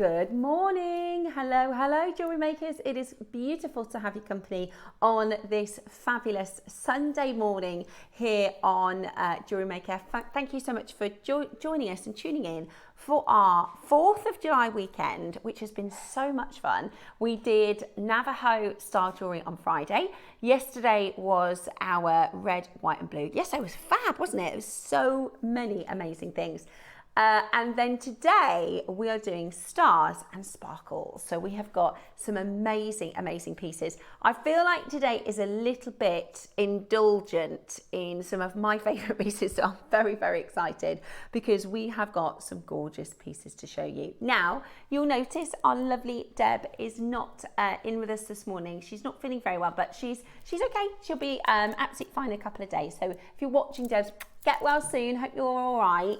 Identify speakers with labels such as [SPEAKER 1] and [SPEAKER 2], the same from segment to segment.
[SPEAKER 1] Good morning. Hello, jewellery makers. It is beautiful to have your company on this fabulous Sunday morning here on Jewellery Maker. Thank you so much for joining us and tuning in for our 4th of July weekend, which has been so much fun. We did Navajo style jewellery on Friday. Yesterday was our red, white and blue. Yesterday was fab, wasn't it? It was so many amazing things. And then today we are doing stars and sparkles. So we have got some amazing pieces. I feel like today is a little bit indulgent in some of my favorite pieces. So I'm very excited because we have got some gorgeous pieces to show you. Now, you'll notice our lovely Deb is not in with us this morning. She's not feeling very well, but she's okay. She'll be absolutely fine in a couple of days. So if you're watching Deb's, get well soon. Hope you're all right.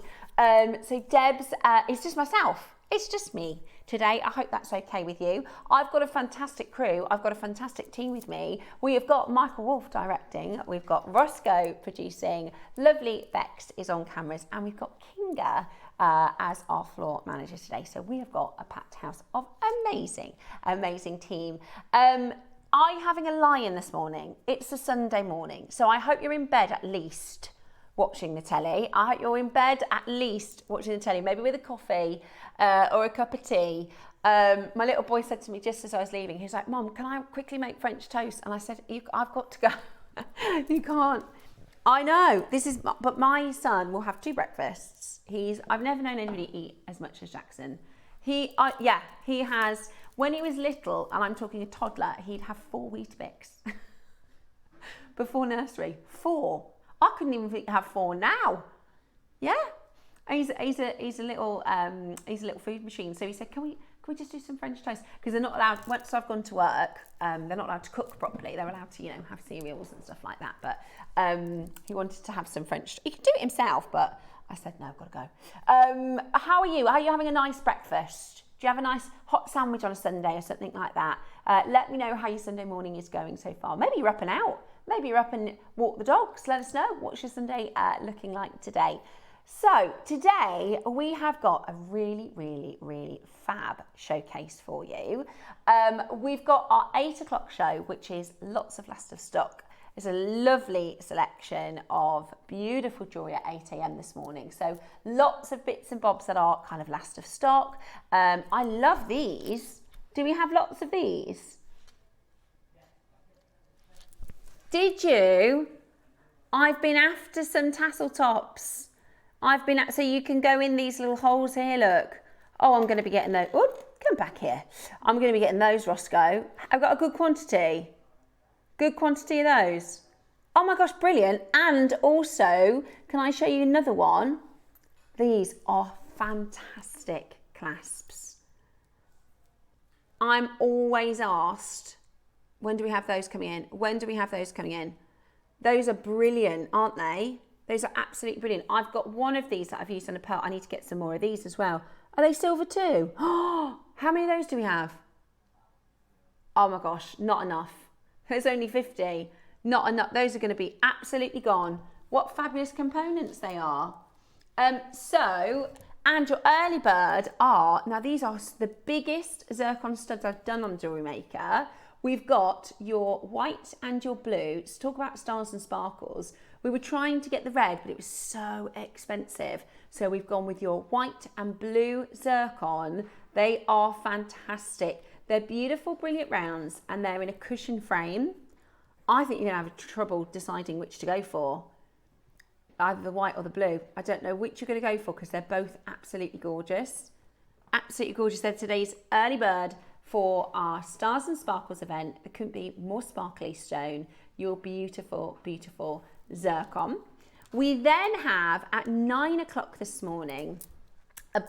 [SPEAKER 1] So Deb's, it's just myself. It's just me today. I hope that's okay with you. I've got a fantastic crew. I've got a fantastic team with me. We have got Michael Wolf directing. We've got Roscoe producing. Lovely Bex is on cameras. And we've got Kinga as our floor manager today. So we have got a packed house of amazing team. I'm having a lie-in this morning. It's a Sunday morning. So I hope you're in bed at least watching the telly. I hope you're in bed at least watching the telly, maybe with a coffee or a cup of tea. My little boy said to me just as I was leaving, he was like, Mum, can I quickly make French toast? And I said, I've got to go. You can't. I know, but my son will have 2 breakfasts. I've never known anybody eat as much as Jackson. He has, when he was little, and I'm talking a toddler, he'd have 4 Weetabix before nursery. 4. I couldn't even have 4 now. Yeah, he's a little food machine. So he said, can we just do some French toast? Because they're not allowed. Once I've gone to work, they're not allowed to cook properly. They're allowed to, have cereals and stuff like that. But he wanted to have some French. He can do it himself, but I said no, I've got to go. How are you? Are you having a nice breakfast? Do you have a nice hot sandwich on a Sunday or something like that? Let me know how your Sunday morning is going so far. Maybe you're up and out. Maybe you're up and walk the dogs. Let us know. What's your Sunday looking like today? So today we have got a really fab showcase for you. We've got our 8 o'clock show, which is lots of last of stock. It's a lovely selection of beautiful jewellery at 8 a.m. this morning. So lots of bits and bobs that are kind of last of stock. I love these. Do we have lots of these? Did you? I've been after some tassel tops. So you can go in these little holes here, look. Oh, I'm going to be getting those. Oh, come back here. I'm going to be getting those, Roscoe. I've got a good quantity. Good quantity of those. Oh my gosh, brilliant. And also, can I show you another one? These are fantastic clasps. I'm always asked, when do we have those coming in? When do we have those coming in? Those are brilliant, aren't they? Those are absolutely brilliant. I've got one of these that I've used on a pearl. I need to get some more of these as well. Are they silver too? Oh, how many of those do we have? Oh my gosh, not enough. There's only 50. Not enough. Those are going to be absolutely gone. What fabulous components they are. And your early bird now these are the biggest zircon studs I've done on Jewellery Maker. We've got your white and your blue. To talk about stars and sparkles, we were trying to get the red, but it was so expensive. So we've gone with your white and blue zircon. They are fantastic. They're beautiful, brilliant rounds, and they're in a cushion frame. I think you're going to have trouble deciding which to go for. Either the white or the blue. I don't know which you're going to go for because they're both absolutely gorgeous. Absolutely gorgeous. They're today's early bird for our Stars and Sparkles event. There couldn't be more sparkly stone. Your beautiful zircon. We then have at 9 o'clock this morning a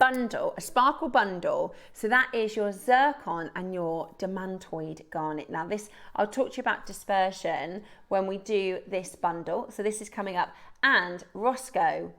[SPEAKER 1] sparkle bundle. So that is your zircon and your demantoid garnet. Now this, I'll talk to you about dispersion when we do this bundle. So this is coming up, and Roscoe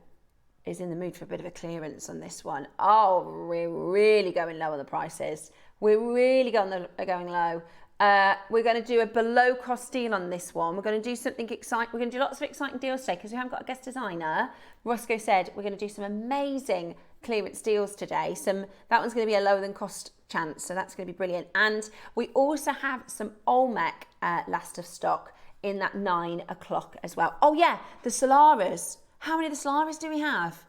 [SPEAKER 1] is in the mood for a bit of a clearance on this one. Oh, we're really going low on the prices. We're really going low. We're going to do a below cost deal on this one. We're going to do something exciting. We're going to do lots of exciting deals today because we haven't got a guest designer. Roscoe said we're going to do some amazing clearance deals today. That one's going to be a lower than cost chance, so that's going to be brilliant. And we also have some Olmec last of stock in that 9 o'clock as well. Oh yeah, the Solaras. How many of the Solaras do we have?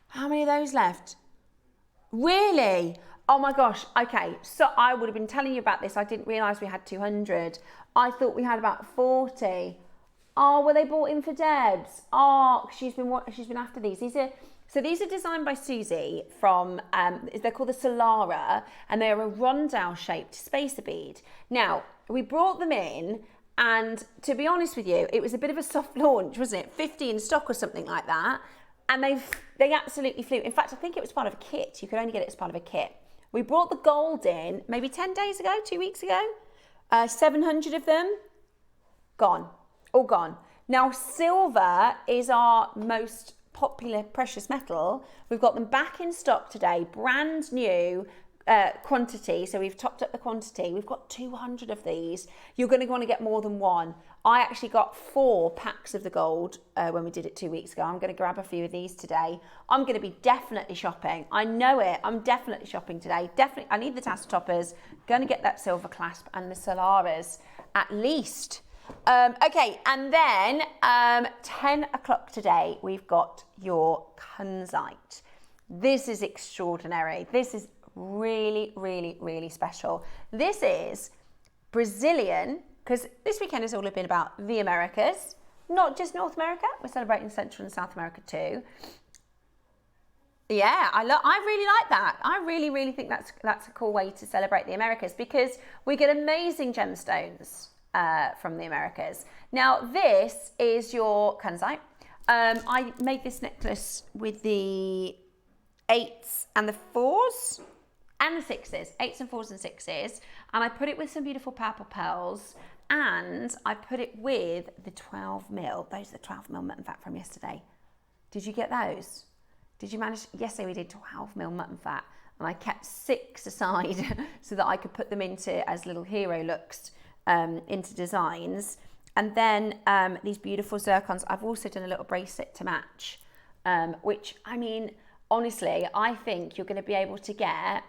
[SPEAKER 1] How many of those left? Really? Oh my gosh. Okay, so I would have been telling you about this. I didn't realise we had 200. I thought we had about 40. Oh, were they bought in for Debs? Oh, she's been after these. These are designed by Susie from, they're called the Solara, and they're a rondelle shaped spacer bead. Now, we brought them in, and to be honest with you, it was a bit of a soft launch, wasn't it? 50 in stock or something like that. And they absolutely flew. In fact, I think it was part of a kit. You could only get it as part of a kit. We brought the gold in maybe 10 days ago, 2 weeks ago. 700 of them, gone, all gone. Now, silver is our most popular precious metal. We've got them back in stock today, brand new quantity. So we've topped up the quantity. We've got 200 of these. You're going to want to get more than one. I actually got 4 packs of the gold when we did it 2 weeks ago. I'm going to grab a few of these today. I'm going to be definitely shopping. I know it. I'm definitely shopping today. Definitely. I need the tassel toppers. Going to get that silver clasp and the Solaras at least. Okay, and then 10 o'clock today, we've got your Kunzite. This is extraordinary. This is really, really, really special. This is Brazilian, because this weekend has all been about the Americas, not just North America. We're celebrating Central and South America too. Yeah, I really like that. I really, really think that's a cool way to celebrate the Americas, because we get amazing gemstones from the Americas. Now, this is your Kunzite. I made this necklace with the 8s and the 4s and the 6s, 8s and 4s and 6s, and I put it with some beautiful purple pearls, and I put it with the 12 mil. Those are the 12 mil mutton fat from yesterday. Did you get those? Did you manage? Yesterday we did 12 mil mutton fat, and I kept 6 aside so that I could put them into as little hero looks into designs. And then these beautiful zircons. I've also done a little bracelet to match, which, I mean, honestly, I think you're going to be able to get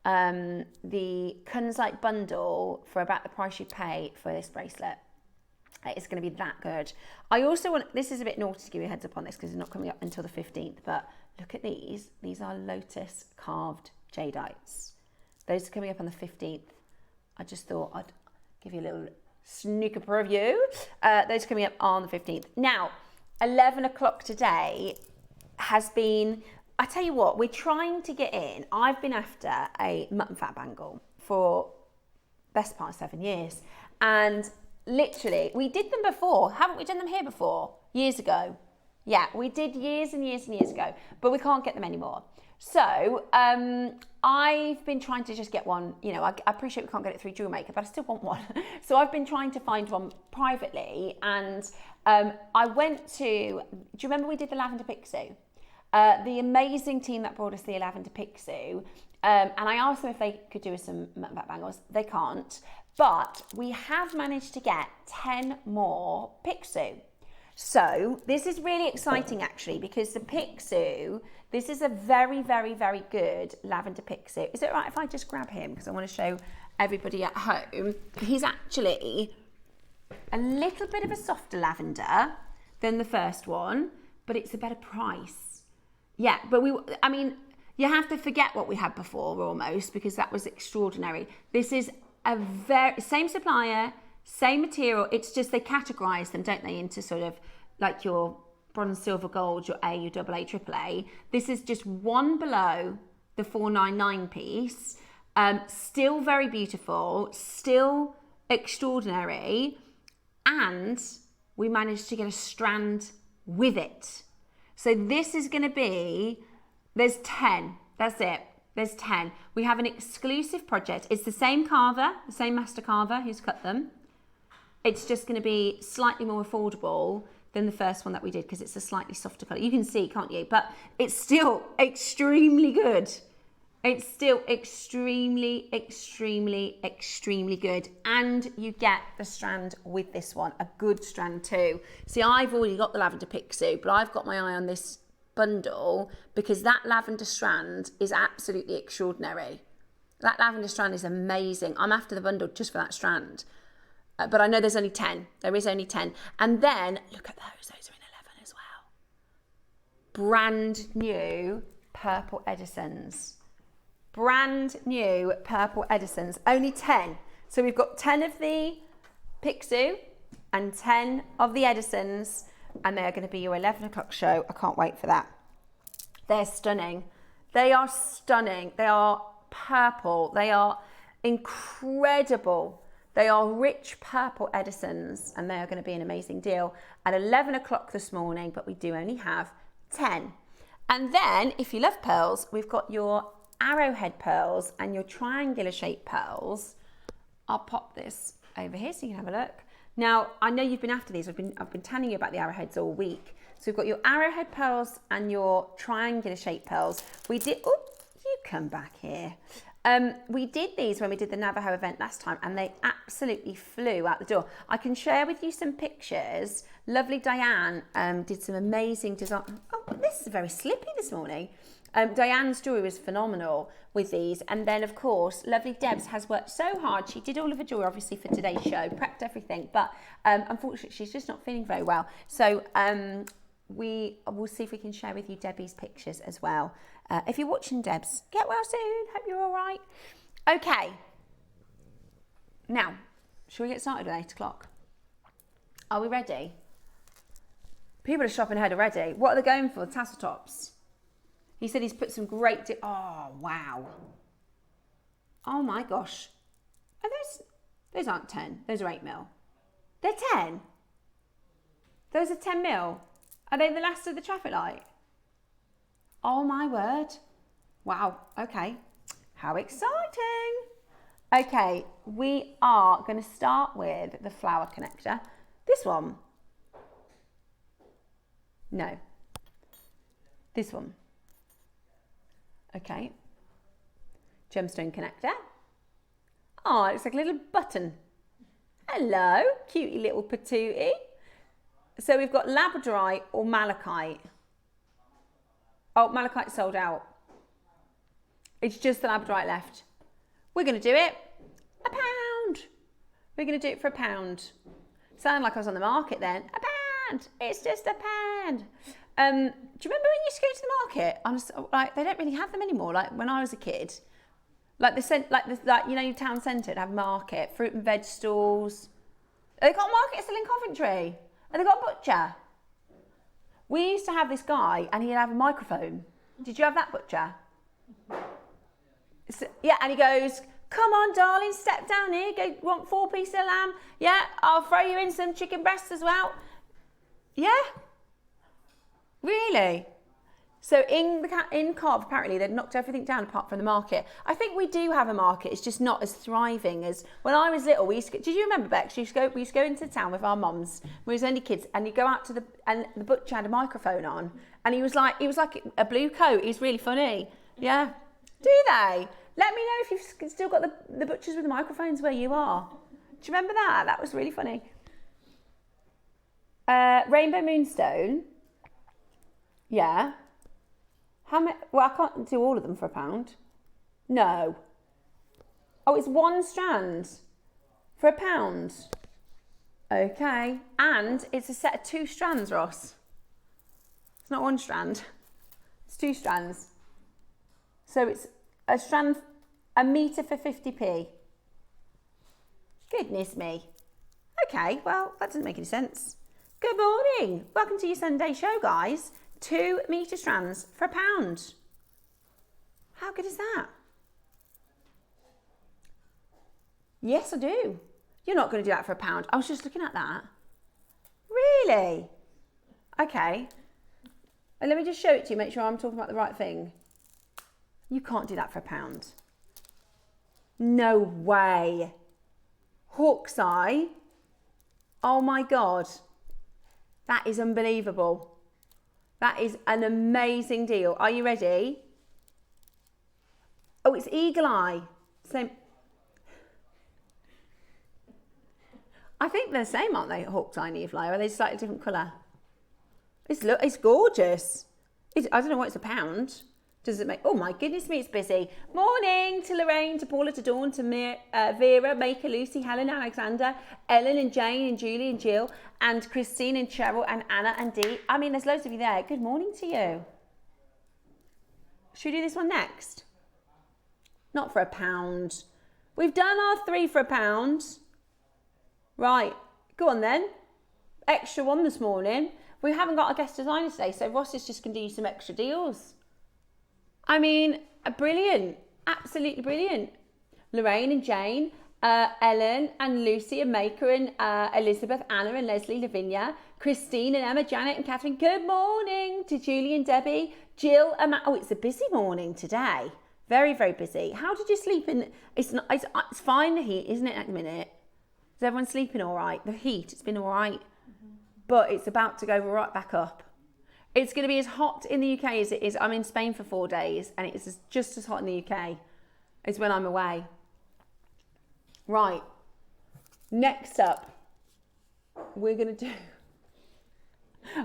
[SPEAKER 1] the Kunzite bundle for about the price you pay for this bracelet. It's going to be that good. I also want, this is a bit naughty to give you a heads up on this because it's not coming up until the 15th, but look at these. These are lotus carved jadeites. Those are coming up on the 15th. I just thought I'd give you a little sneak preview. Those are coming up on the 15th. Now, 11 o'clock today has been, I tell you what, we're trying to get in. I've been after a mutton fat bangle for best part of 7 years. And literally, we did them before. Haven't we done them here before? Years ago. Yeah, we did years and years and years ago, but we can't get them anymore. So I've been trying to just get one. You know, I appreciate we can't get it through JewelleryMaker, but I still want one. So I've been trying to find one privately. And I went to, do you remember we did the Lavender Pixie? The amazing team that brought us the Lavender Pixie. And I asked them if they could do us some mutton fat bangles. They can't. But we have managed to get 10 more Pixie. So this is really exciting actually, because the Pixie, this is a very, very, very good Lavender Pixie. Is it right if I just grab him? Because I want to show everybody at home. He's actually a little bit of a softer lavender than the first one, but it's a better price. Yeah, but I mean, you have to forget what we had before almost, because that was extraordinary. This is a very, same supplier, same material. It's just they categorize them, don't they, into sort of like your bronze, silver, gold, your A, your AA, AAA. This is just one below the 499 piece. Still very beautiful, still extraordinary. And we managed to get a strand with it. So this is going to be, there's 10. That's it. There's 10. We have an exclusive project. It's the same carver, the same master carver who's cut them. It's just going to be slightly more affordable than the first one that we did because it's a slightly softer colour. You can see, can't you? But it's still extremely good. It's still extremely, extremely, extremely good. And you get the strand with this one, a good strand too. See, I've already got the Lavender Pixie, but I've got my eye on this bundle because that lavender strand is absolutely extraordinary. That lavender strand is amazing. I'm after the bundle just for that strand. But I know there's only 10. There is only 10. And then, look at those. Those are in 11 as well. Brand new purple Edisons. Brand new purple Edisons. Only 10. So we've got 10 of the Pixu and 10 of the Edisons. And they are going to be your 11 o'clock show. I can't wait for that. They're stunning. They are stunning. They are purple. They are incredible. They are rich purple Edisons, and they are going to be an amazing deal at 11 o'clock this morning, but we do only have 10. And then, if you love pearls, we've got your arrowhead pearls and your triangular shaped pearls. I'll pop this over here so you can have a look. Now, I know you've been after these. I've been telling you about the arrowheads all week. So we've got your arrowhead pearls and your triangular shaped pearls. We did, oh, you come back here. We did these when we did the Navajo event last time, and they absolutely flew out the door. I can share with you some pictures. Lovely Diane did some amazing design. Oh, this is very slippy this morning. Diane's jewellery was phenomenal with these. And then, of course, lovely Debs has worked so hard. She did all of her jewellery, obviously, for today's show, prepped everything. But unfortunately, she's just not feeling very well. So we will see if we can share with you Debbie's pictures as well. If you're watching, Debs, get well soon. Hope you're all right. Okay. Now, shall we get started at 8 o'clock? Are we ready? People are shopping ahead already. What are they going for? Tassel tops. He said he's put some great... Oh, wow. Oh, my gosh. Are those aren't 10. Those are 8 mil. They're 10. Those are 10 mil. Are they the last of the traffic light? Oh my word. Wow. Okay. How exciting. Okay. We are going to start with the flower connector. This one. No. This one. Okay. Gemstone connector. Oh, it's like a little button. Hello. Cutie little patootie. So we've got labradorite or malachite. Oh, malachite sold out. It's just the labradorite left. We're going to do it £1. We're going to do it for £1. Sounded like I was on the market then. £1. It's just £1. Do you remember when you used to go to the market? Honestly, like they don't really have them anymore. Like when I was a kid, like you know, your town centre would have market, fruit and veg stalls. They got a market still in Coventry, and they got a butcher. We used to have this guy, and he'd have a microphone. Did you have that, butcher? So, yeah, and he goes, "Come on, darling, step down here. Go, want 4 pieces of lamb? Yeah, I'll throw you in some chicken breasts as well." Yeah, really. So in Cov, apparently they'd knocked everything down apart from the market. I think we do have a market. It's just not as thriving as when I was little. We used to, did you remember, Bex? We used to go into town with our mums. We was only kids, and you go out to and the butcher had a microphone on, and he was like a blue coat. He's really funny. Yeah. Do they? Let me know if you've still got the butchers with the microphones where you are. Do you remember that? That was really funny. Rainbow Moonstone. Yeah. How many? Well, I can't do all of them for £1. No. Oh, it's 1 strand for £1. Okay. And it's a set of 2 strands, Ross. It's not 1 strand. It's 2 strands. So it's a strand, a metre for 50p. Goodness me. Okay, well, that doesn't make any sense. Good morning. Welcome to your Sunday show, guys. 2 metre strands for £1. How good is that? Yes, I do. You're not going to do that for £1. I was just looking at that. Really? Okay. And let me just show it to you, make sure I'm talking about the right thing. You can't do that for £1. No way. Hawk's Eye. Oh my God. That is unbelievable. That is an amazing deal. Are you ready? Oh, it's Eagle Eye. Same. I think they're the same, aren't they? Hawk's Eye and Eagle Eye. Or are they slightly different colour? It's gorgeous. I don't know what it's a pound. Does it make, oh my goodness me, it's busy. Morning to Lorraine, to Paula, to Dawn, to Vera, Maker, Lucy, Helen, Alexander, Ellen and Jane and Julie and Jill and Christine and Cheryl and Anna and Dee. I mean, there's loads of you there. Good morning to you. Should we do this one next? Not for a pound. We've done our 3 for a pound. Right, go on then. Extra one this morning. We haven't got a guest designer today, so Ross is just going to do some extra deals. I mean, brilliant. Absolutely brilliant. Lorraine and Jane, Ellen and Lucy and Maker and Elizabeth, Anna and Leslie, Lavinia, Christine and Emma, Janet and Catherine. Good morning to Julie and Debbie, Jill and Matt. Oh, it's a busy morning today. Very, very busy. How did you sleep in? It's fine, the heat, isn't it, at the minute? Is everyone sleeping all right? The heat, it's been all right. But it's about to go right back up. It's going to be as hot in the UK as it is. I'm in Spain for 4 days and it's just as hot in the UK as when I'm away. Right. Next up, we're going to do...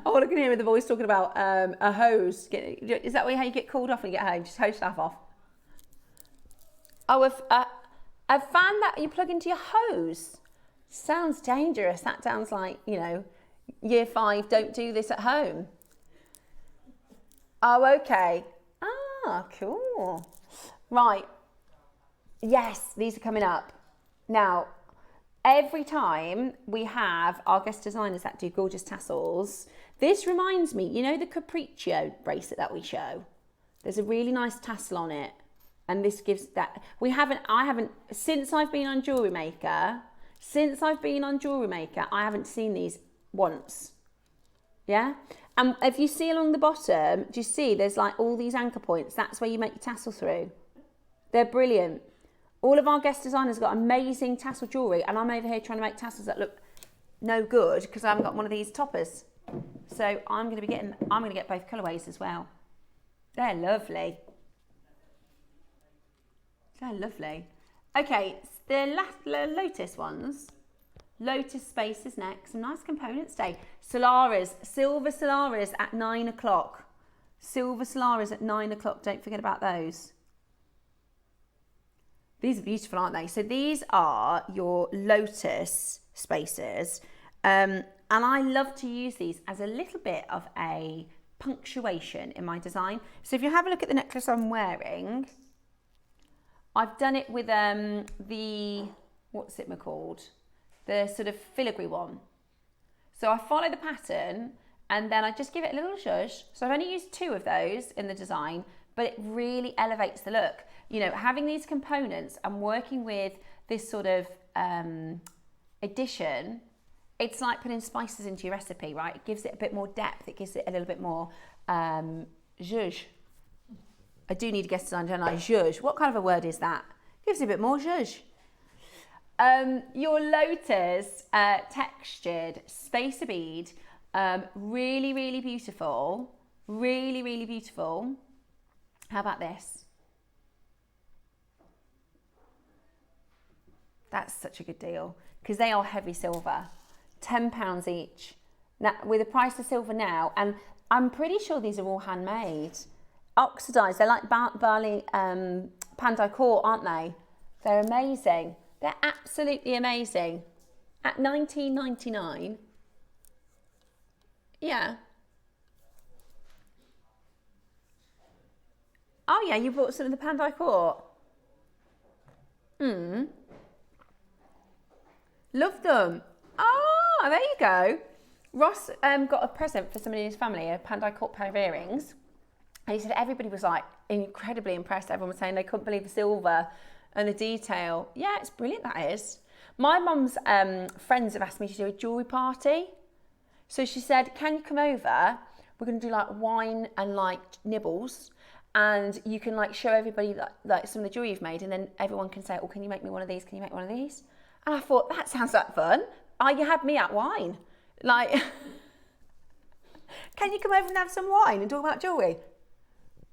[SPEAKER 1] Oh, I can hear the voice talking about a hose. Is that how you get called off when you get home? Just hose stuff off. Oh, a fan that you plug into your hose. Sounds dangerous. That sounds like, you know, year 5, don't do this at home. Oh, okay. Ah, cool. Right. Yes, these are coming up. Now, every time we have our guest designers that do gorgeous tassels, this reminds me, you know the Capriccio bracelet that we show? There's a really nice tassel on it. And this gives that, I haven't, since I've been on JewelleryMaker, I haven't seen these once. Yeah? And if you see along the bottom, do you see there's like all these anchor points? That's where you make your tassel through. They're brilliant. All of our guest designers got amazing tassel jewellery, and I'm over here trying to make tassels that look no good because I haven't got one of these toppers. So I'm going to get both colourways as well. They're lovely. They're lovely. Okay, the Lotus ones. Lotus Spaces next. Some nice components today. Solaras, silver Solaras at 9 o'clock. Silver Solaras at 9 o'clock. Don't forget about those. These are beautiful, aren't they? So these are your Lotus Spaces. And I love to use these as a little bit of a punctuation in my design. So if you have a look at the necklace I'm wearing, I've done it with the, what's it called? The sort of filigree one. So I follow the pattern and then I just give it a little zhuzh. So I've only used 2 of those in the design, but it really elevates the look. You know, having these components and working with this sort of addition, it's like putting spices into your recipe, right? It gives it a bit more depth. It gives it a little bit more zhuzh. I do need a guest design, don't I? Zhuzh. What kind of a word is that? Gives it a bit more zhuzh. Your Lotus textured spacer bead, really, really beautiful. Really, really beautiful. How about this? That's such a good deal because they are heavy silver, £10 each. Now, with the price of silver now, and I'm pretty sure these are all handmade. Oxidized, they're like Bali Pandai Court, aren't they? They're amazing. They're absolutely amazing. At $19.99. Yeah. Oh yeah, you bought some of the Pandai Court. Love them. Oh, there you go. Ross got a present for somebody in his family, a Pandai Court pair of earrings. And he said everybody was like incredibly impressed. Everyone was saying they couldn't believe the silver and the detail. Yeah, it's brilliant, that is. My mum's friends have asked me to do a jewellery party. So she said, can you come over? We're going to do like wine and like nibbles. And you can like show everybody like some of the jewellery you've made. And then everyone can say, oh, can you make me one of these? Can you make one of these? And I thought, that sounds like fun. Oh, you had me at wine. Like, can you come over and have some wine and talk about jewellery?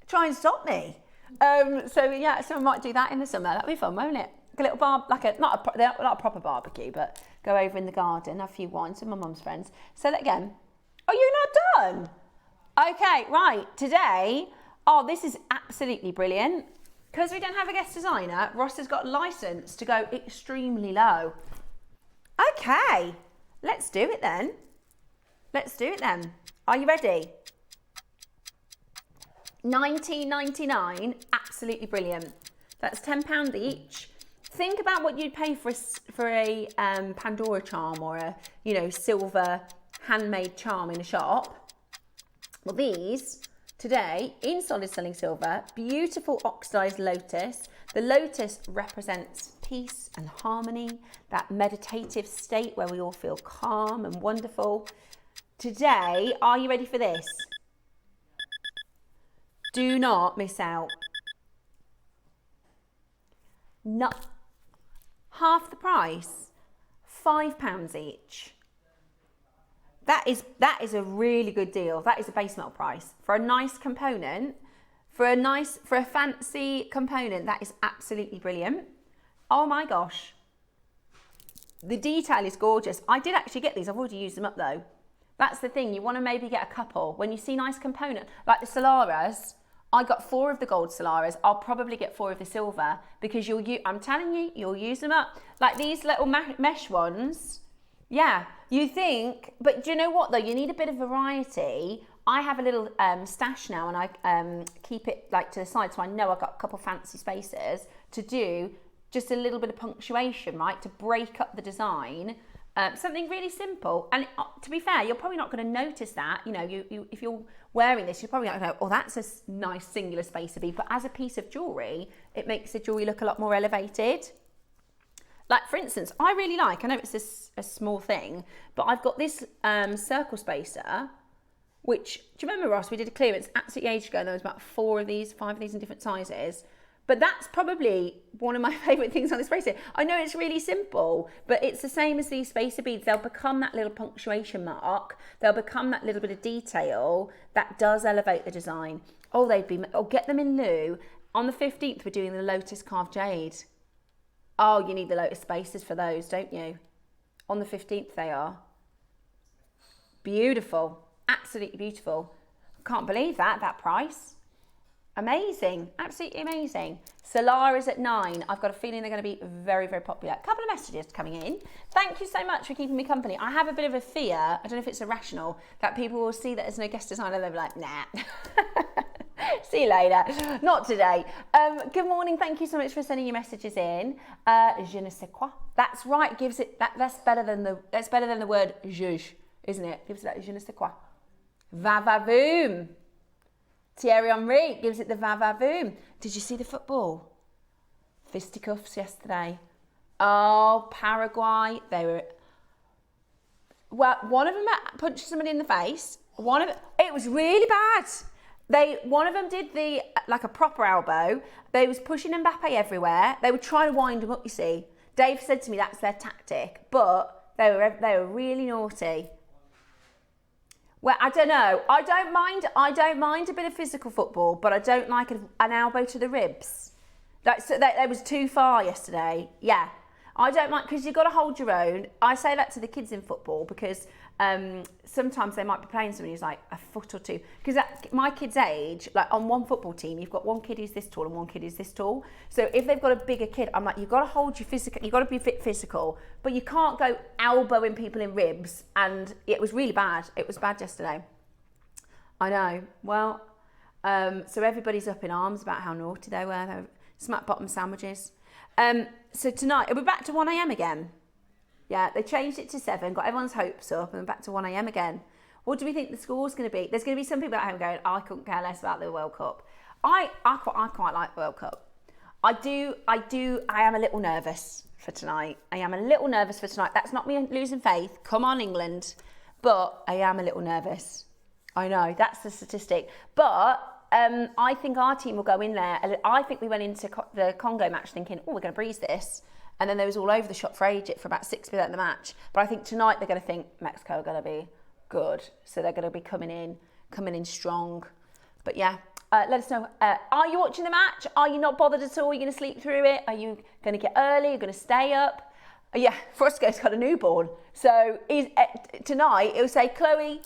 [SPEAKER 1] Try and stop me. So yeah, so I might do that in the summer. That'd be fun, won't it? A little not a proper barbecue, but go over in the garden, have a few wines with my mum's friends. Say that again. Oh, you're not done? Okay, right, today, oh, this is absolutely brilliant. Because we don't have a guest designer, Ross has got license to go extremely low. Okay, let's do it then. Let's do it then. Are you ready? $19.99, absolutely brilliant. That's £10 each. Think about what you'd pay for a Pandora charm or a, you know, silver handmade charm in a shop. Well, these today in solid sterling silver, beautiful oxidized lotus. The lotus represents peace and harmony, that meditative state where we all feel calm and wonderful. Today, are you ready for this? Do not miss out. Not half the price, £5 each. That is a really good deal. That is a base metal price for a nice component, for a fancy component. That is absolutely brilliant. Oh my gosh, the detail is gorgeous. I did actually get these. I've already used them up though. That's the thing. You want to maybe get a couple when you see nice component like the Solaras. I got 4 of the gold Solaras. I'll probably get 4 of the silver because I'm telling you, you'll use them up. Like these little mesh ones. Yeah, you think, but do you know what though? You need a bit of variety. I have a little stash now and I keep it like to the side so I know I've got a couple fancy spaces to do just a little bit of punctuation, right? To break up the design. Something really simple. And to be fair, you're probably not going to notice that. You know, if you're wearing this, you're probably not going to go, oh, that's a nice singular spacer bead. But as a piece of jewellery, it makes the jewellery look a lot more elevated. Like, for instance, I really like, I know it's a small thing, but I've got this circle spacer, which, do you remember, Ross, we did a clearance absolutely ages ago, and there was about 5 of these in different sizes. But that's probably one of my favourite things on this bracelet. I know it's really simple, but it's the same as these spacer beads. They'll become that little punctuation mark. They'll become that little bit of detail that does elevate the design. Oh, get them in lieu. On the 15th, we're doing the Lotus Carved Jade. Oh, you need the lotus spacers for those, don't you? On the 15th they are. Beautiful, absolutely beautiful. Can't believe that price. Amazing, absolutely amazing. Solara's at 9. I've got a feeling they're going to be very, very popular. A couple of messages coming in. Thank you so much for keeping me company. I have a bit of a fear, I don't know if it's irrational, that people will see that there's no guest designer and they'll be like, nah. See you later. Not today. Good morning. Thank you so much for sending your messages in. Je ne sais quoi. That's right. Gives it that's better than the word juge, isn't it? Gives it that je ne sais quoi. Va va voom. Thierry Henry gives it the va va voom. Did you see the football? Fisticuffs yesterday. Oh, Paraguay. One of them punched somebody in the face. It was really bad. One of them did like a proper elbow. They was pushing Mbappe everywhere. They were trying to wind him up, you see. Dave said to me that's their tactic, but they were really naughty. Well, I don't know. I don't mind a bit of physical football, but I don't like an elbow to the ribs. That was too far yesterday. Yeah. I don't mind, because you've got to hold your own. I say that to the kids in football because sometimes they might be playing somebody who's like a foot or two. Because at my kid's age, like on one football team, you've got one kid who's this tall and one kid who's this tall. So if they've got a bigger kid, I'm like, you've got to hold your physical, you've got to be fit physical, but you can't go elbowing people in ribs. And it was really bad. It was bad yesterday. I know. Well, so everybody's up in arms about how naughty they were. They were smack bottom sandwiches. So tonight, we're back to 1 a.m. again. Yeah, they changed it to 7, got everyone's hopes up, and back to 1 a.m. again. What do we think the score's going to be? There's going to be some people at home going, oh, I couldn't care less about the World Cup. I quite like the World Cup. I am a little nervous for tonight. That's not me losing faith. Come on, England. But I am a little nervous. I know, that's the statistic. But I think our team will go in there. I think we went into the Congo match thinking, oh, we're going to breeze this. And then they was all over the shop for Egypt for about 6 minutes of the match. But I think tonight they're going to think Mexico are going to be good. So they're going to be coming in strong. But yeah, let us know. Are you watching the match? Are you not bothered at all? Are you going to sleep through it? Are you going to get early? Are you going to stay up? Yeah, Frosco's got a newborn. So tonight it will say, Chloe,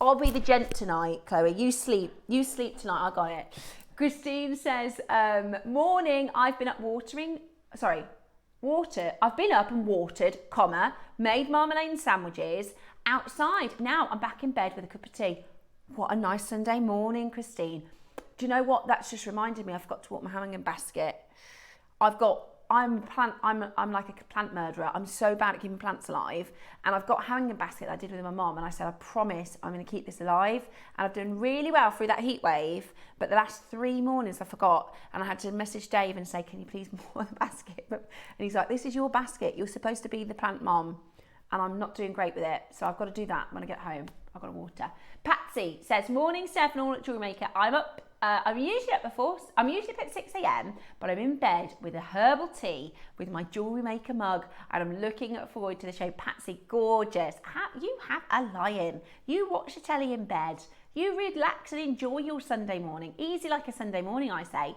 [SPEAKER 1] I'll be the gent tonight, Chloe. You sleep tonight. I got it. Christine says, morning, I've been up I've been up and watered, made marmalade and sandwiches outside. Now I'm back in bed with a cup of tea. What a nice Sunday morning, Christine. Do you know what? That's just reminded me I forgot to walk my hanging basket. I'm like a plant murderer. I'm so bad at keeping plants alive. And I've got a hanging basket that I did with my mum, and I said, I promise I'm going to keep this alive. And I've done really well through that heat wave. But the last 3 mornings I forgot, and I had to message Dave and say, can you please water the basket? And he's like, this is your basket. You're supposed to be the plant mom. And I'm not doing great with it. So I've got to do that when I get home. I've got to water. Patsy says, morning, Steph and all at JewelleryMaker. I'm usually up at 6 a.m, but I'm in bed with a herbal tea with my JewelleryMaker mug, and I'm looking forward to the show. Patsy, gorgeous. You have a lion. You watch the telly in bed. You relax and enjoy your Sunday morning. Easy like a Sunday morning, I say.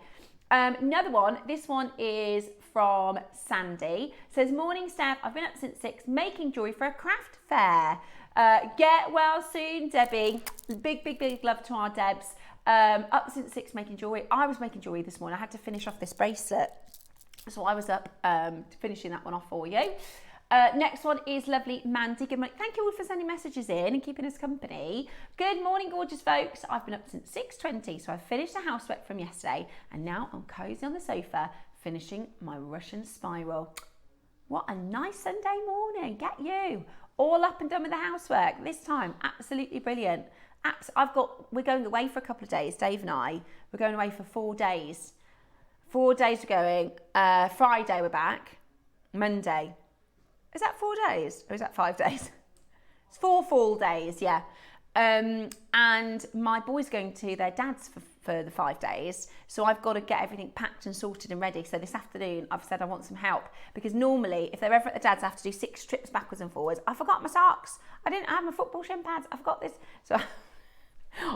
[SPEAKER 1] Another one, this one is from Sandy. Says, morning, Steph. I've been up since 6 making jewellery for a craft fair. Get well soon, Debbie. Big love to our Debs. Up since 6 making jewellery. I was making jewellery this morning. I had to finish off this bracelet. So I was up finishing that one off for you. Next one is lovely Mandy. Good morning. Thank you all for sending messages in and keeping us company. Good morning, gorgeous folks. I've been up since 6:20, so I've finished the housework from yesterday, and now I'm cozy on the sofa finishing my Russian spiral. What a nice Sunday morning. Get you. All up and done with the housework this time. Absolutely brilliant. We're going away for a couple of days, Dave and I. We're going away for 4 days. 4 days we're going. Friday we're back. Monday. Is that 4 days? Or is that 5 days? It's 4 full days, yeah. And my boy's going to their dad's for the 5 days. So I've got to get everything packed and sorted and ready. So this afternoon I've said I want some help, because normally if they're ever at the dad's I have to do 6 trips backwards and forwards. I forgot my socks. I didn't have my football shin pads. I forgot this. So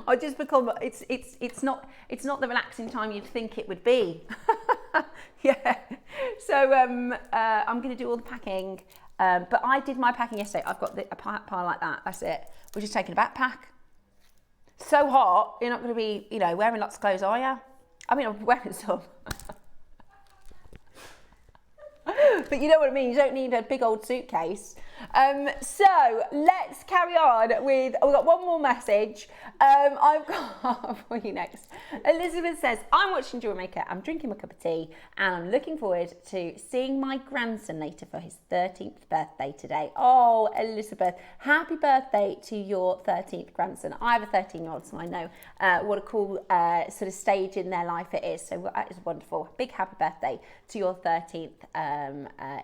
[SPEAKER 1] I just become, it's not the relaxing time you'd think it would be. Yeah. So I'm going to do all the packing. But I did my packing yesterday. I've got a pile like that. That's it. We're just taking a backpack. So hot. You're not going to be, wearing lots of clothes, are you? I mean, I'm wearing some. But you know what I mean. You don't need a big old suitcase. So let's carry on with, we've got one more message. I've got for you next. Elizabeth says, I'm watching JewelleryMaker, I'm drinking my cup of tea, and I'm looking forward to seeing my grandson later for his 13th birthday today. Oh, Elizabeth, happy birthday to your 13th grandson. I have a 13-year-old, so I know what a cool sort of stage in their life it is. So that is wonderful. Big happy birthday to your 13th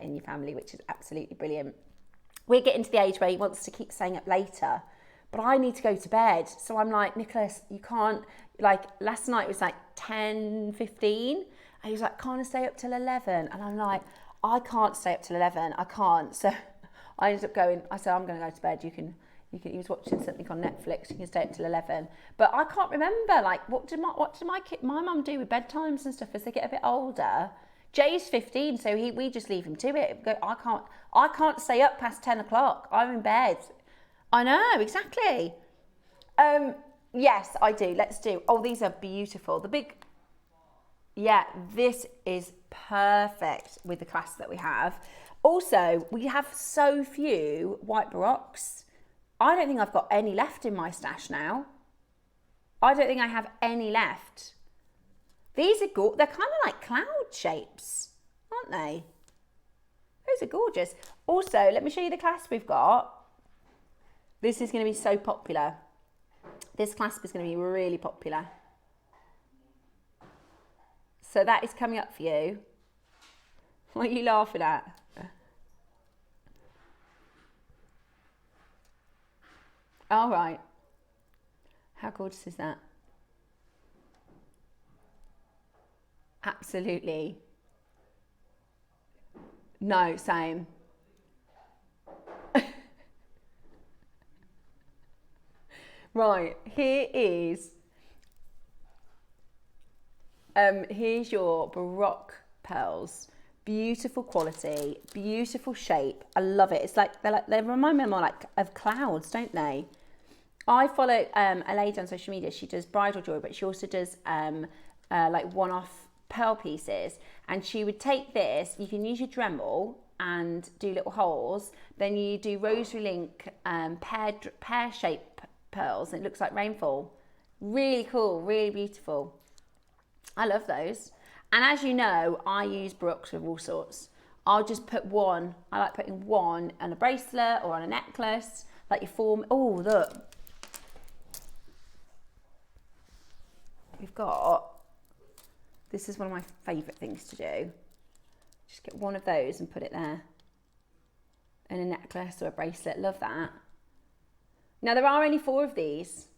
[SPEAKER 1] in your family, which is absolutely brilliant. We're getting to the age where he wants to keep staying up later, but I need to go to bed. So I'm like, Nicholas, you can't, like last night it was like 10:15, and he was like, can't I stay up till 11? And I'm like, I can't stay up till 11, I can't. So I ended up going, I said, I'm going to go to bed. You can, he was watching something on Netflix, you can stay up till 11. But I can't remember, like, what did my mum do with bedtimes and stuff as they get a bit older? Jay's 15, so we just leave him to it. I can't stay up past 10 o'clock. I'm in bed. I know, exactly. Yes, I do. Let's do. Oh, these are beautiful. This is perfect with the class that we have. Also, we have so few white baroques. I don't think I've got any left in my stash now. I don't think I have any left. These are they're kind of like cloud shapes, aren't they? Those are gorgeous. Also, let me show you the clasp we've got. This is going to be so popular. This clasp is going to be really popular. So that is coming up for you. What are you laughing at? All right. How gorgeous is that? Absolutely. No, same. Right, here's your Baroque pearls. Beautiful quality, beautiful shape. I love it. It's like they remind me more like of clouds, don't they? I follow a lady on social media. She does bridal jewelry, but she also does like one-off pearl pieces. And she would take this, you can use your Dremel and do little holes. Then you do rosary link pear-shaped pearls. And it looks like rainfall. Really cool, really beautiful. I love those. And as you know, I use brooks with all sorts. I'll just put one, I like putting one on a bracelet or on a necklace, like your form. Oh, look. We've got, this is one of my favourite things to do. Just get one of those and put it there. In a necklace or a bracelet, love that. Now there are only 4 of these.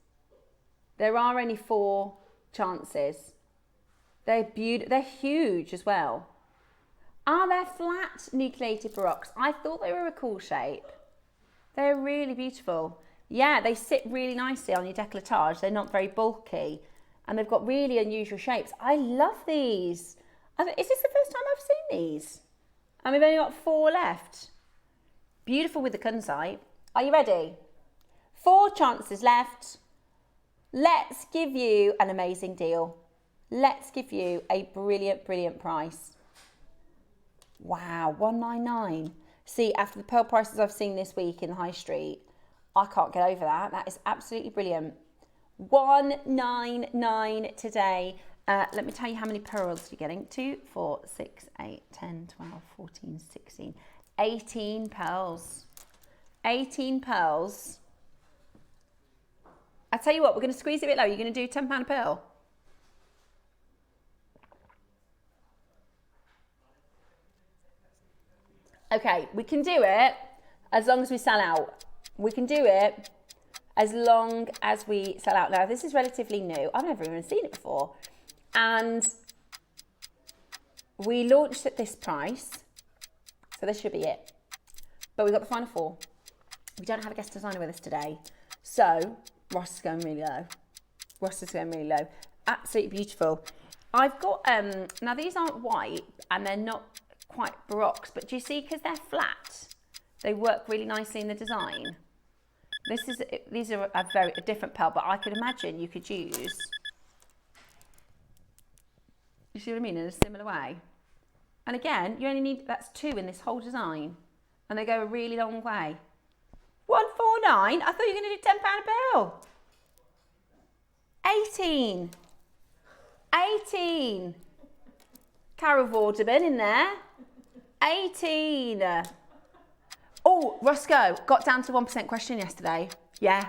[SPEAKER 1] There are only 4 chances. They're beautiful, they're huge as well. Are they flat nucleated baroques? I thought they were a cool shape. They're really beautiful. Yeah, they sit really nicely on your décolletage. They're not very bulky. And they've got really unusual shapes. I love these. Is this the first time I've seen these? And we've only got 4 left. Beautiful with the Kunzite. Are you ready? 4 chances left. Let's give you an amazing deal. Let's give you a brilliant, brilliant price. Wow, 199. See, after the pearl prices I've seen this week in the high street, I can't get over that. That is absolutely brilliant. 199 today. Let me tell you how many pearls you're getting. 2, 4, 6, 8, 10, 12, 14, 16, 18 pearls. 18 pearls. I tell you what, we're going to squeeze it a bit low. You're going to do £10 a pearl. Okay, we can do it as long as we sell out. We can do it as long as we sell out. Now, this is relatively new. I've never even seen it before. And we launched at this price. So this should be it. But we've got the final 4. We don't have a guest designer with us today. So Ross is going really low. Ross is going really low. Absolutely beautiful. I've got, now these aren't white and they're not quite baroques, but do you see, because they're flat, they work really nicely in the design. These are a different pearl, but I could imagine you could use, you see what I mean, in a similar way. And again, you only need, that's 2 in this whole design, and they go a really long way. 149? I thought you were going to do £10 a pearl. 18. 18. Carol Vorderman in there. 18. Oh, Roscoe got down to the 1% question yesterday. Yeah.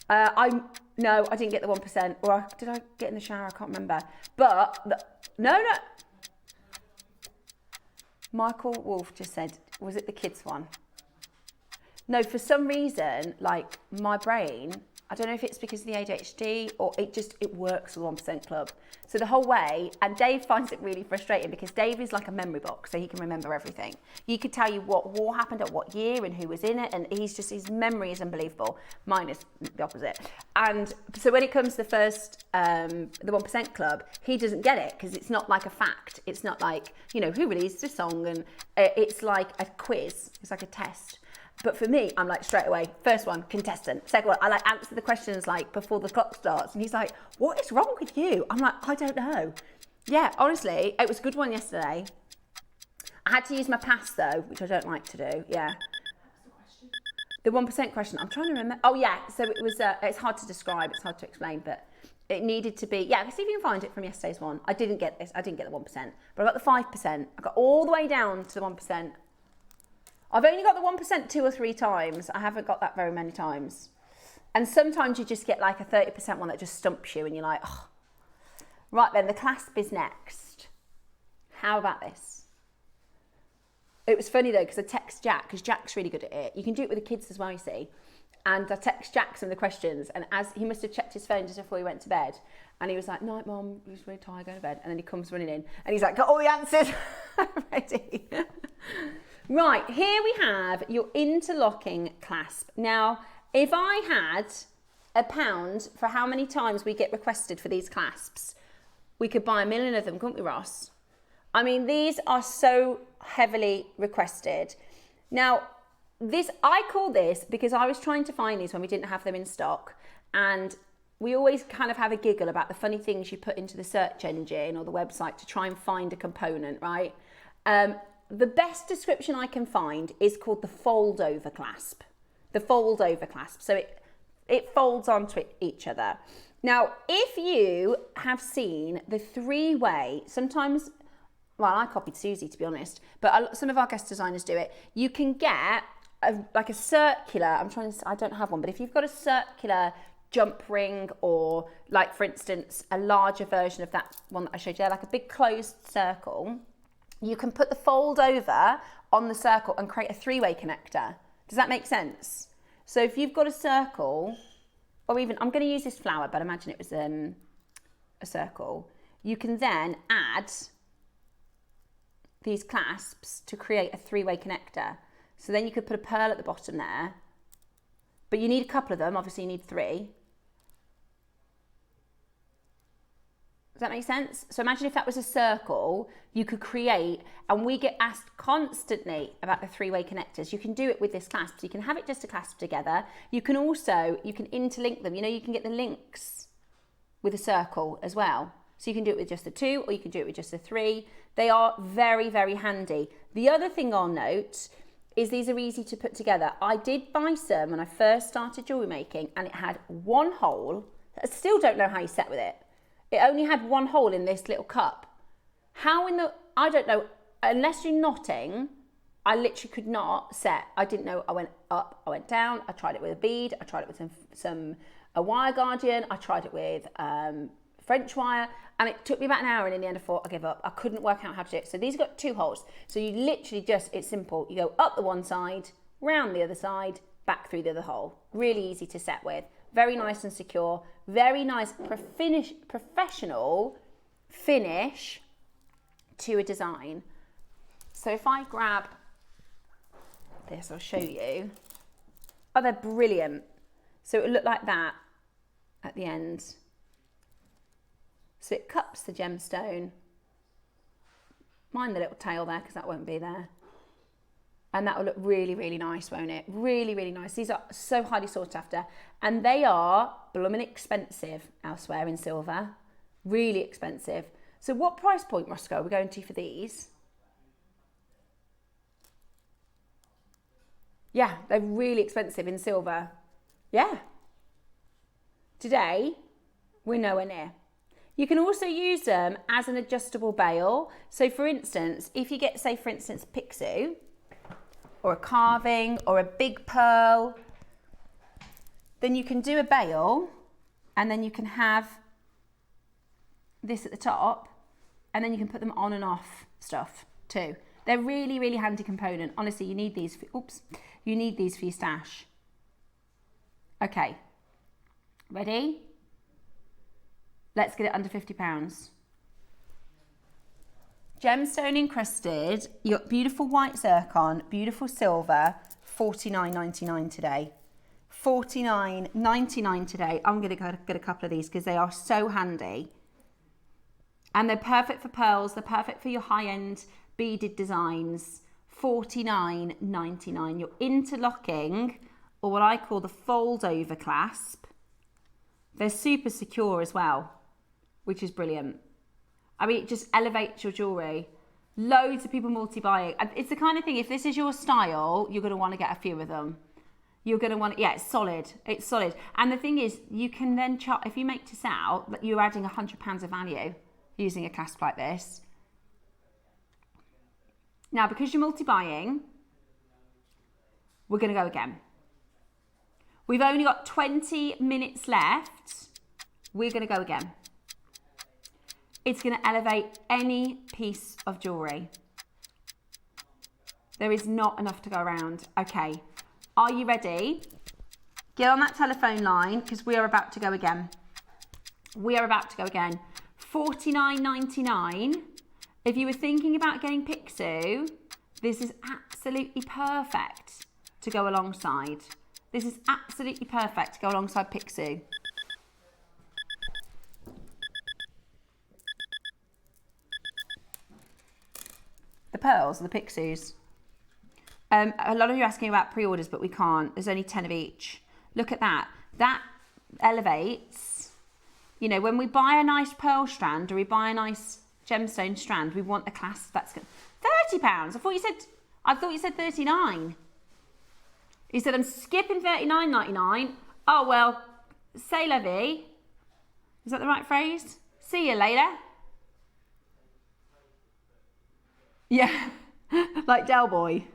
[SPEAKER 1] No, I didn't get the 1%. Or did I get in the shower? I can't remember. But, no. Michael Wolf just said, was it the kids one? No, for some reason, like my brain, I don't know if it's because of the ADHD or it works with 1% Club. So the whole way, and Dave finds it really frustrating because Dave is like a memory box, so he can remember everything. You could tell you what war happened at what year and who was in it, and his memory is unbelievable. Mine is the opposite. And so when it comes to the first, the 1% Club, he doesn't get it because it's not like a fact. It's not like, who released this song, and it's like a quiz. It's like a test. But for me, I'm like straight away, first one, contestant. Second one, I like answer the questions like before the clock starts. And he's like, what is wrong with you? I'm like, I don't know. Yeah, honestly, it was a good one yesterday. I had to use my pass though, which I don't like to do. Yeah. The 1% question. I'm trying to remember. Oh yeah. So it was, it's hard to describe. It's hard to explain, but it needed to be, yeah, see if you can find it from yesterday's one. I didn't get this. I didn't get the 1%, but I got the 5%. I got all the way down to the 1%. I've only got the 1% 2 or 3 times. I haven't got that very many times. And sometimes you just get like a 30% one that just stumps you and you're like, oh. Right then, the clasp is next. How about this? It was funny though, because I text Jack, because Jack's really good at it. You can do it with the kids as well, you see. And I text Jack some of the questions, and as he must have checked his phone just before he went to bed. And he was like, night, Mum, I'm just really tired, going to bed. And then he comes running in, and he's like, got all the answers ready. Right, here we have your interlocking clasp. Now, if I had £1 for how many times we get requested for these clasps, we could buy 1 million of them, couldn't we, Ross? I mean, these are so heavily requested. Now, I call this because I was trying to find these when we didn't have them in stock, and we always kind of have a giggle about the funny things you put into the search engine or the website to try and find a component, right? The best description I can find is called the fold over clasp. The fold over clasp. So it folds onto each other. Now, if you have seen the three-way, sometimes, well, I copied Susie to be honest, but some of our guest designers do it. You can get like a circular, I don't have one, but if you've got a circular jump ring, or like for instance a larger version of that one that I showed you there, like a big closed circle, you can put the fold over on the circle and create a three-way connector. Does that make sense? So if you've got a circle, or even, I'm going to use this flower, but imagine it was a circle, you can then add these clasps to create a three-way connector. So then you could put a pearl at the bottom there, but you need a couple of them, obviously you need 3. Does that make sense? So imagine if that was a circle, you could create, and we get asked constantly about the three-way connectors. You can do it with this clasp. So you can have it just to clasp together. You can also, you can interlink them. You know, you can get the links with a circle as well. So you can do it with just the 2, or you can do it with just the 3. They are very, very handy. The other thing I'll note is these are easy to put together. I did buy some when I first started jewellery making, and it had one hole. I still don't know how you set with it. It only had one hole in this little cup. How in the, I don't know, unless you're knotting, I literally could not set. I didn't know, I went up, I went down, I tried it with a bead, I tried it with a wire guardian, I tried it with French wire, and it took me about an hour, and in the end I thought, I give up. I couldn't work out how to do it. So these have got 2 holes. So you literally just, it's simple. You go up the one side, round the other side, back through the other hole. Really easy to set with. Very nice and secure. Very nice professional finish to a design. So if I grab this, I'll show you. Oh, they're brilliant. So it would look like that at the end. So it cups the gemstone. Mind the little tail there, because that won't be there. And that will look really, really nice, won't it? Really, really nice. These are so highly sought after. And they are blooming expensive elsewhere in silver. Really expensive. So what price point, Roscoe, are we going to for these? Yeah, they're really expensive in silver. Yeah. Today, we're nowhere near. You can also use them as an adjustable bail. So for instance, if you get, say for instance, Pixie, or a carving, or a big pearl, then you can do a bail, and then you can have this at the top, and then you can put them on and off stuff too. They're really, really handy component. Honestly, you need these for, you need these for your stash. Okay, ready? Let's get it under £50. Gemstone encrusted, you got beautiful white zircon, beautiful silver, $49.99 today. $49.99 today. I'm going to get a couple of these because they are so handy. And they're perfect for pearls, they're perfect for your high-end beaded designs. $49.99. Your interlocking, or what I call the fold-over clasp, they're super secure as well, which is brilliant. I mean, it just elevates your jewellery. Loads of people multi-buying. It's the kind of thing, if this is your style, you're going to want to get a few of them. You're going to want, yeah, it's solid. It's solid. And the thing is, you can then charge, if you make to sell, you're adding £100 of value using a clasp like this. Now, because you're multi-buying, we're going to go again. We've only got 20 minutes left. We're going to go again. It's going to elevate any piece of jewellery. There is not enough to go around. Okay, are you ready? Get on that telephone line, because we are about to go again. We are about to go again. $49.99. If you were thinking about getting Pixie, this is absolutely perfect to go alongside. This is absolutely perfect to go alongside Pixie. The pearls or the Pixies? A lot of you are asking about pre-orders, but we can't. There's only 10 of each. Look at that. That elevates. You know, when we buy a nice pearl strand or we buy a nice gemstone strand, we want a clasp that's good. £30. I thought you said 39. He said I'm skipping 39.99. Oh well, c'est la vie. Is that the right phrase? See you later. Yeah, like Del Boy.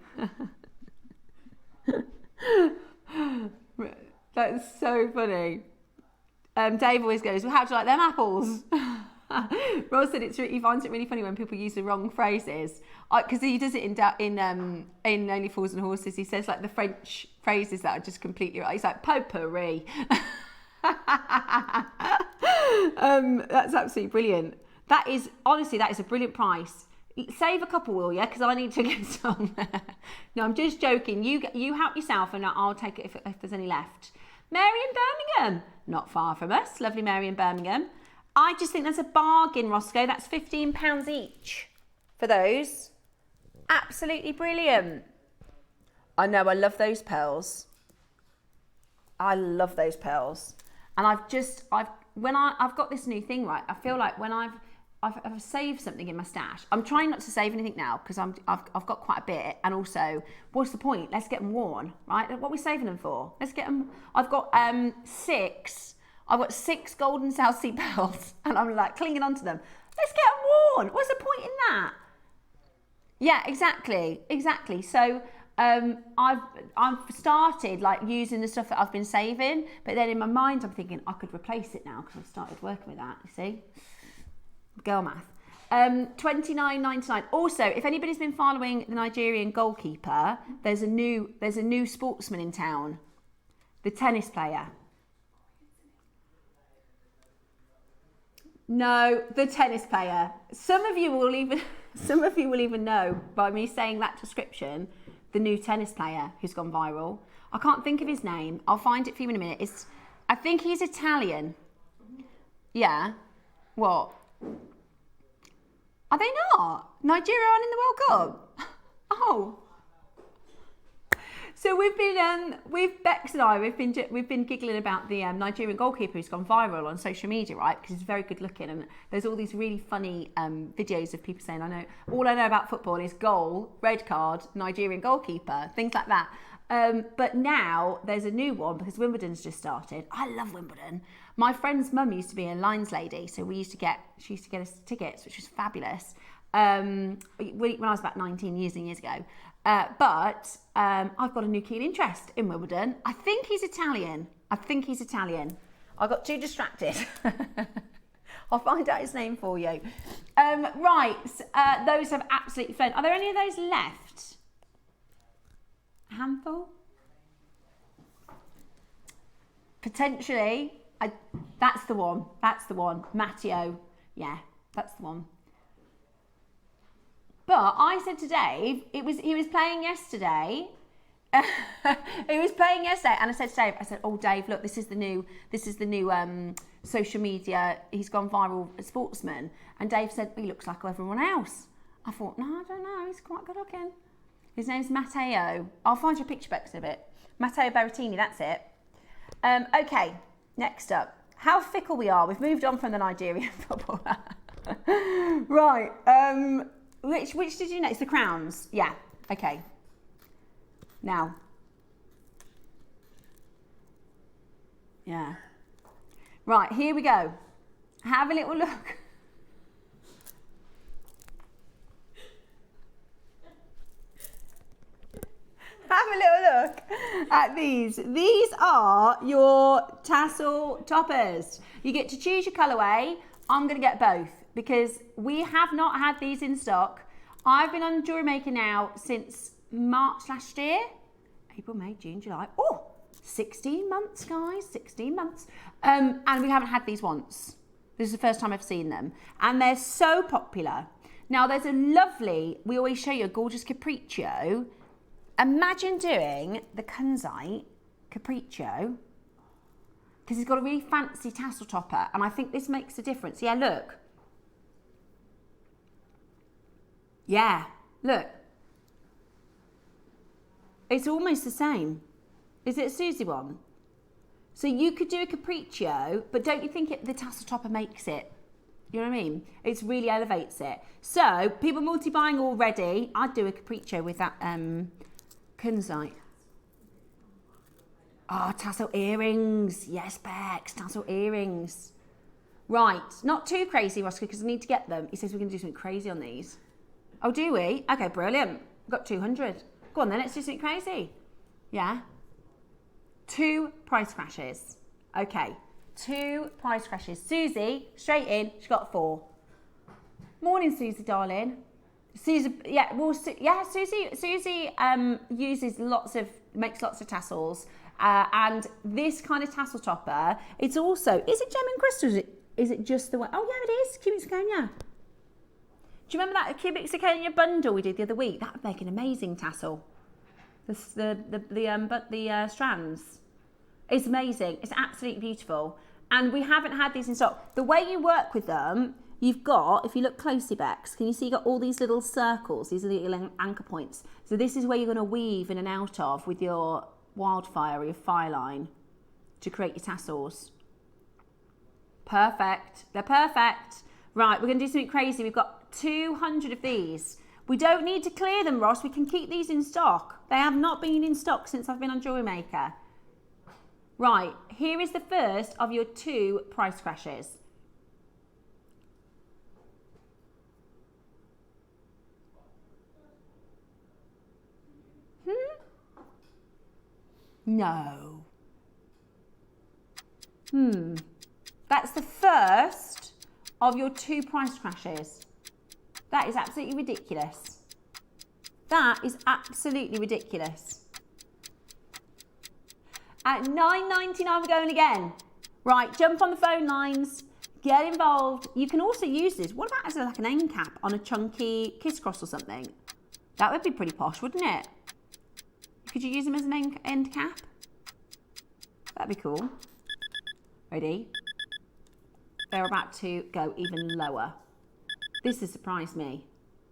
[SPEAKER 1] That's so funny. Dave always goes, well, how do you like them apples? Ross said he finds it really funny when people use the wrong phrases, because he does it in Only Fools and Horses. He says like the French phrases that are just completely right. He's like potpourri. That's absolutely brilliant. That is honestly, that is a brilliant price. Save a couple, will you? Because I need to get some. No, I'm just joking. You help yourself, and I'll take it if there's any left. Mary in Birmingham, not far from us. Lovely Mary in Birmingham. I just think that's a bargain, Roscoe. That's £15 each for those. Absolutely brilliant. I know, I love those pearls. I love those pearls. And I've got this new thing, right? I feel like when I've saved something in my stash. I'm trying not to save anything now because I've got quite a bit. And also, what's the point? Let's get them worn, right? What are we saving them for? Let's get them. I've got 6 golden South Sea pearls, and I'm like clinging onto them. Let's get them worn. What's the point in that? Yeah, exactly. So I've started like using the stuff that I've been saving, but then in my mind I'm thinking I could replace it now because I've started working with that. You see. Girl math. $29.99. Also, if anybody's been following the Nigerian goalkeeper, there's a new sportsman in town, the tennis player. No, the tennis player. Some of you will even know by me saying that description, the new tennis player who's gone viral. I can't think of his name. I'll find it for you in a minute. I think he's Italian. Yeah. What? Are they not? Nigeria aren't in the World Cup? Oh. So Bex and I, we've been giggling about the Nigerian goalkeeper who's gone viral on social media, right? Because he's very good looking, and there's all these really funny videos of people saying, all I know about football is goal, red card, Nigerian goalkeeper, things like that. But now there's a new one because Wimbledon's just started. I love Wimbledon. My friend's mum used to be a lines lady, so she used to get us tickets, which was fabulous. When I was about 19 years ago. But I've got a new keen interest in Wimbledon. I think he's Italian. I got too distracted. I'll find out his name for you. Those have absolutely flown. Are there any of those left? A handful? Potentially. That's the one. Matteo. Yeah, that's the one. But I said to Dave, he was playing yesterday. He was playing yesterday, and I said to Dave, "Oh, Dave, look, this is the new social media. He's gone viral sportsman." And Dave said, "He looks like everyone else." I thought, no, I don't know. He's quite good looking. His name's Matteo. I'll find you a picture back in a bit. Matteo Berrettini. That's it. Okay. Next up, how fickle we are. We've moved on from the Nigerian footballer. Right. Which did you know? It's the crowns. Yeah. Okay. Now. Yeah. Right, here we go. Have a little look. Have a little look at these. These are your tassel toppers. You get to choose your colourway. I'm going to get both because we have not had these in stock. I've been on JewelleryMaker now since March last year. April, May, June, July. Oh, 16 months, guys, 16 months. And we haven't had these once. This is the first time I've seen them. And they're so popular. Now, there's a lovely, we always show you a gorgeous capriccio. Imagine doing the Kunzite capriccio because it's got a really fancy tassel topper, and I think this makes a difference. Yeah, look. Yeah, look. It's almost the same. Is it a Susie one? So you could do a capriccio, but don't you think the tassel topper makes it? You know what I mean? It really elevates it. So people multi-buying already, I'd do a capriccio with that Kunzite. Oh, tassel earrings. Yes, Bex, tassel earrings. Right, not too crazy, Roscoe, because I need to get them. He says we're going to do something crazy on these. Oh, do we? Okay, brilliant. We've got 200. Go on then, let's do something crazy. Yeah? 2 price crashes. Okay, 2 price crashes. Susie, straight in, she got 4. Morning, Susie, darling. Susie, yeah, well, Susie makes lots of tassels. And this kind of tassel topper, it's also, is it gem and crystal? Is it just the one? Oh yeah, it is, cubic zirconia. Do you remember that cubic zirconia bundle we did the other week? That would make an amazing tassel. The strands. It's amazing. It's absolutely beautiful. And we haven't had these in stock. The way you work with them, you've got, if you look closely, Bex, can you see you got all these little circles? These are the little anchor points. So this is where you're going to weave in and out of with your wildfire or your fire line to create your tassels. Perfect. They're perfect. Right, we're going to do something crazy. We've got 200 of these. We don't need to clear them, Ross. We can keep these in stock. They have not been in stock since I've been on JewelleryMaker. Right, here is the first of your 2 price crashes. No. That's the first of your 2 price crashes. That is absolutely ridiculous. That is absolutely ridiculous. At $9.99 we're going again. Right, jump on the phone lines, get involved. You can also use this. What about as like an end cap on a chunky kiss cross or something? That would be pretty posh, wouldn't it? Could you use them as an end cap? That'd be cool. Ready? They're about to go even lower. This has surprised me.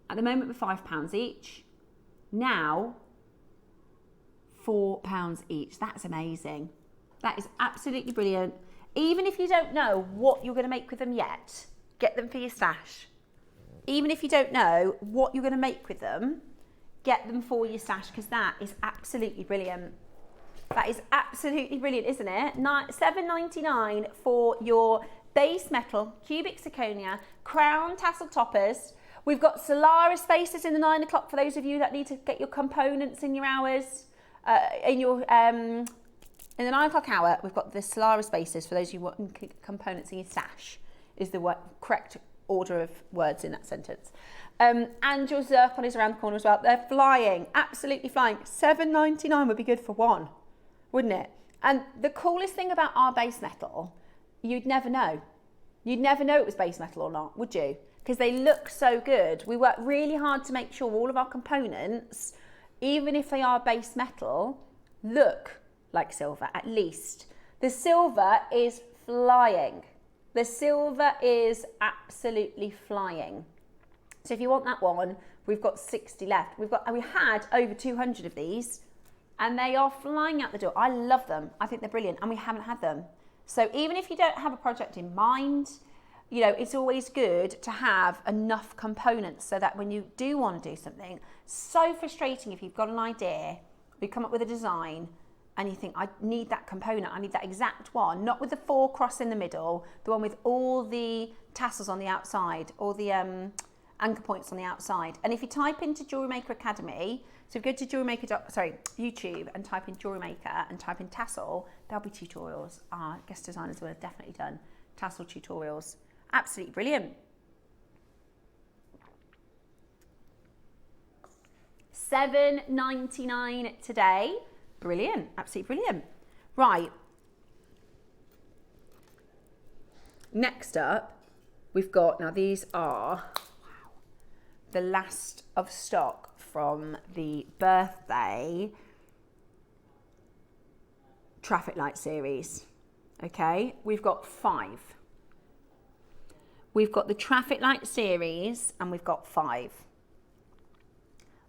[SPEAKER 1] At the moment, we're £5 each. Now, £4 each. That's amazing. That is absolutely brilliant. Even if you don't know what you're going to make with them yet, get them for your stash. Even if you don't know what you're going to make with them, get them for your stash, because that is absolutely brilliant. That is absolutely brilliant, isn't it? $7.99 for your base metal cubic zirconia crown tassel toppers. We've got Solaris spaces in the 9 o'clock for those of you that need to get your components in your hours. In the 9 o'clock hour, we've got the Solaris spaces for those of you want components in your stash, is the correct order of words in that sentence. And your zircon is around the corner as well. They're flying, absolutely flying. $7.99 would be good for 1, wouldn't it? And the coolest thing about our base metal, you'd never know. You'd never know it was base metal or not, would you? Because they look so good. We work really hard to make sure all of our components, even if they are base metal, look like silver at least. The silver is flying. The silver is absolutely flying. So if you want that one, we've got 60 left. We had over 200 of these, and they are flying out the door. I love them. I think they're brilliant, and we haven't had them. So even if you don't have a project in mind, you know, it's always good to have enough components so that when you do want to do something, so frustrating if you've got an idea, you come up with a design, and you think, I need that component, I need that exact one, not with the 4 cross in the middle, the one with all the tassels on the outside, or the anchor points on the outside. And if you type into JewelleryMaker Academy, so if you go to YouTube and type in JewelleryMaker and type in tassel, there'll be tutorials. Our guest designers will have definitely done tassel tutorials. Absolutely brilliant. $7.99 today. Brilliant, absolutely brilliant. Right. Next up, we've got, now these are the last of stock from the birthday traffic light series. Okay, we've got 5. We've got the traffic light series and we've got 5.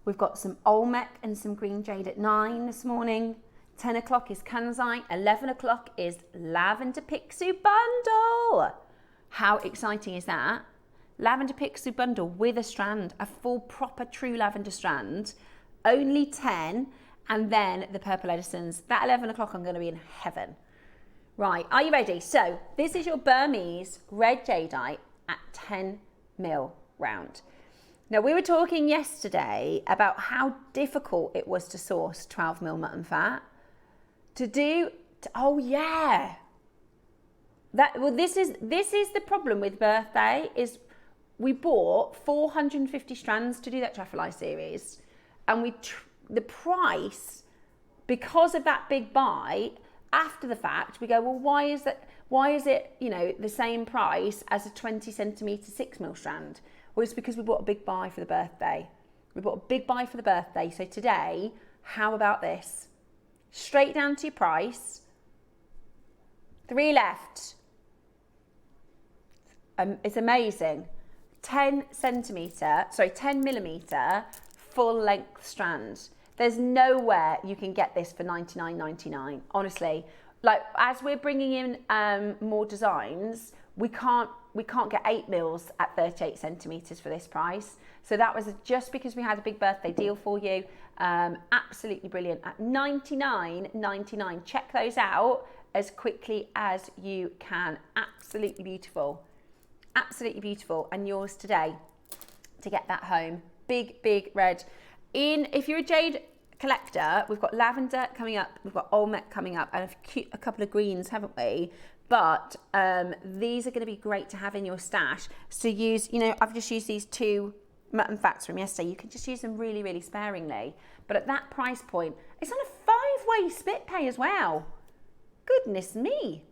[SPEAKER 1] We've got some Olmec and some green jade at 9 this morning. 10 o'clock is Kunzite. 11 o'clock is Lavender Pixie Bundle. How exciting is that? Lavender Pixie Bundle with a strand, a full proper true lavender strand. Only 10, and then the Purple Edisons. That 11 o'clock, I'm going to be in heaven. Right, are you ready? So this is your Burmese red jadeite at 10 mil round. Now, we were talking yesterday about how difficult it was to source 12 mil mutton fat. Oh yeah. This is the problem with birthday, is we bought 450 strands to do that Trafalgar series, and the price, because of that big buy, after the fact, we go, well, why is it, you know, the same price as a 20 centimetre 6 mil strand? Well, it's because we bought a big buy for the birthday. We bought a big buy for the birthday. So today, how about this? Straight down to your price. 3 left. It's amazing. 10 millimetre full length strand. There's nowhere you can get this for $99.99, honestly. Like, as we're bringing in more designs, we can't get 8 mils at 38 centimetres for this price. So that was just because we had a big birthday deal for you. Absolutely brilliant at $99.99. Check those out as quickly as you can. Absolutely beautiful. Absolutely beautiful. And yours today to get that home. Big, big red. If you're a jade collector, we've got lavender coming up, we've got Olmec coming up, and a couple of greens, haven't we? But these are going to be great to have in your stash. So use, you know, I've just used these 2 mutton fats from yesterday. You can just use them really, really sparingly. But at that price point, it's on a 5-way split pay as well. Goodness me.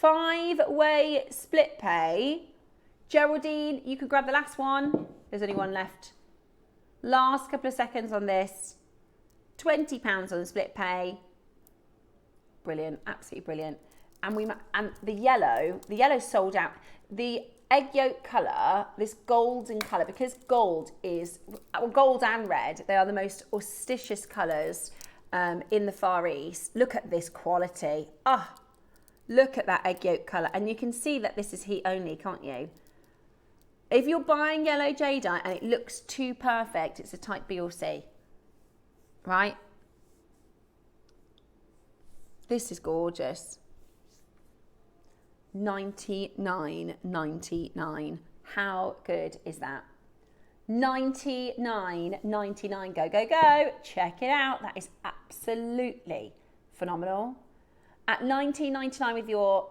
[SPEAKER 1] 5-way split pay. Geraldine, you could grab the last one. There's only one left. Last couple of seconds on this. £20 on the split pay. Brilliant, absolutely brilliant. And the yellow sold out. The egg yolk colour, this golden colour, because gold is, well, gold and red, they are the most auspicious colours in the Far East. Look at this quality. Look at that egg yolk colour. And you can see that this is heat only, can't you? If you're buying yellow jadeite and it looks too perfect, it's a type B or C, right? This is gorgeous. $99.99. How good is that? $99.99. Go, go, go. Check it out. That is absolutely phenomenal. At $19.99 with your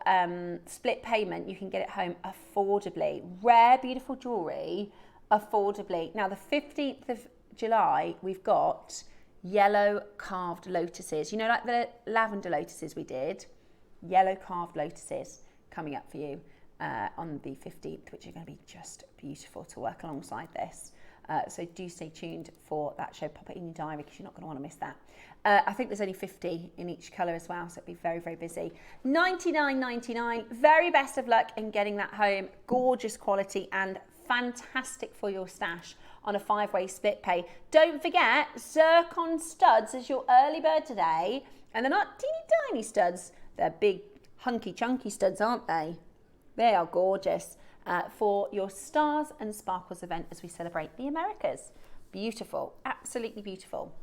[SPEAKER 1] split payment, you can get it home affordably. Rare, beautiful jewellery, affordably. Now, the 15th of July, we've got yellow carved lotuses. You know, like the lavender lotuses we did? Yellow carved lotuses coming up for you on the 15th, which are going to be just beautiful to work alongside this. So do stay tuned for that show. Pop it in your diary because you're not going to want to miss that. I think there's only 50 in each colour as well, so it'll be very, very busy. $99.99. Very best of luck in getting that home. Gorgeous quality and fantastic for your stash on a 5-way split pay. Don't forget, zircon studs is your early bird today. And they're not teeny tiny studs. They're big, hunky, chunky studs, aren't they? They are gorgeous. For your Stars and Sparkles event as we celebrate the Americas. Beautiful, absolutely beautiful.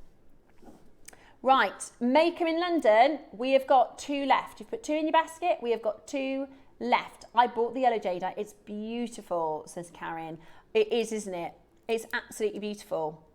[SPEAKER 1] Right, Maker in London, we have got 2 left. You've put 2 in your basket, we have got 2 left. I bought the yellow jadeite, it's beautiful, says Karen. It is, isn't it? It's absolutely beautiful.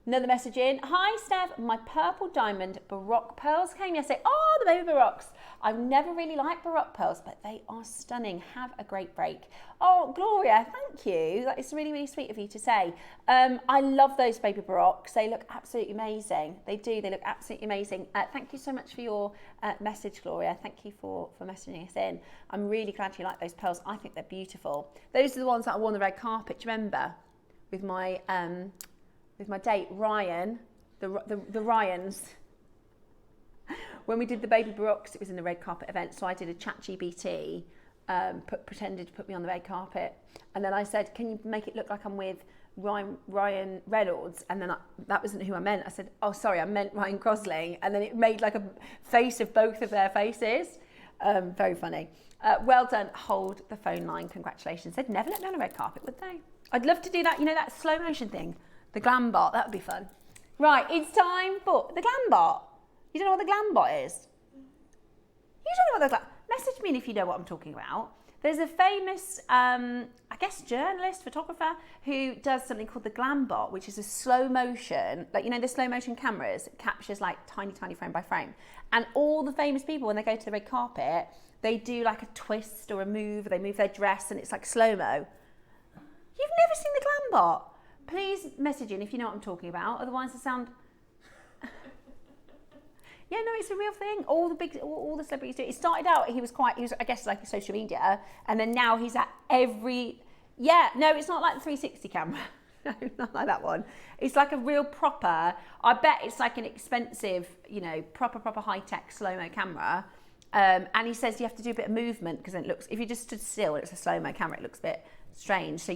[SPEAKER 1] Another message in. Hi, Steph. My purple diamond Baroque pearls came yesterday. Oh, the baby Baroques. I've never really liked Baroque pearls, but they are stunning. Have a great break. Oh, Gloria, thank you. That is really, really sweet of you to say. I love those baby Baroques. They look absolutely amazing. They do. They look absolutely amazing. Thank you so much for your message, Gloria. Thank you for messaging us in. I'm really glad you like those pearls. I think they're beautiful. Those are the ones that I wore on the red carpet. Do you remember? With my date, Ryan, the Ryans. When we did the baby Baroques, it was in the red carpet event, so I did a ChatGPT, pretended to put me on the red carpet. And then I said, can you make it look like I'm with Ryan Reynolds, and then that wasn't who I meant. I said, oh, sorry, I meant Ryan Gosling, and then it made like a face of both of their faces. Very funny. Well done. Hold the phone line. Congratulations. They'd never let me on a red carpet, would they? I'd love to do that. You know, that slow motion thing, the glam bot. That would be fun. Right, it's time for the glam bot. You don't know what the glam bot is? You don't know what the glam... Message me if you know what I'm talking about. There's a famous, I guess, journalist, photographer, who does something called the glam bot, which is a slow motion, like, you know, the slow motion cameras, it captures like tiny frame by frame. And all the famous people, when they go to the red carpet, they do like a twist or a move, or they move their dress and it's like slow-mo. You've never seen the glam bot? Please message in if you know what I'm talking about, otherwise I sound... Yeah, no, it's a real thing. All the celebrities do it. It started out, he was I guess, like a social media, and then now he's at every, yeah, no, it's not like the 360 camera. No, not like that one. It's like a real proper, I bet it's like an expensive, you know, proper high-tech slow-mo camera. And he says you have to do a bit of movement because it looks, if you just stood still, it's a slow-mo camera, it looks a bit strange. So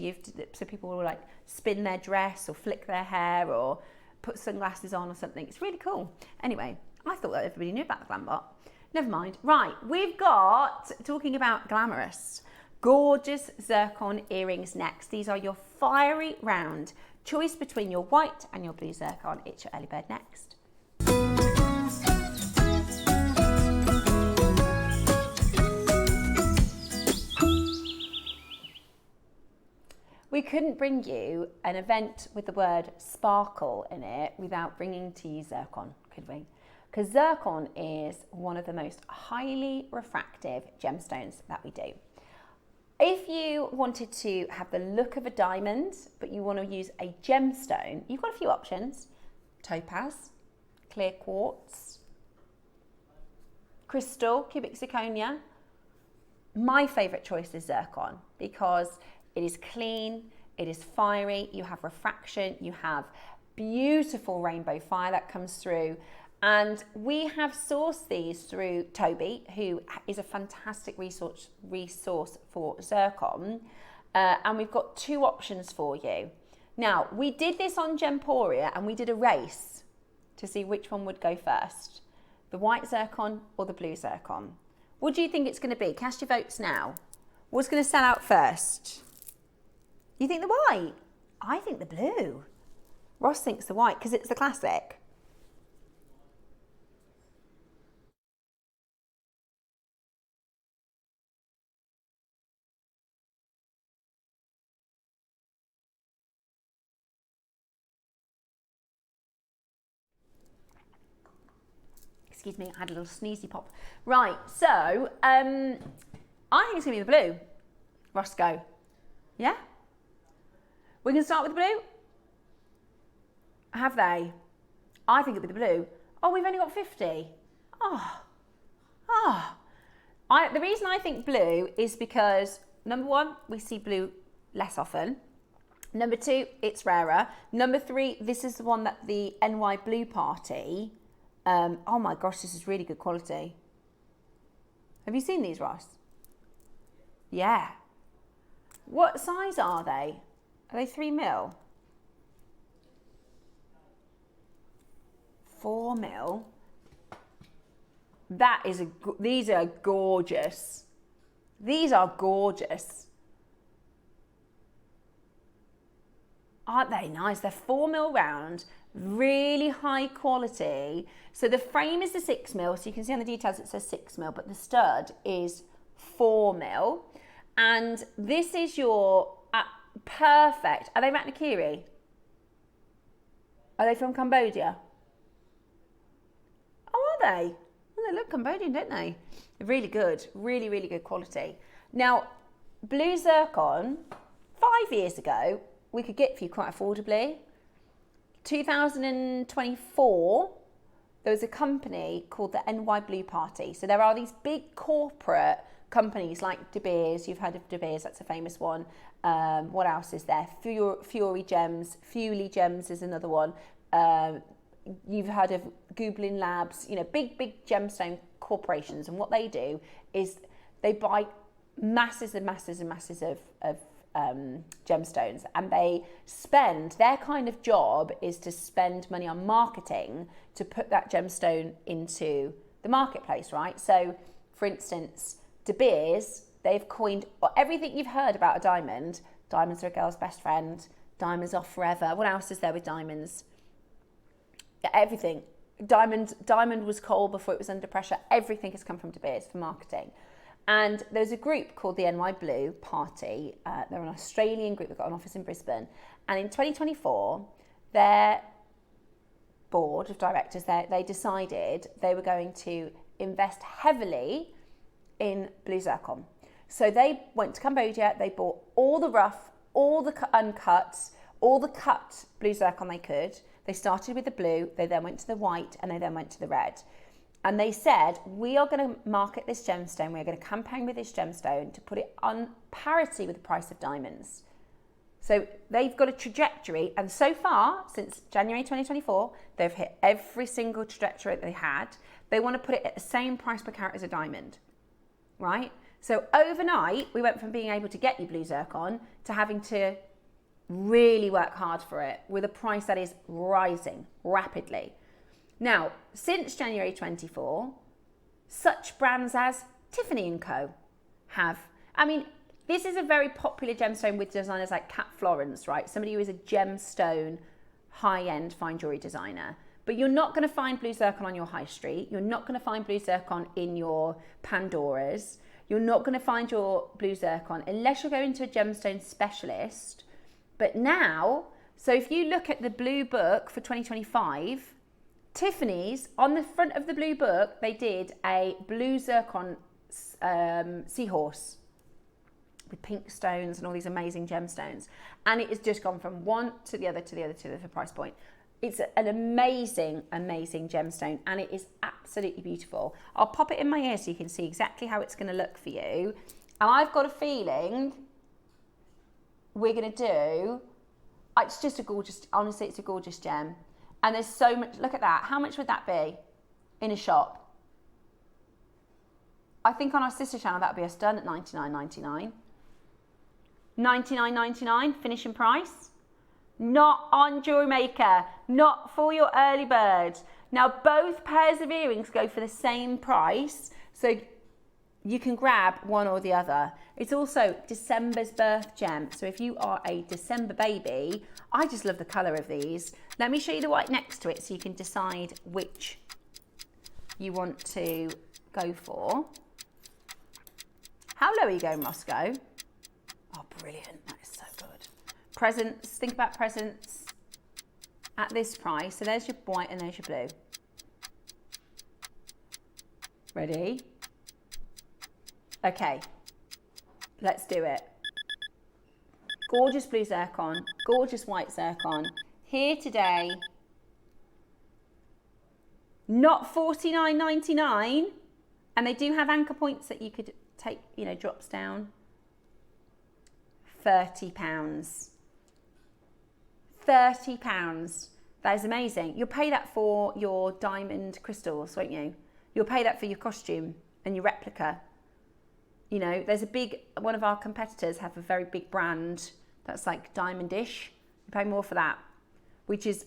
[SPEAKER 1] so people will like spin their dress or flick their hair or put sunglasses on or something. It's really cool. Anyway, I thought that everybody knew about the glam bot. Never mind. Right, we've got, talking about glamorous, gorgeous zircon earrings next. These are your fiery round. Choice between your white and your blue zircon. It's your early bird next. We couldn't bring you an event with the word sparkle in it without bringing to you zircon, could we? Because zircon is one of the most highly refractive gemstones that we do. If you wanted to have the look of a diamond, but you want to use a gemstone, you've got a few options. Topaz, clear quartz, crystal, cubic zirconia. My favourite choice is zircon because it is clean, it is fiery, you have refraction, you have beautiful rainbow fire that comes through. And we have sourced these through Toby, who is a fantastic resource for zircon. And we've got two options for you. Now, we did this on Gemporia and we did a race to see which one would go first. The white zircon or the blue zircon. What do you think it's going to be? Cast your votes now. What's going to sell out first? You think the white? I think the blue. Ross thinks the white because it's the classic. Excuse me, I had a little sneezy pop. Right, so I think it's going to be the blue. Ross, go. Yeah? We can start with the blue? Have they? I think it'll be the blue. Oh, we've only got 50. The reason I think blue is because, number one, we see blue less often. Number two, it's rarer. Number three, this is the one that the NY Blue Party, oh my gosh, this is really good quality. Have you seen these, Ross? Yeah. What size are they? Are they 3mm? 4mm. That is these are gorgeous. These are gorgeous. Aren't they nice? They're 4mm round, really high quality. So the frame is the 6mm, so you can see on the details it says 6mm, but the stud is 4mm. And this is your perfect. Are they Ratnakiri? Are they from Cambodia? Oh, are they? Well, they look Cambodian, don't they? Really good, really, really good quality. Now, blue zircon, 5 years ago, we could get for you quite affordably. 2024, there was a company called the NY Blue Party. So there are these big corporate companies like De Beers. You've heard of De Beers, that's a famous one. What else is there? Fury Gems, Fewley Gems is another one. You've heard of Goblin Labs, you know, big gemstone corporations. And what they do is they buy masses and masses and masses of gemstones, and their kind of job is to spend money on marketing to put that gemstone into the marketplace, right? So, for instance, De Beers, they've coined everything you've heard about a diamond. Diamonds are a girl's best friend. Diamonds are forever. What else is there with diamonds? Yeah, everything. Diamond was coal before it was under pressure. Everything has come from De Beers for marketing. And there's a group called the NY Blue Party. They're an Australian group that got an office in Brisbane. And in 2024, their board of directors, they decided they were going to invest heavily in blue zircon. So they went to Cambodia, they bought all the rough, all the uncuts, all the cut blue zircon they could. They started with the blue, they then went to the white, and they then went to the red. And they said, we are going to market this gemstone, we're going to campaign with this gemstone to put it on parity with the price of diamonds. So they've got a trajectory, and so far, since January 2024, they've hit every single trajectory that they had. They want to put it at the same price per carat as a diamond, right? So overnight, we went from being able to get you blue zircon to having to really work hard for it with a price that is rising rapidly. Now, since January 24, such brands as Tiffany & Co. have, this is a very popular gemstone with designers like Kat Florence, right? Somebody who is a gemstone, high-end fine jewelry designer. But you're not going to find blue zircon on your high street. You're not going to find blue zircon in your Pandoras. You're not going to find your blue zircon unless you're going to a gemstone specialist. But now, so if you look at the blue book for 2025, Tiffany's, on the front of the blue book, they did a blue zircon seahorse with pink stones and all these amazing gemstones. And it has just gone from one to the other, to the other, to the other price point. It's an amazing, amazing gemstone, and it is absolutely beautiful. I'll pop it in my ear so you can see exactly how it's going to look for you. And I've got a feeling we're going to do, it's just a gorgeous, honestly, it's a gorgeous gem. And there's so much, look at that. How much would that be in a shop? I think on our sister channel, that would be us done at $99.99. $99.99 finishing price. Not on JewelleryMaker, not for your early bird. Now, both pairs of earrings go for the same price, so you can grab one or the other. It's also December's birth gem, so if you are a December baby, I just love the colour of these. Let me show you the white next to it so you can decide which you want to go for. How low are you going, Moscow? Oh, brilliant, that is so good. Presents, think about presents at this price. So there's your white and there's your blue. Ready? Okay, let's do it. Gorgeous blue zircon, gorgeous white zircon. Here today, not $49.99, and they do have anchor points that you could take, drops down. £30. £30. That is amazing. You'll pay that for your diamond crystals, won't you? You'll pay that for your costume and your replica. There's one of our competitors have a very big brand that's like diamondish. You pay more for that, which is,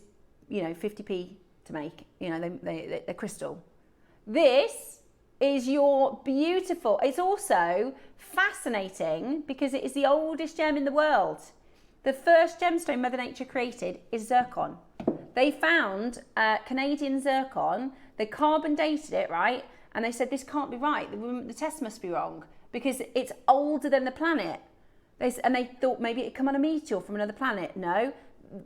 [SPEAKER 1] 50p to make, they're crystal. This is your beautiful, it's also fascinating because it is the oldest gem in the world. The first gemstone Mother Nature created is zircon. They found Canadian zircon, they carbon dated it, right? And they said, this can't be right, the test must be wrong because it's older than the planet. And they thought maybe it'd come on a meteor from another planet. No.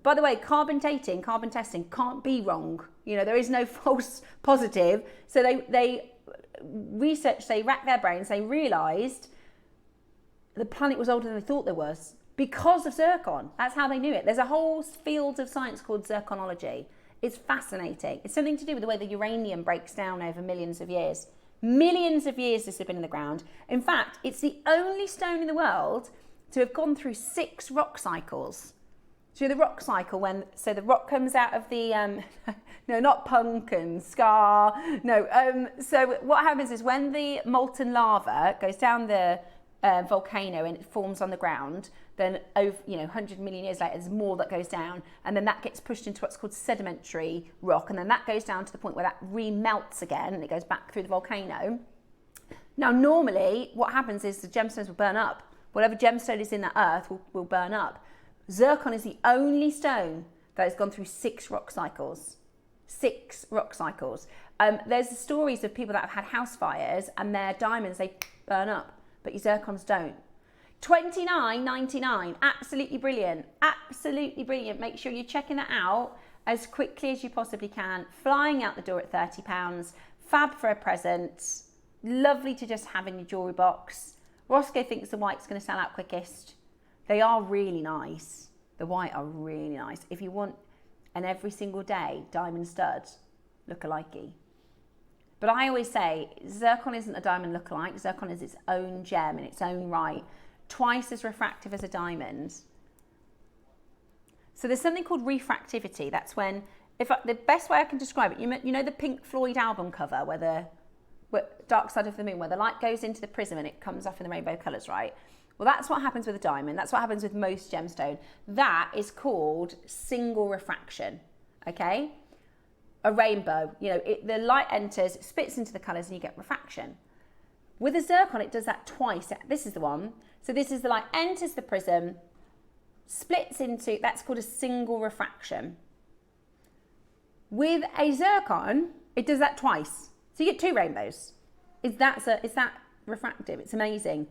[SPEAKER 1] By the way, carbon dating, carbon testing can't be wrong. There is no false positive. So they researched, they racked their brains, they realised the planet was older than they thought there was because of zircon. That's how they knew it. There's a whole field of science called zirconology. It's fascinating. It's something to do with the way the uranium breaks down over millions of years. Millions of years this has been in the ground. In fact, it's the only stone in the world to have gone through 6 rock cycles. So the rock cycle, so the rock comes out of the, no, not punk and scar, no. So what happens is when the molten lava goes down the volcano and it forms on the ground, then over 100 million years later, there's more that goes down, and then that gets pushed into what's called sedimentary rock, and then that goes down to the point where that remelts again, and it goes back through the volcano. Now, normally, what happens is the gemstones will burn up. Whatever gemstone is in that earth will burn up. Zircon is the only stone that has gone through 6 rock cycles. 6 rock cycles. There's stories of people that have had house fires and their diamonds, they burn up, but your zircons don't. $29.99, absolutely brilliant, absolutely brilliant. Make sure you're checking that out as quickly as you possibly can. Flying out the door at £30, fab for a present, lovely to just have in your jewellery box. Roscoe thinks the white's going to sell out quickest. They are really nice. The white are really nice. If you want an every single day diamond stud look-alikey. But I always say zircon isn't a diamond look-alike. Zircon is its own gem in its own right, twice as refractive as a diamond. So there's something called refractivity. That's when, the best way I can describe it, you know the Pink Floyd album cover where Dark Side of the Moon, where the light goes into the prism and it comes off in the rainbow colours, right? Well, that's what happens with a diamond. That's what happens with most gemstone. That is called single refraction, okay? A rainbow, the light enters, it splits into the colours, and you get refraction. With a zircon, it does that twice. This is the one. So this is the light enters the prism, splits into, that's called a single refraction. With a zircon, it does that twice. So you get 2 rainbows. Is that refractive? It's amazing.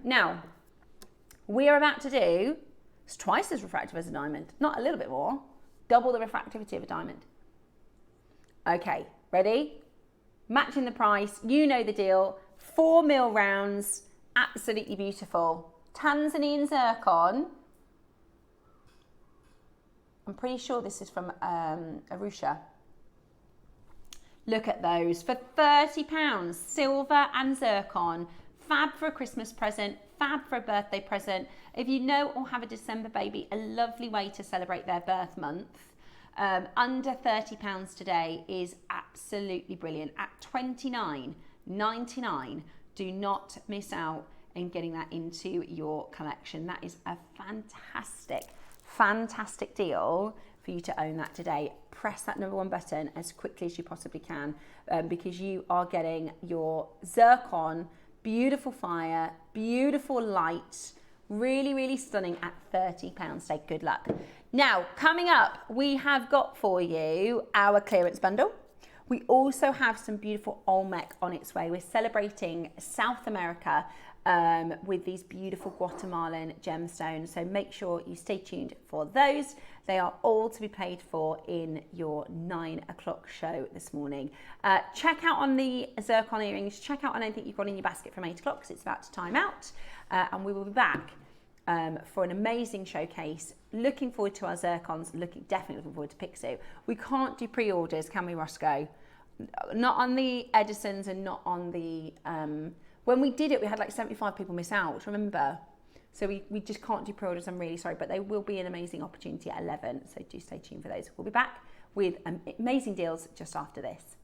[SPEAKER 1] Now, we are about to do, it's twice as refractive as a diamond, not a little bit more, double the refractivity of a diamond. Okay, ready? Matching the price, you know the deal. 4 mil rounds, absolutely beautiful. Tanzanian zircon. I'm pretty sure this is from Arusha. Look at those for £30, silver and zircon. Fab for a Christmas present, fab for a birthday present. If you know or have a December baby, a lovely way to celebrate their birth month. Under £30 today is absolutely brilliant. At $29.99, do not miss out in getting that into your collection. That is a fantastic deal for you to own that today. Press that number 1 button as quickly as you possibly can, because you are getting your zircon, beautiful fire, beautiful light, really stunning at £30 today. Good luck. Now, coming up, we have got for you our clearance bundle. We also have some beautiful Olmec on its way. We're celebrating South America with these beautiful Guatemalan gemstones. So make sure you stay tuned for those. They are all to be paid for in your 9 o'clock show this morning. Check out on the zircon earrings. Check out on anything you've got in your basket from 8 o'clock because it's about to time out. And we will be back for an amazing showcase. Looking forward to our zircons. Definitely looking forward to Pixie. We can't do pre-orders, can we, Roscoe? Not on the Edisons and not on the... when we did it, we had like 75 people miss out, remember? So we just can't do pre-orders, I'm really sorry, but they will be an amazing opportunity at 11, so do stay tuned for those. We'll be back with amazing deals just after this.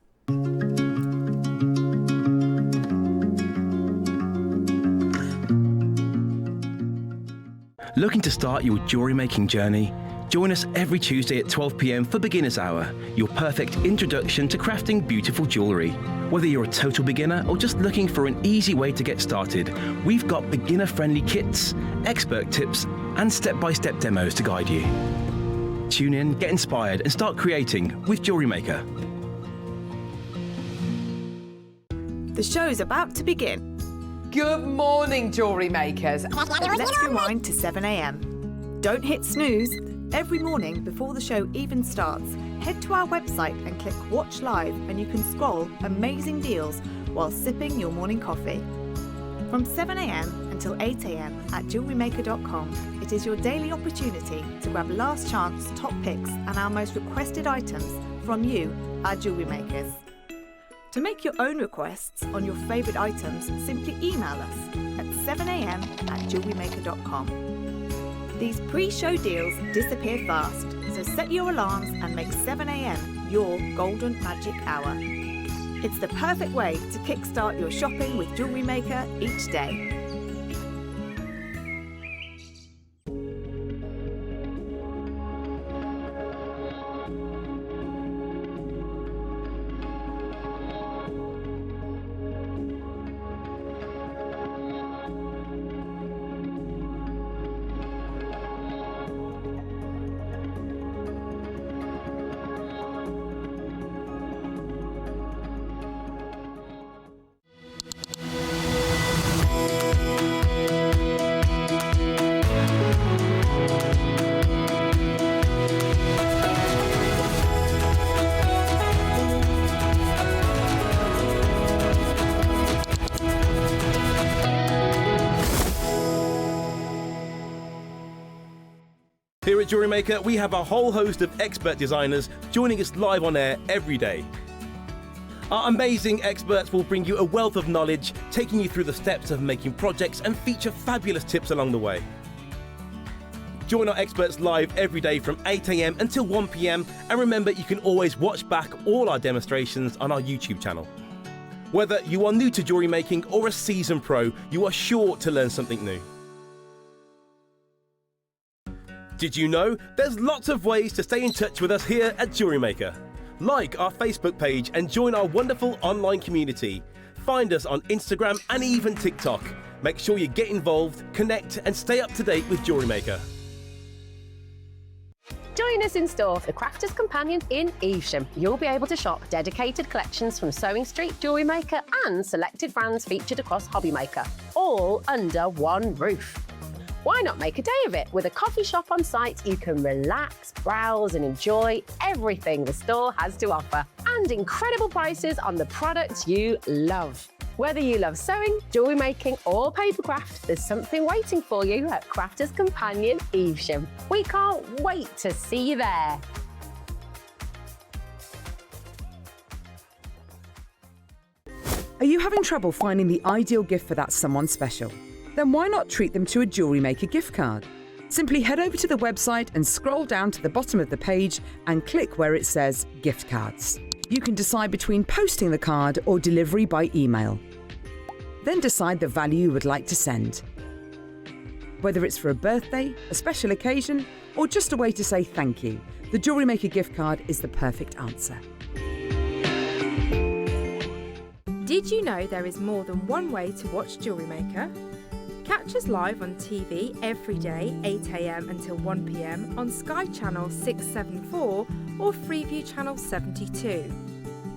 [SPEAKER 2] Looking to start your jewellery making journey? Join us every Tuesday at 12 p.m. for Beginner's Hour, your perfect introduction to crafting beautiful jewellery. Whether you're a total beginner or just looking for an easy way to get started, we've got beginner-friendly kits, expert tips, and step-by-step demos to guide you. Tune in, get inspired, and start creating with JewelleryMaker.
[SPEAKER 3] The show's about to begin.
[SPEAKER 4] Good morning, jewellery makers.
[SPEAKER 3] Let's rewind to 7 a.m. Don't hit snooze. Every morning before the show even starts, head to our website and click Watch Live, and you can scroll amazing deals while sipping your morning coffee. From 7 a.m. until 8 a.m. at jewellerymaker.com, it is your daily opportunity to grab last chance top picks and our most requested items from you, our jewellery makers. To make your own requests on your favourite items, simply email us at 7 a.m. at jewellerymaker.com. These pre-show deals disappear fast, so set your alarms and make 7 a.m. your golden magic hour. It's the perfect way to kickstart your shopping with Jewellery Maker each day.
[SPEAKER 2] Here at Jewellery Maker, we have a whole host of expert designers joining us live on air every day. Our amazing experts will bring you a wealth of knowledge, taking you through the steps of making projects and feature fabulous tips along the way. Join our experts live every day from 8 a.m. until 1 p.m. and remember, you can always watch back all our demonstrations on our YouTube channel. Whether you are new to jewellery making or a seasoned pro, you are sure to learn something new. Did you know there's lots of ways to stay in touch with us here at Jewellery Maker? Like our Facebook page and join our wonderful online community. Find us on Instagram and even TikTok. Make sure you get involved, connect and stay up to date with Jewellery Maker.
[SPEAKER 5] Join us in store for the Crafters Companion in Evesham. You'll be able to shop dedicated collections from Sewing Street, Jewellery Maker and selected brands featured across Hobby Maker, all under one roof. Why not make a day of it? With a coffee shop on site, you can relax, browse and enjoy everything the store has to offer. And incredible prices on the products you love. Whether you love sewing, jewellery making or papercraft, there's something waiting for you at Crafters Companion Evesham. We can't wait to see you there.
[SPEAKER 6] Are you having trouble finding the ideal gift for that someone special? Then why not treat them to a Jewellery Maker gift card? Simply head over to the website and scroll down to the bottom of the page and click where it says Gift Cards. You can decide between posting the card or delivery by email. Then decide the value you would like to send. Whether it's for a birthday, a special occasion, or just a way to say thank you, the Jewellery Maker gift card is the perfect answer.
[SPEAKER 7] Did you know there is more than one way to watch Jewellery Maker? Catch us live on TV every day, 8 a.m. until 1 p.m. on Sky Channel 674 or Freeview Channel 72.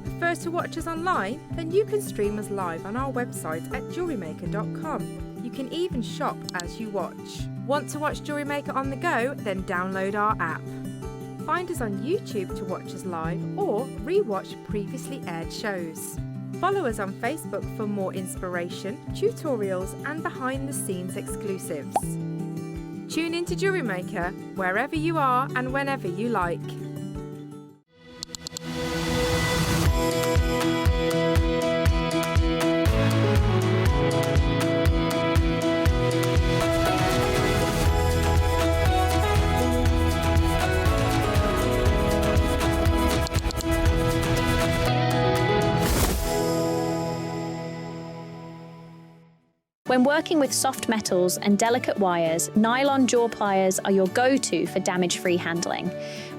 [SPEAKER 7] Prefer to watch us online? Then you can stream us live on our website at jewellerymaker.com. You can even shop as you watch. Want to watch Jewellery Maker on the go? Then download our app. Find us on YouTube to watch us live or re-watch previously aired shows. Follow us on Facebook for more inspiration, tutorials and behind-the-scenes exclusives. Tune in to Jewellery Maker wherever you are and whenever you like.
[SPEAKER 8] When working with soft metals and delicate wires, nylon jaw pliers are your go-to for damage-free handling.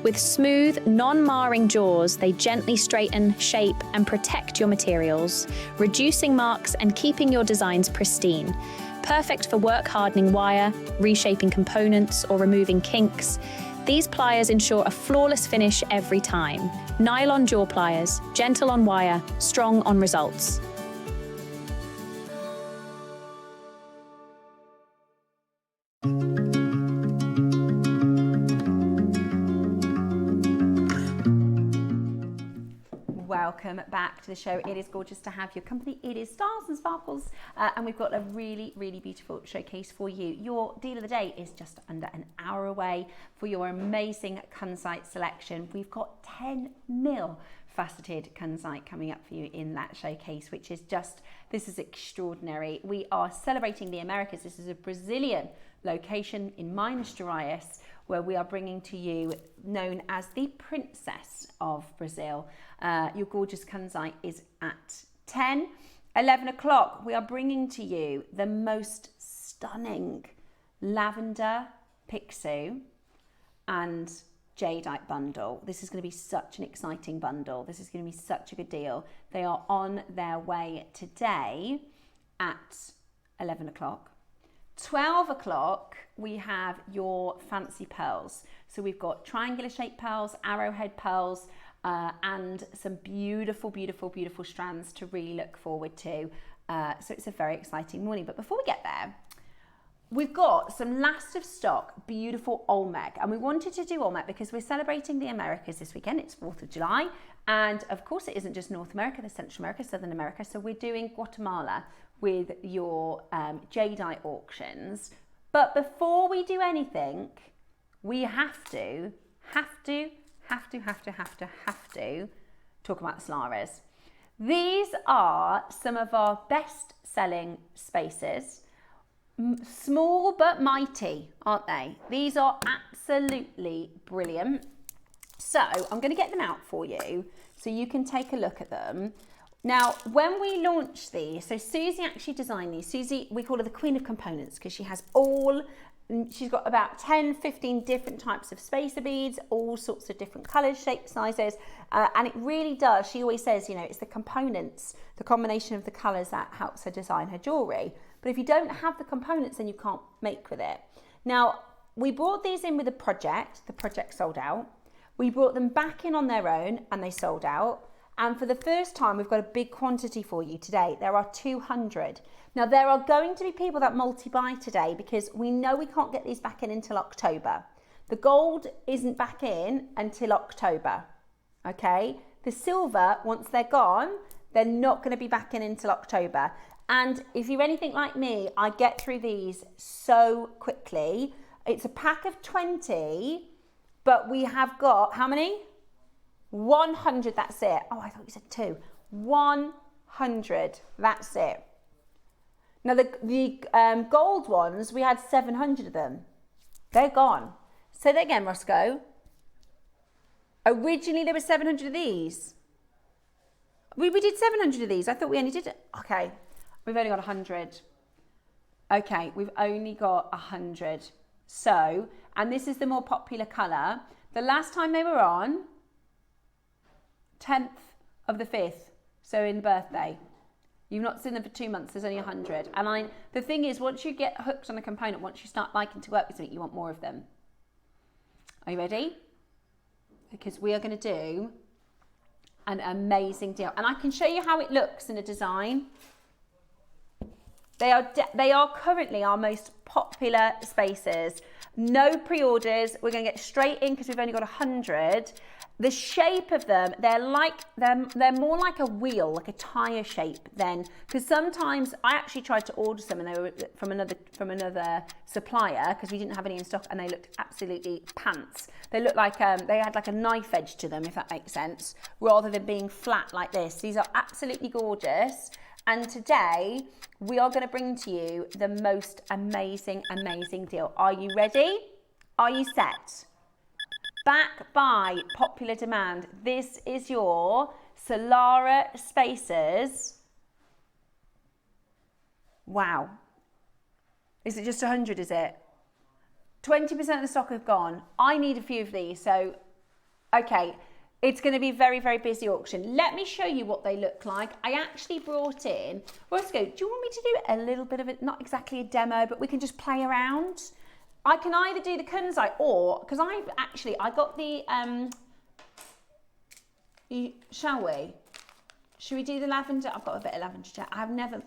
[SPEAKER 8] With smooth, non-marring jaws, they gently straighten, shape and protect your materials, reducing marks and keeping your designs pristine. Perfect for work-hardening wire, reshaping components or removing kinks. These pliers ensure a flawless finish every time. Nylon jaw pliers, gentle on wire, strong on results.
[SPEAKER 1] Welcome back to the show. It is gorgeous to have your company. It is Stars and Sparkles, and we've got a really, really beautiful showcase for you. Your deal of the day is just under an hour away for your amazing Kunzite selection. We've got 10 mil faceted Kunzite coming up for you in that showcase, which is just, this is extraordinary. We are celebrating the Americas. This is a Brazilian location in Minas Gerais, where we are bringing to you, known as the Princess of Brazil. Your gorgeous Kunzite is at 10. 11 o'clock, we are bringing to you the most stunning lavender pixie and jadeite bundle. This is going to be such an exciting bundle. This is going to be such a good deal. They are on their way today at 11 o'clock. 12 o'clock, we have your fancy pearls. So we've got triangular shaped pearls, arrowhead pearls, and some beautiful, beautiful, beautiful strands to really look forward to. So it's a very exciting morning. But before we get there, we've got some last of stock, beautiful Olmec. And we wanted to do Olmec because we're celebrating the Americas this weekend. It's 4th of July. And of course, it isn't just North America, there's Central America, Southern America. So we're doing Guatemala with your jadeite auctions. But before we do anything, we have to talk about the Solaras. These are some of our best selling spaces. Small but mighty, aren't they? These are absolutely brilliant. So I'm going to get them out for you so you can take a look at them. Now, when we launched these, so Susie actually designed these. Susie, we call her the queen of components because she's got about 10, 15 different types of spacer beads, all sorts of different colours, shapes, sizes. And it really does. She always says, you know, it's the components, the combination of the colours that helps her design her jewellery. But if you don't have the components, then you can't make with it. Now, we brought these in with a project. The project sold out. We brought them back in on their own and they sold out. And for the first time, we've got a big quantity for you today. There are 200. Now, there are going to be people that multi-buy today because we know we can't get these back in until October. The gold isn't back in until October, okay? The silver, once they're gone, they're not going to be back in until October. And if you're anything like me, I get through these so quickly. It's a pack of 20, but we have got, how many? 100, that's it. Oh, I thought you said 2. 100, that's it. Now, the gold ones, we had 700 of them. They're gone. Say that again, Roscoe. Originally, there were 700 of these. We did 700 of these. I thought we only did it. Okay, we've only got 100. Okay, we've only got 100. So, and this is the more popular colour. The last time they were on, 10th of the 5th, so in birthday. You've not seen them for 2 months, there's only 100. And the thing is, once you get hooked on a component, once you start liking to work with something, you want more of them. Are you ready? Because we are going to do an amazing deal. And I can show you how it looks in a design. They are currently our most popular spaces. No pre-orders. We're going to get straight in because we've only got 100. The shape of them, they're more like a wheel, like a tire shape then, because sometimes I actually tried to order some and they were from another supplier because we didn't have any in stock and they looked absolutely pants. They looked like they had like a knife edge to them, if that makes sense, rather than being flat like this. These are absolutely gorgeous. And today we are going to bring to you the most amazing deal. Are you ready? Are you set? Back by popular demand, this is your Solara Spacers. Wow. Is it just 100, is it? 20% of the stock have gone. I need a few of these, so, okay. It's going to be a very, very busy auction. Let me show you what they look like. I actually brought in, Roscoe, do you want me to do a little bit of it? Not exactly a demo, but we can just play around. I can either do the Kunzite or, because I got the, shall we? Should we do the lavender? I've got a bit of lavender.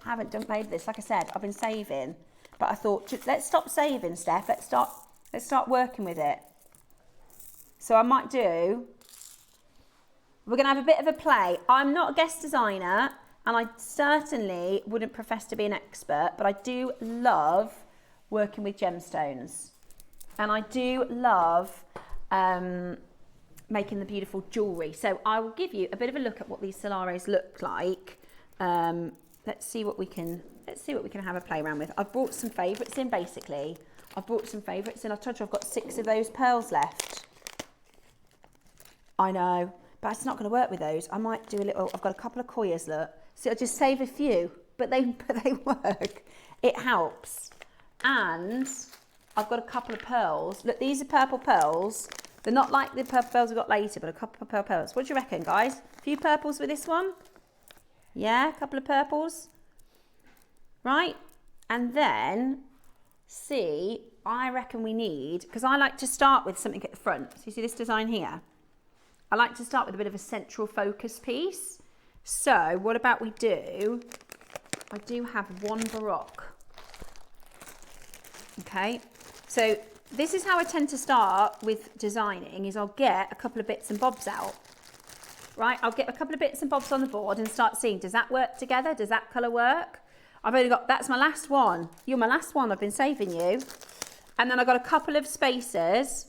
[SPEAKER 1] Haven't done played this. Like I said, I've been saving, but I thought, let's stop saving, Steph. Let's start working with it. So I might do, we're going to have a bit of a play. I'm not a guest designer, and I certainly wouldn't profess to be an expert, but I do love working with gemstones. And I do love making the beautiful jewellery. So I will give you a bit of a look at what these Solaras look like. Let's see what we can have a play around with. I've brought some favourites in, basically. I've told you I've got 6 of those pearls left. I know, but it's not going to work with those. I might do a little, I've got a couple of Koyas, look. So I'll just save a few, but they work. It helps. And I've got a couple of pearls. Look, these are purple pearls. They're not like the purple pearls we got later, but a couple of purple pearls. What do you reckon, guys? A few purples with this one? Yeah, a couple of purples. Right? And then, see, I reckon we need, because I like to start with something at the front. So you see this design here? I like to start with a bit of a central focus piece. So what about we do, I do have one Baroque. Okay, so this is how I tend to start with designing, is I'll get a couple of bits and bobs out, right? I'll get a couple of bits and bobs on the board and start seeing, does that work together? Does that colour work? I've only got, that's my last one. You're my last one, I've been saving you. And then I've got a couple of spacers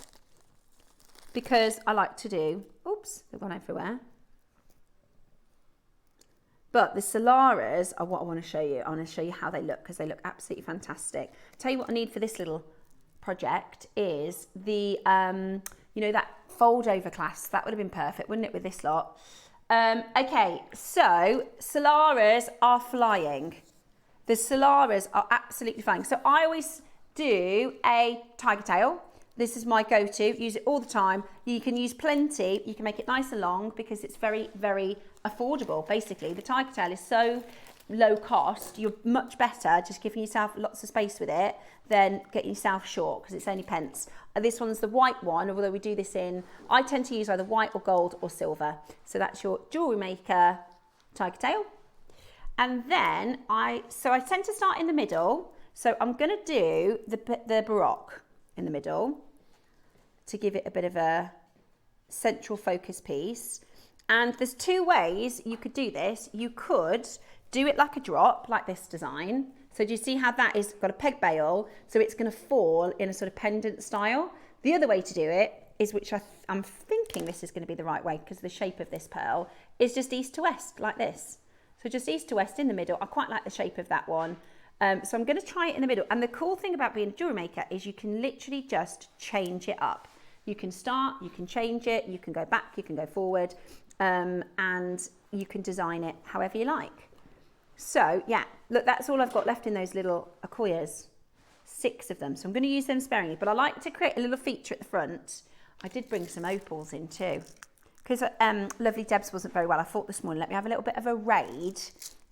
[SPEAKER 1] because I like to do, oops, they've gone everywhere. But the Solaras are what I want to show you. I want to show you how they look because they look absolutely fantastic. Tell you what I need for this little project is the, you know, that fold over clasp. That would have been perfect, wouldn't it, with this lot? Okay, so Solaras are flying. The Solaras are absolutely flying. So I always do a tiger tail. This is my go-to, use it all the time. You can use plenty, you can make it nice and long because it's very, very affordable, basically. The tiger tail is so low cost, you're much better just giving yourself lots of space with it than getting yourself short because it's only pence. This one's the white one, although we do this in, I tend to use either white or gold or silver. So that's your Jewellery Maker tiger tail. And then I tend to start in the middle. So I'm gonna do the Baroque in the middle to give it a bit of a central focus piece. And there's two ways you could do this. You could do it like a drop, like this design. So do you see how that is got a peg bail? So it's going to fall in a sort of pendant style. The other way to do it is, which I'm thinking this is going to be the right way because of the shape of this pearl, is just east to west like this. So just east to west in the middle. I quite like the shape of that one. So I'm going to try it in the middle. And the cool thing about being a jewellery maker is you can literally just change it up. You can start, you can change it, you can go back, you can go forward, and you can design it however you like. So yeah, look, that's all I've got left in those little Akoyas, 6 of them. So I'm going to use them sparingly, but I like to create a little feature at the front. I did bring some opals in too, because Lovely Debs wasn't very well. I thought this morning, let me have a little bit of a raid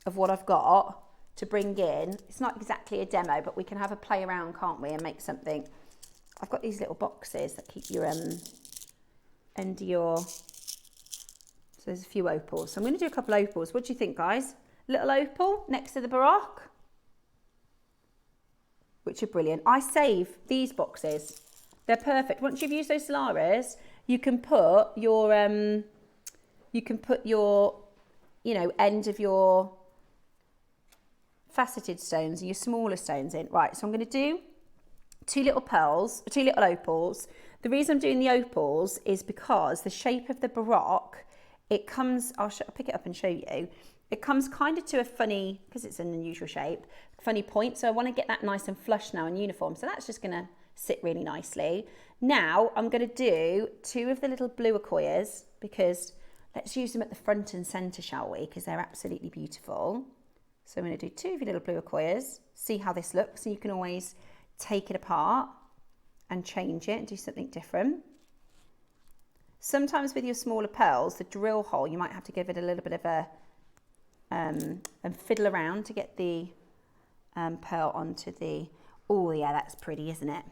[SPEAKER 1] of what I've got to bring in. It's not exactly a demo, but we can have a play around, can't we, and make something. I've got these little boxes that keep your under your, so there's a few opals. So I'm going to do a couple opals. What do you think, guys? Little opal next to the Baroque, which are brilliant. I save these boxes. They're perfect. Once you've used those Solaras, you can put your you know, end of your faceted stones and your smaller stones in. Right, so I'm going to do 2 little pearls, 2 little opals. The reason I'm doing the opals is because the shape of the Baroque, it comes, I'll pick it up and show you. It comes kind of to a funny, because it's an unusual shape, funny point. So I want to get that nice and flush now and uniform. So that's just going to sit really nicely. Now I'm going to do 2 of the little blue Akoyas because let's use them at the front and centre, shall we? Because they're absolutely beautiful. So I'm going to do 2 of your little blue Akoyas. See how this looks. And you can always take it apart and change it and do something different. Sometimes with your smaller pearls, the drill hole, you might have to give it a little bit of a and fiddle around to get the pearl onto the, oh yeah, that's pretty, isn't it?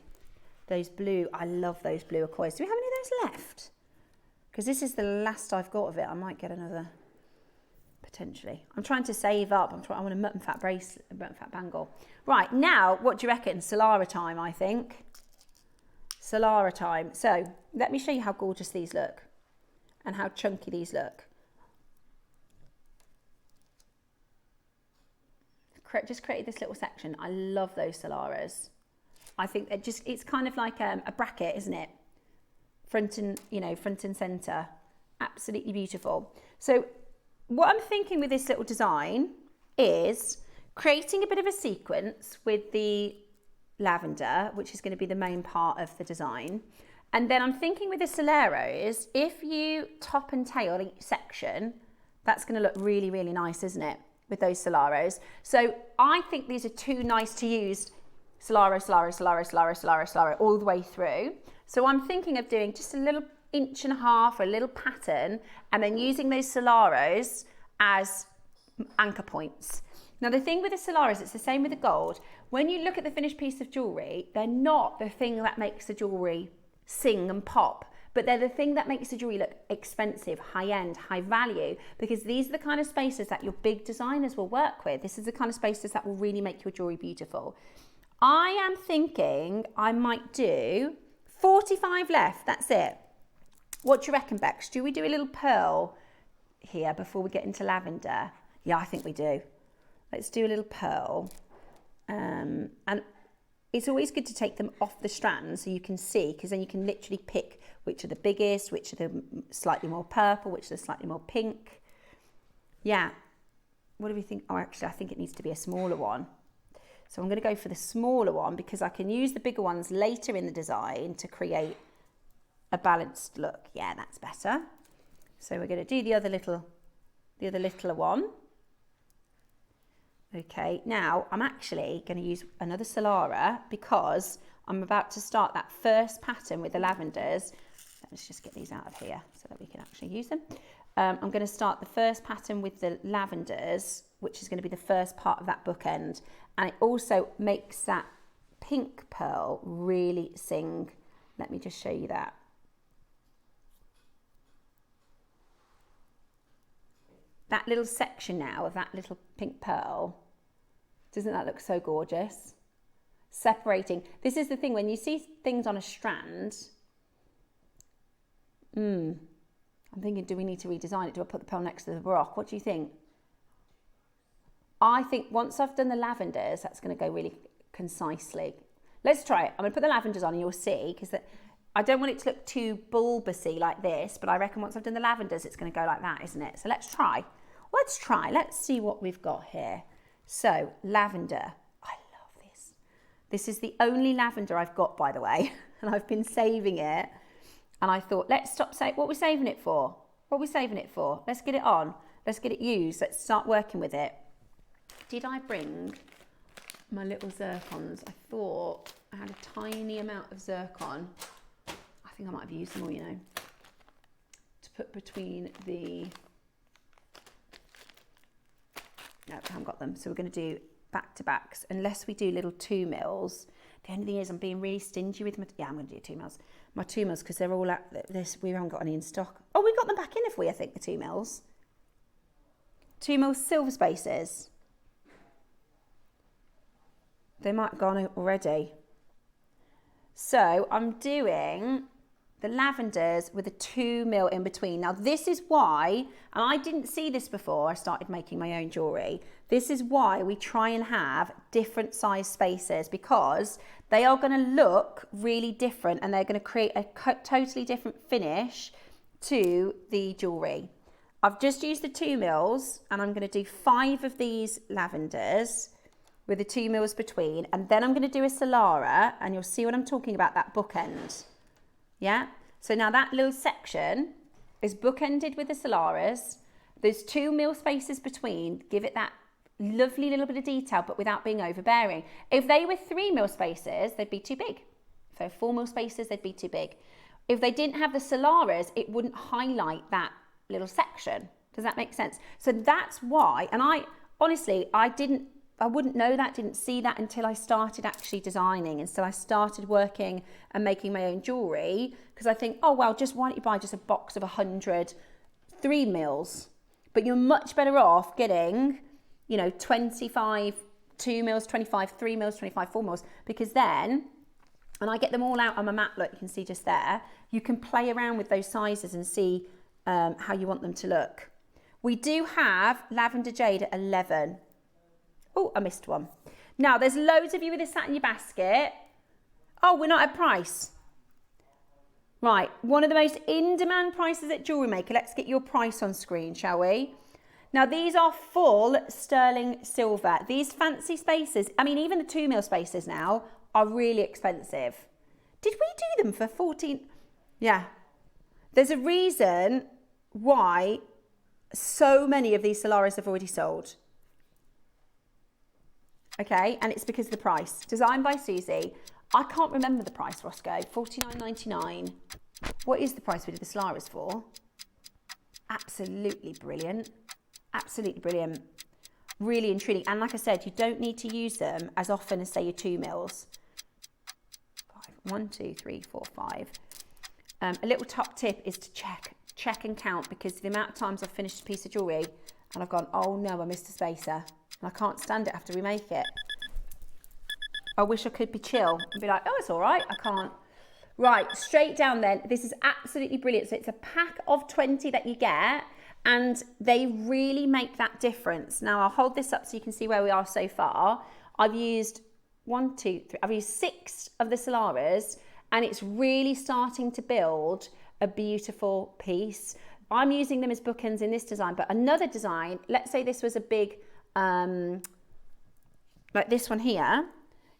[SPEAKER 1] Those blue, I love those blue Akoyas. Do we have any of those left? Because this is the last I've got of it. I might get another, potentially. I'm trying to save up. I want a mutton fat bracelet, a mutton fat bangle. Right, now, what do you reckon? Solara time, I think. Solara time. So, let me show you how gorgeous these look and how chunky these look. Just created this little section. I love those Solaras. I think they're just, it's kind of like a bracket, isn't it? Front and, you know, front and center. Absolutely beautiful. So what I'm thinking with this little design is creating a bit of a sequence with the lavender, which is going to be the main part of the design. And then I'm thinking with the Solaros, if you top and tail each section, that's going to look really, really nice, isn't it? With those Solaros. So I think these are 2 nice to use Solaro, Solaro, Solaro, Solaro, Solaro, Solaro all the way through. So I'm thinking of doing just a little 1.5 inches or a little pattern and then using those Solaros as anchor points. Now the thing with the Solaros, it's the same with the gold. When you look at the finished piece of jewellery, they're not the thing that makes the jewellery sing and pop. But they're the thing that makes the jewellery look expensive, high-end, high value, because these are the kind of spaces that your big designers will work with. This is the kind of spaces that will really make your jewellery beautiful. I am thinking I might do 45 left, that's it. What do you reckon, Bex? Do we do a little pearl here before we get into lavender? Yeah, I think we do. Let's do a little pearl. And it's always good to take them off the strand so you can see, because then you can literally pick which are the biggest, which are the slightly more purple, which are the slightly more pink. Yeah. What do we think? Oh, actually, I think it needs to be a smaller one. So I'm going to go for the smaller one because I can use the bigger ones later in the design to create a balanced look. Yeah, that's better. So we're going to do the other littler one. Okay, now I'm actually going to use another Solara because I'm about to start that first pattern with the lavenders. Let's just get these out of here so that we can actually use them. I'm going to start the first pattern with the lavenders, which is going to be the first part of that bookend. And it also makes that pink pearl really sing. Let me just show you that. That little section now of that little pink pearl, doesn't that look so gorgeous? Separating. This is the thing, when you see things on a strand, I'm thinking, do we need to redesign it? Do I put the pearl next to the baroque? What do you think? I think once I've done the lavenders, that's going to go really concisely. Let's try it. I'm going to put the lavenders on and you'll see, because I don't want it to look too bulbousy like this, but I reckon once I've done the lavenders, it's going to go like that, isn't it? So let's try. Let's see what we've got here. So lavender, I love this. This is the only lavender I've got, by the way, and I've been saving it. And I thought, let's stop saying, what we're saving it for? Let's get it on. Let's get it used. Let's start working with it. Did I bring my little zircons? I thought I had a tiny amount of zircon. I think I might have used them all, you know, to put between the... No, I haven't got them. So we're going to do back-to-backs, unless we do little 2 mils. The only thing is I'm being really stingy with my... Yeah, I'm going to do 2 mils. My 2 mils, because they're all at this. We haven't got any in stock. Oh, we got them back in, have we? I think the 2 mils. 2 mils silver spaces. They might have gone already. So I'm doing the lavenders with a 2 mil in between. Now this is why, and I didn't see this before I started making my own jewellery, this is why we try and have different size spaces, because they are going to look really different and they're going to create a totally different finish to the jewellery. I've just used the 2 mils and I'm going to do 5 of these lavenders with the 2 mils between, and then I'm going to do a Solara and you'll see what I'm talking about, that bookend. Yeah, so now that little section is bookended with the Solaras. There's 2 mil spaces between, give it that lovely little bit of detail, but without being overbearing. If they were 3 mil spaces, they'd be too big. So 4 mil spaces, they'd be too big. If they didn't have the Solaras, it wouldn't highlight that little section. Does that make sense? So that's why, and I honestly, I wouldn't know that, didn't see that until I started actually designing, and so I started working and making my own jewellery, because I think, oh well, just why don't you buy just a box of 100 3 mils? But you're much better off getting, you know, 25 2 mils, 25 3 mils, 25 4 mils, because then, and I get them all out on my mat, look, you can see just there, you can play around with those sizes and see how you want them to look. We do have lavender jade at 11. Oh, I missed one. Now, there's loads of you with this sat in your basket. Oh, we're not at price. Right, one of the most in-demand prices at JewelleryMaker. Let's get your price on screen, shall we? Now, these are full sterling silver. These fancy spaces, I mean, even the 2 mil spaces now are really expensive. Did we do them for 14? Yeah. There's a reason why so many of these Solaras have already sold. Okay, and it's because of the price. Designed by Susie. I can't remember the price, Roscoe. $49.99. What is the price we did the Solaras for? Absolutely brilliant. Absolutely brilliant. Really intriguing. And like I said, you don't need to use them as often as, say, your 2 mils. 1, 2, 3, 4, 5. A little top tip is to check and count, because the amount of times I've finished a piece of jewellery and I've gone, oh no, I missed a spacer. And I can't stand it after we make it. I wish I could be chill and be like, oh, it's all right. I can't. Right, straight down then. This is absolutely brilliant. So it's a pack of 20 that you get, and they really make that difference. Now, I'll hold this up so you can see where we are so far. I've used 1, 2, 3. I've used 6 of the Solaras, and it's really starting to build a beautiful piece. I'm using them as bookends in this design, but another design, let's say this was a big, like this one here,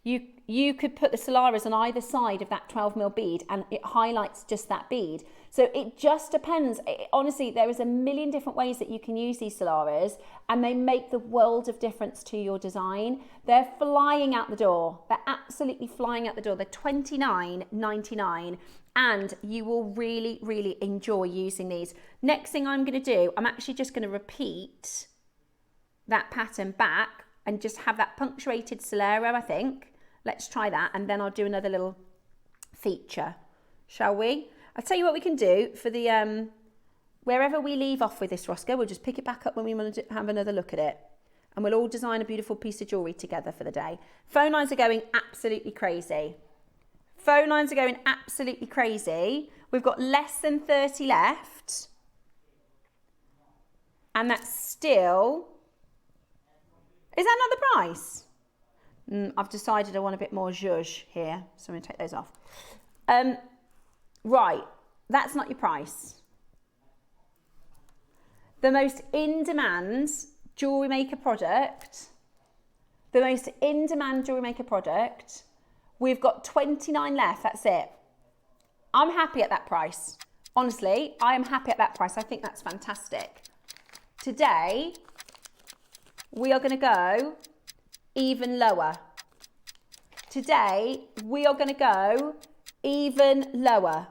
[SPEAKER 1] you could put the Solaras on either side of that 12mm bead and it highlights just that bead. So it just depends. Honestly, there is a million different ways that you can use these Solaras, and they make the world of difference to your design. They're flying out the door. They're absolutely flying out the door. They're $29.99, and you will really, really enjoy using these. Next thing I'm going to do, I'm actually just going to repeat that pattern back and just have that punctuated Solero, I think. Let's try that, and then I'll do another little feature, shall we? I'll tell you what we can do for the, wherever we leave off with this, Roscoe, we'll just pick it back up when we want to have another look at it. And we'll all design a beautiful piece of jewellery together for the day. Phone lines are going absolutely crazy. Phone lines are going absolutely crazy. We've got less than 30 left. And that's still... Is that not the price? I've decided I want a bit more zhuzh here, so I'm going to take those off. Right, that's not your price. The most in-demand JewelleryMaker product, we've got 29 left, that's it. I'm happy at that price. Honestly, I am happy at that price. I think that's fantastic. Today, we are going to go even lower. Today, we are going to go even lower.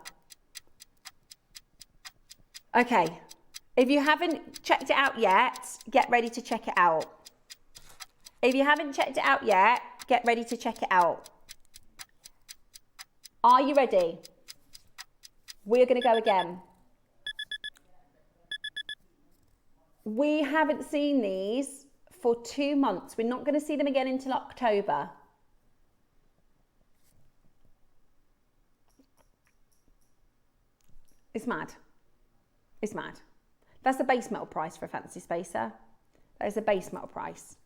[SPEAKER 1] Okay, if you haven't checked it out yet, get ready to check it out. If you haven't checked it out yet, get ready to check it out. Are you ready? We're going to go again. We haven't seen these for 2 months. We're not going to see them again until October. It's mad. It's mad. That's the base metal price for a fancy spacer. That is the base metal price.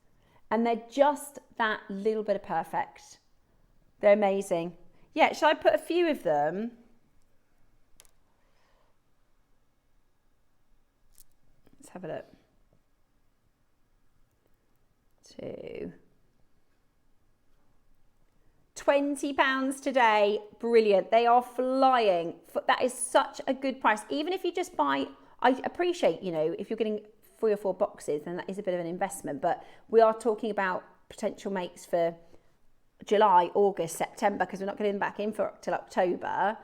[SPEAKER 1] And they're just that little bit of perfect. They're amazing. Yeah, shall I put a few of them? Let's have a look. 2. £20 today. Brilliant. They are flying. That is such a good price. Even if you just buy, I appreciate, you know, if you're getting 3 or 4 boxes, then that is a bit of an investment. But we are talking about potential makes for July, August, September, because we're not getting them back in for till October.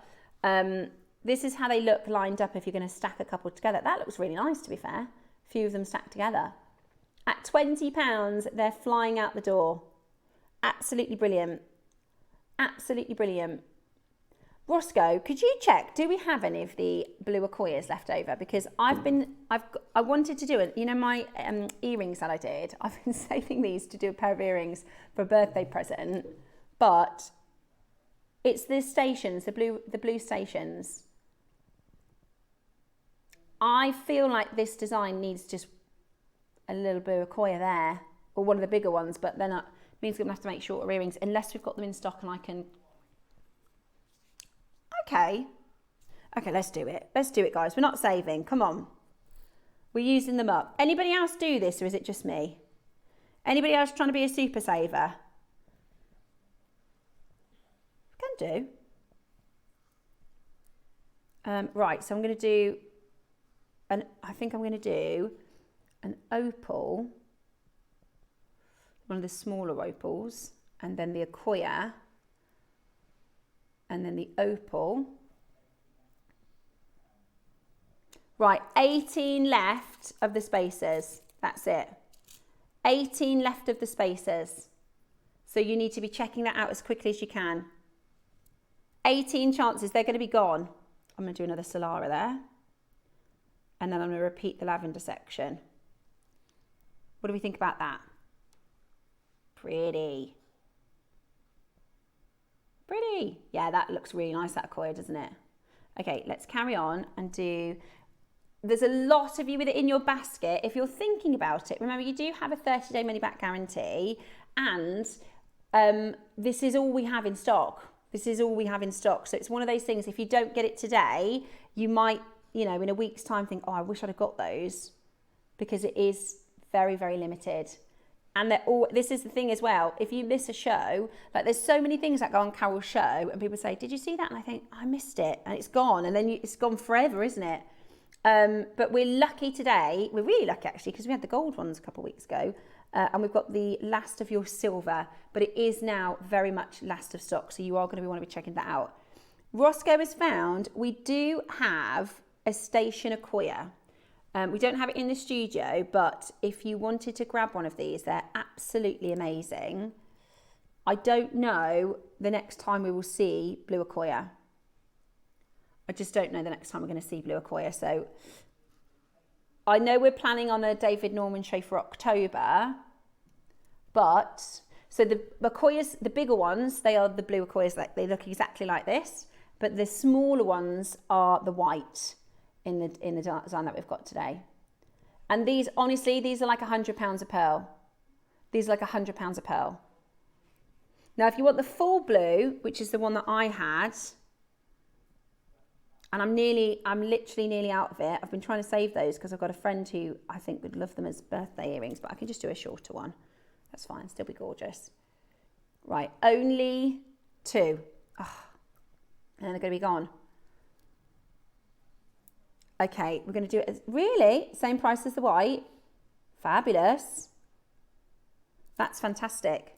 [SPEAKER 1] This is how they look lined up if you're going to stack a couple together. That looks really nice, to be fair. A few of them stacked together. At £20, they're flying out the door. Absolutely brilliant. Absolutely brilliant. Roscoe, could you check, do we have any of the blue Akoyas left over? Because I wanted to do it. You know my earrings that I did? I've been saving these to do a pair of earrings for a birthday present, but it's the stations, the blue stations. I feel like this design needs just a little blue Akoya there, or one of the bigger ones, but then it means we're going to have to make shorter earrings unless we've got them in stock and I can... Okay, let's do it. Let's do it, guys. We're not saving. Come on. We're using them up. Anybody else do this, or is it just me? Anybody else trying to be a super saver? Can do. Right, so I'm going to do... I think I'm going to do an opal, one of the smaller opals, and then the Akoya, and then the opal. Right, 18 left of the spacers. That's it. 18 left of the spacers. So you need to be checking that out as quickly as you can. 18 chances, they're going to be gone. I'm going to do another Solara there. And then I'm going to repeat the lavender section. What do we think about that? Pretty. Pretty. Yeah, that looks really nice, that Akoya, doesn't it? Okay, let's carry on and do... There's a lot of you with it in your basket. If you're thinking about it, remember you do have a 30-day money-back guarantee, and this is all we have in stock. This is all we have in stock. So it's one of those things, if you don't get it today, you might, you know, in a week's time think, oh, I wish I'd have got those, because it is very, very limited. And they're all, this is the thing as well, if you miss a show, like there's so many things that go on Carol's show and people say, did you see that? And I think, I missed it, and it's gone, and then it's gone forever, isn't it? But we're lucky today, we're really lucky actually, because we had the gold ones a couple of weeks ago, and we've got the last of your silver, but it is now very much last of stock, so you are going to want to be checking that out. Roscoe has found we do have a station Acquia. We don't have it in the studio, but if you wanted to grab one of these, they're absolutely amazing. I don't know the next time we will see blue Acquia. I just don't know the next time we're going to see blue Acquia. So I know we're planning on a David Norman show for October, but so the Acquias, the bigger ones, they are the blue Acquias, like they look exactly like this, but the smaller ones are the white in the design that we've got today. And these, honestly, these are like £100 a pearl. These are like £100 a pearl. Now, if you want the full blue, which is the one that I had, and I'm literally nearly out of it. I've been trying to save those because I've got a friend who I think would love them as birthday earrings, but I can just do a shorter one. That's fine, still be gorgeous. Right, only 2. Oh, and then they're going to be gone. Okay, we're going to do it as, really, same price as the white. Fabulous. That's fantastic.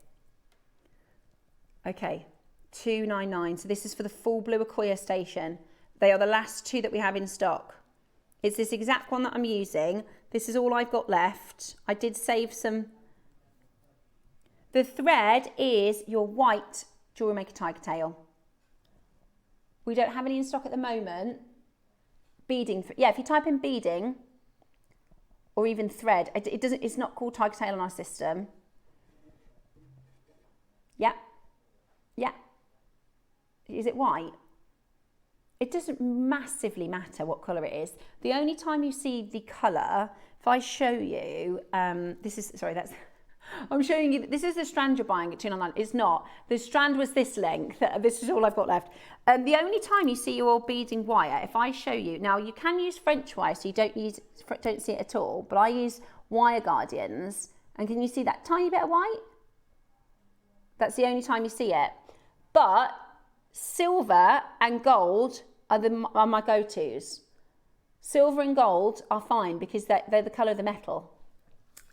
[SPEAKER 1] Okay, $299. So this is for the full blue Acquia station. They are the last 2 that we have in stock. It's this exact one that I'm using. This is all I've got left. I did save some. The thread is your white JewelleryMaker tiger tail. We don't have any in stock at the moment. Beading, yeah, if you type in beading or even thread, it's not called tiger tail on our system. Yeah. Yeah. Is it white? It doesn't massively matter what colour it is. The only time you see the colour, if I show you, I'm showing you, this is the strand you're buying at $299. It's not. The strand was this length. This is all I've got left. The only time you see your beading wire, if I show you, now you can use French wire, so you don't see it at all, but I use wire guardians. And can you see that tiny bit of white? That's the only time you see it. But silver and gold are my go-tos. Silver and gold are fine because they're the colour of the metal.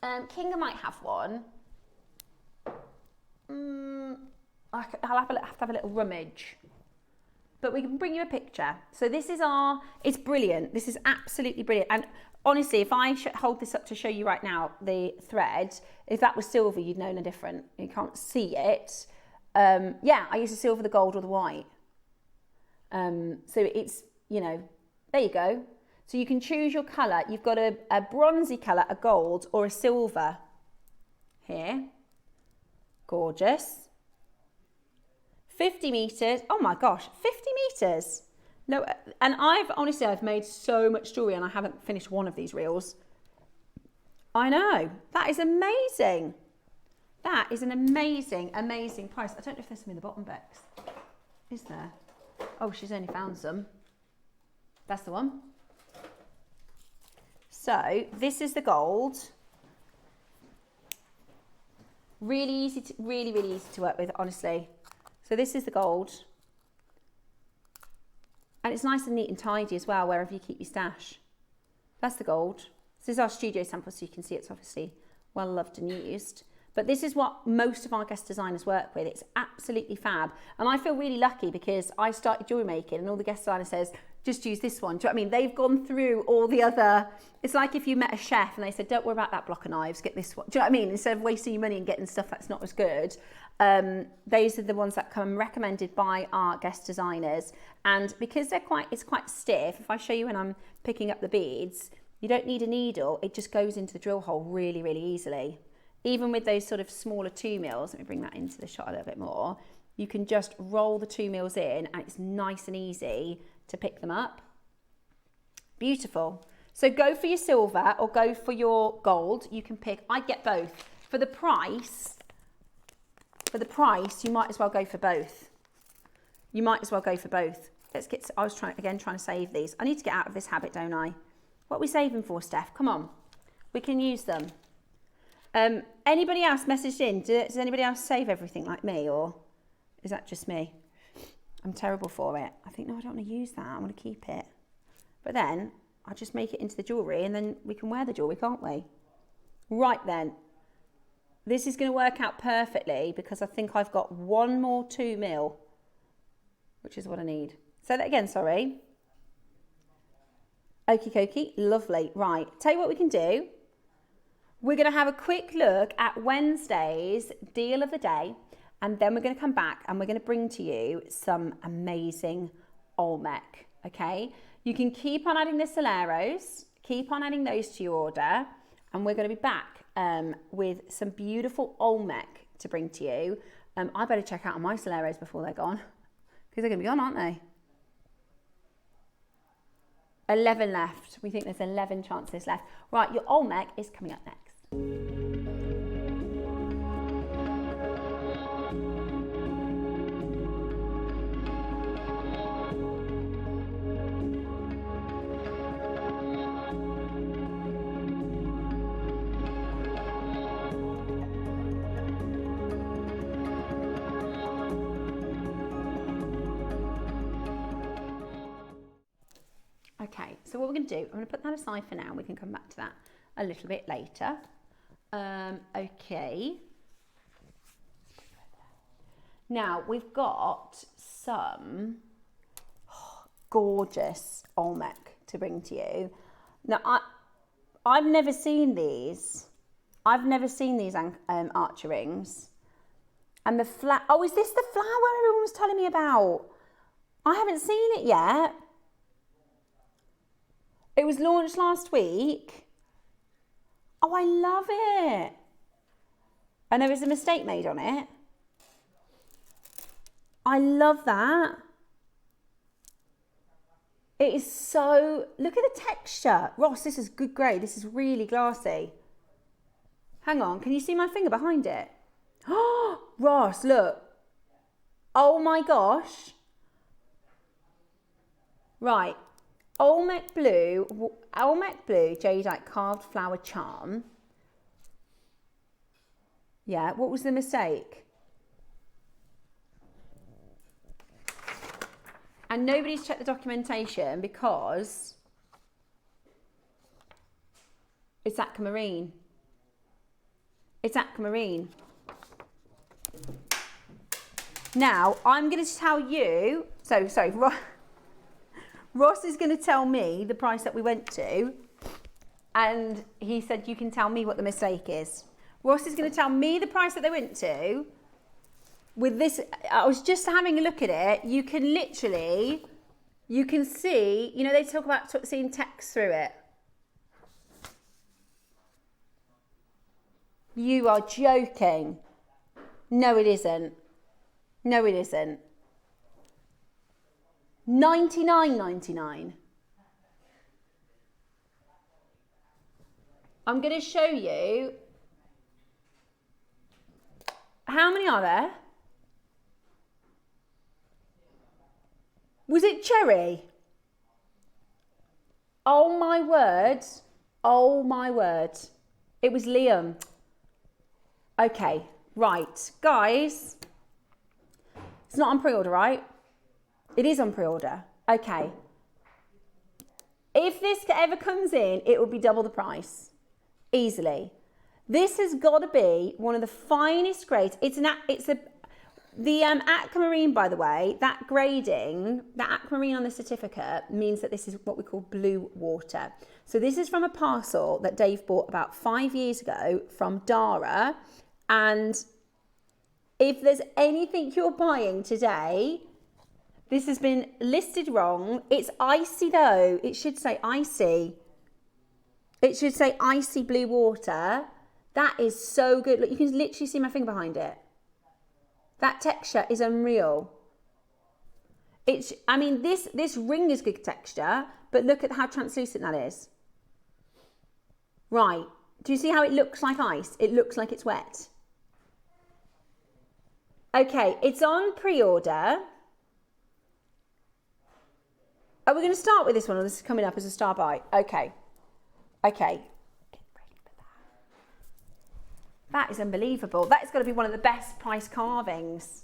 [SPEAKER 1] Kinga might have one. I'll have to have a little rummage. But we can bring you a picture. So this is it's brilliant. This is absolutely brilliant. And honestly, if I hold this up to show you right now, the thread, if that was silver, you'd know no different. You can't see it. Yeah, I use the silver, the gold, or the white. So it's, you know, there you go. So you can choose your colour. You've got a bronzy colour, a gold, or a silver here. Gorgeous. 50 metres. Oh my gosh, 50 metres. No, and I've made so much jewellery and I haven't finished one of these reels. I know. That is amazing. That is an amazing, amazing price. I don't know if there's some in the bottom, Bex. Is there? Oh, she's only found some. That's the one. So this is the gold. Really easy, really easy to work with, honestly. So this is the gold. And it's nice and neat and tidy as well, wherever you keep your stash. That's the gold. This is our studio sample, so you can see it's obviously well loved and used. But this is what most of our guest designers work with. It's absolutely fab. And I feel really lucky because I started jewellery making and all the guest designer says, just use this one. Do you know what I mean? They've gone through all the other, it's like if you met a chef and they said, don't worry about that block of knives, get this one. Do you know what I mean? Instead of wasting your money and getting stuff that's not as good, those are the ones that come recommended by our guest designers. And because it's quite stiff, if I show you when I'm picking up the beads, you don't need a needle. It just goes into the drill hole really, really easily. Even with those sort of smaller 2 mils, let me bring that into the shot a little bit more, you can just roll the 2 mils in and it's nice and easy to pick them up. Beautiful. So go for your silver or go for your gold. You can pick, I'd get both. For the price, for the price, you might as well go for both. You might as well go for both. Let's get, I was trying to save these. I need to get out of this habit, don't I? What are we saving for, Steph? Come on. We can use them. Anybody else messaged in? Does anybody else save everything like me, or is that just me? I'm terrible for it. I think, no, I don't want to use that. I want to keep it. But then I'll just make it into the jewellery and then we can wear the jewellery, can't we? Right then. This is going to work out perfectly because I think I've got one more 2 mil, which is what I need. Say that again, sorry. Okie dokie, lovely. Right, tell you what we can do. We're going to have a quick look at Wednesday's deal of the day, and then we're going to come back and we're going to bring to you some amazing Olmec, okay? You can keep on adding the Soleros, keep on adding those to your order, and we're going to be back with some beautiful Olmec to bring to you. I better check out on my Soleros before they're gone, because they're going to be gone, aren't they? 11 left. We think there's 11 chances left. Right, your Olmec is coming up next. Okay, so what we're going to do, I'm going to put that aside for now. We can come back to that a little bit later. Okay. Now, we've got some gorgeous Olmec to bring to you. Now, I've never seen these. I've never seen these archer rings. And the oh, is this the flower everyone was telling me about? I haven't seen it yet. It was launched last week. Oh, I love it. And there was a mistake made on it. I love that. It is so, look at the texture. Ross, this is good grade. This is really glassy. Hang on, can you see my finger behind it? Oh, Ross, look. Oh my gosh. Right. Olmec blue jadeite carved flower charm. Yeah, what was the mistake? And nobody's checked the documentation because it's aquamarine. It's aquamarine. Now, I'm going to tell you, sorry, Ross is going to tell me the price that we went to, and he said you can tell me what the mistake is. Ross is going to tell me the price that they went to. With this, I was just having a look at it. You can literally, you can see, you know, they talk about seeing text through it. You are joking. No, it isn't. No, it isn't. $99.99. I'm going to show you. How many are there? Was it cherry? Oh my word. Oh my word. It was Liam. Okay, right. Guys, it's not on pre-order, right? It is on pre-order. Okay. If this ever comes in, it will be double the price. Easily. This has got to be one of the finest grades. The aquamarine, by the way, that grading, the aquamarine on the certificate means that this is what we call blue water. So this is from a parcel that Dave bought about 5 years ago from Dara. And if there's anything you're buying today, this has been listed wrong. It's icy though. It should say icy. It should say icy blue water. That is so good. Look, you can literally see my finger behind it. That texture is unreal. I mean, this ring is good texture, but look at how translucent that is. Right. Do you see how it looks like ice? It looks like it's wet. Okay, it's on pre-order. Are we going to start with this one, or this is coming up as a star buy? Okay. Okay. That is unbelievable. That is going to be one of the best price carvings.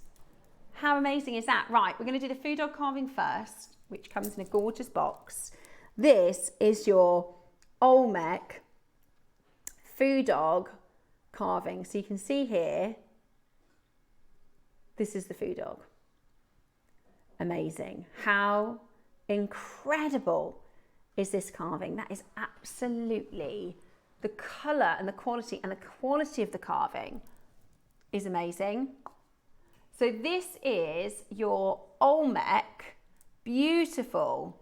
[SPEAKER 1] How amazing is that? Right, we're going to do the food dog carving first, which comes in a gorgeous box. This is your Olmec food dog carving. So you can see here, this is the food dog. Amazing. How incredible is this carving? That is absolutely, the colour and the quality of the carving is amazing. So this is your Olmec beautiful,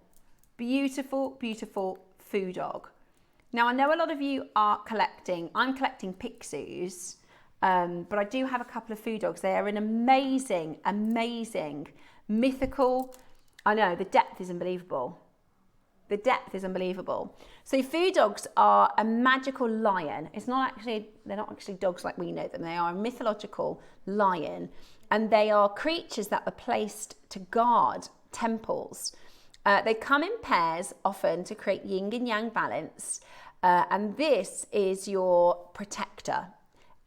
[SPEAKER 1] beautiful, beautiful food dog. Now I know a lot of you are collecting, I'm collecting Pixies, but I do have a couple of food dogs. They are an amazing, amazing, mythical, I know, the depth is unbelievable. The depth is unbelievable. So food dogs are a magical lion. It's not actually, they're not actually dogs like we know them. They are a mythological lion, and they are creatures that are placed to guard temples. They come in pairs often to create yin and yang balance, and this is your protector.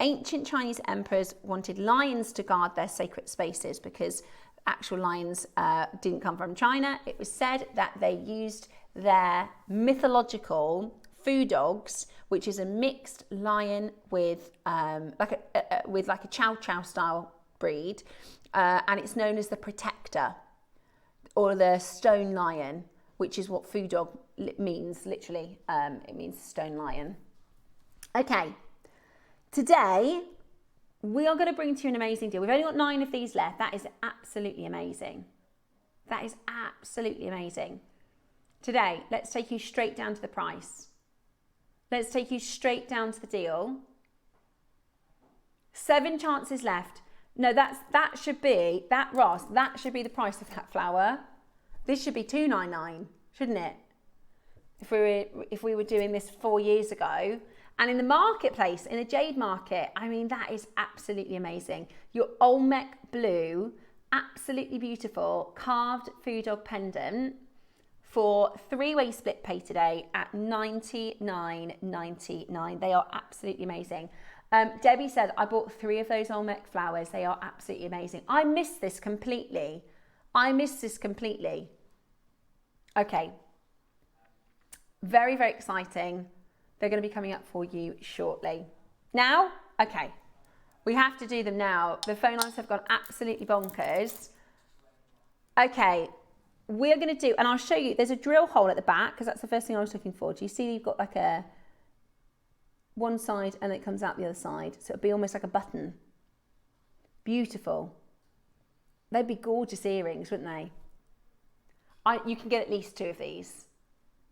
[SPEAKER 1] Ancient Chinese emperors wanted lions to guard their sacred spaces because actual lions didn't come from China. It was said that they used their mythological food dogs, which is a mixed lion with like a Chow Chow style breed, and it's known as the protector or the stone lion, which is what food dog means literally. It means stone lion. Okay, today we are going to bring to you an amazing deal. We've only got 9 of these left. That is absolutely amazing. That is absolutely amazing. Today, let's take you straight down to the price. Let's take you straight down to the deal. 7 chances left. No, that should be, Ross, that should be the price of that flower. This should be $2.99, shouldn't it? If we were doing this 4 years ago. And in the marketplace, in the jade market, I mean, that is absolutely amazing. Your Olmec blue, absolutely beautiful, carved food dog pendant for 3-way split pay today at $99.99. They are absolutely amazing. Debbie said, I bought 3 of those Olmec flowers. They are absolutely amazing. I missed this completely. Okay. Very, very exciting. They're going to be coming up for you shortly. Now, okay, we have to do them now. The phone lines have gone absolutely bonkers. Okay, we're going to do, and I'll show you, there's a drill hole at the back because that's the first thing I was looking for. Do you see you've got like one side and it comes out the other side? So it'll be almost like a button. Beautiful. They'd be gorgeous earrings, wouldn't they? You can get at least 2 of these.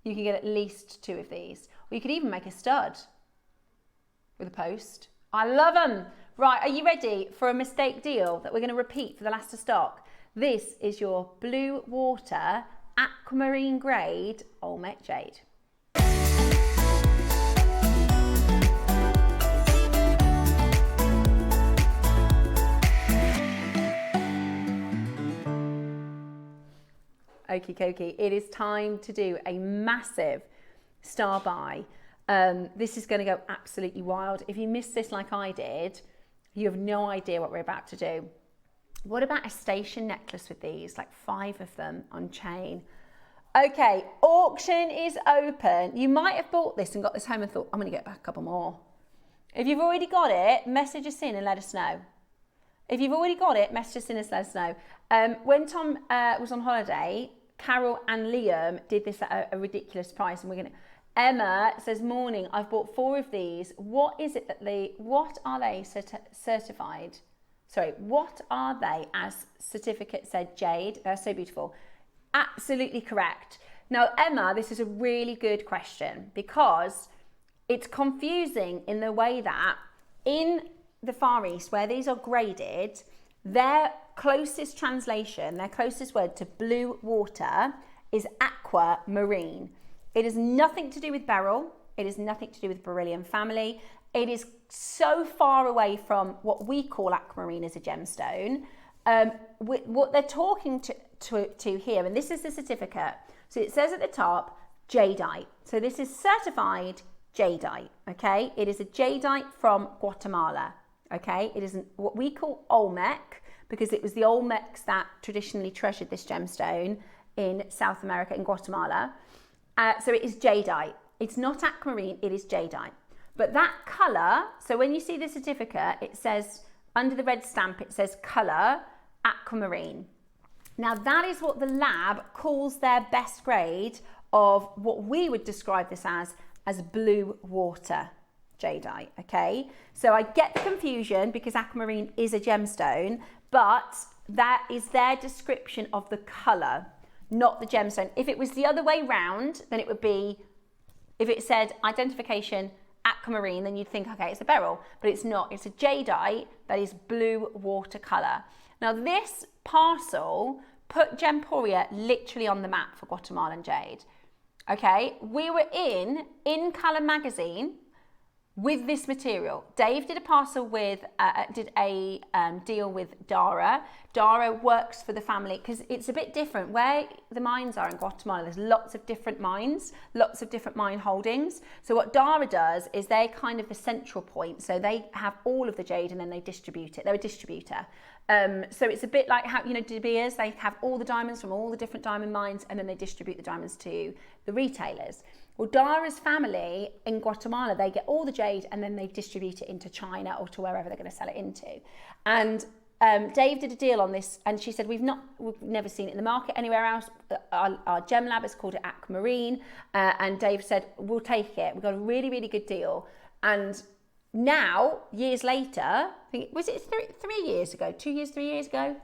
[SPEAKER 1] You can get at least 2 of these. Or you could even make a stud with a post. I love them. Right, are you ready for a mistake deal that we're going to repeat for the last of stock? This is your blue water aquamarine grade Olmec jade. Okie dokie, it is time to do a massive star buy. This is going to go absolutely wild. If you missed this like I did, you have no idea what we're about to do. What about a station necklace with these, like 5 of them on chain? Okay, auction is open. You might have bought this and got this home and thought, I'm going to get back a couple more. If you've already got it, message us in and let us know. If you've already got it, message us in and let us know. When Tom was on holiday, Carol and Liam did this at a ridiculous price, and we're going to... Emma says, morning, I've bought 4 of these. What is it that what are they certified? Sorry, what are they as certificate said jade? They're so beautiful. Absolutely correct. Now, Emma, this is a really good question because it's confusing in the way that in the Far East, where these are graded, their closest translation, their closest word to blue water is aquamarine. It has nothing to do with beryl. It has nothing to do with beryllium family. It is so far away from what we call aquamarine as a gemstone. What they're talking to here, and this is the certificate. So it says at the top, jadeite. So this is certified jadeite, okay? It is a jadeite from Guatemala, okay? It is what we call Olmec, because it was the Olmecs that traditionally treasured this gemstone in South America, in Guatemala. So it is jadeite. It's not aquamarine, it is jadeite. But that colour, so when you see the certificate, it says, under the red stamp, it says colour aquamarine. Now that is what the lab calls their best grade of what we would describe this as blue water jadeite, okay? So I get the confusion because aquamarine is a gemstone, but that is their description of the colour, not the gemstone. If it was the other way round, then it would be, if it said identification aquamarine, then you'd think, okay, it's a beryl, but it's not. It's a jadeite that is blue water colour. Now this parcel put Gemporia literally on the map for Guatemalan jade. Okay, we were in Colour magazine with this material. Dave did a parcel with, did a deal with Dara. Dara works for the family because it's a bit different. Where the mines are in Guatemala, there's lots of different mines, lots of different mine holdings. So what Dara does is they're kind of the central point. So they have all of the jade and then they distribute it. They're a distributor. So it's a bit like how, you know, De Beers, they have all the diamonds from all the different diamond mines and then they distribute the diamonds to the retailers. Well, Dara's family in Guatemala, they get all the jade and then they distribute it into China or to wherever they're going to sell it into. And Dave did a deal on this and she said, we've never seen it in the market anywhere else. Our gem lab has called it aquamarine. And Dave said, we'll take it. We got a really, really good deal. And now, years later, I think, was it 3 years ago, 2 years, 3 years ago?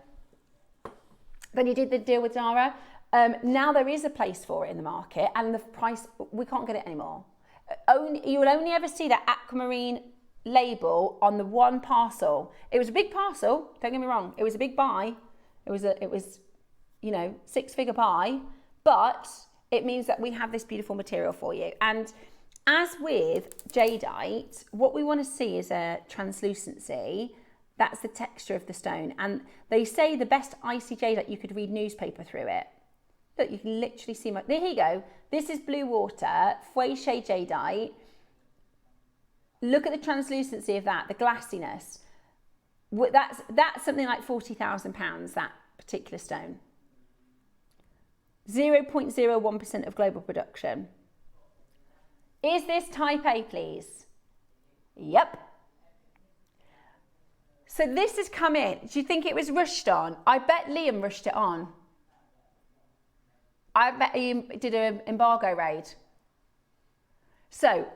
[SPEAKER 1] Then you did the deal with Dara. Now there is a place for it in the market and the price, we can't get it anymore. You will only ever see that aquamarine label on the one parcel. It was a big parcel, don't get me wrong. It was a big buy. It was, you know, 6-figure buy, but it means that we have this beautiful material for you. And as with jadeite, what we want to see is a translucency. That's the texture of the stone. And they say the best icy jadeite, you could read newspaper through it. Look, you can literally see there you go. This is blue water, Faceted jadeite. Look at the translucency of that, the glassiness. That's something like £40,000, that particular stone. 0.01% of global production. Is this type A, please? Yep. So this has come in. Do you think it was rushed on? I bet Liam rushed it on. I bet he did an embargo raid. So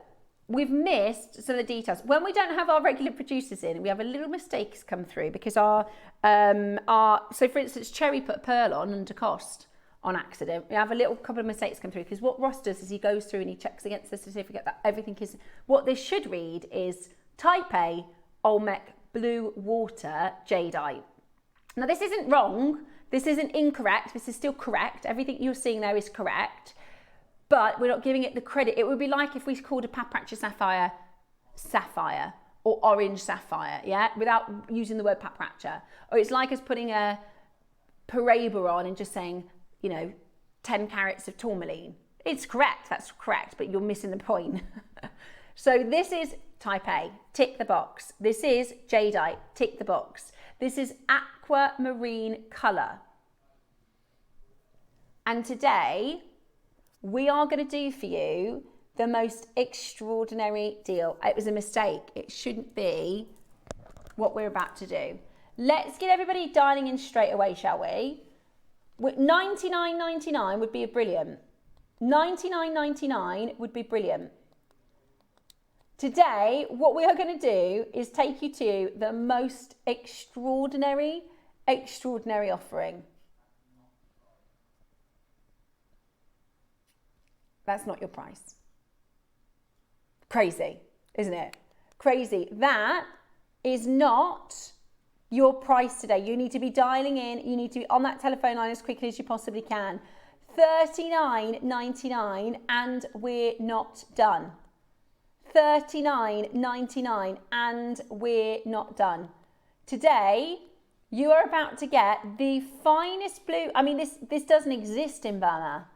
[SPEAKER 1] we've missed some of the details. When we don't have our regular producers in, we have a little mistakes come through because so for instance, Cherry put a pearl on under cost on accident. We have a little couple of mistakes come through because what Ross does is he goes through and he checks against the certificate that everything is, what this should read is type A, Olmec blue water jadeite. Now this isn't wrong, this isn't incorrect, this is still correct. Everything you're seeing there is correct, but we're not giving it the credit. It would be like if we called a Papracha sapphire or orange sapphire, yeah, without using the word Papracha. Or it's like us putting a Paraiba on and just saying, you know, 10 carats of tourmaline. It's correct, that's correct, but you're missing the point. So this is type A, tick the box. This is jadeite, tick the box. This is aquamarine colour. And today, we are going to do for you the most extraordinary deal. It was a mistake. It shouldn't be what we're about to do. Let's get everybody dialing in straight away, shall we? $99.99 would be brilliant. $99.99 would be brilliant. Today, what we are going to do is take you to the most extraordinary offering. That's not your price. Crazy, isn't it? Crazy. That is not your price today. You need to be dialing in. You need to be on that telephone line as quickly as you possibly can. $39.99 and we're not done. $39.99, and we're not done. Today, you are about to get the finest blue. I mean, this doesn't exist in Burma.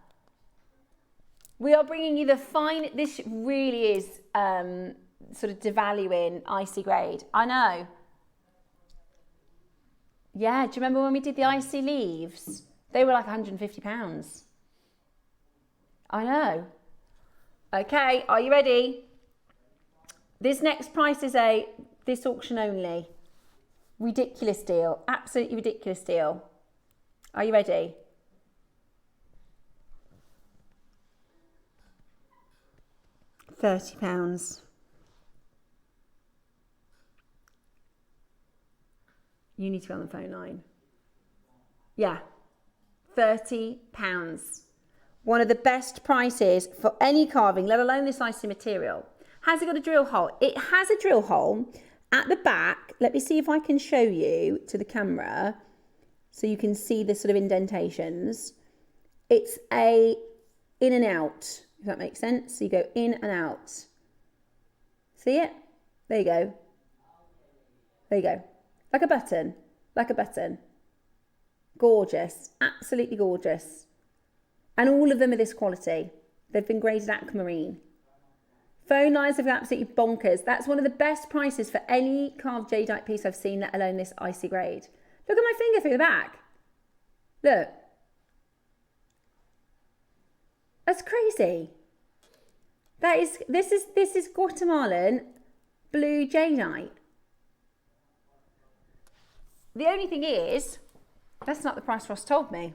[SPEAKER 1] We are bringing you the fine. This really is sort of devaluing icy grade. I know. Yeah, do you remember when we did the icy leaves? They were like £150. I know. Okay, are you ready? This next price is this auction only. Ridiculous deal. Absolutely ridiculous deal. Are you ready? £30. You need to be on the phone line. Yeah, £30. One of the best prices for any carving, let alone this icy material. Has it got a drill hole? It has a drill hole at the back. Let me see if I can show you to the camera so you can see the sort of indentations. It's a in and out, if that makes sense. So you go in and out. See it? There you go. There you go. Like a button. Like a button. Gorgeous. Absolutely gorgeous. And all of them are this quality. They've been graded aquamarine. Phone lines have been absolutely bonkers. That's one of the best prices for any carved jadeite piece I've seen, let alone this icy grade. Look at my finger through the back. Look. That's crazy. This is Guatemalan blue jadeite. The only thing is, that's not the price Ross told me.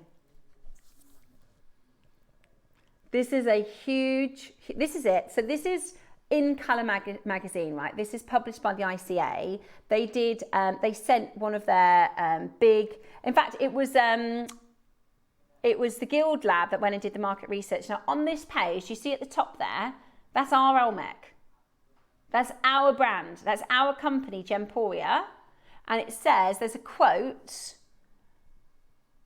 [SPEAKER 1] This is a huge, this is it. So this is In Colour magazine, right? This is published by the ICA. They did, they sent one of their big, in fact, it was the Guild Lab that went and did the market research. Now on this page, you see at the top there, that's our Olmec. That's our brand. That's our company, Gemporia. And it says, there's a quote.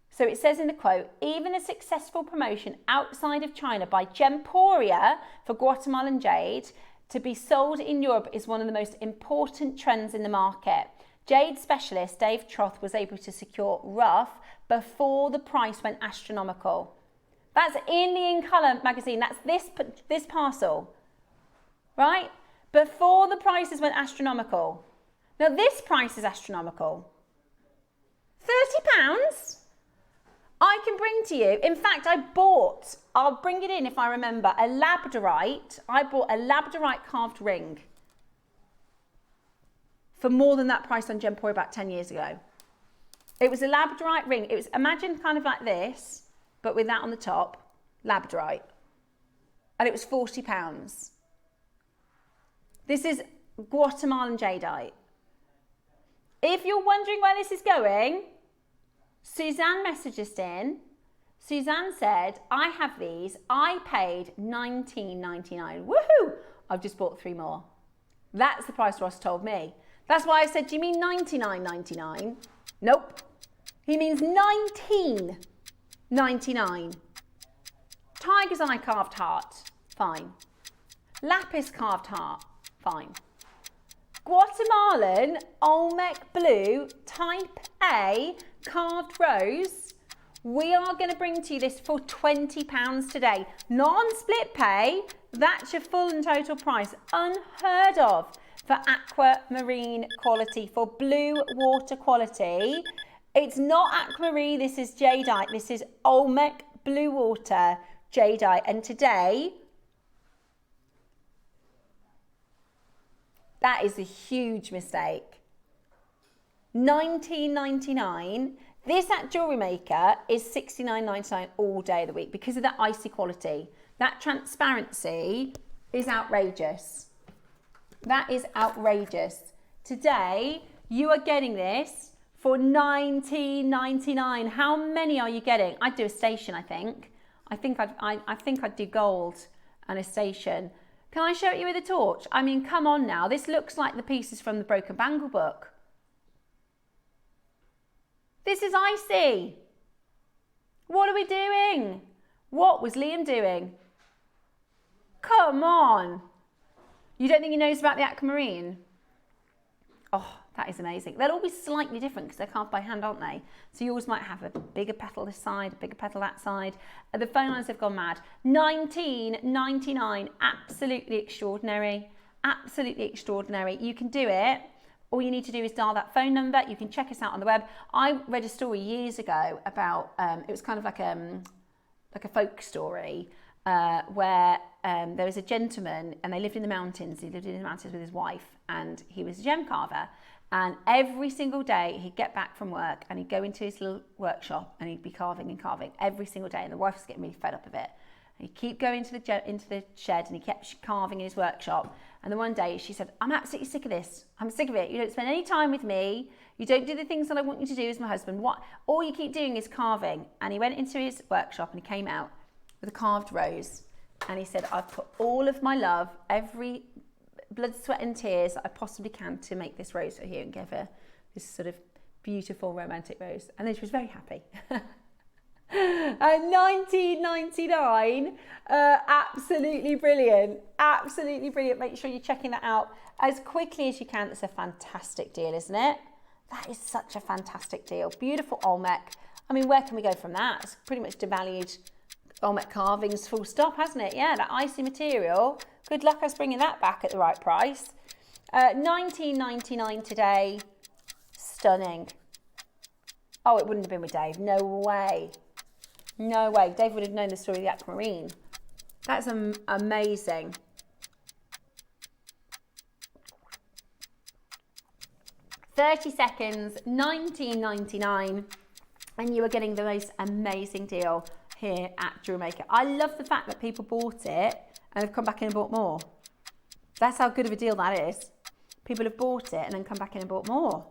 [SPEAKER 1] So it says in the quote, even a successful promotion outside of China by Gemporia for Guatemalan jade to be sold in Europe is one of the most important trends in the market. Jade specialist Dave Troth was able to secure rough before the price went astronomical. That's in the In Colour magazine. That's this parcel, right? Before the prices went astronomical. Now this price is astronomical. £30? I can bring to you, in fact, I'll bring it in if I remember, a labradorite. I bought a labradorite carved ring for more than that price on Gemporia about 10 years ago. It was a labradorite ring. It was, imagine kind of like this, but with that on the top, labradorite. And it was £40. This is Guatemalan jadeite. If you're wondering where this is going, Suzanne messaged us in. Suzanne said, I have these. I paid $19.99. Woohoo! I've just bought 3 more. That's the price Ross told me. That's why I said, do you mean $99.99? Nope. He means $19.99. Tiger's eye carved heart. Fine. Lapis carved heart. Fine. Guatemalan Olmec blue type A carved rose. We are going to bring to you this for £20 today. Non-split pay. That's your full and total price. Unheard of for aquamarine quality, for blue water quality. It's not aquamarine. This is jadeite. This is Olmec blue water jadeite. And today, that is a huge mistake. $19.99. This at JewelleryMaker is $69.99 all day of the week because of that icy quality. That transparency is outrageous. That is outrageous. Today, you are getting this for $19.99. How many are you getting? I'd do a station, I think. I think I'd do gold and a station. Can I show it you with a torch? I mean, come on now. This looks like the pieces from the Broken Bangle book. This is icy. What are we doing? What was Liam doing? Come on. You don't think he knows about the aquamarine? Oh, that is amazing. They'll all be slightly different because they're carved by hand, aren't they? So yours might have a bigger petal this side, a bigger petal that side. The phone lines have gone mad. $19.99, absolutely extraordinary. Absolutely extraordinary. You can do it. All you need to do is dial that phone number. You can check us out on the web. I read a story years ago about, it was kind of like a folk story where there was a gentleman and they lived in the mountains. He lived in the mountains with his wife and he was a gem carver. And every single day he'd get back from work and he'd go into his little workshop and he'd be carving and carving every single day. And the wife was getting really fed up of it. And he'd keep going into the shed and he kept carving in his workshop. And then one day she said, I'm absolutely sick of this. I'm sick of it. You don't spend any time with me. You don't do the things that I want you to do as my husband. All you keep doing is carving. And he went into his workshop and he came out with a carved rose. And he said, I've put all of my love, every blood, sweat and tears that I possibly can to make this rose for you and give her this sort of beautiful romantic rose. And then she was very happy. $19.99, absolutely brilliant, absolutely brilliant. Make sure you're checking that out as quickly as you can. It's a fantastic deal, isn't it? That is such a fantastic deal. Beautiful Olmec. I mean, where can we go from that? It's pretty much devalued Olmec carvings full stop, hasn't it? Yeah, that icy material. Good luck us bringing that back at the right price. $19.99 today. Stunning. Oh, it wouldn't have been with Dave. No way. No way. Dave would have known the story of the aquamarine. That's amazing. $30 seconds, $19.99, and you are getting the most amazing deal here at JewelleryMaker. I love the fact that people bought it and have come back in and bought more. That's how good of a deal that is. People have bought it and then come back in and bought more.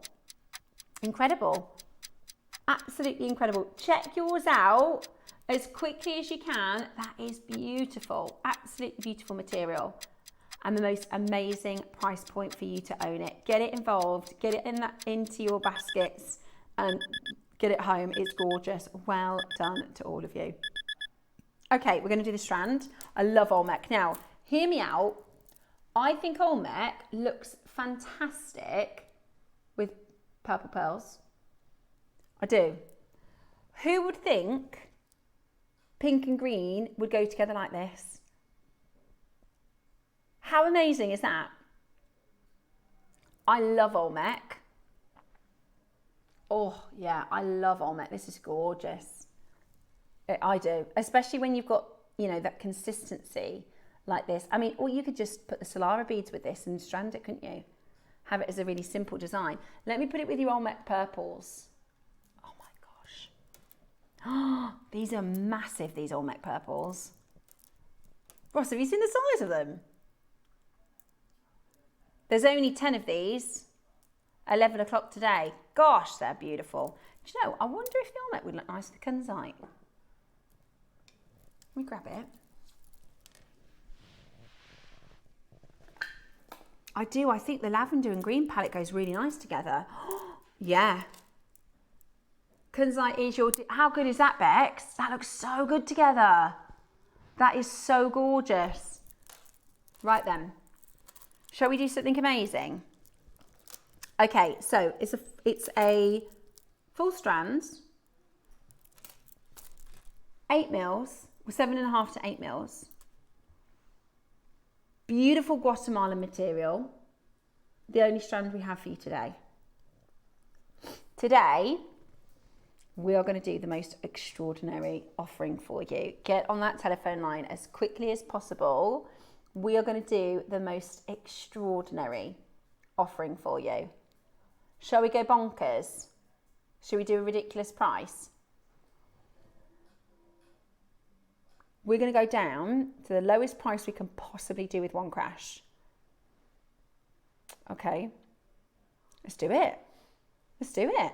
[SPEAKER 1] Incredible. Absolutely incredible. Check yours out as quickly as you can. That is beautiful. Absolutely beautiful material. And the most amazing price point for you to own it. Get it involved. Get it into your baskets and get it home. It's gorgeous. Well done to all of you. Okay, we're going to do the strand. I love Olmec. Now, hear me out. I think Olmec looks fantastic with purple pearls. I do. Who would think pink and green would go together like this? How amazing is that? I love Olmec. Oh yeah, I love Olmec. This is gorgeous. I do, especially when you've got, you know, that consistency like this. I mean, or you could just put the Solara beads with this and strand it, couldn't you? Have it as a really simple design. Let me put it with your Olmec purples. Oh my gosh. Oh, these are massive, these Olmec purples. Ross, have you seen the size of them? There's only 10 of these, 11 o'clock today. Gosh, they're beautiful. Do you know, I wonder if the Olmec would look nice with the Kunzite. Let me grab it. I do, I think the lavender and green palette goes really nice together. Yeah. Kunzite is your, how good is that, Bex? That looks so good together. That is so gorgeous. Right then. Shall we do something amazing? Okay, so it's a full strands, 8 mils, 7.5 to 8 mils. Beautiful Guatemalan material. The only strand we have for you today. Today, we are going to do the most extraordinary offering for you. Get on that telephone line as quickly as possible. We are going to do the most extraordinary offering for you. Shall we go bonkers? Shall we do a ridiculous price? We're going to go down to the lowest price we can possibly do with one crash. Okay, let's do it. Let's do it.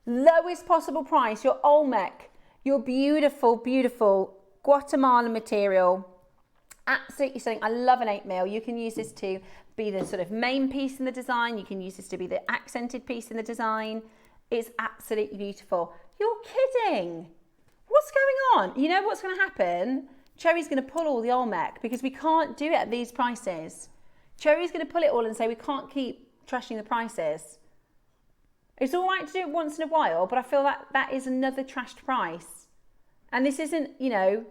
[SPEAKER 1] Lowest possible price, your Olmec, your beautiful, beautiful Guatemalan material. Absolutely stunning. I love an 8 mil. You can use this to be the sort of main piece in the design. You can use this to be the accented piece in the design. It's absolutely beautiful. You're kidding. What's going on? You know what's going to happen? Cherry's going to pull all the Olmec because we can't do it at these prices. Cherry's going to pull it all and say we can't keep trashing the prices. It's all right to do it once in a while, but I feel that that is another trashed price. And this isn't, you know,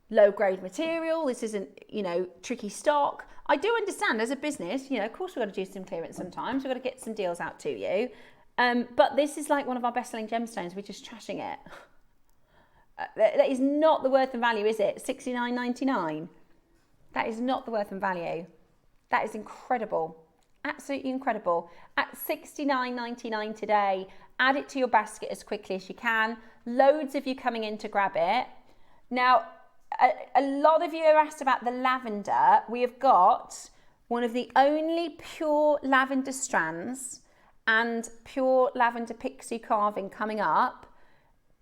[SPEAKER 1] low grade material. This isn't, you know, tricky stock. I do understand as a business, you know, of course we've got to do some clearance sometimes. We've got to get some deals out to you. But this is like one of our best selling gemstones. We're just trashing it. That is not the worth and value, is it? $69.99. That is not the worth and value. That is incredible. Absolutely incredible. At $69.99 today, add it to your basket as quickly as you can. Loads of you coming in to grab it. Now, a lot of you are asked about the lavender. We have got one of the only pure lavender strands and pure lavender pixie carving coming up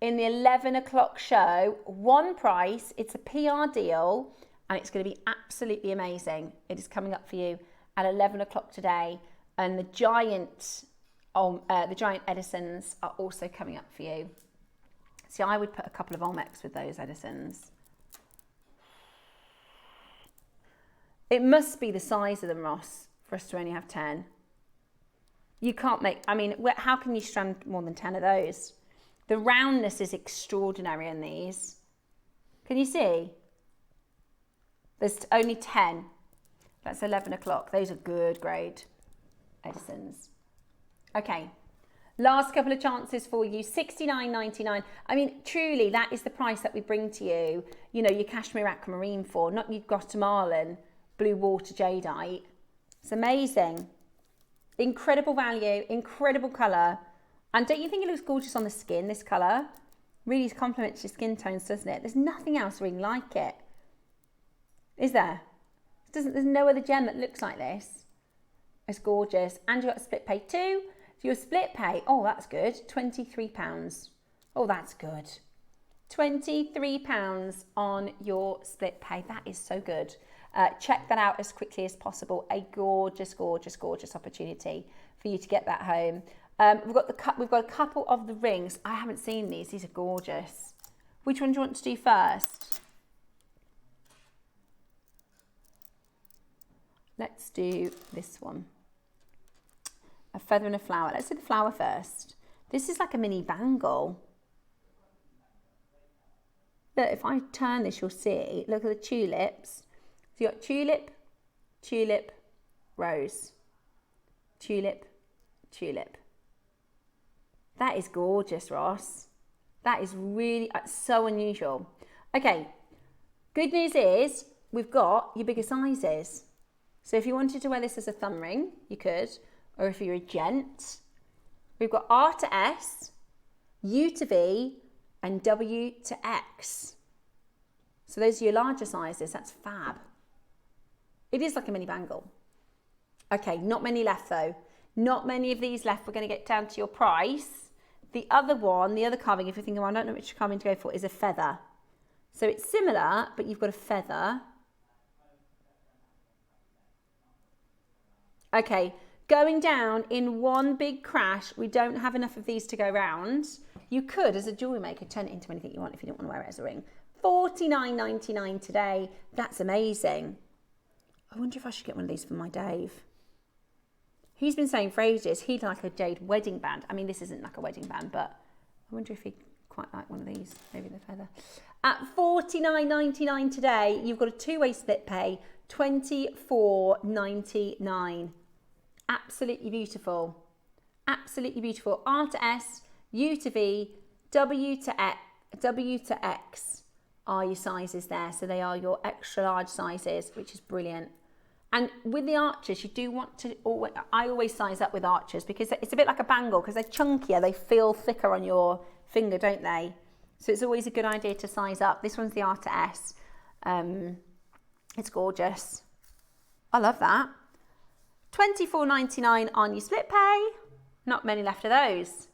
[SPEAKER 1] in the 11 o'clock show. One price, it's a PR deal, and it's going to be absolutely amazing. It is coming up for you at 11 o'clock today, and the giant Edisons are also coming up for you. See, I would put a couple of Olmecs with those Edisons. It must be the size of them, Ross, for us to only have 10. You can't make, I mean, how can you strand more than 10 of those? The roundness is extraordinary in these. Can you see? There's only 10. That's 11 o'clock. Those are good grade Edisons. Okay, last couple of chances for you. $69.99. I mean, truly, that is the price that we bring to you. You know, your cashmere aquamarine for, not your Guatemalan blue water jadeite. It's amazing. Incredible value, incredible colour. And don't you think it looks gorgeous on the skin, this colour? Really complements your skin tones, doesn't it? There's nothing else really like it. Is there? There's no other gem that looks like this. It's gorgeous. And you've got a split pay too. So your split pay, oh, that's good. £23. Oh, that's good. £23 on your split pay. That is so good. Check that out as quickly as possible. A gorgeous, gorgeous, gorgeous opportunity for you to get that home. We've got a couple of the rings. I haven't seen these. These are gorgeous. Which one do you want to do first? Let's do this one. A feather and a flower. Let's do the flower first. This is like a mini bangle. Look, if I turn this, you'll see. Look at the tulips. So you've got tulip, tulip, rose. Tulip, tulip. That is gorgeous, Ross. That is really so unusual. Okay, good news is we've got your bigger sizes. So if you wanted to wear this as a thumb ring, you could. Or if you're a gent, we've got R to S, U to V, and W to X. So those are your larger sizes. That's fab. It is like a mini bangle. Okay, not many left though. Not many of these left. We're going to get down to your price. The other one, the other carving, if you're thinking, well, I don't know which carving to go for, is a feather. So it's similar, but you've got a feather. Okay, going down in one big crash. We don't have enough of these to go round. You could, as a jewellery maker, turn it into anything you want if you don't want to wear it as a ring. $49.99 today. That's amazing. I wonder if I should get one of these for my Dave. He's been saying for ages he'd like a jade wedding band. I mean, this isn't like a wedding band, but I wonder if he'd quite like one of these, maybe the feather. At $49.99 today, you've got a two-way split pay, $24.99. Absolutely beautiful. Absolutely beautiful. R to S, U to V, W to X are your sizes there. So they are your extra large sizes, which is brilliant. And with the arches, you do want to, I always size up with arches because it's a bit like a bangle because they're chunkier, they feel thicker on your finger, don't they? So it's always a good idea to size up. This one's the R to S. It's gorgeous. I love that. $24.99 on your split pay. Not many left of those.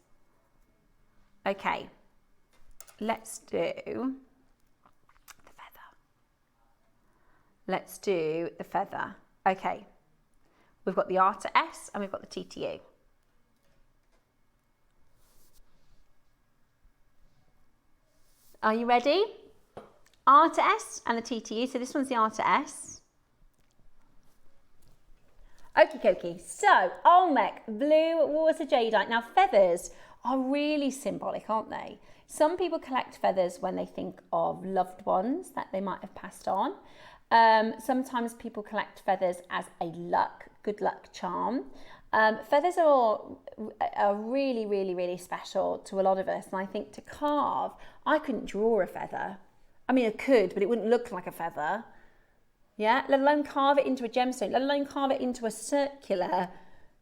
[SPEAKER 1] Okay, let's do the feather. Let's do the feather. Okay, we've got the R to S and we've got the T to U. Are you ready? R to S and the T to U. So this one's the R to S. Okie dokie. So, Olmec Blue Water Jadeite. Now, feathers are really symbolic, aren't they? Some people collect feathers when they think of loved ones that they might have passed on. Sometimes people collect feathers as a good luck charm. Feathers are really, really, really special to a lot of us. And I think to carve, I couldn't draw a feather. I mean, I could, but it wouldn't look like a feather. Yeah, let alone carve it into a gemstone, let alone carve it into a circular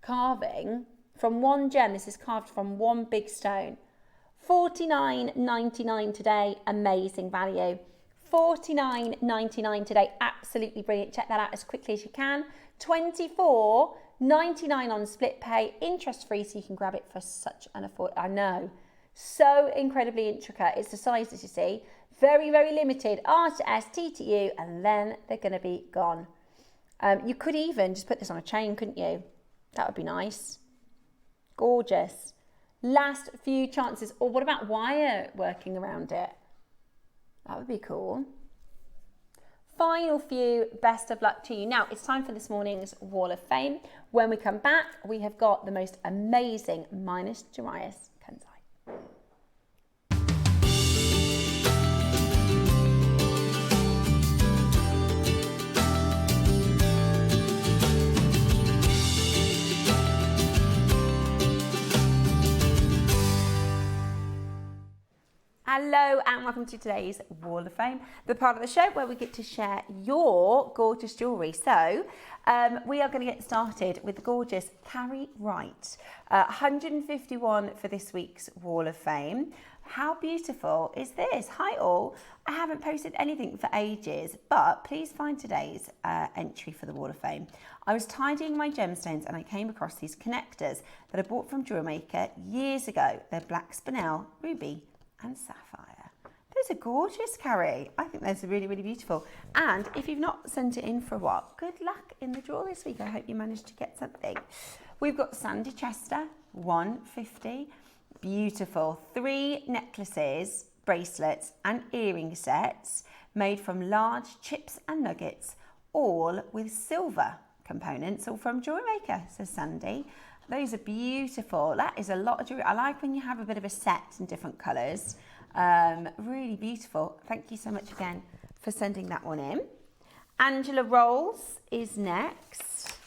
[SPEAKER 1] carving from one gem. This is carved from one big stone. $49.99 today, amazing value. $49.99 today, absolutely brilliant. Check that out as quickly as you can. $24.99 on split pay, interest free, so you can grab it for such an I know, so incredibly intricate. It's the sizes, you see. Very, very limited, R to S, T to U, and then they're going to be gone. You could even just put this on a chain, couldn't you? That would be nice. Gorgeous. Last few chances. Or what about wire working around it? That would be cool. Final few, best of luck to you. Now, it's time for this morning's Wall of Fame. When we come back, we have got the most amazing Minas Gerais Kunzite. Hello and welcome to today's Wall of Fame, the part of the show where we get to share your gorgeous jewellery. So we are going to get started with the gorgeous Carrie Wright. 151 for this week's Wall of Fame. How beautiful is this? Hi all. I haven't posted anything for ages, but please find today's entry for the Wall of Fame. I was tidying my gemstones and I came across these connectors that I bought from JewelleryMaker years ago. They're black spinel, ruby and sapphire. Those are gorgeous, Carrie. I think those are really, really beautiful. And if you've not sent it in for a while, good luck in the draw this week. I hope you managed to get something. We've got Sandy Chester, 150. Beautiful. 3 necklaces, bracelets and earring sets made from large chips and nuggets, all with silver components, all from JewelleryMaker, says Sandy. Those are beautiful. That is a lot of jewellery. I like when you have a bit of a set in different colours. Really beautiful. Thank you so much again for sending that one in. Angela Rolls is next.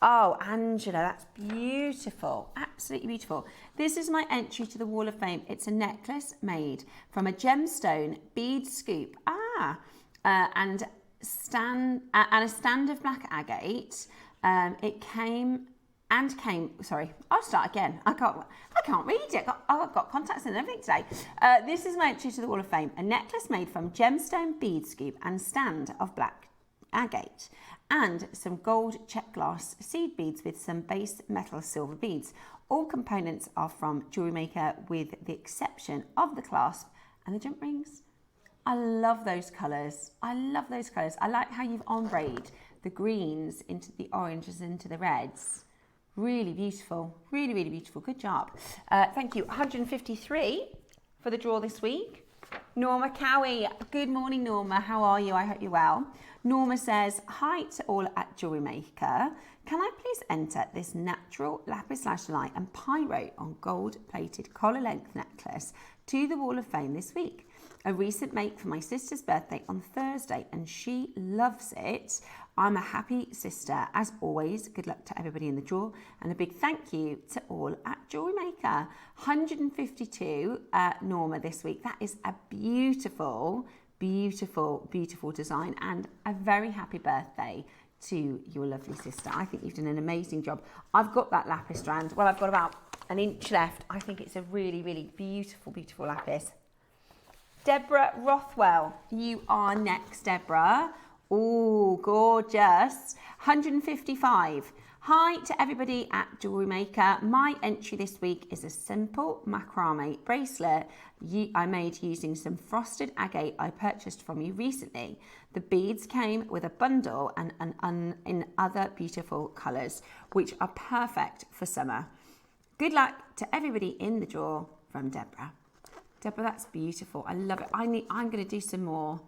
[SPEAKER 1] Oh, Angela, that's beautiful. Absolutely beautiful. This is my entry to the Wall of Fame. It's a necklace made from a gemstone bead scoop. And a stand of black agate. Sorry, I'll start again. I can't read it. I've got contacts and everything today. This is my entry to the Wall of Fame. A necklace made from gemstone bead scoop and stand of black agate and some gold check glass seed beads with some base metal silver beads. All components are from JewelleryMaker with the exception of the clasp and the jump rings. I love those colours. I like how you've ombre'd the greens into the oranges into the reds. Really beautiful, really, really beautiful. Good job. Thank you. 153 for the draw this week. Norma Cowie. Good morning, Norma. How are you? I hope you're well. Norma says, hi to all at JewelleryMaker. Can I please enter this natural lapis lazuli and pyro on gold-plated collar-length necklace to the Wall of Fame this week? A recent make for my sister's birthday on Thursday and she loves it. I'm a happy sister. As always, good luck to everybody in the draw and a big thank you to all at JewelleryMaker. 152 Norma this week. That is a beautiful, beautiful, beautiful design and a very happy birthday to your lovely sister. I think you've done an amazing job. I've got that lapis strand. Well, I've got about an inch left. I think it's a really, really beautiful, beautiful lapis. Deborah Rothwell, you are next, Deborah. Oh, gorgeous. 155. Hi to everybody at JewelleryMaker. My entry this week is a simple macrame bracelet I made using some frosted agate I purchased from you recently. The beads came with a bundle and in other beautiful colours, which are perfect for summer. Good luck to everybody in the draw from Deborah. Deborah, that's beautiful. I love it. I'm going to do some more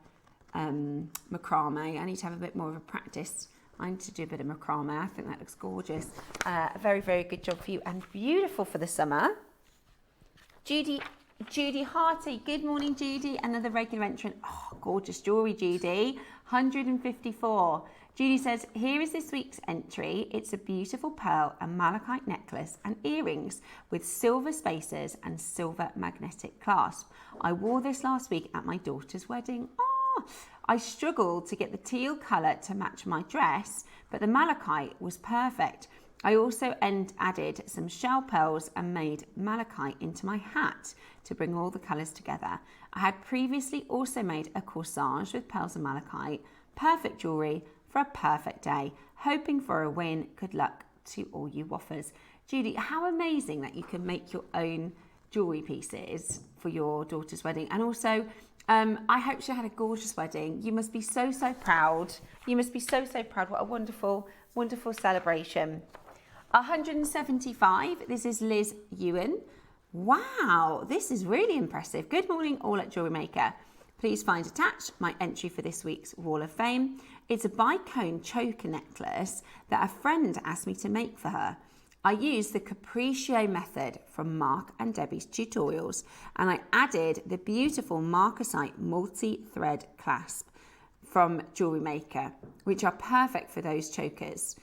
[SPEAKER 1] macrame. I need to have a bit more of a practice I need to do a bit of macrame. I think that looks gorgeous. Very, very good job for you and beautiful for the summer. Judy Harty, good morning, Judy. Another regular entrant. Oh, gorgeous jewellery, Judy. 154. Judy says, here is this week's entry. It's a beautiful pearl and malachite necklace and earrings with silver spacers and silver magnetic clasp. I wore this last week at my daughter's wedding. Oh, I struggled to get the teal colour to match my dress, but the malachite was perfect. I also added some shell pearls and made malachite into my hat to bring all the colours together. I had previously also made a corsage with pearls and malachite. Perfect jewellery for a perfect day. Hoping for a win. Good luck to all you woffers. Judy, how amazing that you can make your own jewellery pieces for your daughter's wedding. And also, I hope she had a gorgeous wedding. You must be so, so proud. You must be so, so proud. What a wonderful, wonderful celebration. 175, this is Liz Ewan. Wow, this is really impressive. Good morning all at JewelleryMaker. Please find attached my entry for this week's Wall of Fame. It's a bicone choker necklace that a friend asked me to make for her. I used the capriccio method from Mark and Debbie's tutorials, and I added the beautiful marcasite multi-thread clasp from JewelleryMaker, which are perfect for those chokers.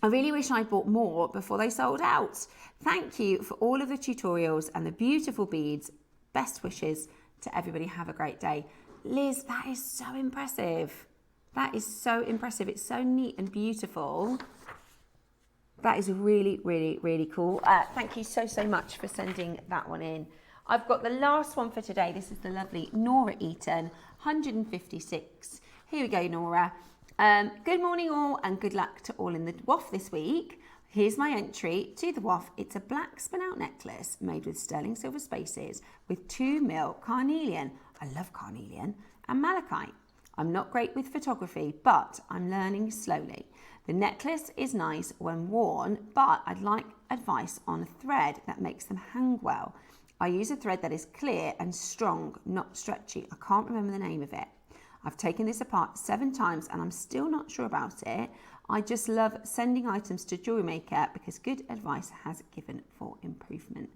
[SPEAKER 1] I really wish I'd bought more before they sold out. Thank you for all of the tutorials and the beautiful beads. Best wishes to everybody. Have a great day. Liz, that is so impressive. That is so impressive. It's so neat and beautiful. That is really, really, really cool. Thank you so, so much for sending that one in. I've got the last one for today. This is the lovely Nora Eaton, 156. Here we go, Nora. Good morning all and good luck to all in the WOF this week. Here's my entry to the WOF. It's a black spin-out necklace made with sterling silver spaces with 2mm carnelian. I love carnelian and malachite. I'm not great with photography, but I'm learning slowly. The necklace is nice when worn, but I'd like advice on a thread that makes them hang well. I use a thread that is clear and strong, not stretchy. I can't remember the name of it. I've taken this apart 7 times and I'm still not sure about it. I just love sending items to JewelleryMaker because good advice has given for improvement.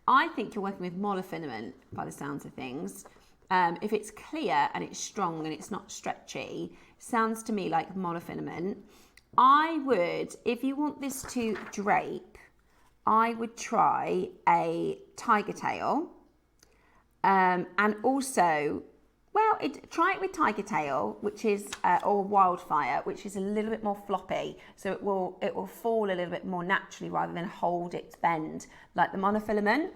[SPEAKER 1] I think you're working with monofilament by the sounds of things. If it's clear and it's strong and it's not stretchy, sounds to me like monofilament. I would, if you want this to drape, I would try a tiger tail and also, well, try it with tiger tail, which is or wildfire, which is a little bit more floppy, so it will fall a little bit more naturally rather than hold its bend like the monofilament.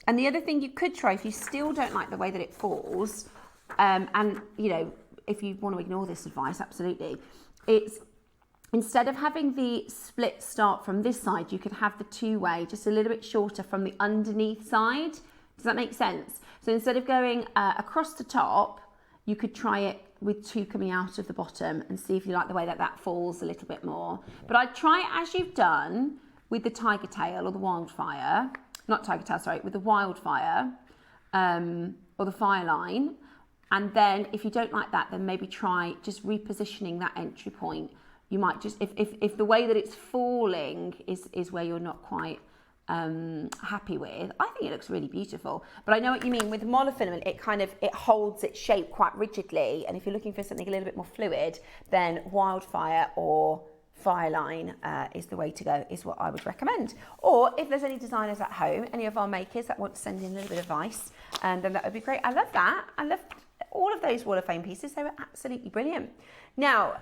[SPEAKER 1] And the other thing you could try, if you still don't like the way that it falls, and you know, if you want to ignore this advice, absolutely, it's instead of having the split start from this side, you could have the two-way, just a little bit shorter from the underneath side. Does that make sense? So instead of going across the top, you could try it with 2 coming out of the bottom and see if you like the way that that falls a little bit more. But I'd try it as you've done with the tiger tail or the wildfire, not tiger tail, sorry, with the wildfire or the fire line. And then if you don't like that, then maybe try just repositioning that entry point. You might just, if the way that it's falling is where you're not quite happy with, I think it looks really beautiful. But I know what you mean with monofilament, it holds its shape quite rigidly, and if you're looking for something a little bit more fluid, then wildfire or fireline is the way to go, is what I would recommend. Or if there's any designers at home, any of our makers that want to send in a little bit of advice, then that would be great. I love that. I love all of those Wall of Fame pieces. They were absolutely brilliant. Now,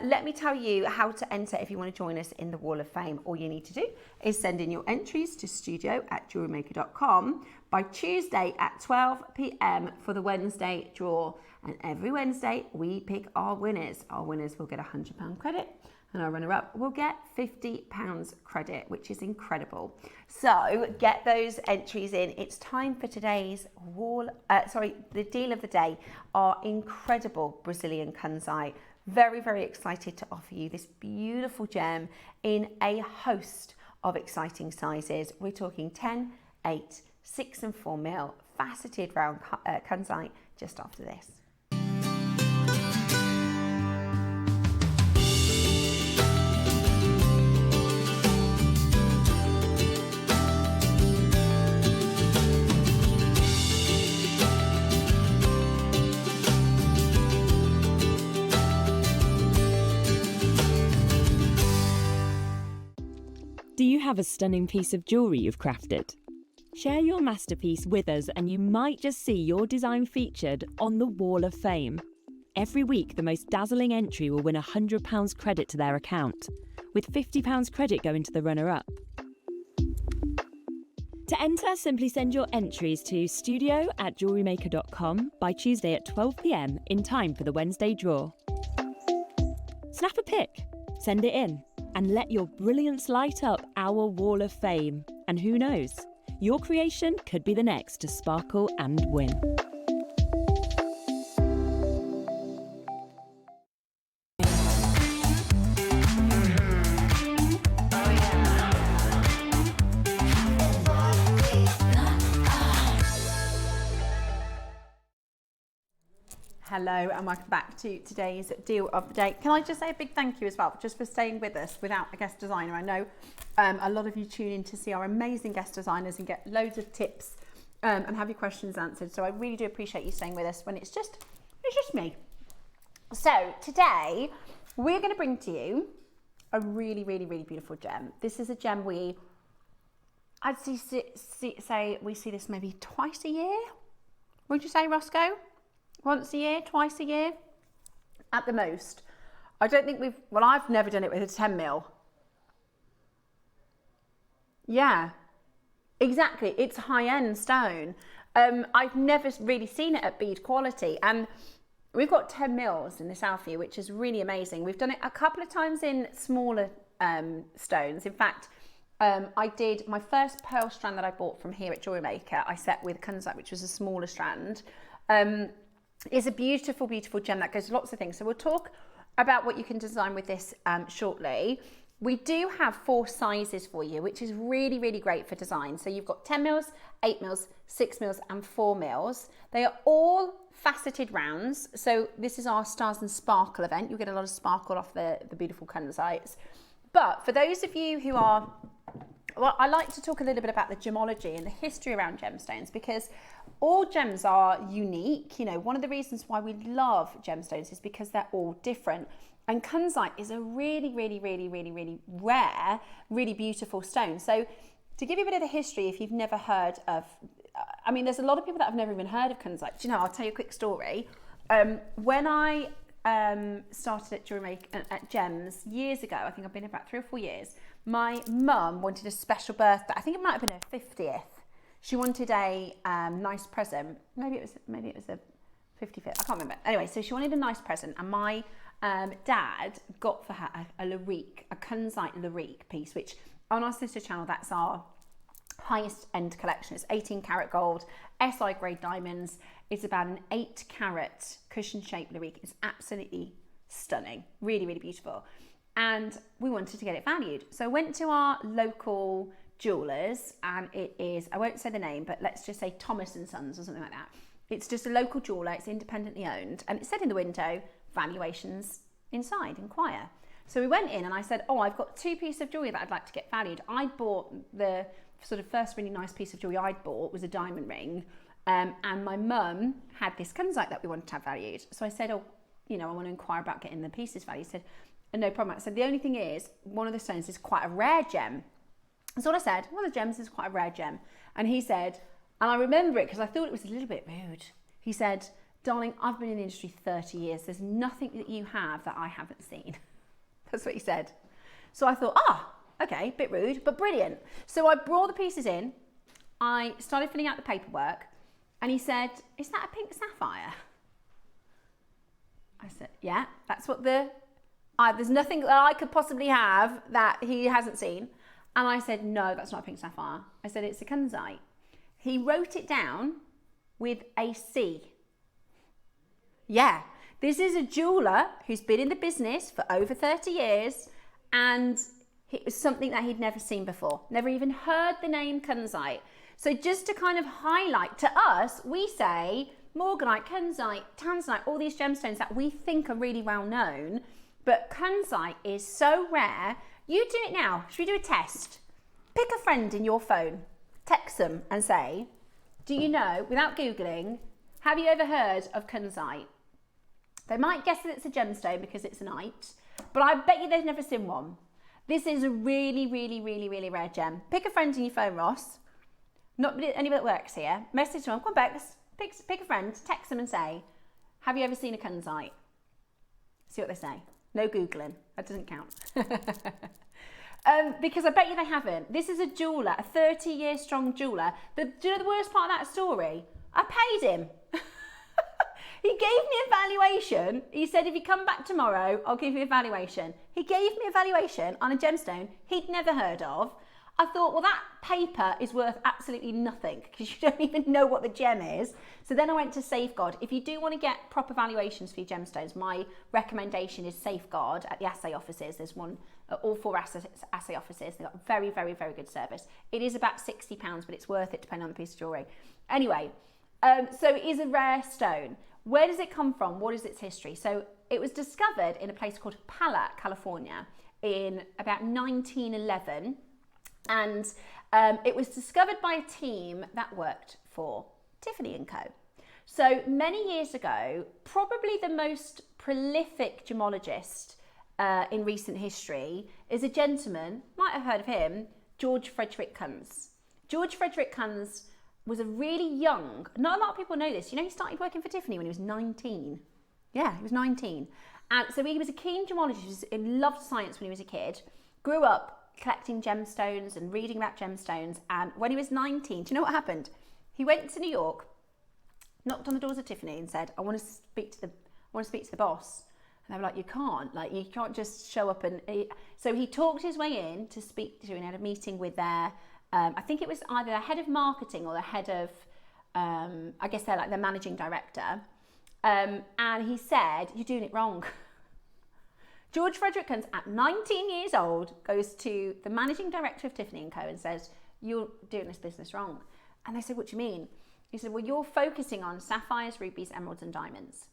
[SPEAKER 1] let me tell you how to enter if you want to join us in the Wall of Fame. All you need to do is send in your entries to studio@jewellerymaker.com by Tuesday at 12 p.m. for the Wednesday draw. And every Wednesday, we pick our winners. Our winners will get a £100 credit, and our runner-up will get £50 credit, which is incredible. So get those entries in. It's time for today's the deal of the day, our incredible Brazilian Kunzite. Very, very excited to offer you this beautiful gem in a host of exciting sizes. We're talking 10, 8, 6 and 4 mil faceted round Kunzite just after this.
[SPEAKER 9] have a stunning piece of jewellery you've crafted? Share your masterpiece with us and you might just see your design featured on the Wall of Fame. Every week, the most dazzling entry will win £100 credit to their account, with £50 credit going to the runner-up. To enter, simply send your entries to studio@jewellerymaker.com by Tuesday at 12 p.m. in time for the Wednesday draw. Snap a pic, send it in, and let your brilliance light up our Wall of Fame. And who knows, your creation could be the next to sparkle and win.
[SPEAKER 1] Hello and welcome back to today's deal of the day. Can I just say a big thank you as well just for staying with us without a guest designer. I know a lot of you tune in to see our amazing guest designers and get loads of tips and have your questions answered. So I really do appreciate you staying with us when it's just me. So today we're going to bring to you a really beautiful gem. This is a gem I'd say we see this maybe twice a year. Would you say, Roscoe? Once a year, twice a year, at the most. I don't think I've never done it with a 10 mil. Yeah, exactly. It's high-end stone. I've never really seen it at bead quality. And we've got 10 mils in this Alfie, which is really amazing. We've done it a couple of times in smaller stones. In fact, I did my first pearl strand that I bought from here at JewelleryMaker. I set with Kunzite, which was a smaller strand. It's a beautiful gem that goes lots of things. So we'll talk about what you can design with this shortly. We do have 4 sizes for you, which is really great for design. So you've got 10 mils, 8 mils, 6 mils and 4 mils. They are all faceted rounds. So this is our Stars and Sparkle event. You'll get a lot of sparkle off the beautiful Kunzites. But for those of you who are, well, I like to talk a little bit about the gemology and the history around gemstones, because all gems are unique. You know, one of the reasons why we love gemstones is because they're all different. And Kunzite is a really rare, really beautiful stone. So to give you a bit of the history, if you've never heard of, I mean, there's a lot of people that have never even heard of Kunzite. Do you know, I'll tell you a quick story. When I started at JewelleryMaker at Gems years ago, I think I've been here about 3 or 4 years, my mum wanted a special birthday. I think it might have been her 50th. She wanted a nice present. Maybe it was a 55th. I can't remember. Anyway, so she wanted a nice present, and my dad got for her a Larique, a Kunzite Larique piece, which on our sister channel, that's our highest end collection. It's 18 karat gold, SI grade diamonds. It's about an 8 carat cushion shaped Larique. It's absolutely stunning, really beautiful. And we wanted to get it valued. So I went to our local jewellers, and it is, I won't say the name, but let's just say Thomas and Sons or something like that. It's just a local jeweller, it's independently owned, and it said in the window, valuations inside, inquire. So we went in and I said, oh, I've got 2 pieces of jewellery that I'd like to get valued. I bought the sort of first really nice piece of jewellery I'd bought was a diamond ring, and my mum had this Kunzite that we wanted to have valued. So I said, oh, you know, I want to inquire about getting the pieces valued. He said, no problem. I said, the only thing is, one of the stones is quite a rare gem. That's what I said. One of the gems is quite a rare gem. And he said, and I remember it because I thought it was a little bit rude. He said, darling, I've been in the industry 30 years. There's nothing that you have that I haven't seen. That's what he said. So I thought, okay, bit rude, but brilliant. So I brought the pieces in. I started filling out the paperwork, and he said, is that a pink sapphire? I said, yeah, that's what there's nothing that I could possibly have that he hasn't seen. And I said, no, that's not a pink sapphire. I said, it's a Kunzite. He wrote it down with a C. Yeah, this is a jeweller who's been in the business for over 30 years, and it was something that he'd never seen before, never even heard the name Kunzite. So just to kind of highlight, to us, we say Morganite, Kunzite, Tanzanite, all these gemstones that we think are really well known, but Kunzite is so rare. You do it now. Should we do a test? Pick a friend in your phone, text them and say, do you know, without Googling, have you ever heard of Kunzite? They might guess that it's a gemstone because it's a knight, but I bet you they've never seen one. This is a really, really, really, really rare gem. Pick a friend in your phone, Ross. Not anybody that works here. Message them. Come on, Bex. Pick a friend. Text them and say, have you ever seen a Kunzite? See what they say. No Googling. That doesn't count. Because I bet you they haven't. This is a jeweller, a 30-year strong jeweller. Do you know the worst part of that story? I paid him. He gave me a valuation. He said, if you come back tomorrow, I'll give you a valuation. He gave me a valuation on a gemstone he'd never heard of. I thought, well, that paper is worth absolutely nothing because you don't even know what the gem is. So then I went to Safeguard. If you do want to get proper valuations for your gemstones, my recommendation is Safeguard at the assay offices. There's one at all 4 assay offices. They've got very, very, very good service. It is about £60, but it's worth it depending on the piece of jewellery. Anyway, so it is a rare stone. Where does it come from? What is its history? So it was discovered in a place called Pala, California in about 1911. And it was discovered by a team that worked for Tiffany & Co. So many years ago, probably the most prolific gemologist in recent history is a gentleman, might have heard of him, George Frederick Kunz. George Frederick Kunz was a really young, not a lot of people know this, you know, he started working for Tiffany when he was 19. Yeah, he was 19. And so he was a keen gemologist, he loved science when he was a kid, grew up collecting gemstones and reading about gemstones. And when he was 19, do you know what happened? He went to New York, knocked on the doors of Tiffany and said, I want to speak to the boss. And they were like, you can't just show up. And so he talked his way in to speak to, and had a meeting with their, I think it was either the head of marketing or the head of, I guess they're like the managing director. And he said, you're doing it wrong. George Frederick Kunz, at 19 years old, goes to the managing director of Tiffany & Co. and says, you're doing this business wrong. And they said, what do you mean? He said, well, you're focusing on sapphires, rubies, emeralds and diamonds.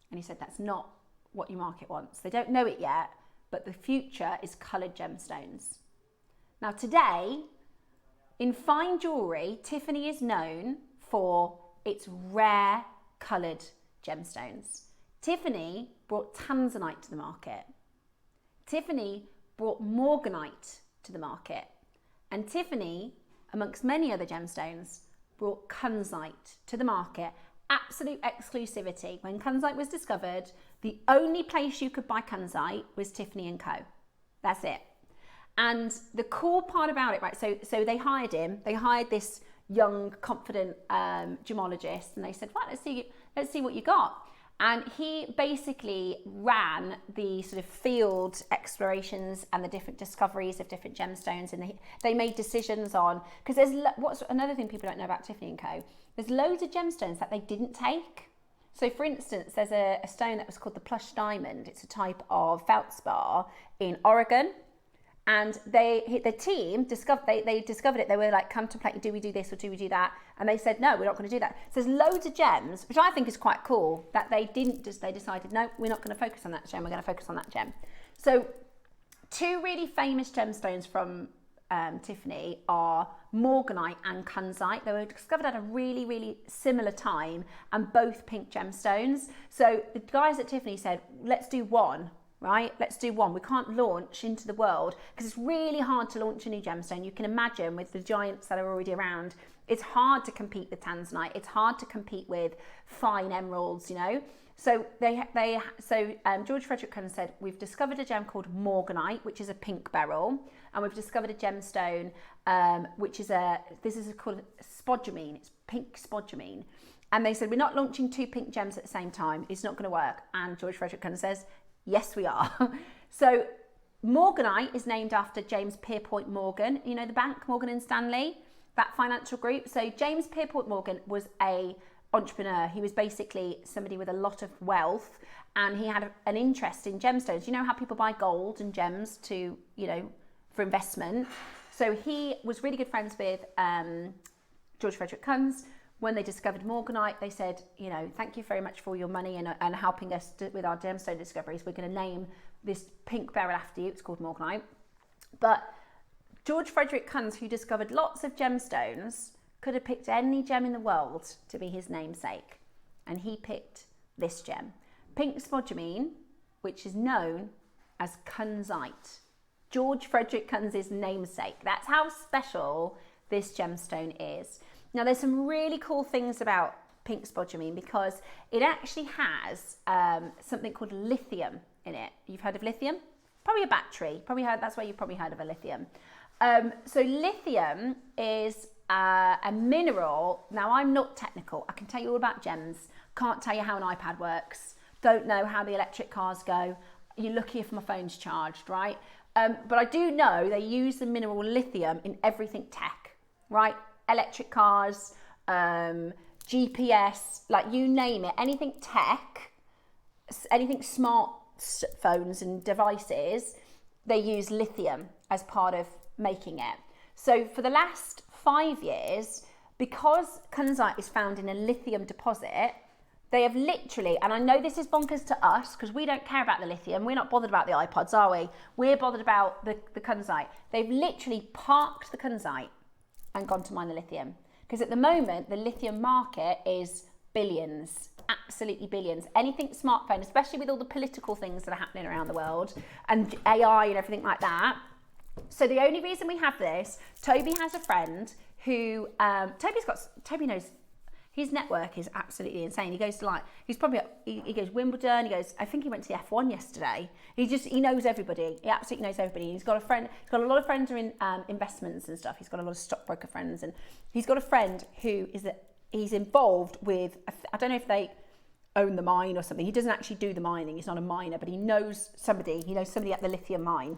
[SPEAKER 1] And he said, that's not what your market wants. They don't know it yet, but the future is coloured gemstones. Now today, in fine jewellery, Tiffany is known for its rare coloured gemstones. Tiffany brought tanzanite to the market. Tiffany brought morganite to the market. And Tiffany, amongst many other gemstones, brought kunzite to the market. Absolute exclusivity. When kunzite was discovered, the only place you could buy kunzite was Tiffany & Co. That's it. And the cool part about it, right, so they hired him. They hired this young, confident gemologist, and they said, right, let's see what you got. And he basically ran the sort of field explorations and the different discoveries of different gemstones, and they made decisions on, because what's another thing people don't know about Tiffany & Co. There's loads of gemstones that they didn't take. So for instance, there's a stone that was called the plush diamond. It's a type of feldspar in Oregon. And the team discovered it. They were like contemplating, do we do this or do we do that? And they said, no, we're not going to do that. So there's loads of gems, which I think is quite cool, that they decided, no, we're not going to focus on that gem. We're going to focus on that gem. So 2 really famous gemstones from Tiffany are morganite and kunzite. They were discovered at a really, really similar time, and both pink gemstones. So the guys at Tiffany said, let's do one. Right? Let's do one. We can't launch into the world because it's really hard to launch a new gemstone. You can imagine with the giants that are already around, it's hard to compete with tanzanite. It's hard to compete with fine emeralds, you know? So George Frederick Kunz said, we've discovered a gem called morganite, which is a pink beryl, and we've discovered a gemstone, which is called spodumene. It's pink spodumene. And they said, we're not launching 2 pink gems at the same time. It's not going to work. And George Frederick Kunz says, yes, we are. So morganite is named after James Pierpont Morgan. You know the bank, Morgan & Stanley, that financial group. So James Pierpont Morgan was an entrepreneur. He was basically somebody with a lot of wealth, and he had an interest in gemstones. You know how people buy gold and gems to, you know, for investment. So he was really good friends with George Frederick Kunz. When they discovered morganite, they said, you know, thank you very much for all your money and helping us with our gemstone discoveries. We're going to name this pink beryl after you. It's called morganite. But George Frederick Kunz, who discovered lots of gemstones, could have picked any gem in the world to be his namesake. And he picked this gem, pink spodumene, which is known as kunzite. George Frederick Kunz's namesake. That's how special this gemstone is. Now, there's some really cool things about pink spodumene because it actually has something called lithium in it. You've heard of lithium? Probably a battery. That's why you've probably heard of a lithium. So lithium is a mineral. Now, I'm not technical. I can tell you all about gems. Can't tell you how an iPad works. Don't know how the electric cars go. You're lucky if my phone's charged, right? But I do know they use the mineral lithium in everything tech, right? Electric cars, GPS, like you name it, anything tech, anything smartphones and devices, they use lithium as part of making it. So for the last 5 years, because kunzite is found in a lithium deposit, they have literally, and I know this is bonkers to us because we don't care about the lithium. We're not bothered about the iPods, are we? We're bothered about the kunzite. They've literally parked the kunzite and gone to mine the lithium. Because at the moment, the lithium market is billions, absolutely billions. Anything smartphone, especially with all the political things that are happening around the world and AI and everything like that. So the only reason we have this, Toby has a friend who, Toby knows, his network is absolutely insane. He goes to he goes Wimbledon, I think he went to the F1 yesterday. He knows everybody. He absolutely knows everybody. He's got a lot of friends who are in investments and stuff. He's got a lot of stockbroker friends, and he's got a friend who he's involved with, I don't know if they own the mine or something. He doesn't actually do the mining. He's not a miner, but he knows somebody at the lithium mine.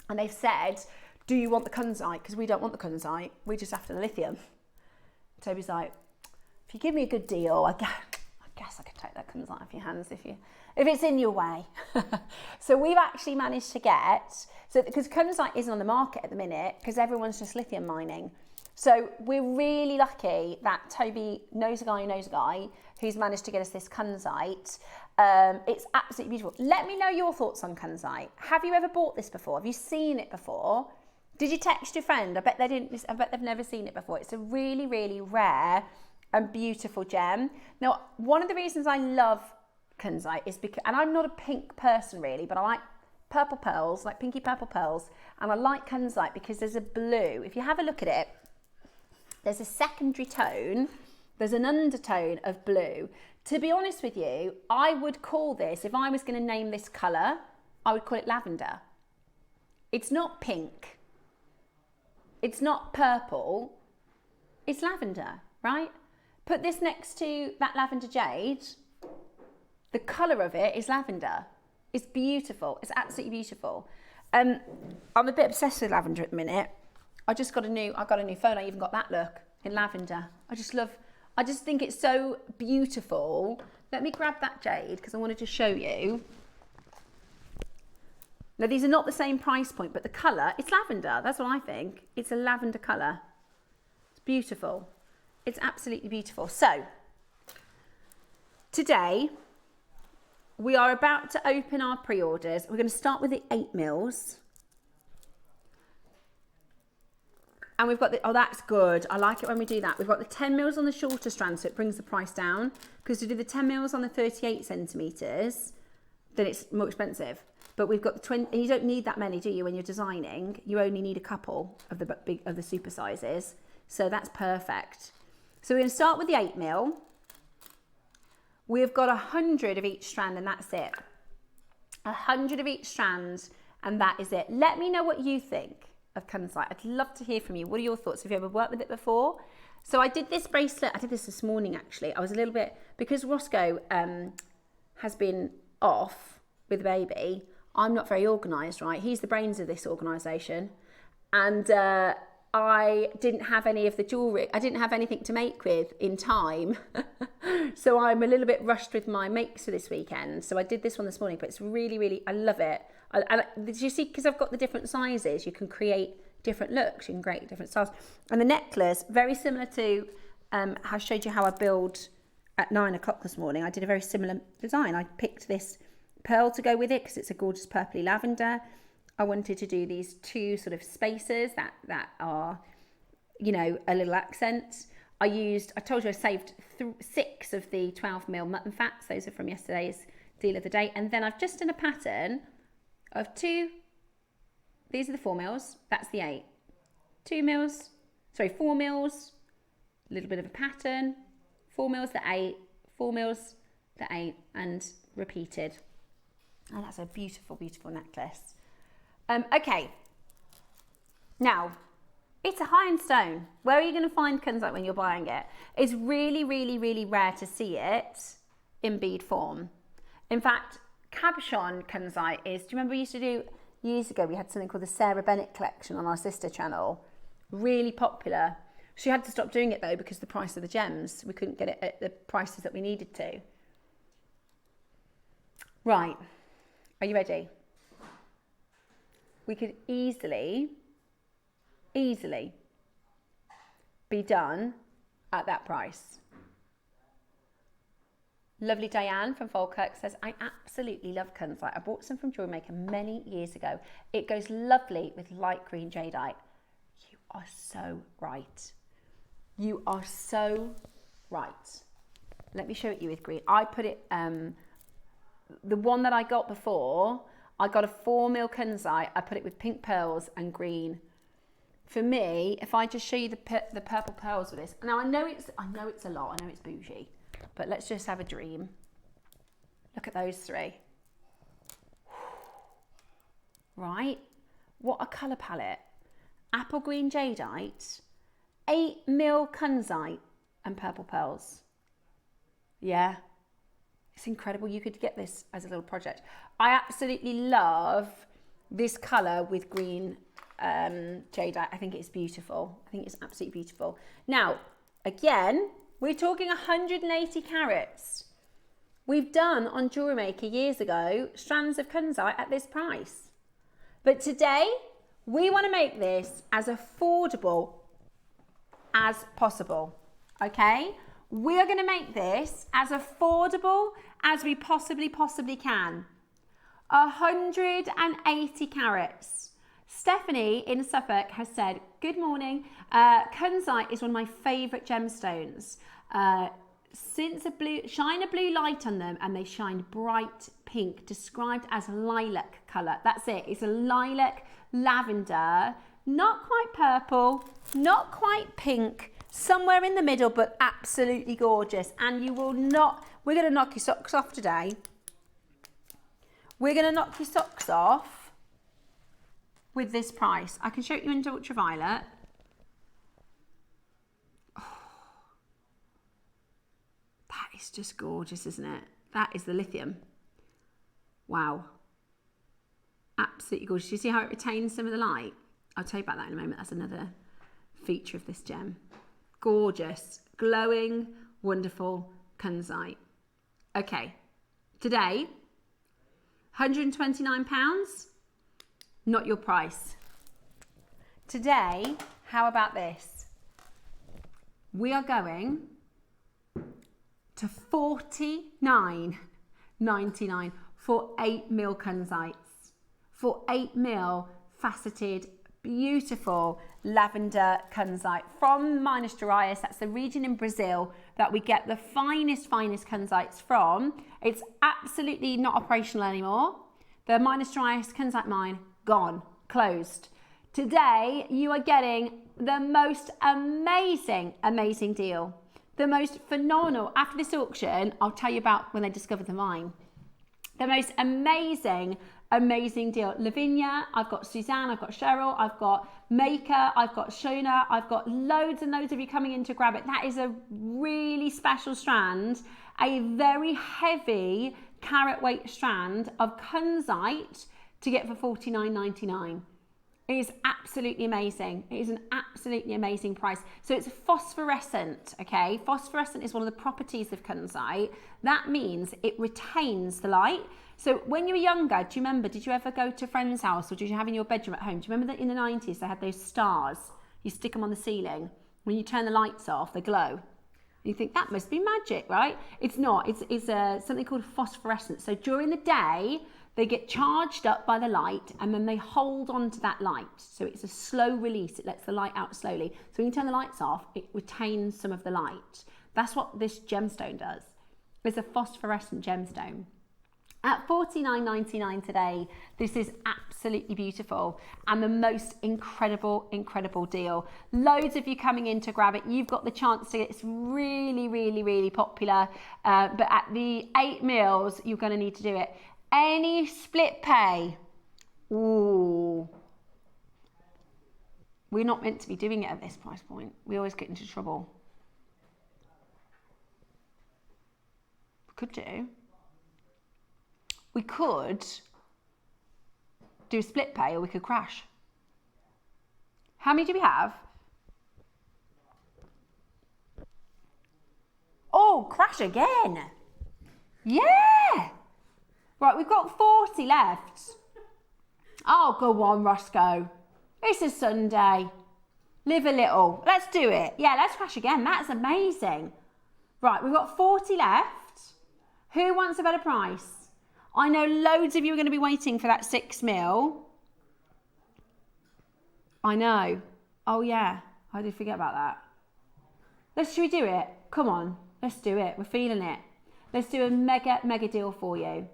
[SPEAKER 1] And they've said, do you want the kunzite? Because we don't want the kunzite. We're just after the lithium. Toby's like, if you give me a good deal, I guess I could take that kunzite off your hands if it's in your way. So we've actually managed to because kunzite isn't on the market at the minute because everyone's just lithium mining. So we're really lucky that Toby knows a guy who's managed to get us this kunzite. It's absolutely beautiful. Let me know your thoughts on kunzite. Have you ever bought this before? Have you seen it before? Did you text your friend? I bet they've never seen it before. It's a really, really rare and beautiful gem. Now, one of the reasons I love kunzite is because, and I'm not a pink person really, but I like purple pearls, like pinky purple pearls, and I like kunzite because there's a blue. If you have a look at it, there's a secondary tone, there's an undertone of blue. To be honest with you, I would call this, if I was going to name this colour, I would call it lavender. It's not pink. It's not purple. It's lavender, right? Put this next to that lavender jade. The colour of it is lavender. It's beautiful. It's absolutely beautiful. I'm a bit obsessed with lavender at the minute. I got a new phone. I even got that look in lavender. I just think it's so beautiful. Let me grab that jade because I wanted to show you. Now, these are not the same price point, but the colour, it's lavender. That's what I think. It's a lavender colour. It's beautiful. It's absolutely beautiful. So, today, we are about to open our pre-orders. We're going to start with the 8 mils. And we've got oh, that's good. I like it when we do that. We've got the 10 mils on the shorter strand, so it brings the price down. Because to do the 10 mils on the 38 centimetres, then it's more expensive. But we've got the 20, and you don't need that many, do you, when you're designing? You only need a couple of the super sizes. So that's perfect. So we're going to start with the 8 mil. We've got 100 of each strand, and that's it. 100 of each strand, and that is it. Let me know what you think of kunzite. I'd love to hear from you. What are your thoughts? Have you ever worked with it before? So I did this bracelet. I did this morning, actually. I was a little bit, because Roscoe has been off with the baby, I'm not very organised, right? He's the brains of this organisation. And I didn't have any of the jewellery. I didn't have anything to make with in time. So I'm a little bit rushed with my makes for this weekend. So I did this one this morning, but it's really, really, I love it. Did you see, because I've got the different sizes, you can create different looks, you can create different styles. And the necklace, very similar to, I showed you how I build at 9 o'clock this morning. I did a very similar design. I picked this pearl to go with it because it's a gorgeous purpley lavender. I wanted to do these two sort of spaces that are, you know, a little accent. I told you I saved 6 of the 12 mil mutton fats. Those are from yesterday's deal of the day. And then I've just done a pattern of 2, these are the 4 mils, that's the 8. 2 mils, sorry, 4 mils, a little bit of a pattern, 4 mils, the 8, 4 mils, the 8, and repeated. And that's a beautiful, beautiful necklace. Okay, now, it's a high-end stone. Where are you going to find Kunzite when you're buying it? It's really, really, really rare to see it in bead form. In fact, cabochon Kunzite is, do you remember we used to do, years ago, we had something called the Sarah Bennett collection on our sister channel. Really popular. She had to stop doing it though because of the price of the gems. We couldn't get it at the prices that we needed to. Right, are you ready? We could easily be done at that price. Lovely Diane from Falkirk says, I absolutely love Kunzite. I bought some from JewelleryMaker many years ago. It goes lovely with light green jadeite. You are so right. You are so right. Let me show it you with green. I put it, the one that I got before, I got a 4 mil Kunzite. I put it with pink pearls and green. For me, if I just show you the purple pearls with this, now I know it's a lot, I know it's bougie, but let's just have a dream. Look at those 3. Right, what a colour palette. Apple green jadeite, 8 mil Kunzite and purple pearls. Yeah, it's incredible. You could get this as a little project. I absolutely love this colour with green jadeite. I think it's beautiful. I think it's absolutely beautiful. Now, again, we're talking 180 carats. We've done on JewelleryMaker years ago strands of Kunzite at this price. But today, we want to make this as affordable as possible, okay? We are going to make this as affordable as we possibly can. 180 carats. Stephanie in Suffolk has said, good morning. Kunzite is one of my favourite gemstones. Since shine a blue light on them and they shine bright pink, described as lilac colour. That's it. It's a lilac lavender, not quite purple, not quite pink, somewhere in the middle, but absolutely gorgeous. And you will not, we're going to knock your socks off today. We're going to knock your socks off with this price. I can show you in ultraviolet. Oh, that is just gorgeous, isn't it? That is the lithium. Wow. Absolutely gorgeous. You see how it retains some of the light? I'll tell you about that in a moment. That's another feature of this gem. Gorgeous, glowing, wonderful Kunzite. Okay, today, £129, not your price. Today, how about this? We are going to $49.99 for 8 mil Kunzites, for 8 mil faceted, beautiful lavender Kunzite from Minas Gerais. That's the region in Brazil that we get the finest Kunzites from. It's absolutely not operational anymore. The Minas Gerais Kunzite mine, gone, closed. Today, you are getting the most amazing deal. The most phenomenal, after this auction, I'll tell you about when they discovered the mine. The most amazing deal. Lavinia, I've got Suzanne, I've got Cheryl, I've got Maker, I've got Shona, I've got loads and loads of you coming in to grab it. That is a really special strand, a very heavy carat weight strand of Kunzite to get for $49.99. It is absolutely amazing. It is an absolutely amazing price. So it's phosphorescent, okay? Phosphorescent is one of the properties of Kunzite. That means it retains the light. So when you were younger, do you remember, did you ever go to a friend's house or did you have in your bedroom at home? Do you remember that in the 90s they had those stars? You stick them on the ceiling. When you turn the lights off, they glow. You think that must be magic, right? It's not. It's something called phosphorescence. So during the day, they get charged up by the light and then they hold on to that light. So it's a slow release. It lets the light out slowly. So when you turn the lights off, it retains some of the light. That's what this gemstone does. It's a phosphorescent gemstone. At $49.99 today, this is absolutely beautiful and the most incredible deal. Loads of you coming in to grab it. You've got the chance to, it's really popular, but at the 8 mils, you're gonna need to do it. Any split pay, ooh. We're not meant to be doing it at this price point. We always get into trouble. Could do. We could do a split pay or we could crash. How many do we have? Oh, crash again. Yeah. Right, we've got 40 left. Oh, go on, Roscoe. It's a Sunday. Live a little. Let's do it. Yeah, let's crash again. That's amazing. Right, we've got 40 left. Who wants a better price? I know loads of you are going to be waiting for that 6 mil. I know. Oh yeah, I did forget about that. Should we do it? Come on, let's do it. We're feeling it. Let's do a mega deal for you.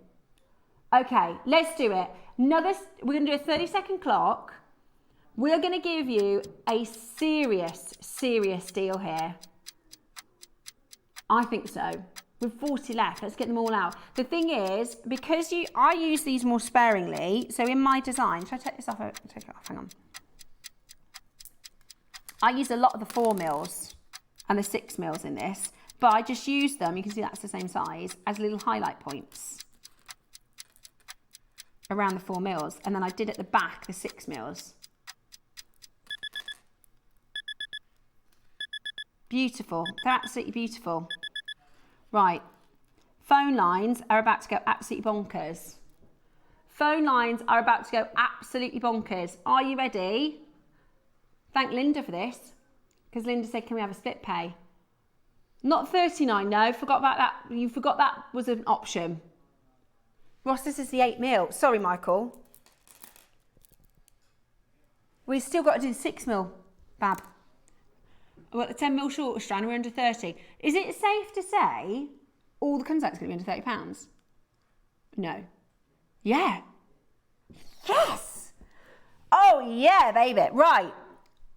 [SPEAKER 1] Okay, let's do it. We're going to do a 30-second clock. We're going to give you a serious deal here. I think so. With 40 left, let's get them all out. The thing is, because I use these more sparingly, so in my design, should I take this off? Take it off, hang on. I use a lot of the 4 mils and the 6 mils in this, but I just use them, you can see that's the same size, as little highlight points around the 4 mils, and then I did at the back the 6 mils. Beautiful, they're absolutely beautiful. Right, phone lines are about to go absolutely bonkers. Phone lines are about to go absolutely bonkers. Are you ready? Thank Linda for this, because Linda said, can we have a split pay? Not 39, no, forgot about that. You forgot that was an option. Ross, this is the 8 mil. Sorry, Michael. We've still got to do the 6 mil, Bab. We're at the 10 mil shorter strand, we're under 30. Is it safe to say all the Kunzite's going to be under £30? No. Yeah. Yes. Oh yeah, baby. Right.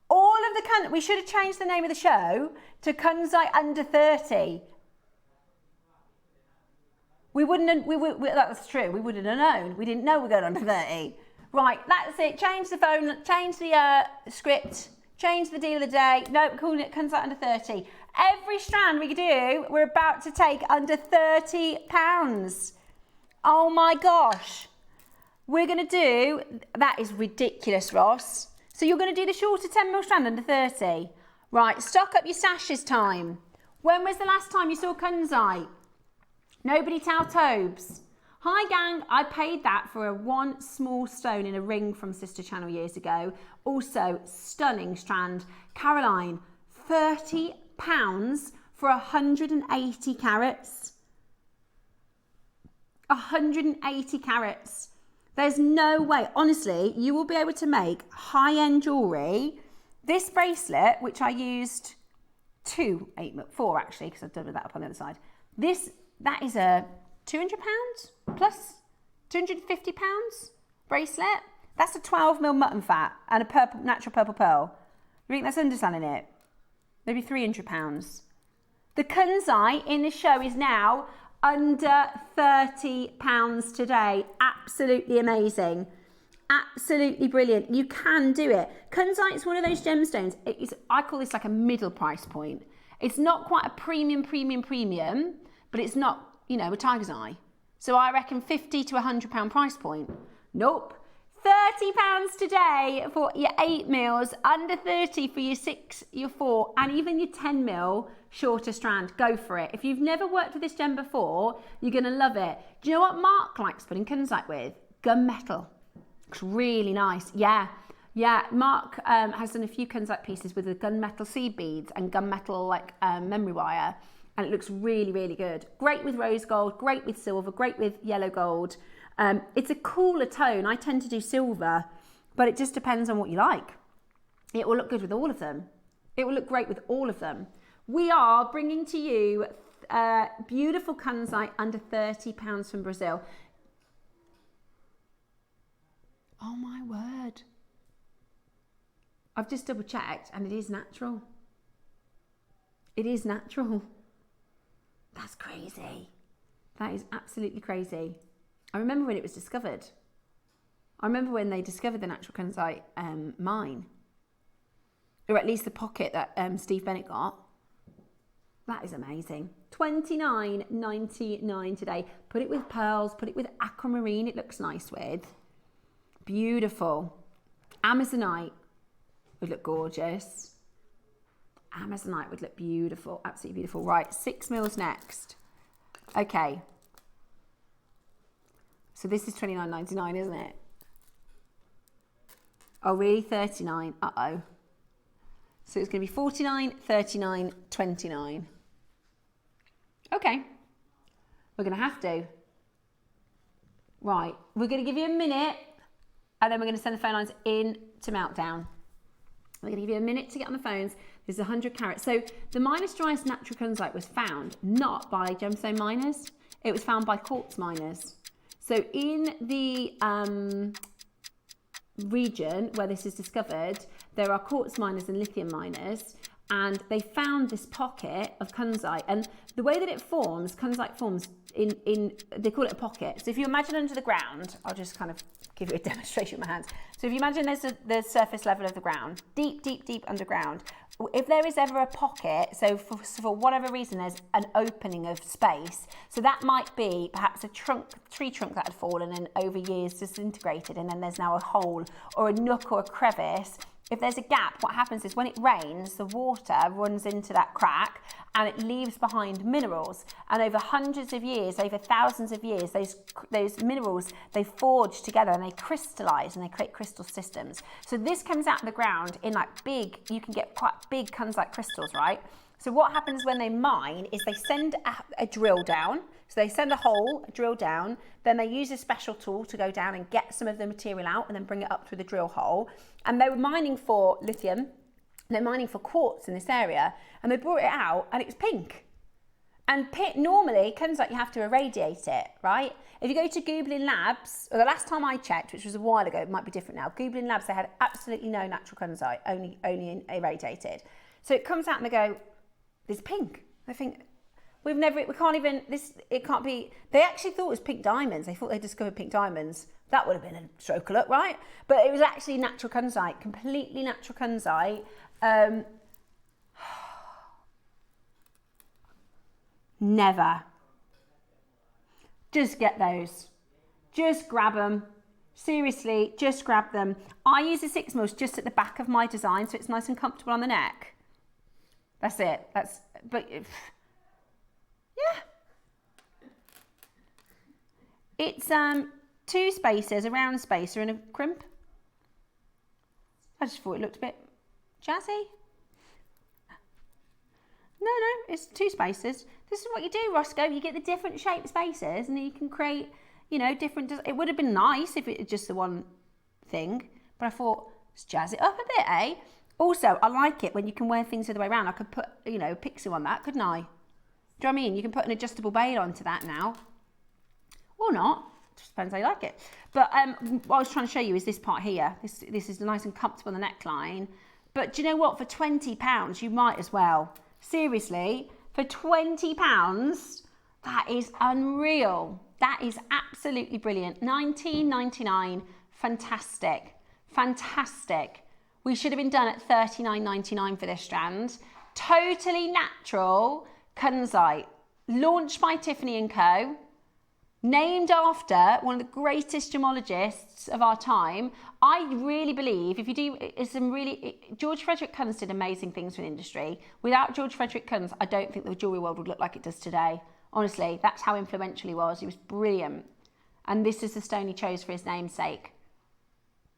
[SPEAKER 1] All of the we should have changed the name of the show to Kunzite Under 30. That's true. We wouldn't have known. We didn't know we were going under 30. Right, that's it. Change the phone, change the script. Change the deal of the day. No, we're calling it Kunzite Under 30. Every strand we do, we're about to take under £30. Oh my gosh. We're going to do, that is ridiculous, Ross. So you're going to do the shorter 10 mil strand under 30. Right, stock up your sashes time. When was the last time you saw Kunzite? Nobody tell Tobes. Hi gang, I paid that for one small stone in a ring from Sister Channel years ago. Also, stunning strand. Caroline, £30 for 180 carats. 180 carats. There's no way, honestly, you will be able to make high-end jewellery. This bracelet, which I used 4 actually, because I've done with that up on the other side. That is a £200 plus £250 bracelet. That's a 12 mil mutton fat and a natural purple pearl. You think that's underselling it? Maybe £300. The Kunzite in this show is now under £30 today. Absolutely amazing. Absolutely brilliant. You can do it. Kunzite is one of those gemstones. I call this like a middle price point. It's not quite a premium, but it's not, a tiger's eye. So I reckon £50 to £100 price point. Nope. £30 today for your 8 mils, under 30 for your 6, your 4, and even your 10 mil shorter strand. Go for it. If you've never worked with this gem before, you're going to love it. Do you know what Mark likes putting Kunzite with? Gunmetal. Looks really nice. Yeah, Mark has done a few Kunzite pieces with the gunmetal seed beads and gunmetal memory wire, and it looks really, really good. Great with rose gold, great with silver, great with yellow gold. It's a cooler tone. I tend to do silver, but it just depends on what you like. It will look good with all of them. It will look great with all of them. We are bringing to you beautiful Kunzite under £30 from Brazil. Oh my word. I've just double checked and it is natural. It is natural. That's crazy. That is absolutely crazy. I remember when it was discovered. I remember when they discovered the natural Kunzite mine. Or at least the pocket that Steve Bennett got. That is amazing. $29.99 today. Put it with pearls, put it with aquamarine, it looks nice with. Beautiful. Amazonite would look gorgeous. Amazonite would look beautiful, absolutely beautiful. Right, 6 mils next. Okay. So this is $29.99, isn't it? Oh, really? 39. Uh-oh. So it's going to be 49, 39, 29. Okay. We're going to have to. Right. We're going to give you a minute and then we're going to send the phone lines in to Meltdown. We're going to give you a minute to get on the phones. This is 100 carats. So the minus driest natural Kunzite was found not by gemstone miners. It was found by quartz miners. So in the region where this is discovered, there are quartz miners and lithium miners, and they found this pocket of Kunzite. And the way that it forms, Kunzite forms in they call it a pocket. So if you imagine under the ground, I'll just kind of give you a demonstration with my hands. So if you imagine there's the surface level of the ground, deep, deep, deep underground. If there is ever a pocket, so for whatever reason there's an opening of space, so that might be perhaps a tree trunk that had fallen and over years disintegrated, and then there's now a hole or a nook or a crevice. If there's a gap, what happens is when it rains, the water runs into that crack and it leaves behind minerals. And over hundreds of years, over thousands of years, those minerals, they forge together and they crystallize and they create crystal systems. So this comes out of the ground in like big, you can get quite big Kunzite crystals, right? So what happens when they mine is they send a drill down. So they send a hole, a drill down, then they use a special tool to go down and get some of the material out and then bring it up through the drill hole. And they were mining for lithium, they're mining for quartz in this area, and they brought it out and it was pink. And normally, Kunzite, you have to irradiate it, right? If you go to Googling Labs, or the last time I checked, which was a while ago, it might be different now, Googling Labs, they had absolutely no natural Kunzite, only irradiated. So it comes out and they go, it's pink. I think, we can't even, it can't be, they actually thought it was pink diamonds. They thought they discovered pink diamonds. That would have been a stroke of luck, right? But it was actually natural Kunzite, completely natural Kunzite. Never. Just get those. Just grab them. Seriously, just grab them. I use a 6 mils just at the back of my design, so it's nice and comfortable on the neck. That's it. Yeah. It's 2 spaces, a round spacer and a crimp. I just thought it looked a bit jazzy. No, it's 2 spaces. This is what you do, Roscoe. You get the different shaped spaces and then you can create, different. It would have been nice if it was just the one thing, but I thought, let's jazz it up a bit, eh? Also, I like it when you can wear things the other way around. I could put, a pixie on that, couldn't I? Do you know what I mean? You can put an adjustable bail onto that now. Or not. Just depends how you like it. But what I was trying to show you is this part here. This is nice and comfortable on the neckline. But do you know what? For £20, you might as well. Seriously, for £20, that is unreal. That is absolutely brilliant. $19.99. Fantastic. Fantastic. We should have been done at $39.99 for this strand. Totally natural Kunzite. Launched by Tiffany & Co. Named after one of the greatest gemologists of our time. I really believe if you do George Frederick Kunz did amazing things for the industry. Without George Frederick Kunz, I don't think the jewellery world would look like it does today. Honestly, that's how influential he was. He was brilliant. And this is the stone he chose for his namesake.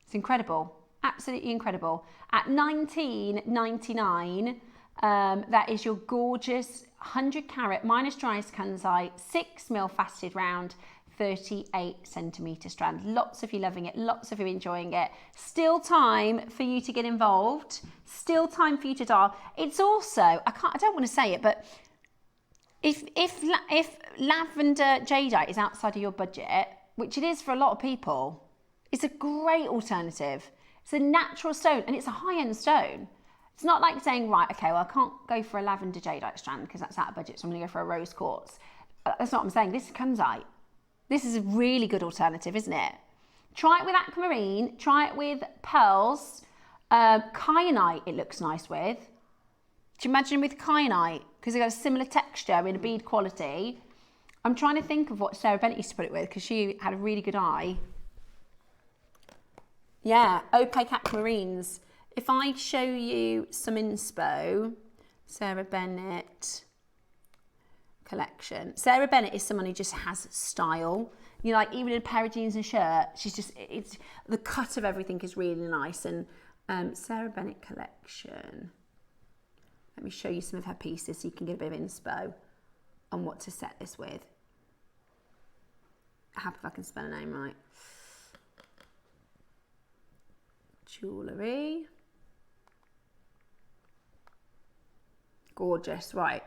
[SPEAKER 1] It's incredible. Absolutely incredible. At $19.99, that is your gorgeous 100 carat minus driest Kunzite, 6 mil faceted round, 38 centimetre strand. Lots of you loving it, lots of you enjoying it. Still time for you to get involved. Still time for you to dial. It's also, I don't want to say it, but if lavender jadeite is outside of your budget, which it is for a lot of people, It's a great alternative. It's a natural stone and it's a high-end stone. It's not like saying, right, okay, well, I can't go for a lavender jadeite strand because that's out of budget, so I'm going to go for a rose quartz. That's not what I'm saying. This is Kunzite. This is a really good alternative, isn't it? Try it with aquamarine. Try it with pearls. Kyanite it looks nice with. Do you imagine with kyanite? Because it got a similar texture in a bead quality. I'm trying to think of what Sarah Bennett used to put it with because she had a really good eye. Yeah, opaque aquamarines. If I show you some inspo, Sarah Bennett collection. Sarah Bennett is someone who just has style. You know, like even in a pair of jeans and shirt, she's just, it's the cut of everything is really nice. And Sarah Bennett collection. Let me show you some of her pieces so you can get a bit of inspo on what to set this with. Happy if I can spell her name right. Jewellery. Gorgeous, right.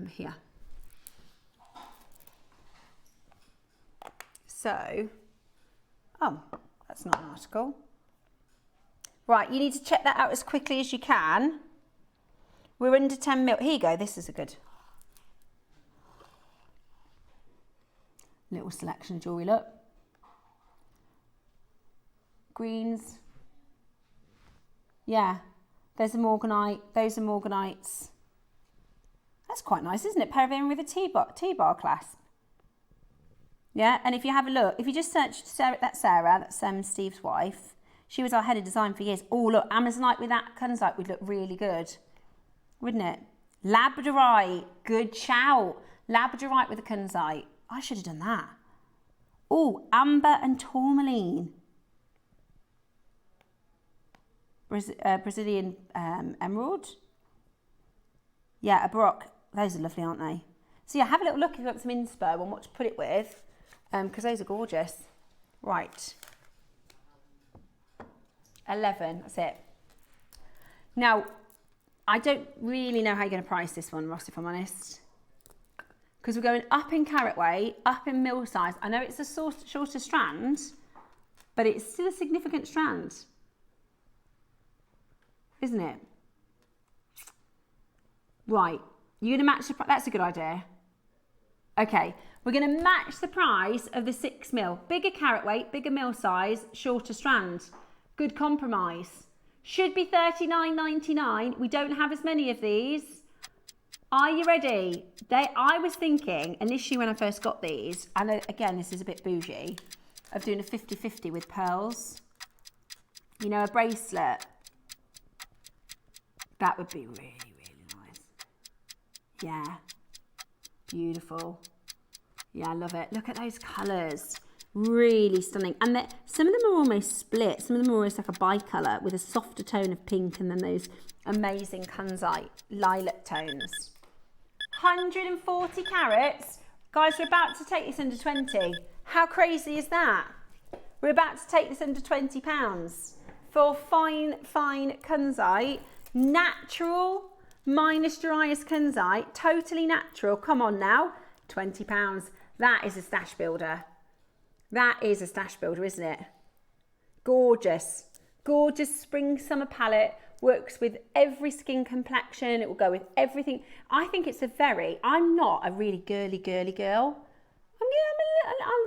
[SPEAKER 1] Here. So, oh, that's not an article. Right, you need to check that out as quickly as you can. We're under 10 mil. Here you go, this is a good little selection of jewellery, look. Greens. Yeah, there's a morganite, those are morganites. That's quite nice, isn't it? Paraffin with a T-bar clasp. Yeah, and if you have a look, if you just search Sarah, that's Steve's wife. She was our head of design for years. Oh, look, Amazonite with that Kunzite would look really good, wouldn't it? Labradorite, good shout. Labradorite with a Kunzite. I should have done that. Oh, amber and tourmaline. Brazilian emerald. Yeah, a baroque. Those are lovely, aren't they? So yeah, have a little look if you've got some inspo on what to put it with, because those are gorgeous. Right. 11, that's it. Now, I don't really know how you're going to price this one, Ross, if I'm honest. Because we're going up in carat weight, up in mil size. I know it's a shorter strand, but it's still a significant strand. Isn't it? Right, you're going to match the price. That's a good idea. Okay, we're going to match the price of the 6 mil. Bigger carat weight, bigger mil size, shorter strand. Good compromise. Should be $39.99. We don't have as many of these. Are you ready? I was thinking initially when I first got these, and again, this is a bit bougie, of doing a 50-50 with pearls. You know, a bracelet. That would be really, really nice. Yeah. Beautiful. Yeah, I love it. Look at those colours. Really stunning. And some of them are almost split. Some of them are almost like a bicolour with a softer tone of pink and then those amazing Kunzite lilac tones. 140 carats. Guys, we're about to take this under 20. How crazy is that? We're about to take this under £20 for fine, fine Kunzite. Natural, minus dryest Kunzite, totally natural. Come on now, £20. That is a stash builder. That is a stash builder, isn't it? Gorgeous. Gorgeous spring summer palette. Works with every skin complexion. It will go with everything. I think it's I'm not a really girly girl.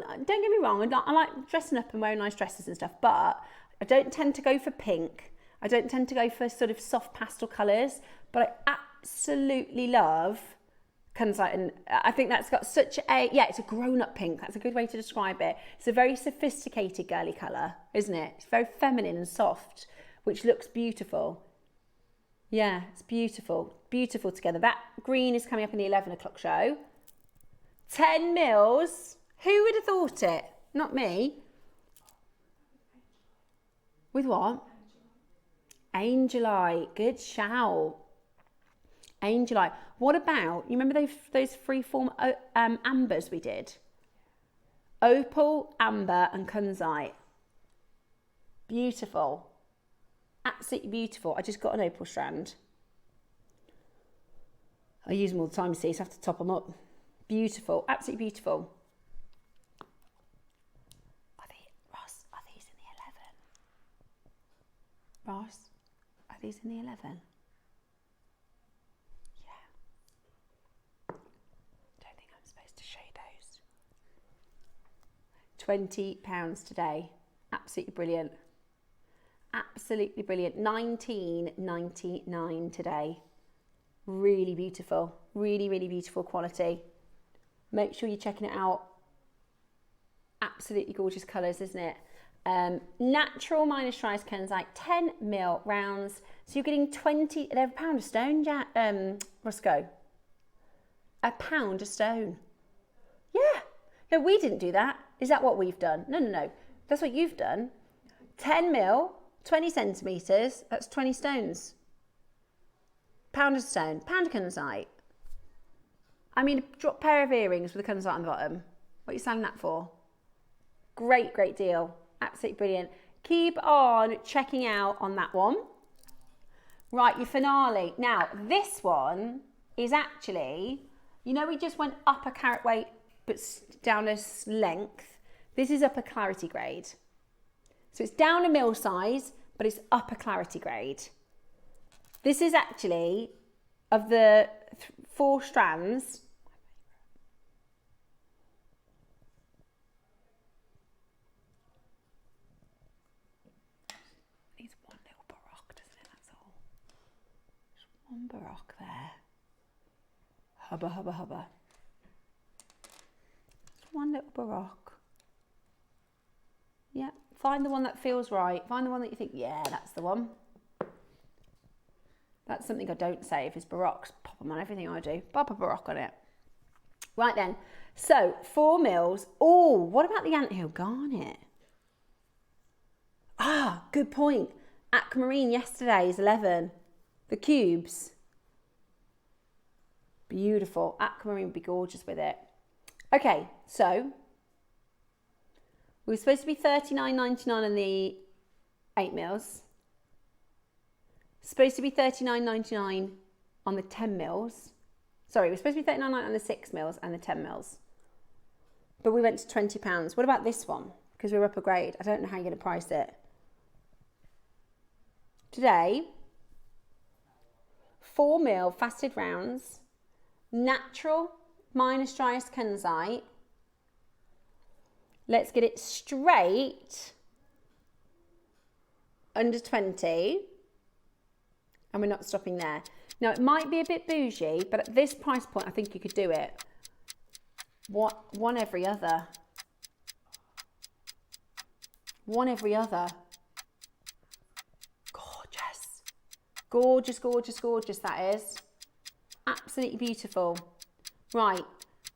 [SPEAKER 1] Don't get me wrong, I like dressing up and wearing nice dresses and stuff, but I don't tend to go for pink. I don't tend to go for sort of soft pastel colours, but I absolutely love Kunzite, and I think that's got such it's a grown-up pink. That's a good way to describe it. It's a very sophisticated girly colour, isn't it? It's very feminine and soft, which looks beautiful. Yeah, it's beautiful. Beautiful together. That green is coming up in the 11 o'clock show. 10 mils. Who would have thought it? Not me. With what? Angelite. Good shout. Angelite. What about, you remember those freeform ambers we did? Opal, amber and Kunzite. Beautiful. Absolutely beautiful. I just got an opal strand. I use them all the time, you see, so I have to top them up. Beautiful. Absolutely beautiful. these in the 11? Yeah. Don't think I'm supposed to show you those. £20 today. Absolutely brilliant. Absolutely brilliant. £19.99 today. Really beautiful. Really, really beautiful quality. Make sure you're checking it out. Absolutely gorgeous colours, isn't it? Natural moisturised Kunzite, 10mm rounds. So you're getting 20, they're £1 a stone, Roscoe. £1 a stone. Yeah. No, we didn't do that. Is that what we've done? No. That's what you've done. 10mm, 20 centimetres, that's 20 stones. £1 a stone, £1 Kunzite. I mean, a drop pair of earrings with a Kunzite on the bottom. What are you selling that for? Great, great deal. Absolutely brilliant. Keep on checking out on that one. Right, your finale. Now, this one is actually, you know, we just went up a carat weight, but down a length. This is up a clarity grade. So it's down a mil size, but it's up a clarity grade. This is actually, of the 4 strands, needs one little baroque, doesn't it? That's all. Just one baroque there. Hubba, hubba, hubba. Just one little baroque. Yeah, find the one that feels right. Find the one that you think, yeah, that's the one. That's something I don't say. If it's baroques, pop them on everything I do. Pop a baroque on it. Right then, so 4 mils. Oh, what about the anthill garnet? Ah, good point. Aquamarine yesterday is 11. The cubes. Beautiful. Aquamarine would be gorgeous with it. Okay, so we were supposed to be $39.99 on the 8 mils. Supposed to be $39.99 on the 10 mils. Sorry, we're supposed to be $39.99 on the 6 mils and the 10 mils. But we went to £20. What about this one? Because we're up a grade. I don't know how you're going to price it. Today, 4 mil faceted rounds, natural moisturised Kunzite. Let's get it straight under 20. And we're not stopping there. Now, it might be a bit bougie, but at this price point, I think you could do it. One every other. One every other. Gorgeous. Gorgeous, gorgeous, gorgeous, that is. Absolutely beautiful. Right,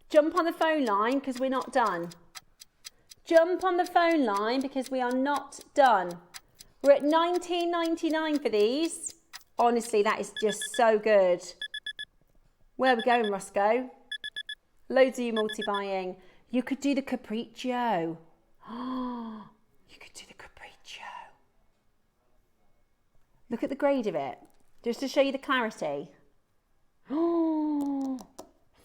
[SPEAKER 1] jump on the phone line because we're not done. Jump on the phone line because we are not done. We're at $19.99 for these. Honestly, that is just so good. Where are we going, Roscoe? Loads of you multi-buying. You could do the Capriccio. Oh, you could do the Capriccio. Look at the grade of it, just to show you the clarity. Oh,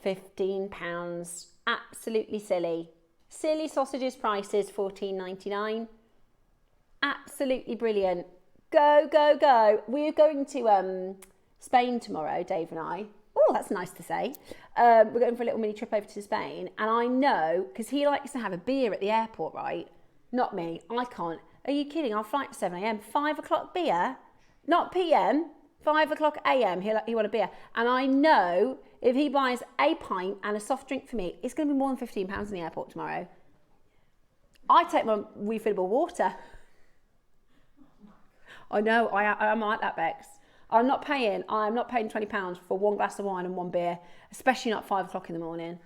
[SPEAKER 1] £15. Absolutely silly. Silly sausages prices, $14.99. Absolutely brilliant. Go, go, go. We're going to Spain tomorrow, Dave and I. Oh, that's nice to say. We're going for a little mini trip over to Spain. And I know, because he likes to have a beer at the airport, right? Not me. I can't. Are you kidding? Our flight at 7 a.m. 5 o'clock beer? Not p.m. 5 o'clock a.m. He'll want a beer. And I know if he buys a pint and a soft drink for me, it's going to be more than £15 in the airport tomorrow. I take my refillable water. I know, I'm like that, Bex. I'm not paying £20 for one glass of wine and one beer, especially not 5 o'clock in the morning.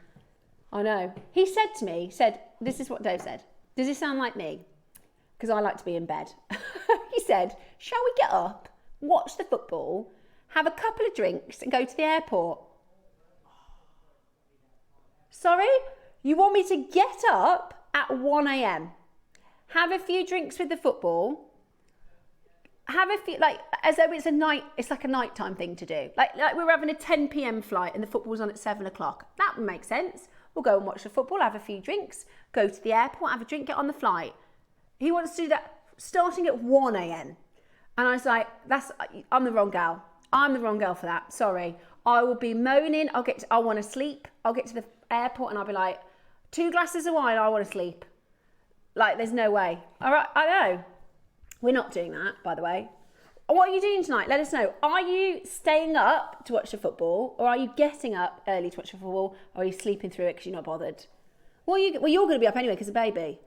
[SPEAKER 1] I know. He said to me, this is what Dave said. Does this sound like me? Because I like to be in bed. He said, shall we get up, watch the football, have a couple of drinks and go to the airport? Sorry? You want me to get up at 1 a.m, have a few drinks with the football, have a few, like, as though it's like a nighttime thing to do. Like we're having a 10 p.m. flight and the football's on at 7 o'clock. That would make sense. We'll go and watch the football, have a few drinks, go to the airport, have a drink, get on the flight. He wants to do that starting at 1 a.m. And I was like, I'm the wrong girl. I'm the wrong girl for that. Sorry. I will be moaning. I want to sleep. I'll get to the airport and I'll be like, 2 glasses of wine, I want to sleep. Like, there's no way. All right, I know. We're not doing that, by the way. What are you doing tonight? Let us know. Are you staying up to watch the football, or are you getting up early to watch the football, or are you sleeping through it because you're not bothered? Well, you're going to be up anyway because of baby.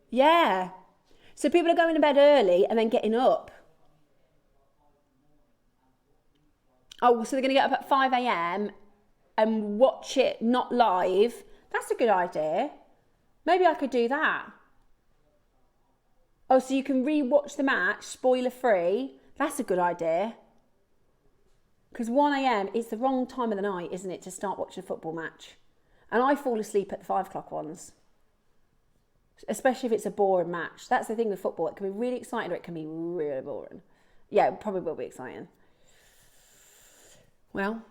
[SPEAKER 1] Yeah. So people are going to bed early and then getting up. Oh, so they're going to get up at 5 a.m. and watch it not live. That's a good idea. Maybe I could do that. Oh, so you can re-watch the match, spoiler free. That's a good idea. Because 1 a.m. is the wrong time of the night, isn't it, to start watching a football match? And I fall asleep at the 5 o'clock ones. Especially if it's a boring match. That's the thing with football. It can be really exciting or it can be really boring. Yeah, it probably will be exciting. Well,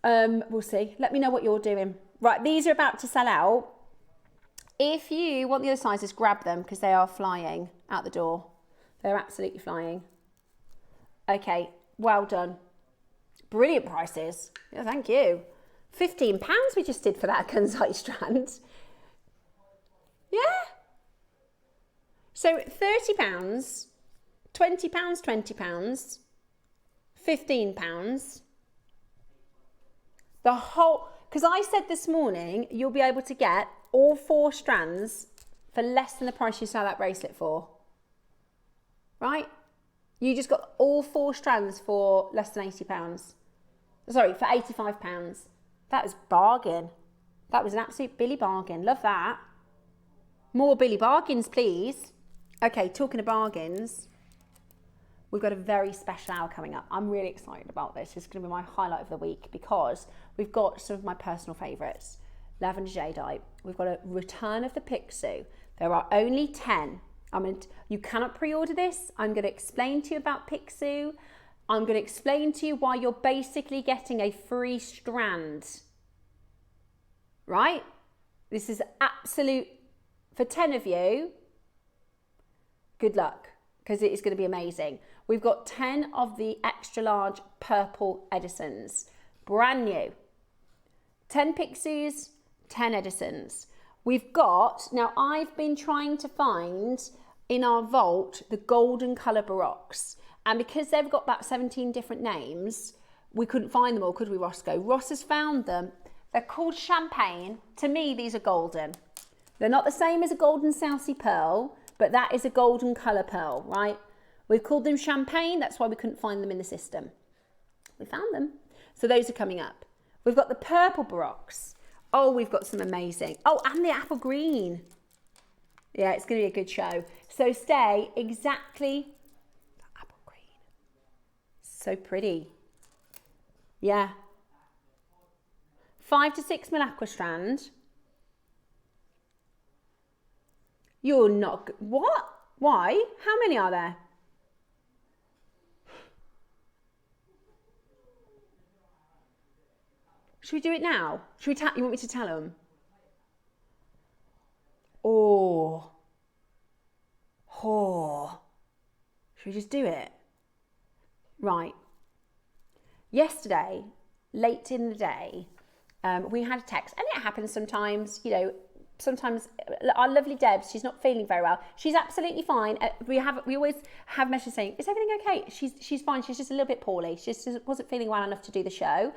[SPEAKER 1] we'll see. Let me know what you're doing. Right, these are about to sell out. If you want the other sizes, grab them because they are flying out the door. They're absolutely flying. Okay, well done. Brilliant prices. Yeah, thank you. £15 we just did for that Kunzite strand. Yeah. So £30, £20, £20, £15. The whole, because I said this morning, you'll be able to get all 4 strands for less than the price you sell that bracelet for. Right? You just got all 4 strands for less than £80. Sorry, for £85. That was bargain. That was an absolute Billy bargain. Love that. More Billy bargains, please. Okay, talking of bargains, we've got a very special hour coming up. I'm really excited about this. It's going to be my highlight of the week because we've got some of my personal favourites. Lavender Jadeite. We've got a return of the Pixie. There are only 10. You cannot pre-order this. I'm going to explain to you about Pixie. I'm going to explain to you why you're basically getting a free strand. Right? This is absolute, for 10 of you, good luck, because it is going to be amazing. We've got 10 of the extra large purple Edisons, brand new. 10 Pixies, 10 Edisons. We've got, now I've been trying to find in our vault the golden colour Baroques. And because they've got about 17 different names, we couldn't find them all, could we, Roscoe? Ross has found them. They're called champagne. To me, these are golden. They're not the same as a golden South Sea pearl, but that is a golden colour pearl, right? We've called them champagne. That's why we couldn't find them in the system. We found them. So those are coming up. We've got the purple Baroques. Oh, we've got some amazing. Oh, and the apple green. Yeah, it's going to be a good show. So stay exactly. The apple green. So pretty. Yeah. 5 to 6 mil aqua strand. You're not. What? Why? How many are there? Should we do it now? Should we you want me to tell them? Oh. Should we just do it? Right. Yesterday, late in the day, we had a text, and it happens sometimes, you know, sometimes our lovely Debs, she's not feeling very well. She's absolutely fine. We always have messages saying, is everything okay? She's fine. She's just a little bit poorly. She just wasn't feeling well enough to do the show.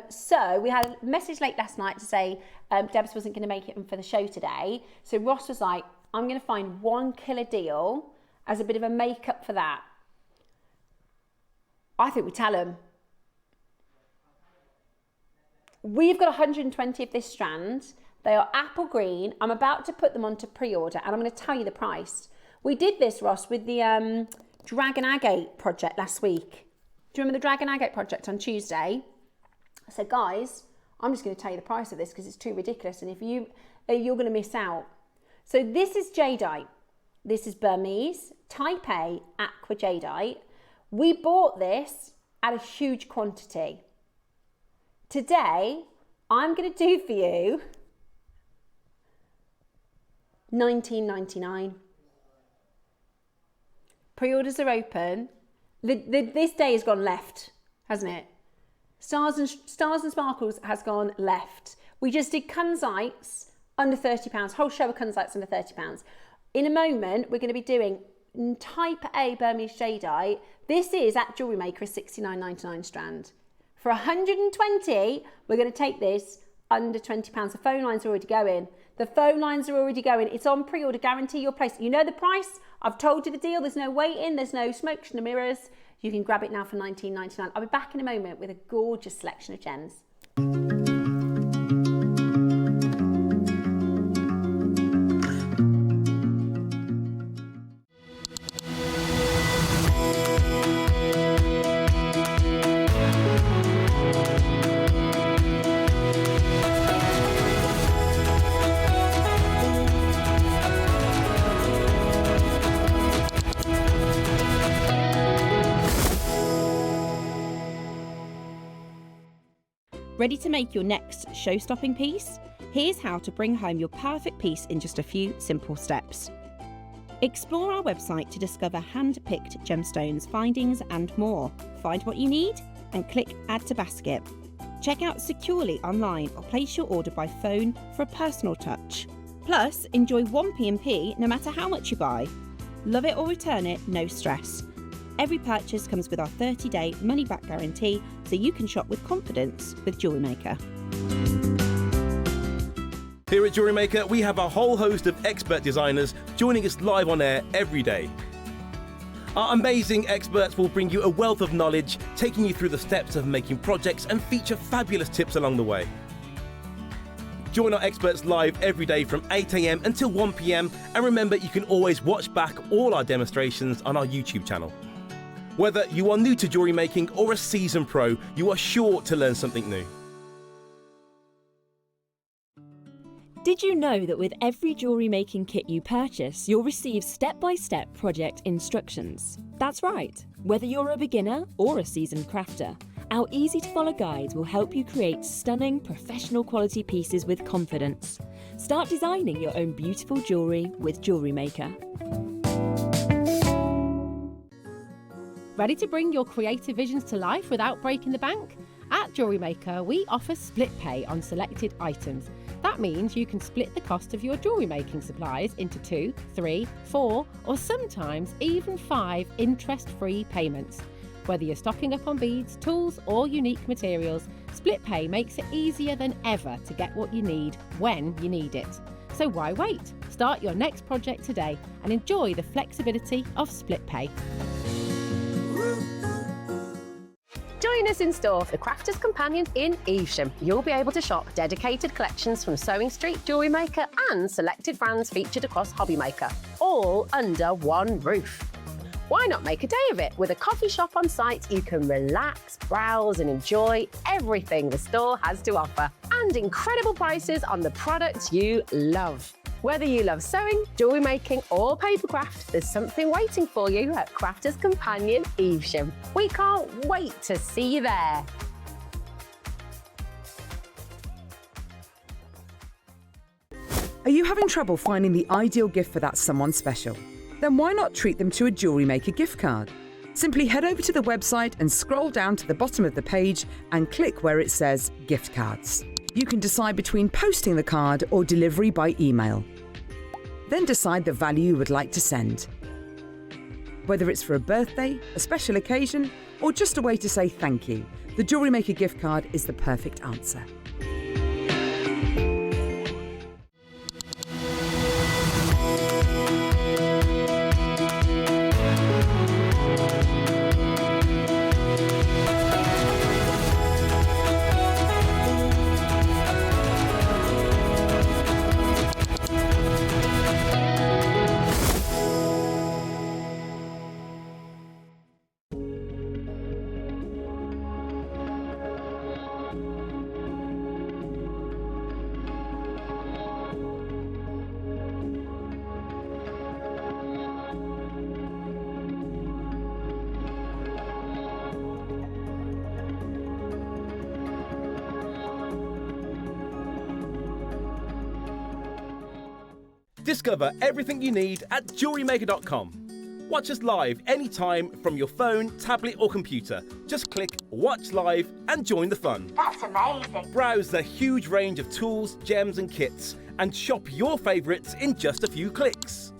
[SPEAKER 1] So we had a message late last night to say Debs wasn't going to make it for the show today. So Ross was like, I'm going to find one killer deal as a bit of a make-up for that. I think we tell him. We've got 120 of this strand. They are apple green. I'm about to put them onto pre-order and I'm going to tell you the price. We did this, Ross, with the Dragon Agate project last week. Do you remember the Dragon Agate project on Tuesday? I said, guys, I'm just going to tell you the price of this because it's too ridiculous and if you're going to miss out. So this is jadeite. This is Burmese Type A aqua jadeite. We bought this at a huge quantity. Today, I'm going to do for you $19.99. Pre-orders are open. This day has gone left, hasn't it? Stars and Sparkles has gone left. We just did Kunzites under £30, whole show of Kunzites under £30. In a moment, we're going to be doing Type A Burmese Jadeite. This is at JewelleryMaker a $69.99 strand. For 120, we're going to take this under £20. The phone lines are already going. The phone lines are already going. It's on pre-order. Guarantee your place. You know the price. I've told you the deal. There's no waiting. There's no smokes and mirrors. You can grab it now for $19.99. I'll be back in a moment with a gorgeous selection of gems.
[SPEAKER 9] Ready to make your next show-stopping piece? Here's how to bring home your perfect piece in just a few simple steps. Explore our website to discover hand-picked gemstones, findings and more. Find what you need and click Add to Basket. Check out securely online or place your order by phone for a personal touch. Plus, enjoy one P&P no matter how much you buy. Love it or return it, no stress. Every purchase comes with our 30-day money-back guarantee, so you can shop with confidence with JewelleryMaker.
[SPEAKER 2] Here at JewelleryMaker, we have a whole host of expert designers joining us live on air every day. Our amazing experts will bring you a wealth of knowledge, taking you through the steps of making projects and feature fabulous tips along the way. Join our experts live every day from 8 a.m. until 1 p.m. and remember, you can always watch back all our demonstrations on our YouTube channel. Whether you are new to jewellery making or a seasoned pro, you are sure to learn something new.
[SPEAKER 9] Did you know that with every jewellery making kit you purchase, you'll receive step-by-step project instructions? That's right. Whether you're a beginner or a seasoned crafter, our easy-to-follow guides will help you create stunning, professional quality pieces with confidence. Start designing your own beautiful jewellery with JewelleryMaker.
[SPEAKER 5] Ready to bring your creative visions to life without breaking the bank? At JewelleryMaker, we offer split pay on selected items. That means you can split the cost of your jewellery making supplies into 2, 3, 4, or sometimes even 5 interest-free payments. Whether you're stocking up on beads, tools, or unique materials, split pay makes it easier than ever to get what you need when you need it. So why wait? Start your next project today and enjoy the flexibility of split pay. Join us in store for the Crafter's Companion in Evesham. You'll be able to shop dedicated collections from Sewing Street, JewelleryMaker and selected brands featured across HobbyMaker, all under one roof. Why not make a day of it? With a coffee shop on site, you can relax, browse and enjoy everything the store has to offer. And incredible prices on the products you love. Whether you love sewing, jewellery making or papercraft, there's something waiting for you at Crafter's Companion Evesham. We can't wait to see you there.
[SPEAKER 6] Are you having trouble finding the ideal gift for that someone special? Then why not treat them to a JewelleryMaker gift card? Simply head over to the website and scroll down to the bottom of the page and click where it says Gift Cards. You can decide between posting the card or delivery by email. Then decide the value you would like to send. Whether it's for a birthday, a special occasion, or just a way to say thank you, the JewelleryMaker gift card is the perfect answer.
[SPEAKER 2] Discover everything you need at jewellerymaker.com. Watch us live anytime from your phone, tablet or computer. Just click Watch Live and join the fun.
[SPEAKER 1] That's amazing.
[SPEAKER 2] Browse the huge range of tools, gems and kits and shop your favourites in just a few clicks.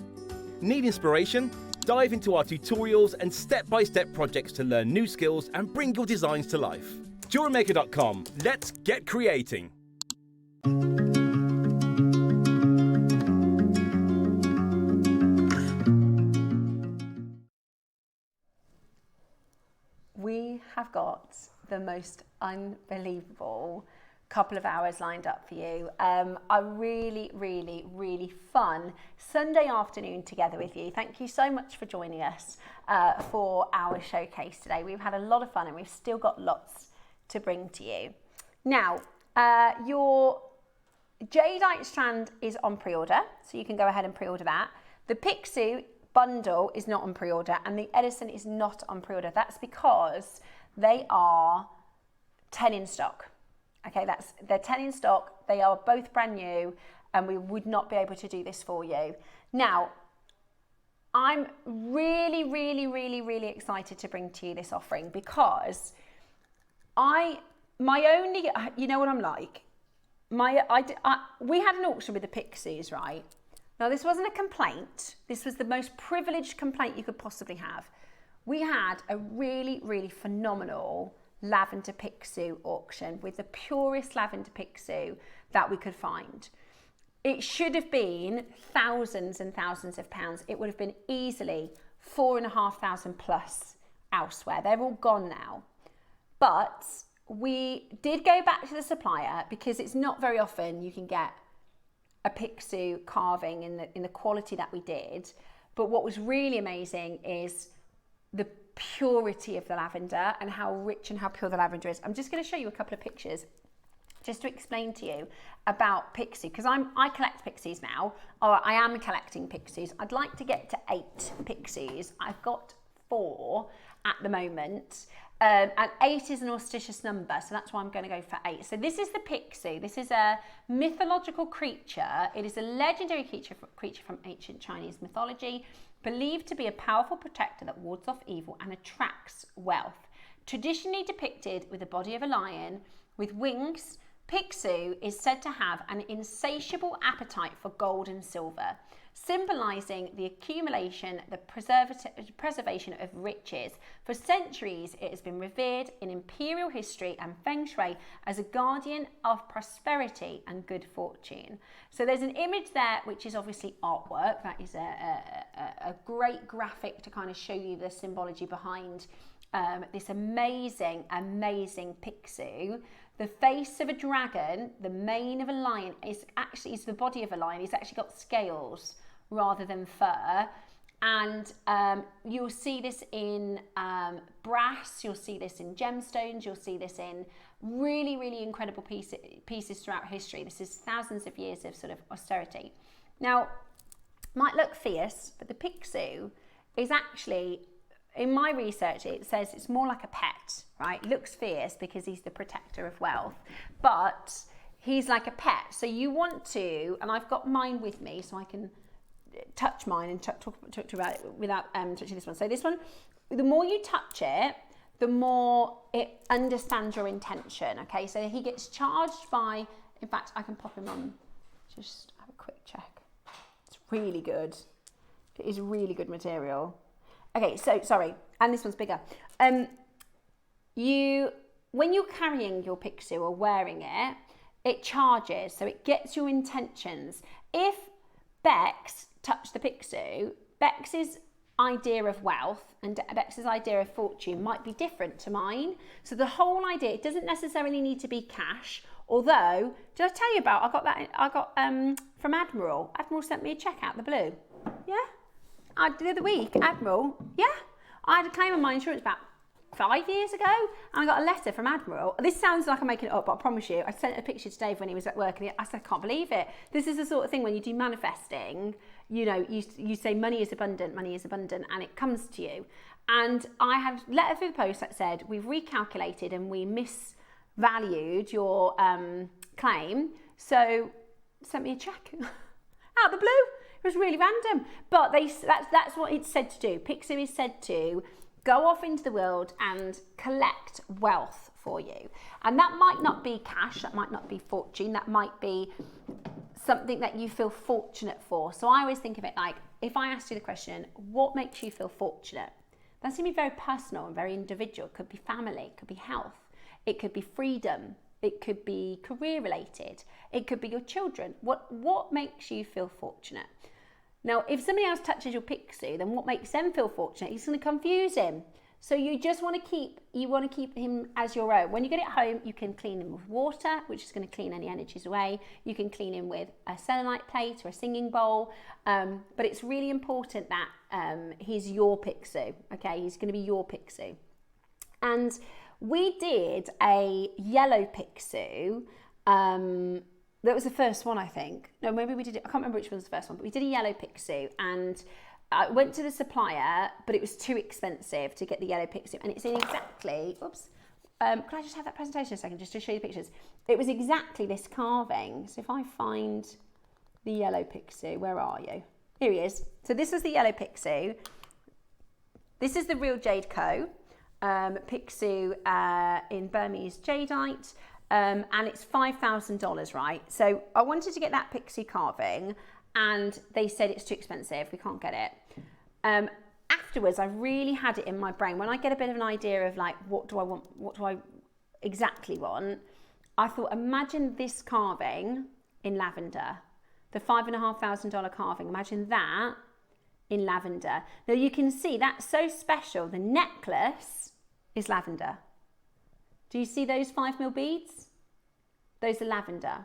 [SPEAKER 2] Need inspiration? Dive into our tutorials and step-by-step projects to learn new skills and bring your designs to life. JewelleryMaker.com. Let's get creating.
[SPEAKER 1] We have got the most unbelievable couple of hours lined up for you. A really, really, really fun Sunday afternoon together with you. Thank you so much for joining us for our showcase today. We've had a lot of fun and we've still got lots to bring to you. Now, your jadeite strand is on pre-order, so you can go ahead and pre-order that. The Picsou bundle is not on pre-order and the Edison is not on pre-order. That's because they are 10 in stock. Okay, they're 10 in stock. They are both brand new and we would not be able to do this for you. Now, I'm really, really, really, really excited to bring to you this offering because you know what I'm like? We had an auction with the Pixies, right? Now, this wasn't a complaint. This was the most privileged complaint you could possibly have. We had a really, really phenomenal lavender Picsou auction with the purest lavender Picsou that we could find. It should have been thousands and thousands of pounds. It would have been easily 4,500 plus elsewhere. They're all gone now. But we did go back to the supplier because it's not very often you can get a Picsou carving in the quality that we did. But what was really amazing is the purity of the lavender and how rich and how pure the lavender is. I'm just going to show you a couple of pictures just to explain to you about Picsou, because I collect Pixies now, or I am collecting Pixies. I'd like to get to 8 Pixies. I've got 4 at the moment. And 8 is an auspicious number, so that's why I'm going to go for 8. So this is the Picsou. This is a mythological creature. It is a legendary creature from ancient Chinese mythology, believed to be a powerful protector that wards off evil and attracts wealth. Traditionally depicted with the body of a lion with wings, Picsou is said to have an insatiable appetite for gold and silver, symbolising the accumulation, the preservation of riches. For centuries, it has been revered in imperial history and feng shui as a guardian of prosperity and good fortune. So there's an image there, which is obviously artwork. That is a great graphic to kind of show you the symbology behind this amazing, amazing Picsou. The face of a dragon, the mane of a lion is the body of a lion. He's actually got scales rather than fur. And you'll see this in brass, you'll see this in gemstones, you'll see this in really, really incredible pieces throughout history. This is thousands of years of sort of austerity. Now, might look fierce, but the Picsou is actually, in my research, it says it's more like a pet, right? Looks fierce because he's the protector of wealth, but he's like a pet. So you want to, and I've got mine with me so I can touch mine and talk about it without touching this one. So this one, the more you touch it, the more it understands your intention, okay? So he gets charged by, in fact, I can pop him on, just have a quick check. It's really good. It is really good material. Okay, so sorry, and this one's bigger. When you're carrying your Picsou or wearing it, it charges, so it gets your intentions. If Bex touched the Picsou, Bex's idea of wealth and Bex's idea of fortune might be different to mine. So the whole idea, it doesn't necessarily need to be cash. Although, did I tell you about? I got from Admiral. Admiral sent me a check out the blue. Yeah. The other week, Admiral, I had a claim on my insurance about 5 years ago, and I got a letter from Admiral. This sounds like I'm making it up, but I promise you, I sent a picture to Dave when he was at work, and I said, I can't believe it. This is the sort of thing when you do manifesting, you know, you say money is abundant, and it comes to you. And I had a letter through the post that said, we've recalculated and we misvalued your claim, so sent me a check out the blue. It was really random. But that's what it's said to do. Pixie is said to go off into the world and collect wealth for you. And that might not be cash, that might not be fortune, that might be something that you feel fortunate for. So I always think of it like, if I asked you the question, what makes you feel fortunate? That's going to be very personal and very individual. It could be family, it could be health, it could be freedom, it could be career related, it could be your children. What makes you feel fortunate? Now, if somebody else touches your pixie, then what makes them feel fortunate? It's going to confuse him. So you just want to keep him as your own. When you get it home, you can clean him with water, which is going to clean any energies away. You can clean him with a selenite plate or a singing bowl. But it's really important that he's your pixie. Okay, he's going to be your pixie. And we did a yellow pixie. That was the first one, I think. No, maybe we did it. I can't remember which one was the first one, but we did a yellow pixie, and I went to the supplier, but it was too expensive to get the yellow pixie. And it's in exactly, oops, can I just have that presentation a second just to show you the pictures? It was exactly this carving. So if I find the yellow pixie, where are you? Here he is. So this is the yellow pixie. This is the real Jade Co. Pixie in Burmese jadeite. And it's $5,000, right? So I wanted to get that pixie carving, and they said it's too expensive, we can't get it. Afterwards, I really had it in my brain. When I get a bit of an idea of like, what do I want, what do I exactly want, I thought, imagine this carving in lavender, the $5,500 carving, imagine that in lavender. Now you can see that's so special. The necklace is lavender. Do you see those 5mm beads? Those are lavender.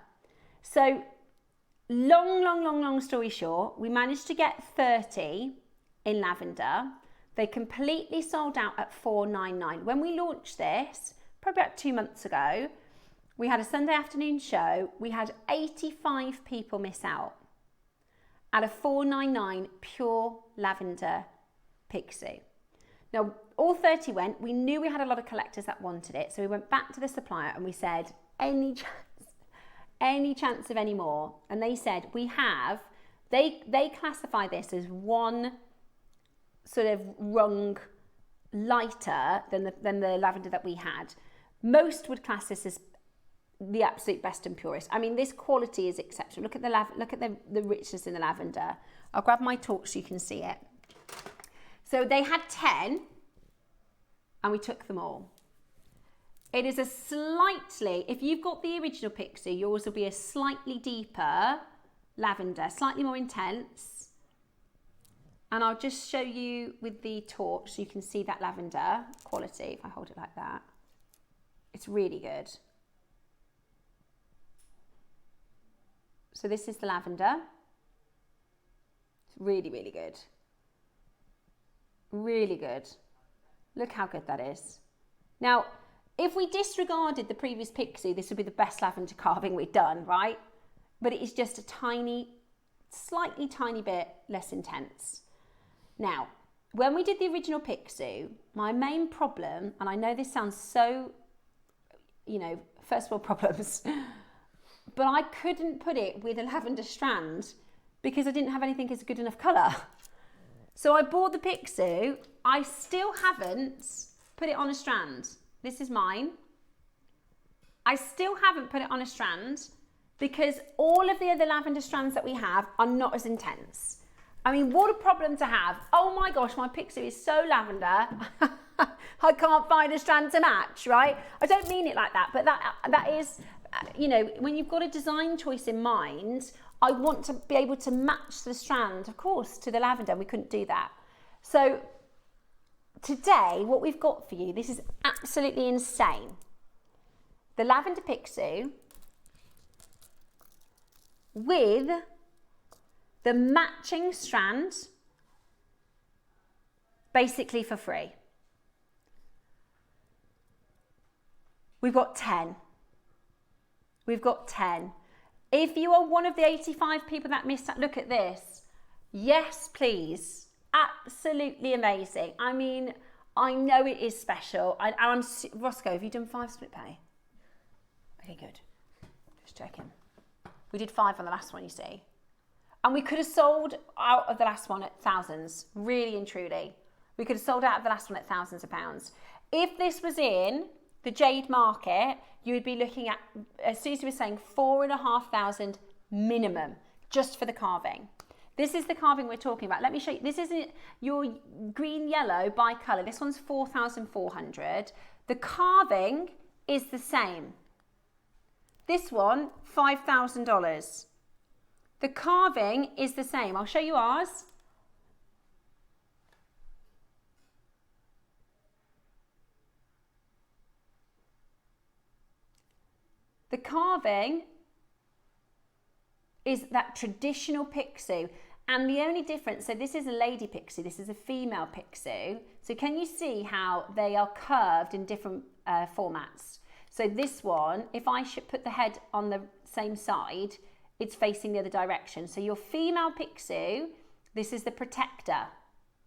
[SPEAKER 1] So long story short, we managed to get 30 in lavender. They completely sold out at $499. When we launched this, probably about 2 months ago, we had a Sunday afternoon show. We had 85 people miss out at a $499 pure lavender pixie. Now, all 30 went. We knew we had a lot of collectors that wanted it. So we went back to the supplier and we said, any chance of any more? And they said, we have, they classify this as one sort of rung lighter than the lavender that we had. Most would class this as the absolute best and purest. I mean, this quality is exceptional. Look at the richness in the lavender. I'll grab my torch so you can see it. So they had 10 and we took them all. It is a slightly, if you've got the original pixie, yours will be a slightly deeper lavender, slightly more intense. And I'll just show you with the torch so you can see that lavender quality. If I hold it like that, it's really good. So this is the lavender. It's really, really good. Really good. Look how good that is. Now, if we disregarded the previous pixie, this would be the best lavender carving we've done, right? But it is just a slightly tiny bit less intense. Now, when we did the original pixie, my main problem, and I know this sounds so, first world problems, but I couldn't put it with a lavender strand because I didn't have anything as a good enough colour. So I bought the pixie. I still haven't put it on a strand. This is mine. I still haven't put it on a strand because all of the other lavender strands that we have are not as intense. I mean, what a problem to have. Oh my gosh, my pixie is so lavender. I can't find a strand to match, right? I don't mean it like that, but that is, when you've got a design choice in mind, I want to be able to match the strand, of course, to the lavender. We couldn't do that. So today, what we've got for you, this is absolutely insane. The lavender pixie with the matching strand, basically for free. We've got 10. We've got 10. If you are one of the 85 people that missed out, look at this. Yes, please. Absolutely amazing. I mean, I know it is special. Roscoe, have you done 5 split pay? Okay, good. Just checking. We did 5 on the last one, you see. And we could have sold out of the last one at thousands, really and truly. We could have sold out of the last one at thousands of pounds. If this was in the jade market, you would be looking at, as Susie was saying, 4,500 minimum just for the carving. This is the carving we're talking about. Let me show you. This isn't your green yellow by colour. This one's 4,400. The carving is the same. This one, $5,000. The carving is the same. I'll show you ours. The carving is that traditional pixie, and the only difference, so this is a lady pixie, this is a female pixie. So can you see how they are curved in different formats? So this one, if I should put the head on the same side, it's facing the other direction. So your female pixie, this is the protector,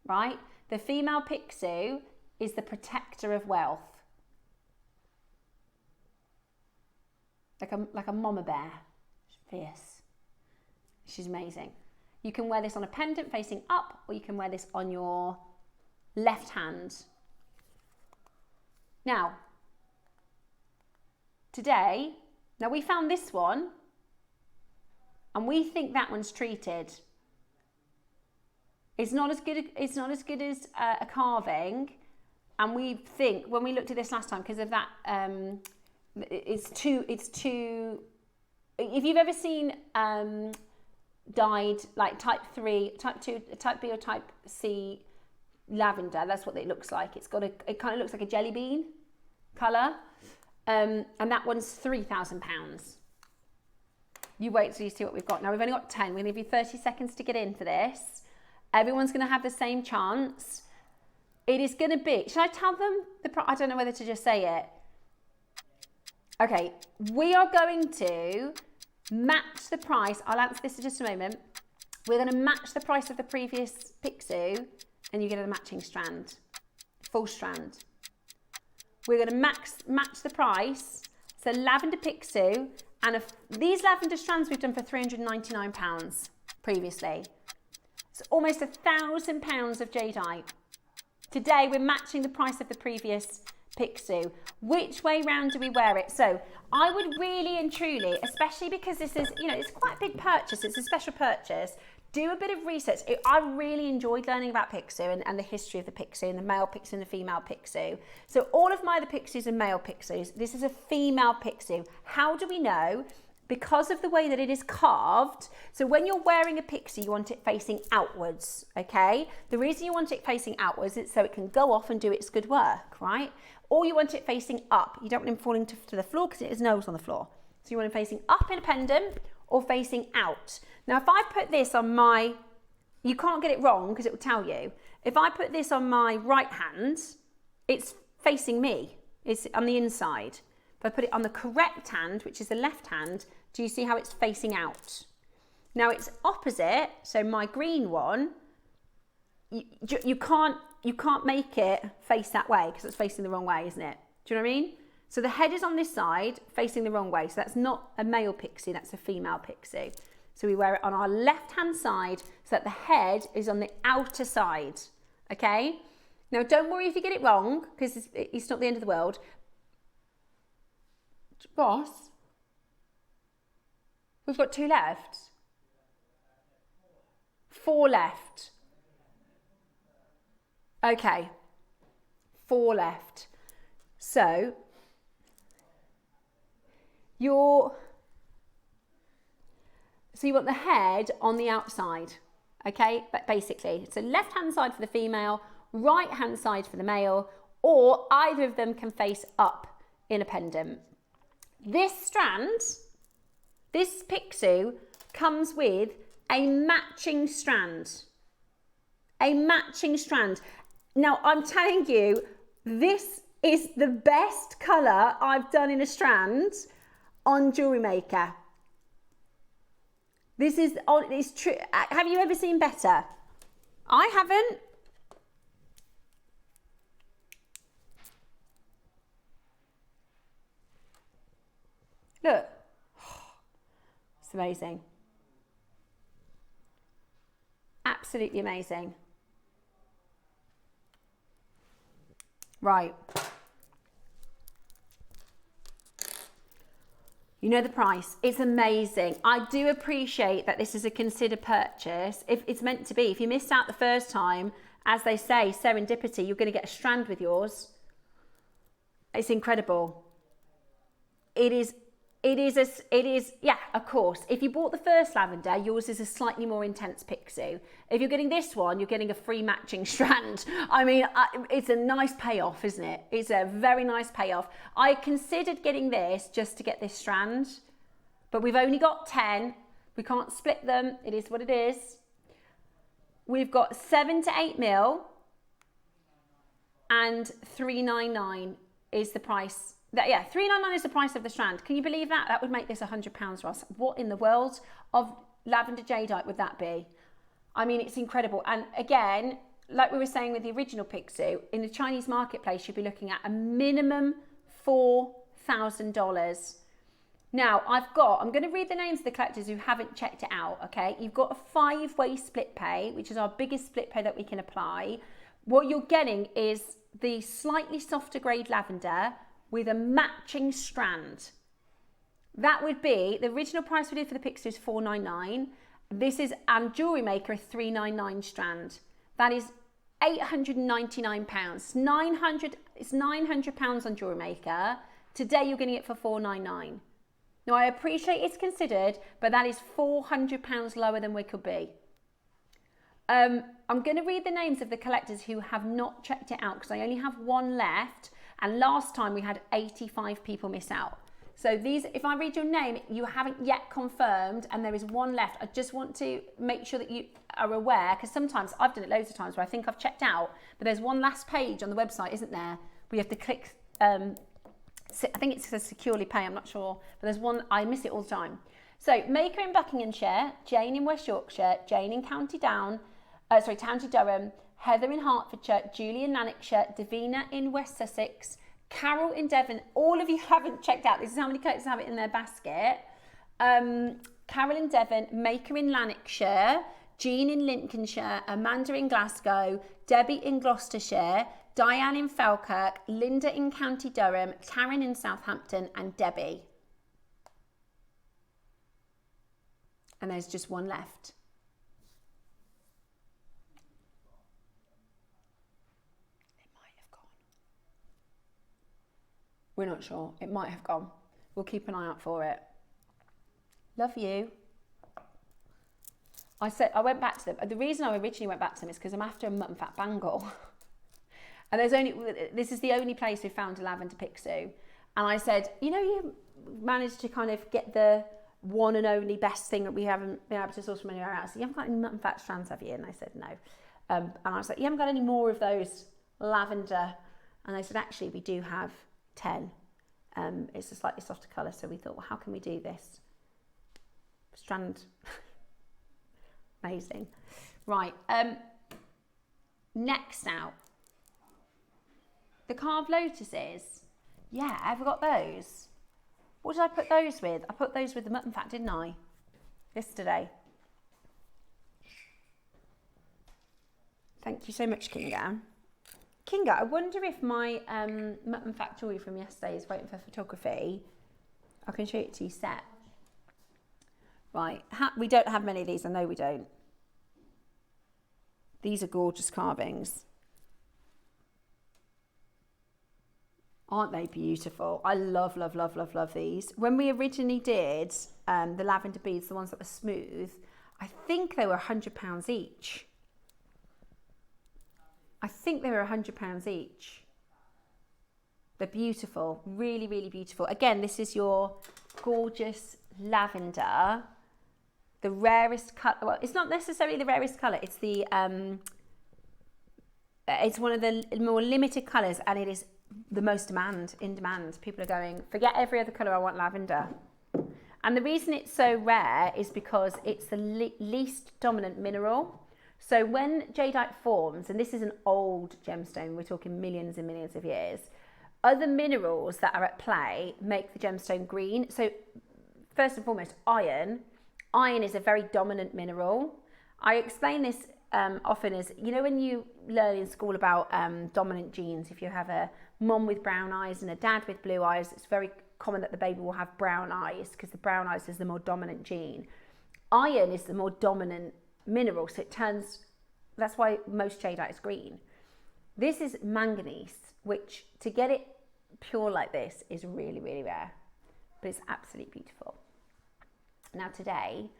[SPEAKER 1] right? The female pixie is the protector of wealth. Like a mama bear. She's fierce. She's amazing. You can wear this on a pendant facing up, or you can wear this on your left hand. Now, today, now we found this one, and we think that one's treated. It's not as good as a carving, and we think when we looked at this last time, because of that, it's too. If you've ever seen dyed like type 3, type 2, type B or type C lavender, that's what it looks like. It kind of looks like a jelly bean colour, and that one's £3,000. You wait till you see what we've got. Now we've only got 10. We're going to give you 30 seconds to get in for this. Everyone's going to have the same chance. It is going to be, should I tell them I don't know whether to just say it. Okay, we are going to match the price. I'll answer this in just a moment. We're going to match the price of the previous pixie, and you get a matching strand, full strand. We're going to match the price. So lavender pixie, and these lavender strands we've done for £399 previously. It's almost £1,000 of jadeite. Today we're matching the price of the previous pixie. Which way round do we wear it? So I would really and truly, especially because this is, it's quite a big purchase, it's a special purchase, do a bit of research. I really enjoyed learning about pixie and the history of the pixie and the male pixie and the female pixie. So all of my other pixies are male pixies. This is a female pixie. How do we know? Because of the way that it is carved. So when you're wearing a pixie, you want it facing outwards, okay? The reason you want it facing outwards is so it can go off and do its good work, right? Or you want it facing up. You don't want him falling to the floor because it has nose on the floor. So you want him facing up in a pendant or facing out. Now, if I put this on my, you can't get it wrong because it will tell you. If I put this on my right hand, it's facing me. It's on the inside. If I put it on the correct hand, which is the left hand, do you see how it's facing out? Now it's opposite, so my green one, you can't make it face that way because it's facing the wrong way, isn't it? Do you know what I mean? So the head is on this side, facing the wrong way. So that's not a male pixie, that's a female pixie. So we wear it on our left-hand side so that the head is on the outer side, okay? Now don't worry if you get it wrong because it's not the end of the world. Boss, we've got 2 left. 4 left. Okay, 4 left. So you want the head on the outside, okay? But basically, so left-hand side for the female, right-hand side for the male, or either of them can face up in a pendant. This strand, this pixie, comes with a matching strand. A matching strand. Now, I'm telling you, this is the best colour I've done in a strand on JewelleryMaker. This is, it's true. Have you ever seen better? I haven't. Look, it's amazing. Absolutely amazing. Right. You know the price. It's amazing. I do appreciate that this is a considered purchase. If it's meant to be, if you missed out the first time, as they say, serendipity, you're going to get a strand with yours. It's incredible. It is, yeah, of course. If you bought the first lavender, yours is a slightly more intense pixie. If you're getting this one, you're getting a free matching strand. I mean, it's a nice payoff, isn't it? It's a very nice payoff. I considered getting this just to get this strand, but we've only got 10. We can't split them. It is what it is. We've got 7 to 8 mil and $3.99 is the price. Yeah, $3.99 is the price of the strand. Can you believe that? That would make this £100, Ross. What in the world of lavender jadeite would that be? I mean, it's incredible. And again, like we were saying with the original Pixie, in the Chinese marketplace, you'd be looking at a minimum $4,000. Now, I'm going to read the names of the collectors who haven't checked it out, okay? You've got a 5-way split pay, which is our biggest split pay that we can apply. What you're getting is the slightly softer grade lavender with a matching strand. That would be, the original price we did for the Pixie is $499. This is, and JewelleryMaker, a $399 strand. That is £899. It's £900 on JewelleryMaker. Today you're getting it for $499. Now I appreciate it's considered, but that is £400 lower than we could be. I'm going to read the names of the collectors who have not checked it out because I only have one left. And last time we had 85 people miss out. So these, if I read your name, you haven't yet confirmed and there is one left. I just want to make sure that you are aware, because sometimes I've done it loads of times where I think I've checked out, but there's one last page on the website, isn't there? We have to click, I think it says securely pay, I'm not sure, but there's one, I miss it all the time. So Maker in Buckinghamshire, Jane in West Yorkshire, Jane in County Durham, Heather in Hertfordshire, Julie in Lanarkshire, Davina in West Sussex, Carol in Devon. All of you haven't checked out. This is how many collectors have it in their basket. Carol in Devon, Maker in Lanarkshire, Jean in Lincolnshire, Amanda in Glasgow, Debbie in Gloucestershire, Diane in Falkirk, Linda in County Durham, Karen in Southampton, and Debbie. And there's just one left. We're not sure. It might have gone. We'll keep an eye out for it. Love you. I went back to them. The reason I originally went back to them is because I'm after a mutton fat bangle. And this is the only place we found a lavender Pixie. And I said, you know, you managed to kind of get the one and only best thing that we haven't been able to source from anywhere else. You haven't got any mutton fat strands, have you? And I said, no. And I was like, you haven't got any more of those lavender? And they said, actually, we do have 10. It's a slightly softer colour, so we thought, well, how can we do this? Strand. Amazing. Right, next out. The carved lotuses. Yeah, I forgot those. What did I put those with? I put those with the mutton fat, didn't I? Yesterday. Thank you so much, Kinga. Kinga, I wonder if my mutton fat jewellery from yesterday is waiting for photography. I can show it to you set. Right, we don't have many of these, I know we don't. These are gorgeous carvings. Aren't they beautiful? I love, love, love, love, love these. When we originally did the lavender beads, the ones that were smooth, I think they were £100 each. I think they were £100 each. They're beautiful, really, really beautiful. Again, this is your gorgeous lavender, the rarest color. Well, it's not necessarily the rarest color. It's the it's one of the more limited colors, and it is the most in demand. People are going, forget every other color, I want lavender. And the reason it's so rare is because it's the least dominant mineral. So when jadeite forms, and this is an old gemstone, we're talking millions and millions of years, other minerals that are at play make the gemstone green. So first and foremost, iron. Iron is a very dominant mineral. I explained this often is, you know, when you learn in school about dominant genes, if you have a mom with brown eyes and a dad with blue eyes, it's very common that the baby will have brown eyes because the brown eyes is the more dominant gene. Iron is the more dominant mineral, so it turns, that's why most jadeite is green. This is manganese, which to get it pure like this is really, really rare, but it's absolutely beautiful. Now today,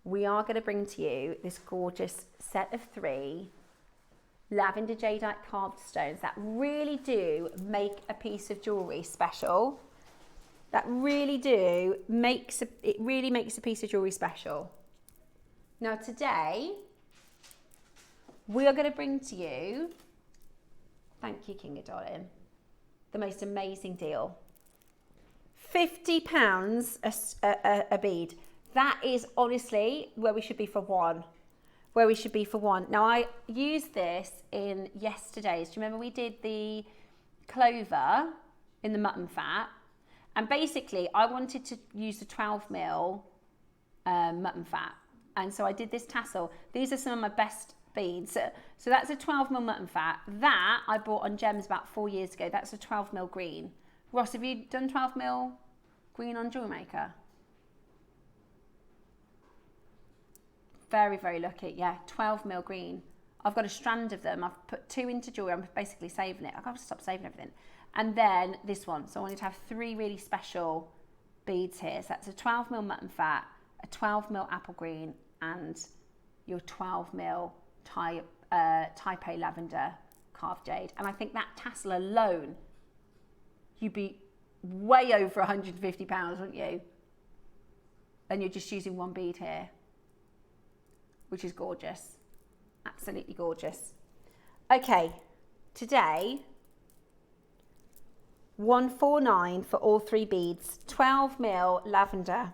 [SPEAKER 1] we are going to bring to you this gorgeous set of 3 lavender jadeite carved stones that really do make a piece of jewellery special. That really do it really makes a piece of jewellery special. Now today, we are going to bring to you, thank you Kinga darling, the most amazing deal. £50 a bead. That is honestly where we should be for one. Where we should be for one. Now I used this in yesterday's. Do you remember we did the clover in the mutton fat? And basically I wanted to use the 12mm mutton fat. And so I did this tassel. These are some of my best beads. So that's a 12mm mutton fat. That I bought on Gems about 4 years ago. That's a 12mm green. Ross, have you done 12mm green on JewelleryMaker? Very, very lucky. Yeah, 12mm green. I've got a strand of them. I've put 2 into jewellery. I'm basically saving it. I've got to stop saving everything. And then this one. So I wanted to have 3 really special beads here. So that's a 12mm mutton fat, a 12mm apple green, and your 12mm Taipei lavender carved jade. And I think that tassel alone, you'd be way over £150, wouldn't you? And you're just using 1 bead here, which is gorgeous. Absolutely gorgeous. Okay, today, 149 for all 3 beads, 12mm lavender.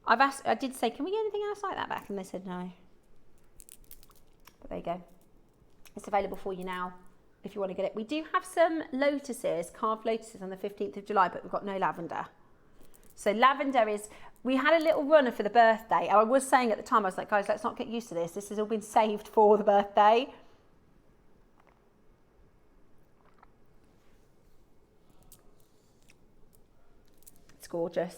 [SPEAKER 1] I did say, can we get anything else like that back? And they said no. But there you go. It's available for you now if you want to get it. We do have some lotuses, carved lotuses on the 15th of July, but we've got no lavender. So lavender is, we had a little runner for the birthday. And I was saying at the time, I was like, guys, let's not get used to this. This has all been saved for the birthday. It's gorgeous.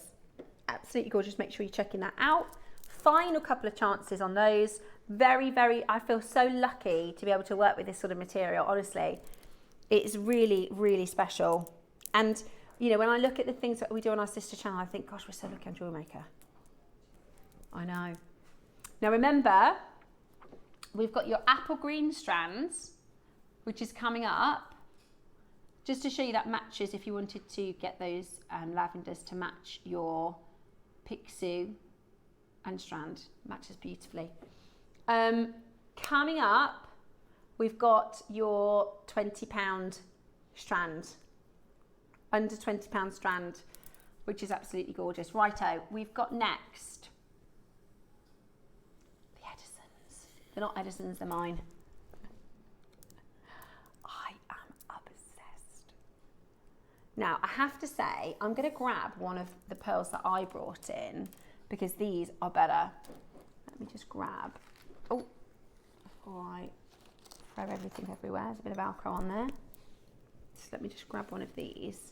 [SPEAKER 1] Absolutely gorgeous. Make sure you're checking that out. Final couple of chances on those. Very, very, I feel so lucky to be able to work with this sort of material. Honestly, it's really, really special. And you know, when I look at the things that we do on our sister channel, I think, gosh, we're so lucky on JewelleryMaker. I know. Now remember, we've got your apple green strands, which is coming up. Just to show you that matches if you wanted to get those lavenders to match your Pixie and strand. Matches beautifully. Coming up, we've got your £20 strand. Under £20 strand, which is absolutely gorgeous. Righto, we've got next the Edisons. They're not Edisons, they're mine. I am obsessed. Now, I have to say, I'm going to grab one of the pearls that I brought in because these are better. Let me just grab. Oh, before I throw everything everywhere, there's a bit of Velcro on there. So let me just grab one of these.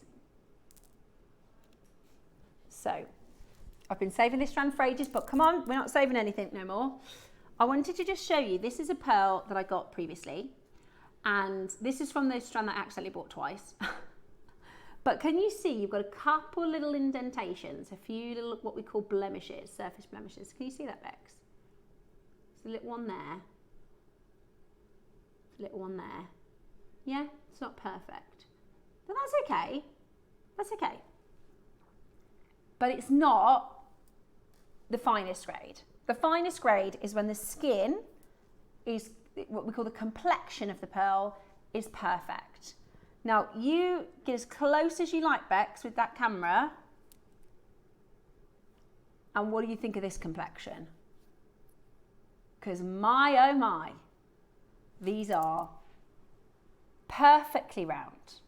[SPEAKER 1] So, I've been saving this strand for ages, but come on, we're not saving anything no more. I wanted to just show you, this is a pearl that I got previously, and this is from the strand that I accidentally bought twice. But can you see, you've got a couple little indentations, a few little, what we call blemishes, surface blemishes. Can you see that, Bex? There's a little one there. There's a little one there. Yeah, it's not perfect. But that's okay. That's okay. But it's not the finest grade. The finest grade is when the skin is, what we call the complexion of the pearl, is perfect. Now, you get as close as you like, Bex, with that camera. And what do you think of this complexion? Because my, oh my, these are perfectly round.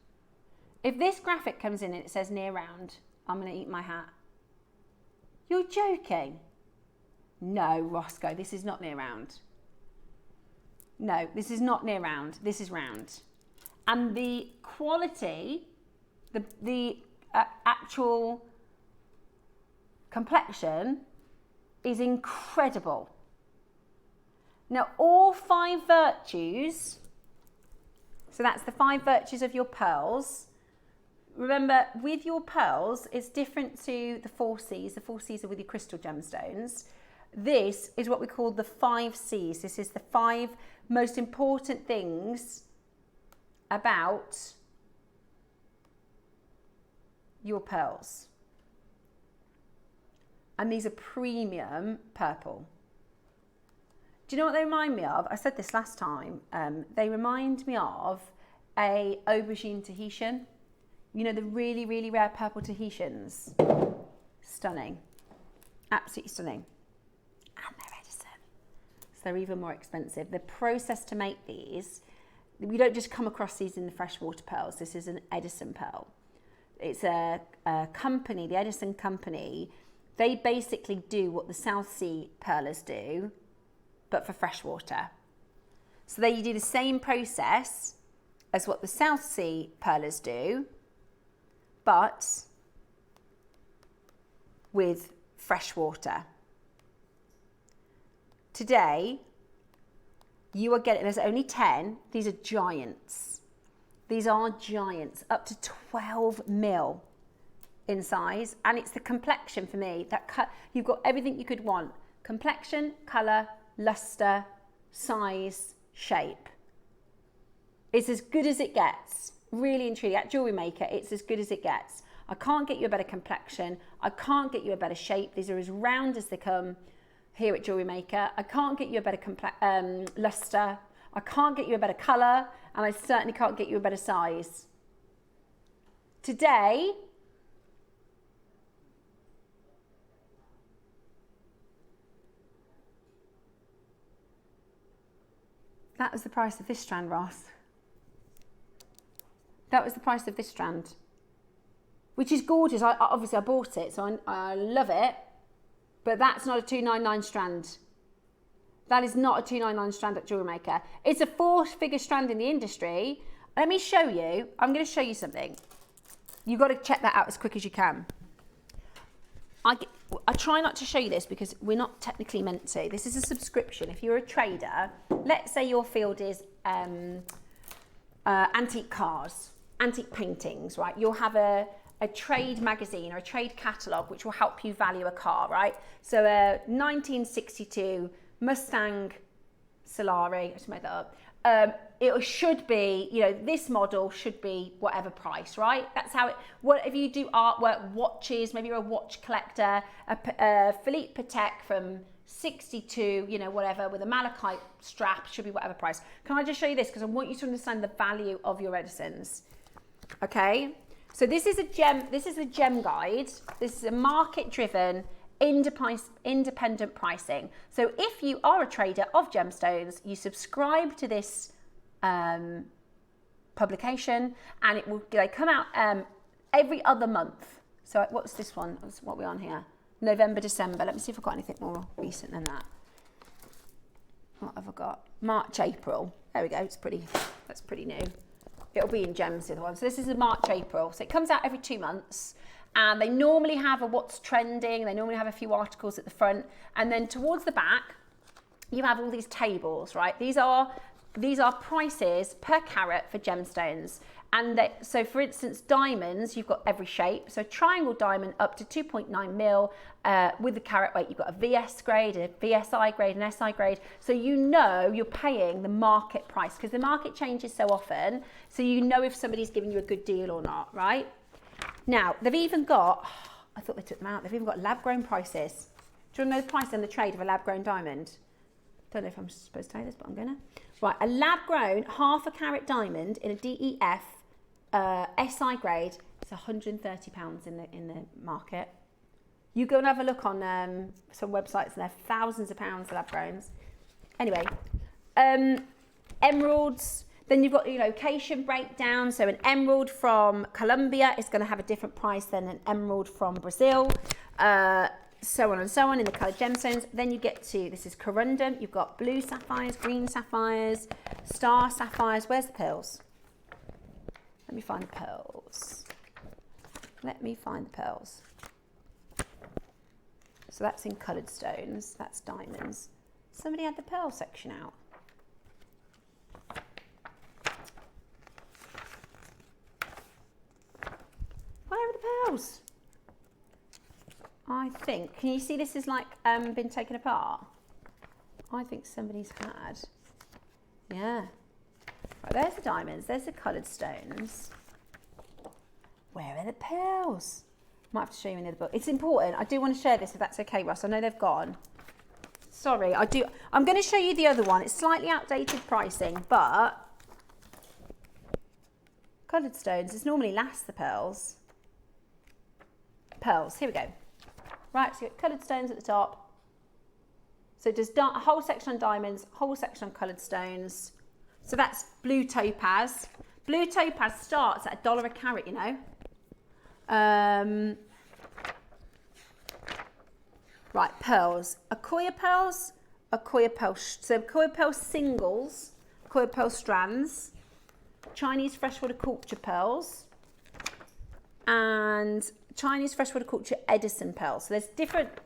[SPEAKER 1] If this graphic comes in and it says near round, I'm going to eat my hat. You're joking? No, Roscoe, this is not near round. No, this is not near round. This is round. And the quality, the actual complexion is incredible. Now, all 5 virtues, so that's the 5 virtues of your pearls. Remember, with your pearls, it's different to the 4 C's. The 4 C's are with your crystal gemstones. This is what we call the 5 C's. This is the 5 most important things about your pearls. And these are premium purple. Do you know what they remind me of? I said this last time. They remind me of a aubergine Tahitian. You know, the really, really rare purple Tahitians. Stunning. Absolutely stunning. And they're Edison. So they're even more expensive. The process to make these, we don't just come across these in the freshwater pearls. This is an Edison pearl. It's a company, the Edison company. They basically do what the South Sea pearlers do, but for freshwater. So they do the same process as what the South Sea pearlers do, but with fresh water. Today, you are getting, there's only 10, these are giants. These are giants, up to 12 mil in size, and it's the complexion for me. You've got everything you could want. Complexion, colour, luster, size, shape. It's as good as it gets. Really and truly, at JewelleryMaker, it's as good as it gets. I can't get you a better complexion. I can't get you a better shape. These are as round as they come here at JewelleryMaker. I can't get you a better luster. I can't get you a better colour, and I certainly can't get you a better size. Today, that was the price of this strand, Ross. That was the price of this strand, which is gorgeous. Obviously I bought it, so I love it, but that's not a 299 strand. That is not a 299 strand at JewelleryMaker. It's a 4-figure strand in the industry. Let me show you. I'm going to show you something. You've got to check that out as quick as you can. I try not to show you this because we're not technically meant to. This is a subscription. If you're a trader, let's say your field is antique cars, antique paintings, right? You'll have a trade magazine or a trade catalogue which will help you value a car, right? So a 1962 Mustang Solari, I just made that up. It should be, you know, this model should be whatever price, right? That's how it, if you do artwork, watches, maybe you're a watch collector, a Philippe Patek from 62, you know, whatever, with a malachite strap, should be whatever price. Can I just show you this? Because I want you to understand the value of your Edisons. Okay, so this is a gem guide. This is a market-driven, independent pricing. So if you are a trader of gemstones, you subscribe to this publication, and they come out every other month. So what's this one? What are we on here? November, December. Let me see if I've got anything more recent than that. What have I got? March, April. There we go. That's pretty new. It'll be in gems, the other one. So this is a March, April. So it comes out every 2 months. And they normally have a what's trending. They normally have a few articles at the front. And then towards the back, you have all these tables, right? These are prices per carat for gemstones. And so for instance, diamonds, you've got every shape. So triangle diamond up to 2.9 mil. With the carat weight, you've got a VS grade, a VSI grade, an SI grade. So you know you're paying the market price because the market changes so often. So you know if somebody's giving you a good deal or not, right? Now, they've even got, I thought they took them out, they've even got lab-grown prices. Do you want to know the price and the trade of a lab-grown diamond? Don't know if I'm supposed to tell you this, but I'm gonna. Right, a lab-grown half a carat diamond in a DEF SI grade is £130 in the market. You go and have a look on some websites and they're thousands of pounds lab-growns. Anyway, emeralds. Then you've got your location breakdown. So an emerald from Colombia is going to have a different price than an emerald from Brazil. so on and so on in the coloured gemstones. Then you get to, this is corundum, you've got blue sapphires, green sapphires, star sapphires. Where's the pearls? Let me find the pearls. Let me find the pearls. So that's in coloured stones, that's diamonds. Somebody had the pearl section out. Where are the pearls? I think, can you see this is like been taken apart? I think somebody's had. Yeah. Right, there's the diamonds, there's the coloured stones. Where are the pearls? Might have to show you in the other book. It's important. I do want to share this if that's okay, Ross. I know they've gone. Sorry, I'm going to show you the other one. It's slightly outdated pricing, but coloured stones is normally last the pearls. Pearls, here we go. Right, so you've got coloured stones at the top. So it does a whole section on diamonds, whole section on coloured stones. So that's blue topaz. Blue topaz starts at $1 a carat, you know. Right, pearls. Akoya pearls, Akoya pearl. So Akoya pearl singles, Akoya pearl strands, Chinese freshwater culture pearls, and Chinese freshwater culture Edison pearls. So there's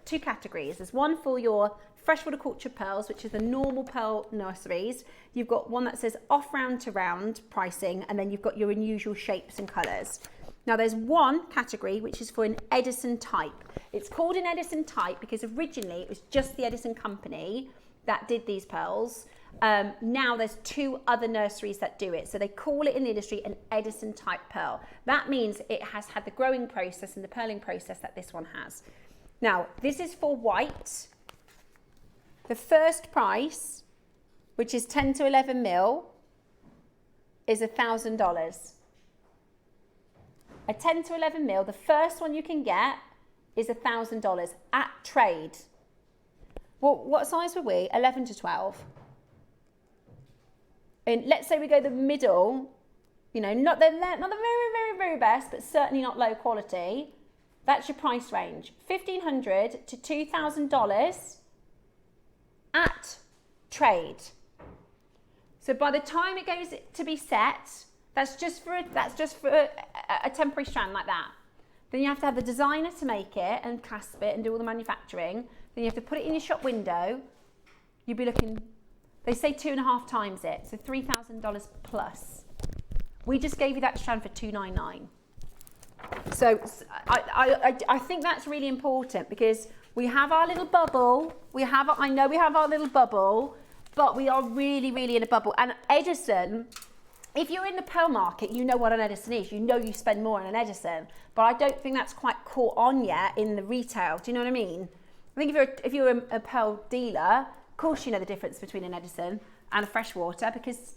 [SPEAKER 1] two categories. There's one for your freshwater culture pearls, which is the normal pearl nurseries. You've got one that says off round to round pricing, and then you've got your unusual shapes and colours. Now there's one category which is for an Edison type. It's called an Edison type because originally it was just the Edison company that did these pearls. Now there's two other nurseries that do it. So they call it in the industry an Edison type pearl. That means it has had the growing process and the pearling process that this one has. Now this is for white. The first price, which is 10 to 11 mil, is $1,000. A 10 to 11 mil, the first one you can get is $1,000 at trade. Well, what size were we? 11 to 12. And let's say we go the middle, you know, not the very best, but certainly not low quality. That's your price range, $1,500 to $2,000 at trade. So by the time it goes to be set, that's just for a temporary strand like that. Then you have to have the designer to make it and clasp it and do all the manufacturing. Then you have to put it in your shop window. You'd be looking, they say 2.5 times it, so $3,000 plus. We just gave you that strand for $299. So I think that's really important because we have our little bubble. I know we have our little bubble, but we are really, really in a bubble. And Edison, if you're in the pearl market, you know what an Edison is. You know you spend more on an Edison, but I don't think that's quite caught on yet in the retail. Do you know what I mean? I think if you're a pearl dealer, of course you know the difference between an Edison and a freshwater because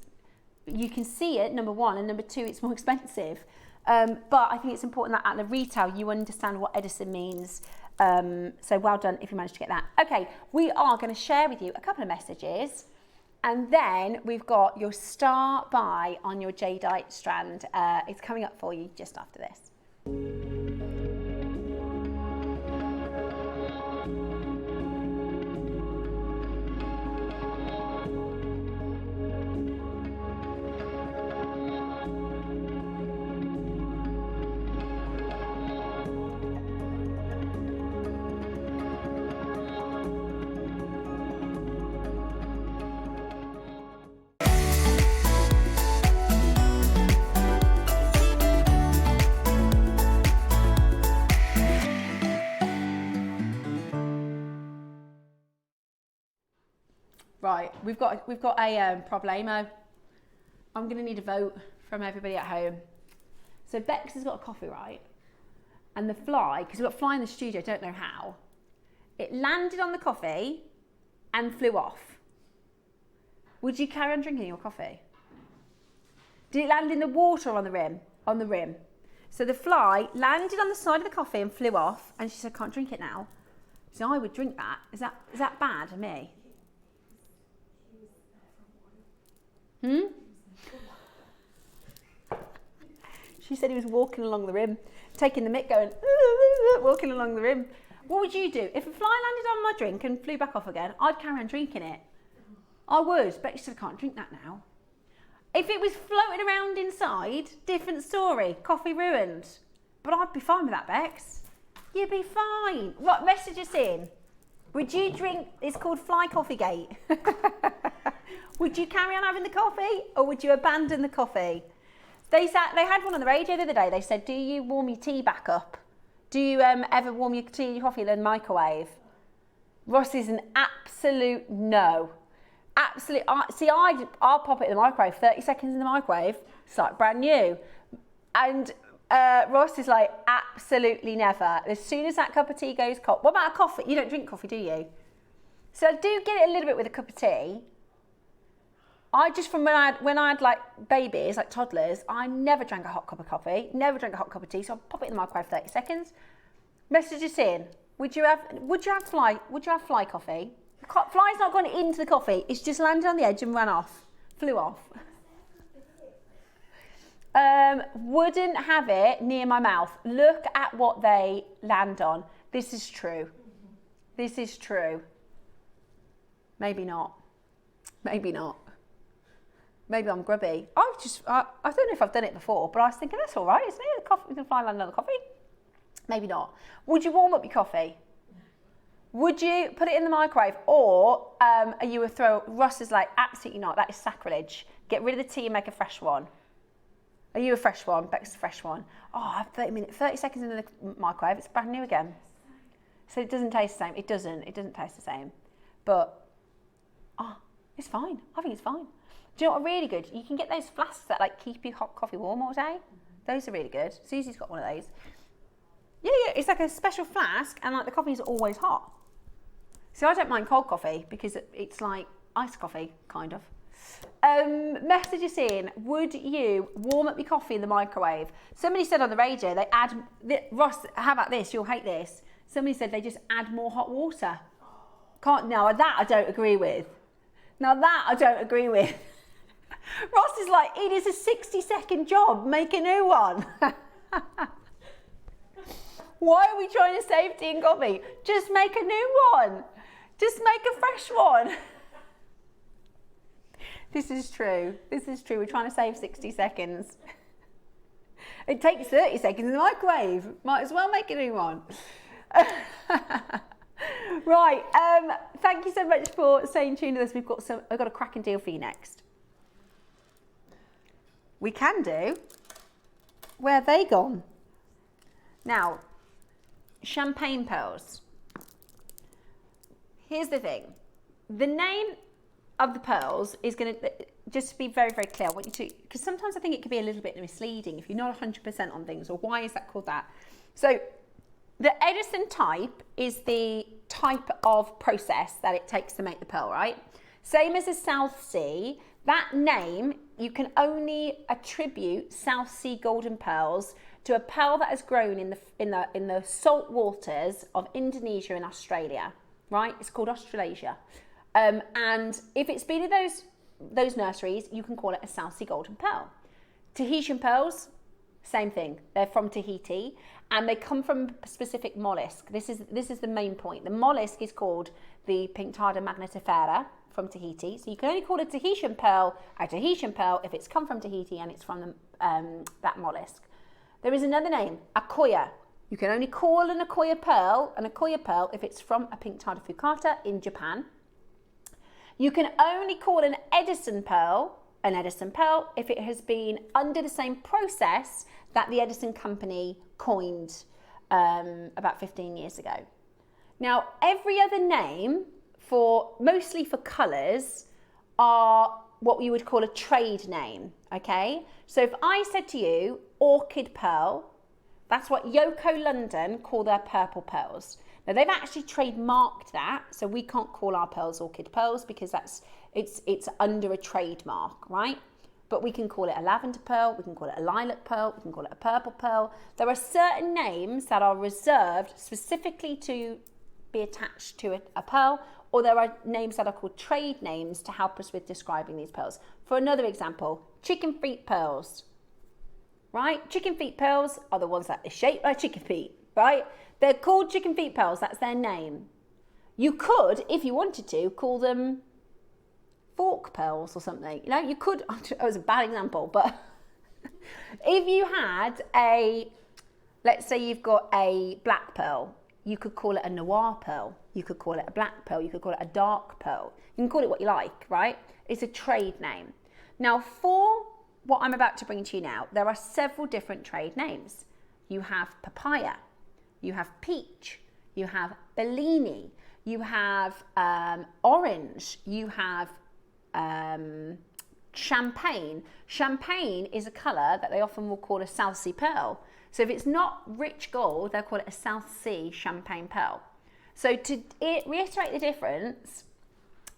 [SPEAKER 1] you can see it, number one, and number two, it's more expensive. But I think it's important that at the retail you understand what Edison means. So well done if you managed to get that. Okay, we are going to share with you a couple of messages. And then we've got your star buy on your jadeite strand. It's coming up for you just after this. Right, we've got a problemo. I'm going to need a vote from everybody at home. So Bex has got a coffee, right? And the fly, because we've got a fly in the studio, I don't know how, it landed on the coffee and flew off. Would you carry on drinking your coffee? Did it land in the water or on the rim? On the rim. So the fly landed on the side of the coffee and flew off, and she said, can't drink it now. So I would drink that. Is that bad of me? She said he was walking along the rim, taking the mick, going, walking along the rim. What would you do? If a fly landed on my drink and flew back off again, I'd carry on drinking it. I would, but you said I can't drink that now. If it was floating around inside, different story, coffee ruined. But I'd be fine with that, Bex. You'd be fine. What, message us in. Would you drink, it's called Fly Coffee Gate. Would you carry on having the coffee or would you abandon the coffee? They had one on the radio the other day. They said, do you warm your tea back up? Do you ever warm your tea and your coffee in the microwave? Ross is an absolute no. Absolute. I'll pop it in the microwave, 30 seconds in the microwave. It's like brand new. And Ross is like, absolutely never. As soon as that cup of tea goes cold. What about a coffee? You don't drink coffee, do you? So I do get it a little bit with a cup of tea. I just, from when I had like babies, like toddlers, I never drank a hot cup of coffee, never drank a hot cup of tea, so I'll pop it in the microwave 30 seconds. Message us in. Would you have fly coffee? Fly's not gone into the coffee, it's just landed on the edge and flew off. Wouldn't have it near my mouth. Look at what they land on. This is true. This is true. Maybe not. Maybe not. Maybe I'm grubby. I don't know if I've done it before, but I was thinking that's all right, isn't it? The coffee, the fly land on the coffee. Maybe not. Would you warm up your coffee? Would you put it in the microwave, or are you a throw? Ross is like, absolutely not. That is sacrilege. Get rid of the tea and make a fresh one. Are you a fresh one? Beck's a fresh one. Oh, I have 30 seconds in the microwave. It's brand new again. So it doesn't taste the same. It doesn't taste the same. But it's fine. I think it's fine. Do you know what are really good? You can get those flasks that like keep your hot coffee warm all day. Those are really good. Susie's got one of those. Yeah, it's like a special flask, and like the coffee is always hot. So I don't mind cold coffee because it's like iced coffee, kind of. Message us in. Would you warm up your coffee in the microwave? Somebody said on the radio they add. Ross, how about this? You'll hate this. Somebody said they just add more hot water. Now that I don't agree with. Ross is like, it is a 60-second job. Make a new one. Why are we trying to save tea and coffee? Just make a new one. Just make a fresh one. This is true. We're trying to save 60 seconds. It takes 30 seconds in the microwave. Might as well make a new one. Right. Thank you so much for staying tuned to this. I've got a cracking deal for you next. We can do. Where have they gone? Now, champagne pearls. Here's the thing. The name of the pearls is going to, just to be very, very clear, I want you to, because sometimes I think it can be a little bit misleading if you're not 100% on things, or why is that called that? So the Edison type is the type of process that it takes to make the pearl, right? Same as a South Sea. That name, you can only attribute South Sea golden pearls to a pearl that has grown in the salt waters of Indonesia and Australia, right? It's called Australasia. And if it's been in those nurseries, you can call it a South Sea golden pearl. Tahitian pearls, same thing. They're from Tahiti and they come from a specific mollusk. This is the main point. The mollusk is called the Pinctada magnetifera from Tahiti. So you can only call a Tahitian pearl if it's come from Tahiti and it's from that mollusk. There is another name, Akoya. You can only call an Akoya pearl if it's from a Pinctada fucata in Japan. You can only call an Edison pearl if it has been under the same process that the Edison company coined about 15 years ago. Now, every other name, mostly for colours, are what you would call a trade name, okay? So if I said to you, orchid pearl, that's what Yoko London call their purple pearls. Now they've actually trademarked that, so we can't call our pearls orchid pearls because it's under a trademark, right? But we can call it a lavender pearl, we can call it a lilac pearl, we can call it a purple pearl. There are certain names that are reserved specifically to be attached to a pearl, or there are names that are called trade names to help us with describing these pearls. For another example, chicken feet pearls, right? Chicken feet pearls are the ones that are shaped like chicken feet. right? They're called chicken feet pearls, that's their name. You could, if you wanted to, call them fork pearls or something. You know, you could, it was a bad example, but if you had let's say you've got a black pearl, you could call it a noir pearl, you could call it a black pearl, you could call it a dark pearl. You can call it what you like, right? It's a trade name. Now, for what I'm about to bring to you now, there are several different trade names. You have papaya, you have peach, you have Bellini, you have orange, you have champagne. Champagne is a colour that they often will call a South Sea pearl. So if it's not rich gold, they'll call it a South Sea champagne pearl. So to reiterate the difference,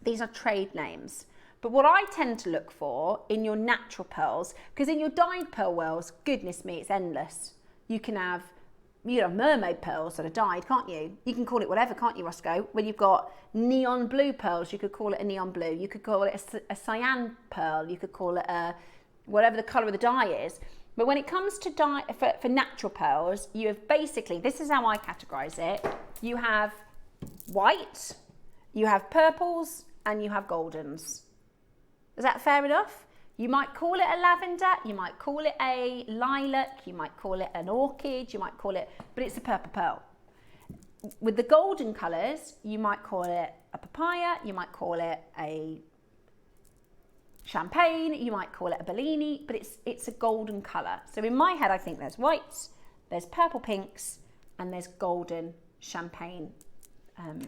[SPEAKER 1] these are trade names. But what I tend to look for in your natural pearls, because in your dyed pearl wells, goodness me, it's endless. You can have, mermaid pearls that are dyed, can't you? You can call it whatever, can't you, Roscoe? When you've got neon blue pearls, you could call it a neon blue. You could call it a cyan pearl. You could call it whatever the colour of the dye is. But when it comes to dye, for natural pearls, you have basically, this is how I categorise it. You have white, you have purples, and you have goldens. Is that fair enough? You might call it a lavender, you might call it a lilac, you might call it an orchid, you might call it, but it's a purple pearl. With the golden colours, you might call it a papaya, you might call it a champagne, you might call it a Bellini, but it's a golden colour. So in my head, I think there's whites, there's purple pinks, and there's golden champagne,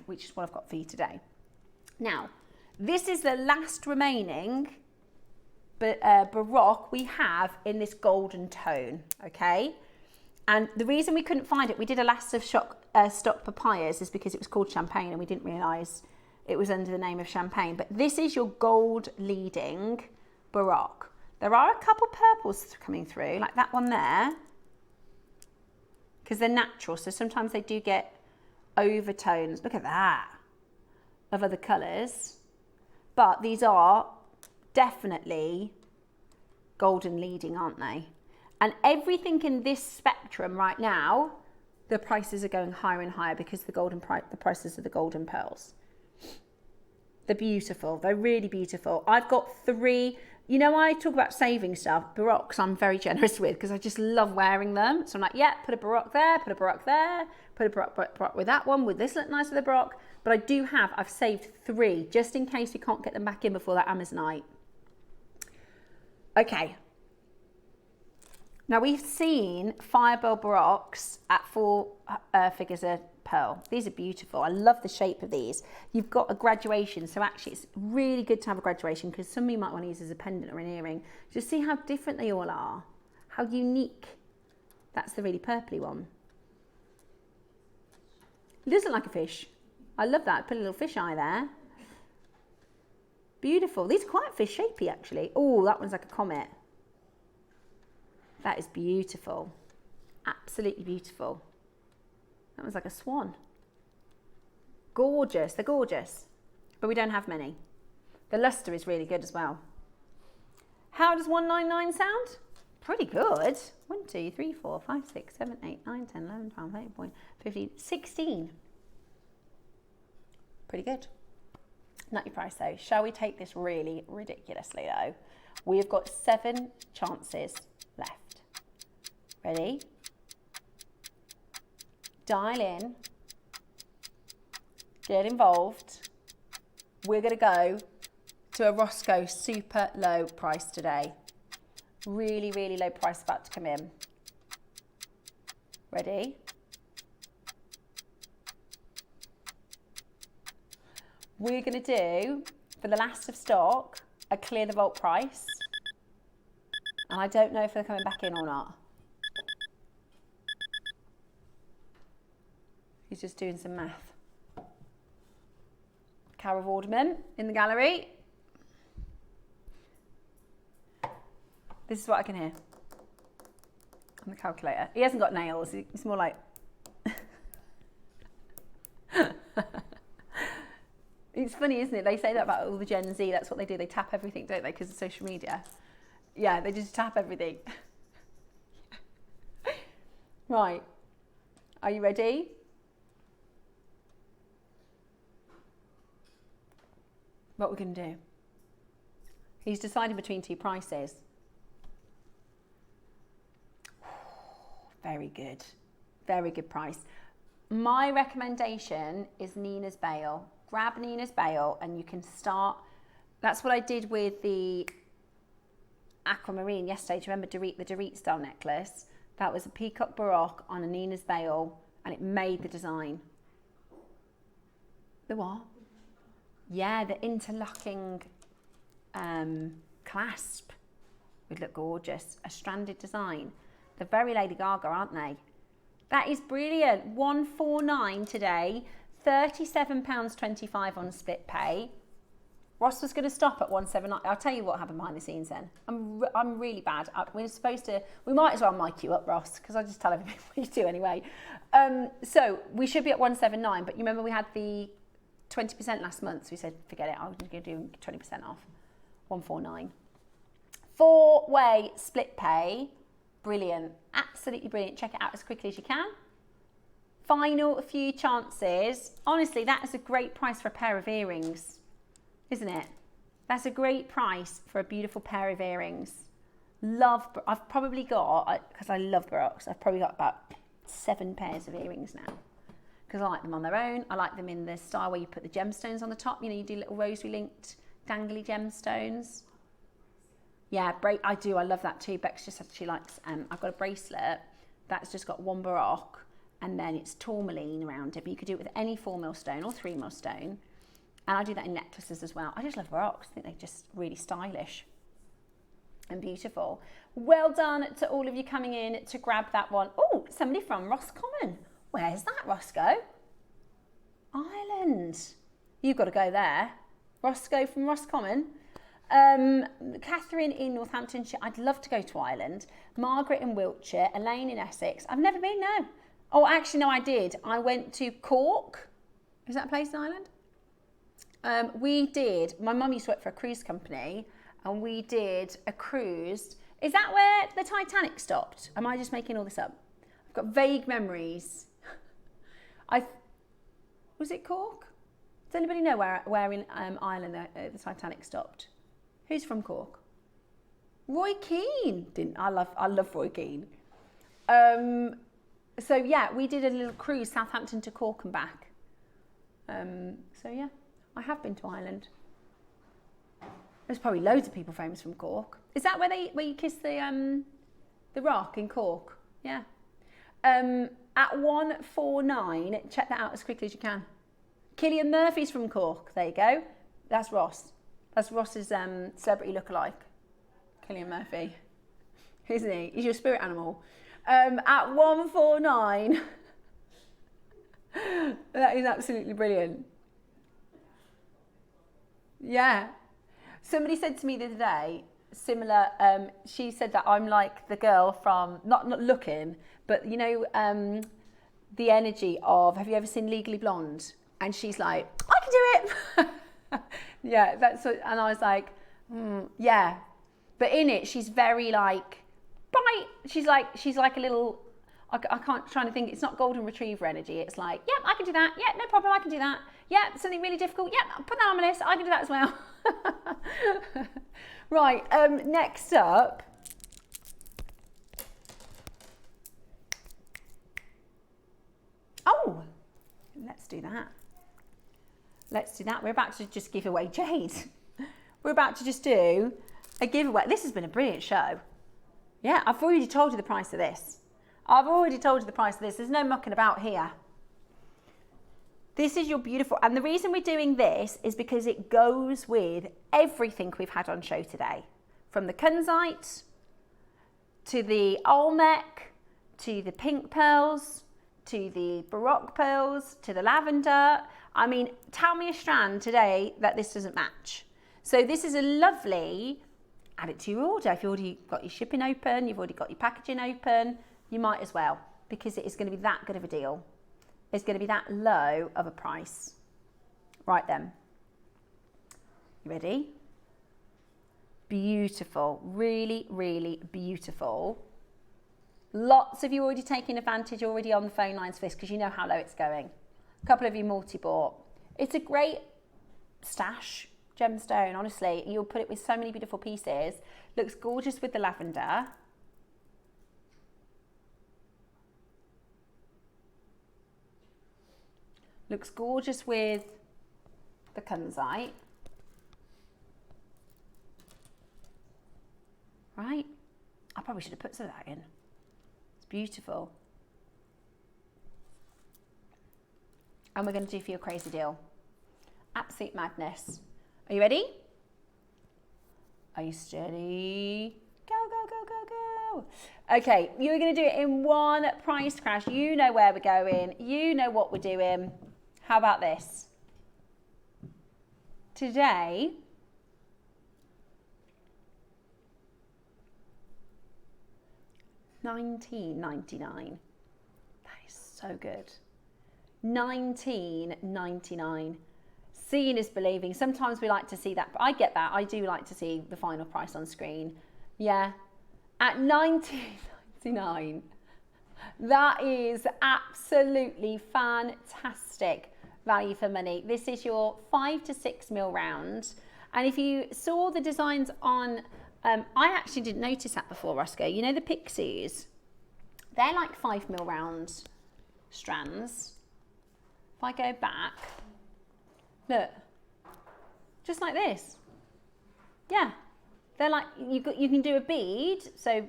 [SPEAKER 1] which is what I've got for you today. Now, this is the last remaining Baroque we have in this golden tone, okay? And the reason we couldn't find it, we did a last of stock papayas, is because it was called champagne and we didn't realise it was under the name of champagne. But this is your gold leading Baroque. There are a couple purples coming through, like that one there, because they're natural, so sometimes they do get overtones. Look at that, of other colours. But these are definitely golden leading, aren't they? And everything in this spectrum right now, the prices are going higher and higher because the prices of the golden pearls. They're beautiful. They're really beautiful. I've got 3. You know, I talk about saving stuff. Baroques I'm very generous with because I just love wearing them. So I'm like, yeah, put a Baroque there, put a Baroque there, put a Baroque with that one, with this look nice with a Baroque. But I've saved 3 just in case we can't get them back in before that Amazonite. Okay. Now we've seen Fireball Baroques at 4 figures a pearl. These are beautiful. I love the shape of these. You've got a graduation, so actually it's really good to have a graduation because some of you might want to use as a pendant or an earring. Just see how different they all are, how unique. That's the really purpley one. It does look like a fish. I love that. Put a little fish eye there. Beautiful. These are quite fish shapey actually. Oh, that one's like a comet. That is beautiful. Absolutely beautiful. That one's like a swan. Gorgeous. They're gorgeous. But we don't have many. The luster is really good as well. How does 199 sound? Pretty good. 1, 2, 3, 4, 5, 6, 7, 8, 9, 10, 11, 12, 13, 15, 16. Pretty good. Not your price though. Shall we take this really ridiculously though? We have got 7 chances left. Ready? Dial in. Get involved. We're going to go to a Roscoe super low price today. Really, really low price about to come in. Ready? We're going to do, for the last of stock, a clear the vault price. And I don't know if they're coming back in or not. He's just doing some math. Carol Vorderman in the gallery. This is what I can hear on the calculator. He hasn't got nails, it's more like... It's funny, isn't it? They say that about all the Gen Z, that's what they do. They tap everything, don't they, because of social media. Yeah, they just tap everything. Right. Are you ready? What we're going to do? He's deciding between two prices. Very good. Very good price. My recommendation is Nina's Bail. Grab Nina's Bail and you can start. That's what I did with the aquamarine yesterday. Do you remember the Dorit style necklace? That was a peacock baroque on a Nina's Bail and it made the design. The what? Yeah, the interlocking clasp would look gorgeous. A stranded design. They're very Lady Gaga, aren't they? That is brilliant. 149 today, £37.25 on split pay. Ross was going to stop at 179. I'll tell you what happened behind the scenes then. I'm really bad. We might as well mic you up, Ross, because I just tell everybody what you do anyway. So we should be at 179, but you remember we had the 20% last month, so we said, forget it, I was going to do 20% off. 149. 4-way split pay. Brilliant. Absolutely brilliant. Check it out as quickly as you can. Final few chances. Honestly, that is a great price for a pair of earrings, isn't it? That's a great price for a beautiful pair of earrings. I've probably got, because I love baroques, I've probably got about 7 pairs of earrings now. Because I like them on their own. I like them in the style where you put the gemstones on the top. You know, you do little rosary linked dangly gemstones. Yeah, I do. I love that too. Bex just said she likes, I've got a bracelet that's just got 1 baroque and then it's tourmaline around it. But you could do it with any 4mm stone or 3mm stone. And I do that in necklaces as well. I just love baroques. I think they're just really stylish and beautiful. Well done to all of you coming in to grab that one. Oh, somebody from Roscommon. Where's that, Roscoe? Ireland. You've got to go there. Roscoe from Roscommon. Catherine in Northamptonshire. I'd love to go to Ireland. Margaret in Wiltshire. Elaine in Essex. I've never been, no. Oh, actually, no, I did. I went to Cork. Is that a place in Ireland? We did. My mum used to work for a cruise company and we did a cruise. Is that where the Titanic stopped? Am I just making all this up? I've got vague memories. Was it Cork? Does anybody know where in Ireland the Titanic stopped? Who's from Cork? Roy Keane. I love Roy Keane. So yeah, we did a little cruise, Southampton to Cork and back. So yeah, I have been to Ireland. There's probably loads of people famous from Cork. Is that where you kiss the rock in Cork? Yeah. At 149, check that out as quickly as you can. Cillian Murphy's from Cork. There you go. That's Ross. That's Ross's celebrity lookalike. Cillian Murphy. Isn't he? He's your spirit animal. At 149. That is absolutely brilliant. Yeah. Somebody said to me the other day, similar, she said that I'm like the girl from, not looking, but you know, the energy of, have you ever seen Legally Blonde? And she's like, I can do it. Yeah, that's what, and I was like, yeah. But in it, she's very like, bright. She's like a little, I can't, trying to think, it's not golden retriever energy. It's like, yep, I can do that. Yeah, no problem, I can do that. Yeah, something really difficult. Yep, put that on my list. I can do that as well. Right, next up. Oh, let's do that. Let's do that. We're about to just give away jade. We're about to just do a giveaway. This has been a brilliant show. Yeah, I've already told you the price of this. There's no mucking about here. This is your beautiful, and the reason we're doing this is because it goes with everything we've had on show today. From the Kunzite, to the Olmec, to the pink pearls, to the Baroque pearls, to the lavender. I mean, tell me a strand today that this doesn't match. So this is a lovely, add it to your order. If you've already got your shipping open, you've already got your packaging open, you might as well, because it is going to be that good of a deal. It's going to be that low of a price. Right then. You ready? Beautiful. Really, really beautiful. Lots of you already taking advantage already on the phone lines for this because you know how low it's going. A couple of you multi-bought. It's a great stash gemstone, honestly. You'll put it with so many beautiful pieces. Looks gorgeous with the lavender. Looks gorgeous with the Kunzite. Right? I probably should have put some of that in. It's beautiful. And we're going to do for you a crazy deal. Absolute madness. Are you ready? Are you steady? Go, go, go, go, go. Okay, you're going to do it in one price crash. You know where we're going. You know what we're doing. How about this? Today, $19.99. That is so good. $19.99. Seeing is believing. Sometimes we like to see that, but I get that. I do like to see the final price on screen. Yeah, at $19.99. That is absolutely fantastic value for money. This is your 5 to 6 mil round. And if you saw the designs on, I actually didn't notice that before, Roscoe. You know the pixies? They're like 5 mil round strands. If I go back, look, just like this. Yeah, they're like, you can do a bead, so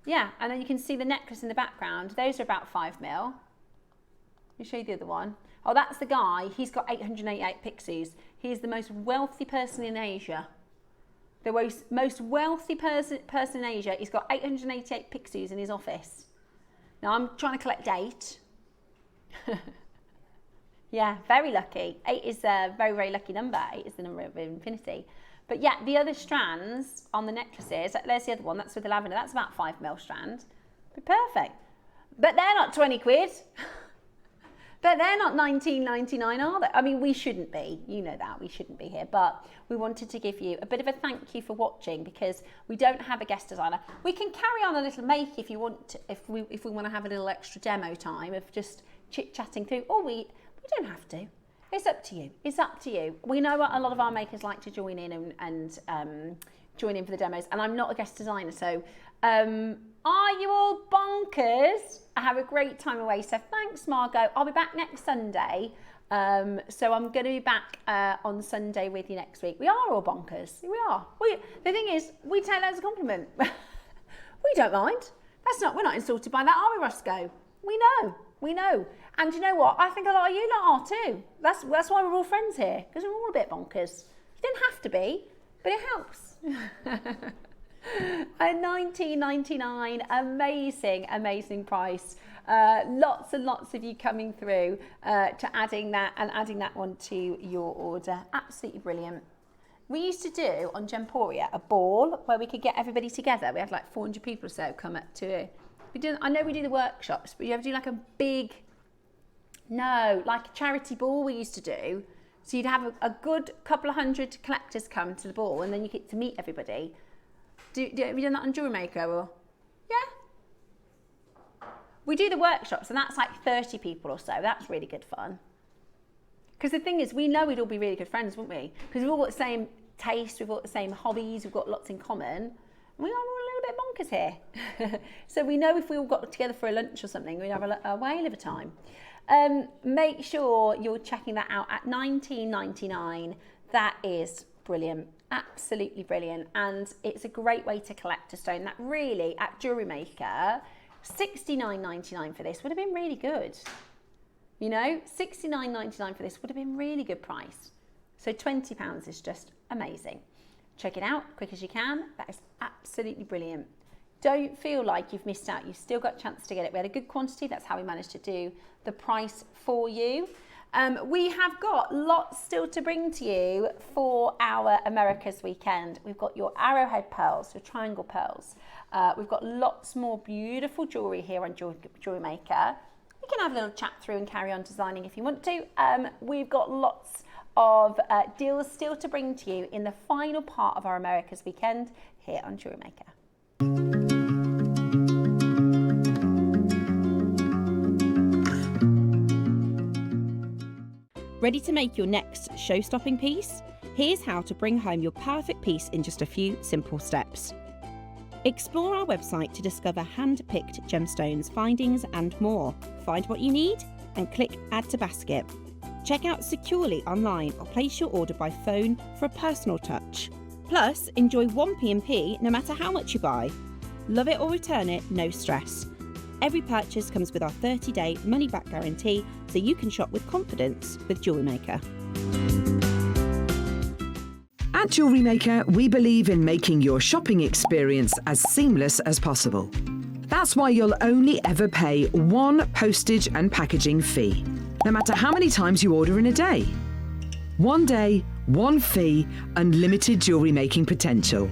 [SPEAKER 1] yeah, and then you can see the necklace in the background. Those are about 5 mil. Let me show you the other one. Oh, that's the guy. He's got 888 pixies. He's the most wealthy person in Asia. The most wealthy person in Asia. He's got 888 pixies in his office. Now I'm trying to collect 8. Yeah, very lucky. 8 is a very, very lucky number. 8 is the number of infinity. But yeah, the other strands on the necklaces, there's the other one, that's with the lavender, that's about 5 mil strand. Be perfect. But they're not 20 quid. But they're not $19.99, are they? I mean, we shouldn't be. You know that. We shouldn't be here. But we wanted to give you a bit of a thank you for watching because we don't have a guest designer. We can carry on a little make if you want to, if we want to have a little extra demo time of just chit-chatting through. Or we don't have to. It's up to you. It's up to you. We know a lot of our makers like to join in and join in for the demos. And I'm not a guest designer, so are you all bonkers? I have a great time away. So thanks, Margot. I'll be back next Sunday. So I'm going to be back on Sunday with you next week. We are all bonkers. We are. The thing is, we take that as a compliment. We don't mind. We're not insulted by that, are we, Roscoe? We know. And you know what? I think a lot of you lot are too. That's why we're all friends here, because we're all a bit bonkers. You don't have to be, but it helps. At $19.99, amazing price. Lots and lots of you coming through to adding that one to your order. Absolutely brilliant. We used to do on Gemporia a ball where we could get everybody together. We had like 400 people or so come up to. I know we do the workshops, but you ever do like a big, like a charity ball we used to do. So you'd have a good couple of hundred collectors come to the ball, and then you get to meet everybody. Have you done that on JewelleryMaker? Or? Yeah. We do the workshops, and that's like 30 people or so. That's really good fun. Because the thing is, we know we'd all be really good friends, wouldn't we? Because we've all got the same taste, we've got the same hobbies, we've got lots in common. And we are all a little bit bonkers here. So we know if we all got together for a lunch or something, we'd have a whale of a time. Make sure you're checking that out at $19.99. That is brilliant. Absolutely brilliant. And it's a great way to collect a stone. That really, at JewelleryMaker, $69.99 for this would have been really good. You know, $69.99 for this would have been really good price. So £20 is just amazing. Check it out quick as you can. That is absolutely brilliant. Don't feel like you've missed out. You've still got a chance to get it. We had a good quantity. That's how we managed to do the price for you. We have got lots still to bring to you for our Americas weekend. We've got your arrowhead pearls, your triangle pearls. We've got lots more beautiful jewellery here on JewelleryMaker. You can have a little chat through and carry on designing if you want to. We've got lots of deals still to bring to you in the final part of our Americas weekend here on JewelleryMaker.
[SPEAKER 9] Ready to make your next show-stopping piece? Here's how to bring home your perfect piece in just a few simple steps. Explore our website to discover hand-picked gemstones, findings and more. Find what you need and click Add to Basket. Check out securely online or place your order by phone for a personal touch. Plus, enjoy 1P&P no matter how much you buy. Love it or return it, no stress. Every purchase comes with our 30-day money-back guarantee, so you can shop with confidence with JewelleryMaker.
[SPEAKER 6] At JewelleryMaker, we believe in making your shopping experience as seamless as possible. That's why you'll only ever pay one postage and packaging fee, no matter how many times you order in a day. One day, one fee, unlimited jewellery making potential.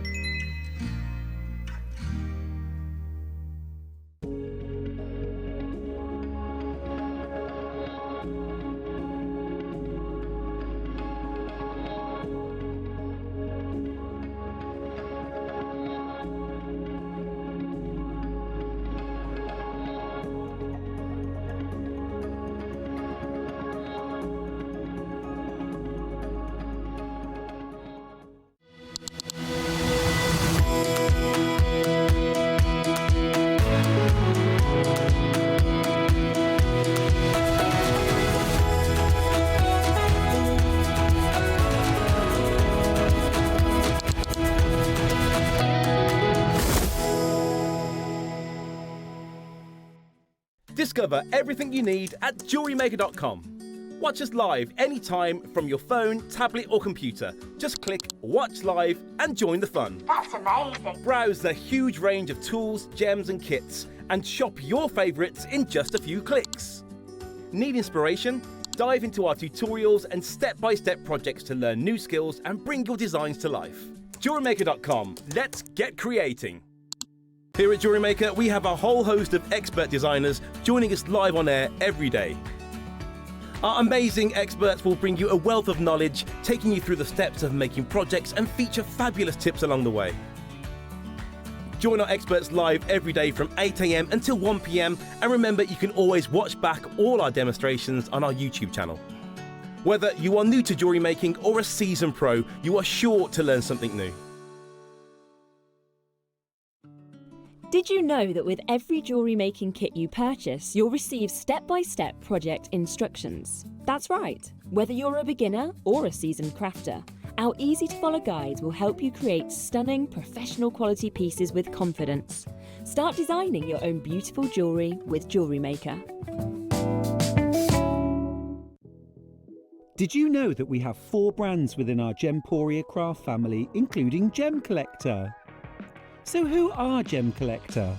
[SPEAKER 2] Discover everything you need at JewelleryMaker.com. Watch us live anytime from your phone, tablet or computer. Just click Watch Live and join the fun.
[SPEAKER 10] That's amazing.
[SPEAKER 2] Browse the huge range of tools, gems and kits and shop your favourites in just a few clicks. Need inspiration? Dive into our tutorials and step-by-step projects to learn new skills and bring your designs to life. JewelleryMaker.com. Let's get creating. Here at JewelleryMaker, we have a whole host of expert designers joining us live on air every day. Our amazing experts will bring you a wealth of knowledge, taking you through the steps of making projects and feature fabulous tips along the way. Join our experts live every day from 8 AM until 1 PM, and remember you can always watch back all our demonstrations on our YouTube channel. Whether you are new to jewellery making or a seasoned pro, you are sure to learn something new.
[SPEAKER 9] Did you know that with every jewellery making kit you purchase, you'll receive step-by-step project instructions? That's right. Whether you're a beginner or a seasoned crafter, our easy-to-follow guides will help you create stunning, professional quality pieces with confidence. Start designing your own beautiful jewellery with JewelleryMaker.
[SPEAKER 11] Did you know that we have 4 brands within our Gemporia craft family, including Gem Collector? So who are Gem Collector?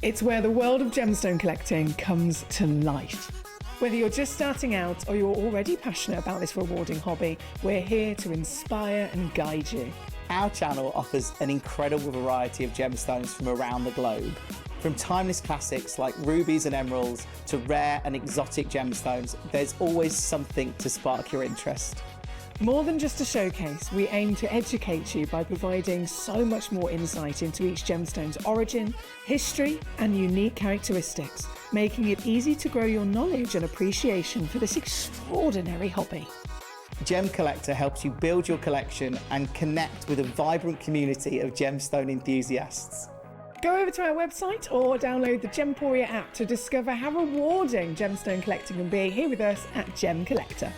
[SPEAKER 12] It's where the world of gemstone collecting comes to life. Whether you're just starting out or you're already passionate about this rewarding hobby, we're here to inspire and guide you.
[SPEAKER 13] Our channel offers an incredible variety of gemstones from around the globe. From timeless classics like rubies and emeralds to rare and exotic gemstones, there's always something to spark your interest.
[SPEAKER 12] More than just a showcase, we aim to educate you by providing so much more insight into each gemstone's origin, history, and unique characteristics, making it easy to grow your knowledge and appreciation for this extraordinary hobby.
[SPEAKER 13] Gem Collector helps you build your collection and connect with a vibrant community of gemstone enthusiasts.
[SPEAKER 12] Go over to our website or download the Gemporia app to discover how rewarding gemstone collecting can be here with us at Gem Collector.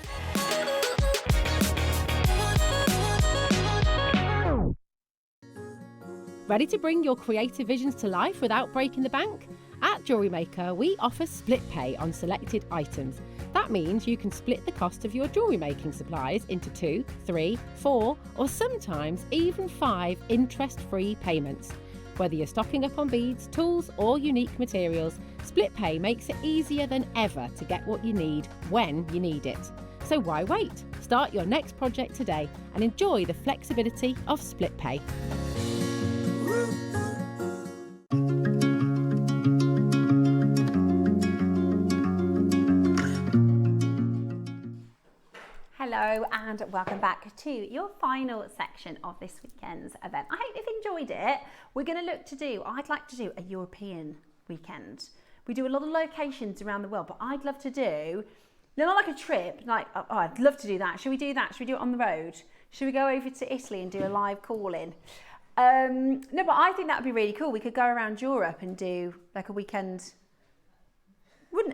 [SPEAKER 5] Ready to bring your creative visions to life without breaking the bank? At JewelleryMaker, we offer split pay on selected items. That means you can split the cost of your jewellery making supplies into 2, 3, 4, or sometimes even 5 interest-free payments. Whether you're stocking up on beads, tools, or unique materials, split pay makes it easier than ever to get what you need when you need it. So why wait? Start your next project today and enjoy the flexibility of split pay.
[SPEAKER 1] Hello and welcome back to your final section of this weekend's event. I hope you've enjoyed it. I'd like to do a European weekend. We do a lot of locations around the world, but I'd love to do No, not like a trip. Like, oh, I'd love to do that. Should we do that? Should we do it on the road? Should we go over to Italy and do a live call-in? No, but I think that would be really cool. We could go around Europe and do like a weekend.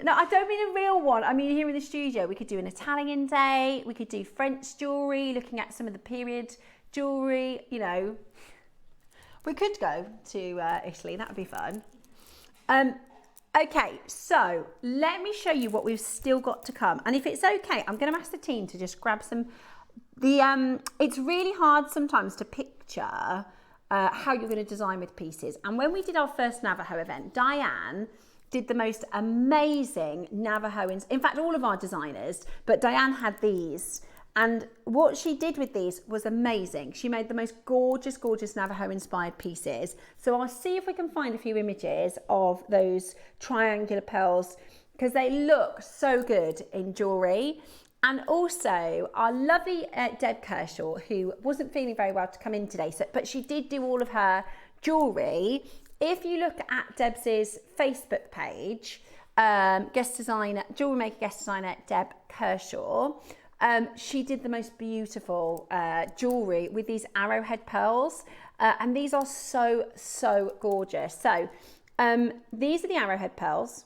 [SPEAKER 1] No, I don't mean a real one. I mean here in the studio, we could do an Italian day. We could do French jewellery, looking at some of the period jewellery, you know. We could go to Italy. That would be fun. Okay, so let me show you what we've still got to come. And if it's okay, I'm going to ask the team to just grab some. It's really hard sometimes to picture how you're going to design with pieces. And when we did our first Navajo event, Diane did the most amazing Navajo, in fact, all of our designers, but Diane had these. And what she did with these was amazing. She made the most gorgeous, gorgeous Navajo-inspired pieces. So I'll see if we can find a few images of those triangular pearls because they look so good in jewellery. And also our lovely Deb Kershaw, who wasn't feeling very well to come in today, but she did do all of her jewellery. If you look at Deb's Facebook page, guest designer, jewellery maker guest designer Deb Kershaw, she did the most beautiful jewellery with these arrowhead pearls, and these are so, so gorgeous. So these are the arrowhead pearls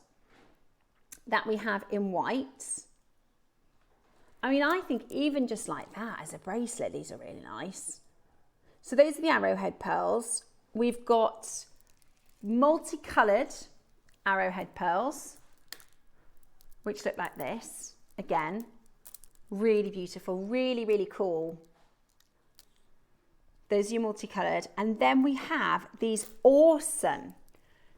[SPEAKER 1] that we have in white. I mean, I think even just like that as a bracelet, these are really nice. So those are the arrowhead pearls. We've got multicoloured arrowhead pearls, which look like this. Again, really beautiful, really, really cool. Those are your multicoloured. And then we have these awesome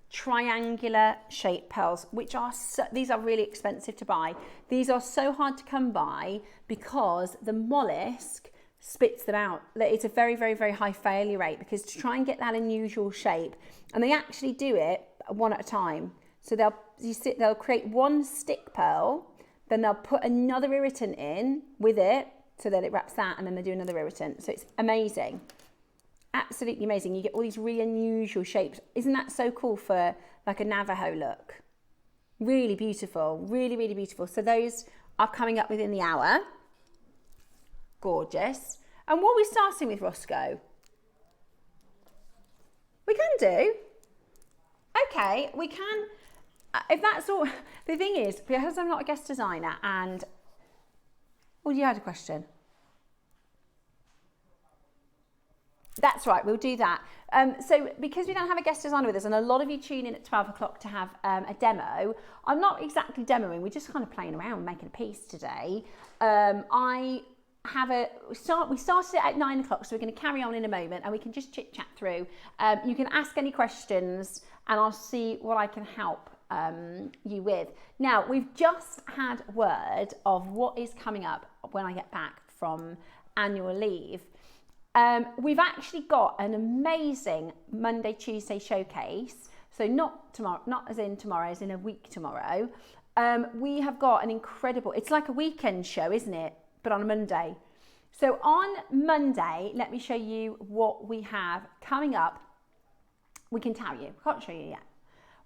[SPEAKER 1] triangular shaped pearls, which are these are really expensive to buy. These are so hard to come by because the mollusk spits them out. It's a very, very, very high failure rate because to try and get that unusual shape, and they actually do it one at a time. So they'll create one stick pearl, then they'll put another irritant in with it so that it wraps that, and then they do another irritant. So it's amazing. Absolutely amazing. You get all these really unusual shapes. Isn't that so cool for like a Navajo look? Really beautiful, really, really beautiful. So those are coming up within the hour. Gorgeous. And what are we starting with, Roscoe? We can do. Okay, we can. If that's all. The thing is, because I'm not a guest designer and... Oh, you had a question. That's right, we'll do that. So because we don't have a guest designer with us, and a lot of you tune in at 12 o'clock to have a demo, I'm not exactly demoing, we're just kind of playing around, making a piece today. We started it at 9 o'clock, so we're going to carry on in a moment and we can just chit chat through. You can ask any questions and I'll see what I can help you with. Now, we've just had word of what is coming up when I get back from annual leave. We've actually got an amazing Monday, Tuesday showcase. So not tomorrow, not as in tomorrow, as in a week tomorrow. We have got an incredible, it's like a weekend show, isn't it? But on a Monday. So on Monday, let me show you what we have coming up. We can tell you, can't show you yet.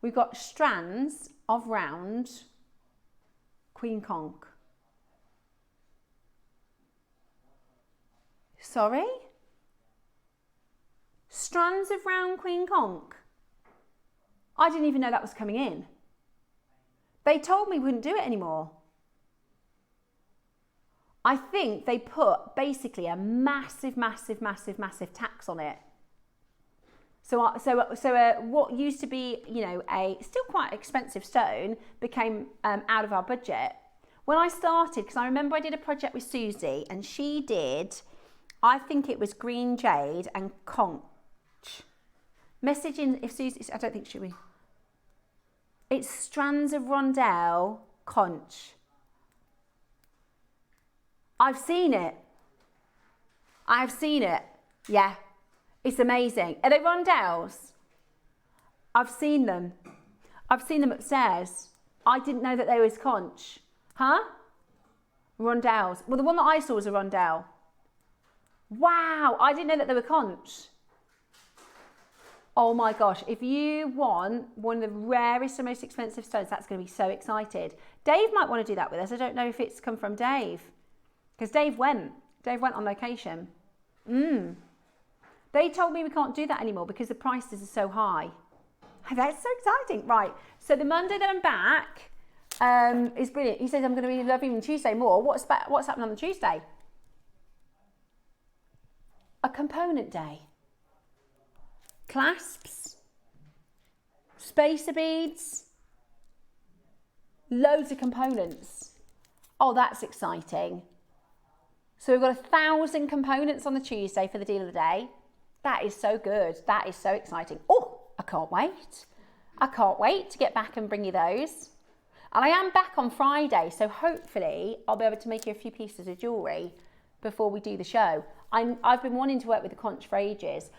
[SPEAKER 1] We've got strands of round Queen Conch. Sorry? Strands of round Queen Conch. I didn't even know that was coming in. They told me we wouldn't do it anymore. I think they put basically a massive, massive, massive, massive tax on it. So what used to be, you know, a still quite expensive stone became out of our budget. When I started, because I remember I did a project with Susie and she did, I think it was green jade and conch. Message in, if Susie, I don't think she will. It's strands of rondelle conch. I've seen it. I've seen it. Yeah. It's amazing. Are they rondelles? I've seen them. I've seen them upstairs. I didn't know that they was conch. Huh? Rondelles. Well, the one that I saw was a rondelle. Wow. I didn't know that they were conch. Oh my gosh, if you want one of the rarest and most expensive stones, that's going to be so excited. Dave might want to do that with us. I don't know if it's come from Dave, because Dave went on location. They told me we can't do that anymore because the prices are so high. That's so exciting. Right, so the Monday that I'm back is brilliant. He says I'm going to be loving Tuesday more. What's happening on the Tuesday? A component day. Clasps, spacer beads, loads of components. Oh, that's exciting. So we've got 1,000 components on the Tuesday for the deal of the day. That is so good. That is so exciting. Oh, I can't wait. I can't wait to get back and bring you those. And I am back on Friday, so hopefully I'll be able to make you a few pieces of jewellery before we do the show. I've been wanting to work with the conch for ages.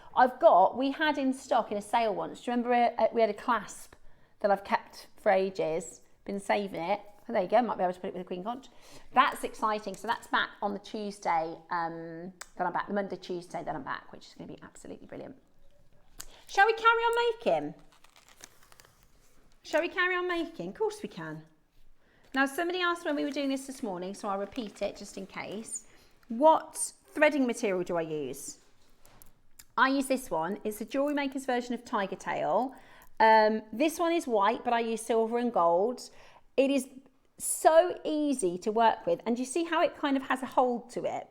[SPEAKER 1] We had in stock in a sale once. Do you remember we had a clasp that I've kept for ages, been saving it. Oh, there you go, might be able to put it with a queen conch. That's exciting. So that's back on the Tuesday that I'm back, the Monday, Tuesday that I'm back, which is going to be absolutely brilliant. Shall we carry on making? Shall we carry on making? Of course we can. Now, somebody asked when we were doing this morning, so I'll repeat it just in case. What threading material do I use? I use this one. It's a JewelleryMaker's version of Tiger Tail. This one is white, but I use silver and gold. It is so easy to work with, and you see how it kind of has a hold to it.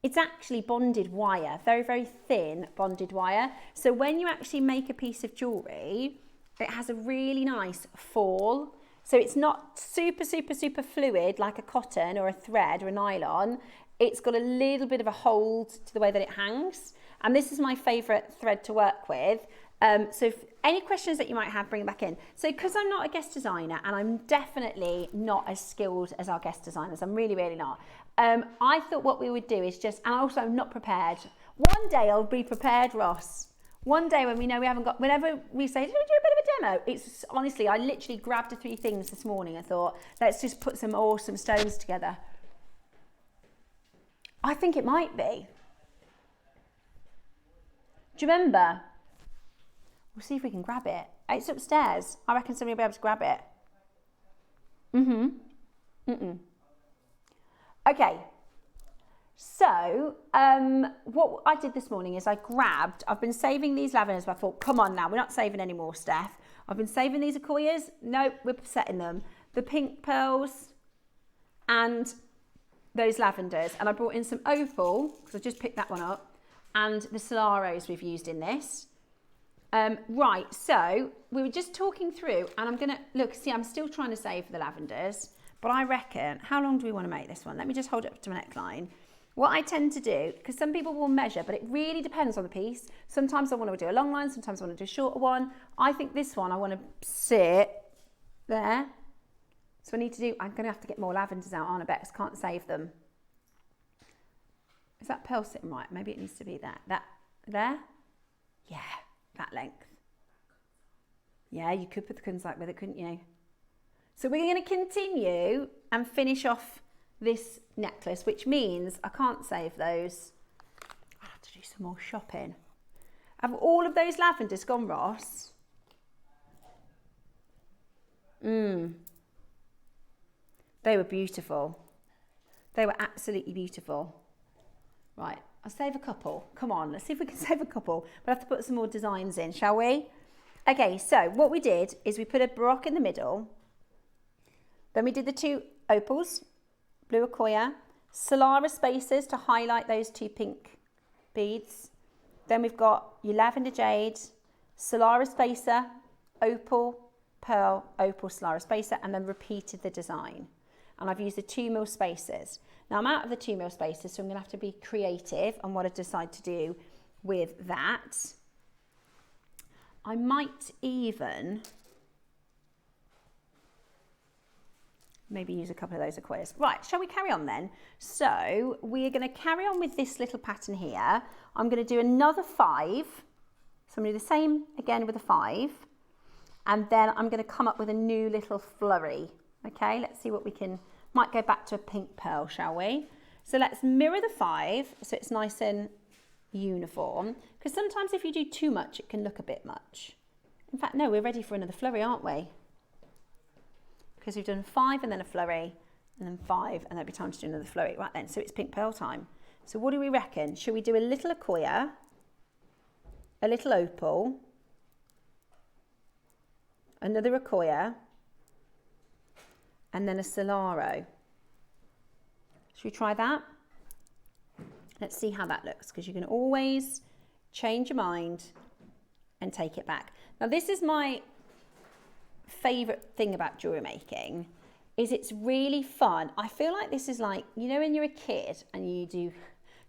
[SPEAKER 1] It's actually bonded wire, very, very thin bonded wire. So when you actually make a piece of jewellery, it has a really nice fall. So it's not super, super, super fluid like a cotton or a thread or a nylon. It's got a little bit of a hold to the way that it hangs. And this is my favourite thread to work with. So if any questions that you might have, bring it back in. So because I'm not a guest designer, and I'm definitely not as skilled as our guest designers, I'm really, really not. I thought what we would do is and also I'm not prepared. One day I'll be prepared, Ross. One day when we know we haven't got, whenever we say, do we do a bit of a demo? It's honestly, I literally grabbed the 3 things this morning and thought, let's just put some awesome stones together. I think it might be. Do you remember? We'll see if we can grab it. It's upstairs. I reckon somebody will be able to grab it. Okay. So, what I did this morning is I've been saving these lavenders, but I thought, come on now, we're not saving any more, Steph. I've been saving these Akoyas. Nope, we're setting them. The pink pearls and those lavenders. And I brought in some opal, because I just picked that one up, and the Solaros we've used in this. Right, so we were just talking through, and I'm gonna, I'm still trying to save the lavenders, but I reckon, how long do we want to make this one? Let me just hold it up to my neckline. What I tend to do, because some people will measure, but it really depends on the piece. Sometimes I want to do a long line, sometimes I want to do a shorter one. I think this one, I want to sit there. So I'm going to have to get more lavenders out, aren't I? Bet I can't save them. Is that pearl sitting right? Maybe it needs to be there. There? Yeah, that length. Yeah, you could put the kunzite with it, couldn't you? So we're going to continue and finish off this necklace, which means I can't save those. I'll have to do some more shopping. Have all of those lavenders gone, Ross? They were beautiful. They were absolutely beautiful. Right, I'll save a couple. Come on, let's see if we can save a couple. We'll have to put some more designs in, shall we? Okay, so what we did is we put a baroque in the middle. Then we did the 2 opals, blue Akoya, Solara spacers to highlight those 2 pink beads. Then we've got your lavender jade, Solara spacer, opal, pearl, opal, Solara spacer, and then repeated the design. And I've used the 2 mil spacers. Now I'm out of the 2 mil spacers, so I'm going to have to be creative on what I decide to do with that. I might even maybe use a couple of those Akoyas. Right, shall we carry on then? So we're going to carry on with this little pattern here. I'm going to do another 5. So I'm going to do the same again with a 5. And then I'm going to come up with a new little flurry. Okay, let's see what we can, might go back to a pink pearl, shall we? So let's mirror the 5 so it's nice and uniform, because sometimes if you do too much, it can look a bit much. In fact, no, we're ready for another flurry, aren't we? Because we've done 5 and then a flurry, and then 5, and there'll be time to do another flurry. Right then, so it's pink pearl time. So what do we reckon? Should we do a little Acquoia, a little opal, another Acquoia, and then a Solaro? Should we try that? Let's see how that looks, because you can always change your mind and take it back. Now, this is my favourite thing about jewellery making, is it's really fun. I feel like this is like, you know, when you're a kid and you do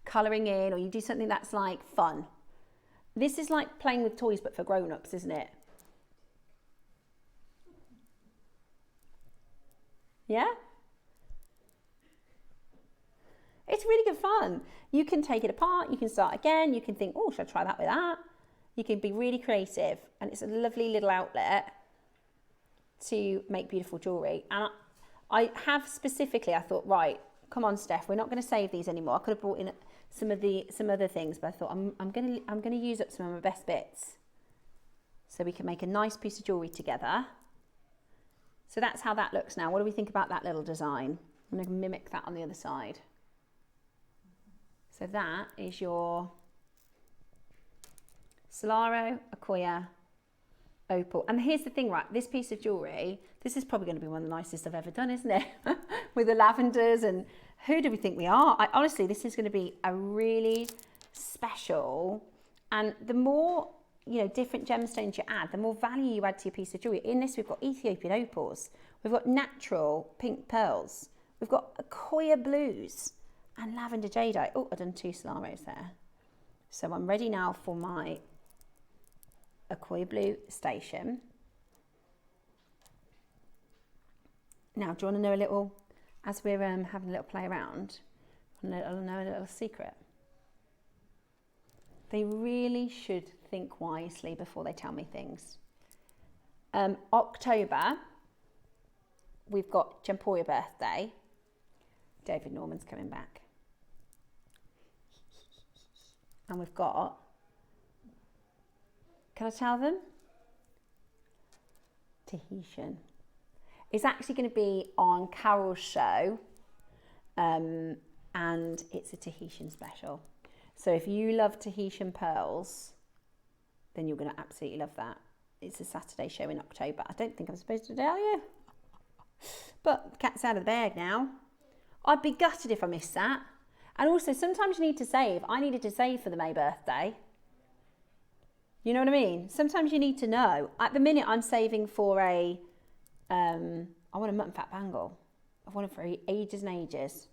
[SPEAKER 1] colouring in, or you do something that's like fun. This is like playing with toys, but for grown-ups, isn't it? Yeah? It's really good fun. You can take it apart, you can start again, you can think, oh, should I try that with that? You can be really creative, and it's a lovely little outlet to make beautiful jewellery. And I have specifically, I thought, right, come on, Steph, we're not going to save these anymore. I could have brought in some other things, but I thought I'm going to use up some of my best bits so we can make a nice piece of jewellery together. So that's how that looks now. What do we think about that little design? I'm going to mimic that on the other side. So that is your Solaro, Acquoia, opal. And here's the thing, right? This piece of jewellery, this is probably going to be one of the nicest I've ever done, isn't it? With the lavenders, and who do we think we are? Honestly, this is going to be a really special, and the more, you know, different gemstones you add, the more value you add to your piece of jewellery. In this, we've got Ethiopian opals, we've got natural pink pearls, we've got Acquoia blues, and lavender jadeite. Oh, I've done 2 Solaros there. So I'm ready now for my Acquoia blue station. Now, do you want to know a little, as we're having a little play around, I want to know a little secret? They really should think wisely before they tell me things. October, we've got Gemporia birthday. David Norman's coming back. And we've got, can I tell them? Tahitian. It's actually going to be on Carol's show, and it's a Tahitian special. So if you love Tahitian pearls, then you're going to absolutely love that. It's a Saturday show in October. I don't think I'm supposed to tell you, but the cat's out of the bag now. I'd be gutted if I missed that. And also, sometimes you need to save. I needed to save for the May birthday. You know what I mean? Sometimes you need to know. At the minute, I'm saving for I want a mutton fat bangle. I've wanted for ages and ages.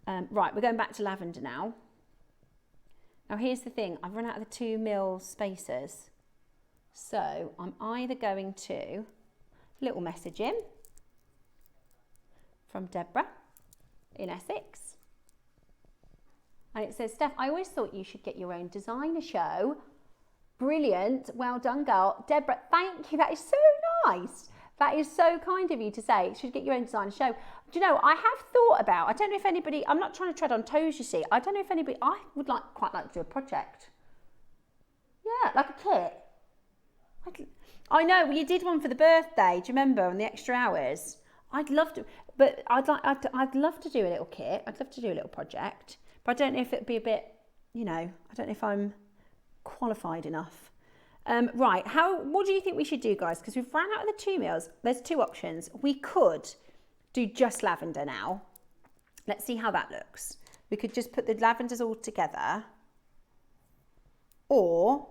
[SPEAKER 1] Right, we're going back to lavender now. Now, here's the thing. I've run out of the 2 mil spacers. So, I'm either going to, little message in from Deborah in Essex. And it says, Steph, I always thought you should get your own designer show. Brilliant. Well done, girl. Deborah, thank you. That is so nice. That is so kind of you to say. You should get your own designer show. Do you know, I have thought about, I don't know if anybody, I'm not trying to tread on toes, you see. I don't know if anybody, I would quite like to do a project. Yeah, like a kit. I know, well, you did one for the birthday. Do you remember, on the extra hours? I'd love to, but I'd love to do a little kit. I'd love to do a little project. But I don't know if it'd be a bit, you know, I don't know if I'm qualified enough. Right, what do you think we should do, guys? Because we've ran out of the 2 mils. There's 2 options. We could do just lavender now. Let's see how that looks. We could just put the lavenders all together. Or,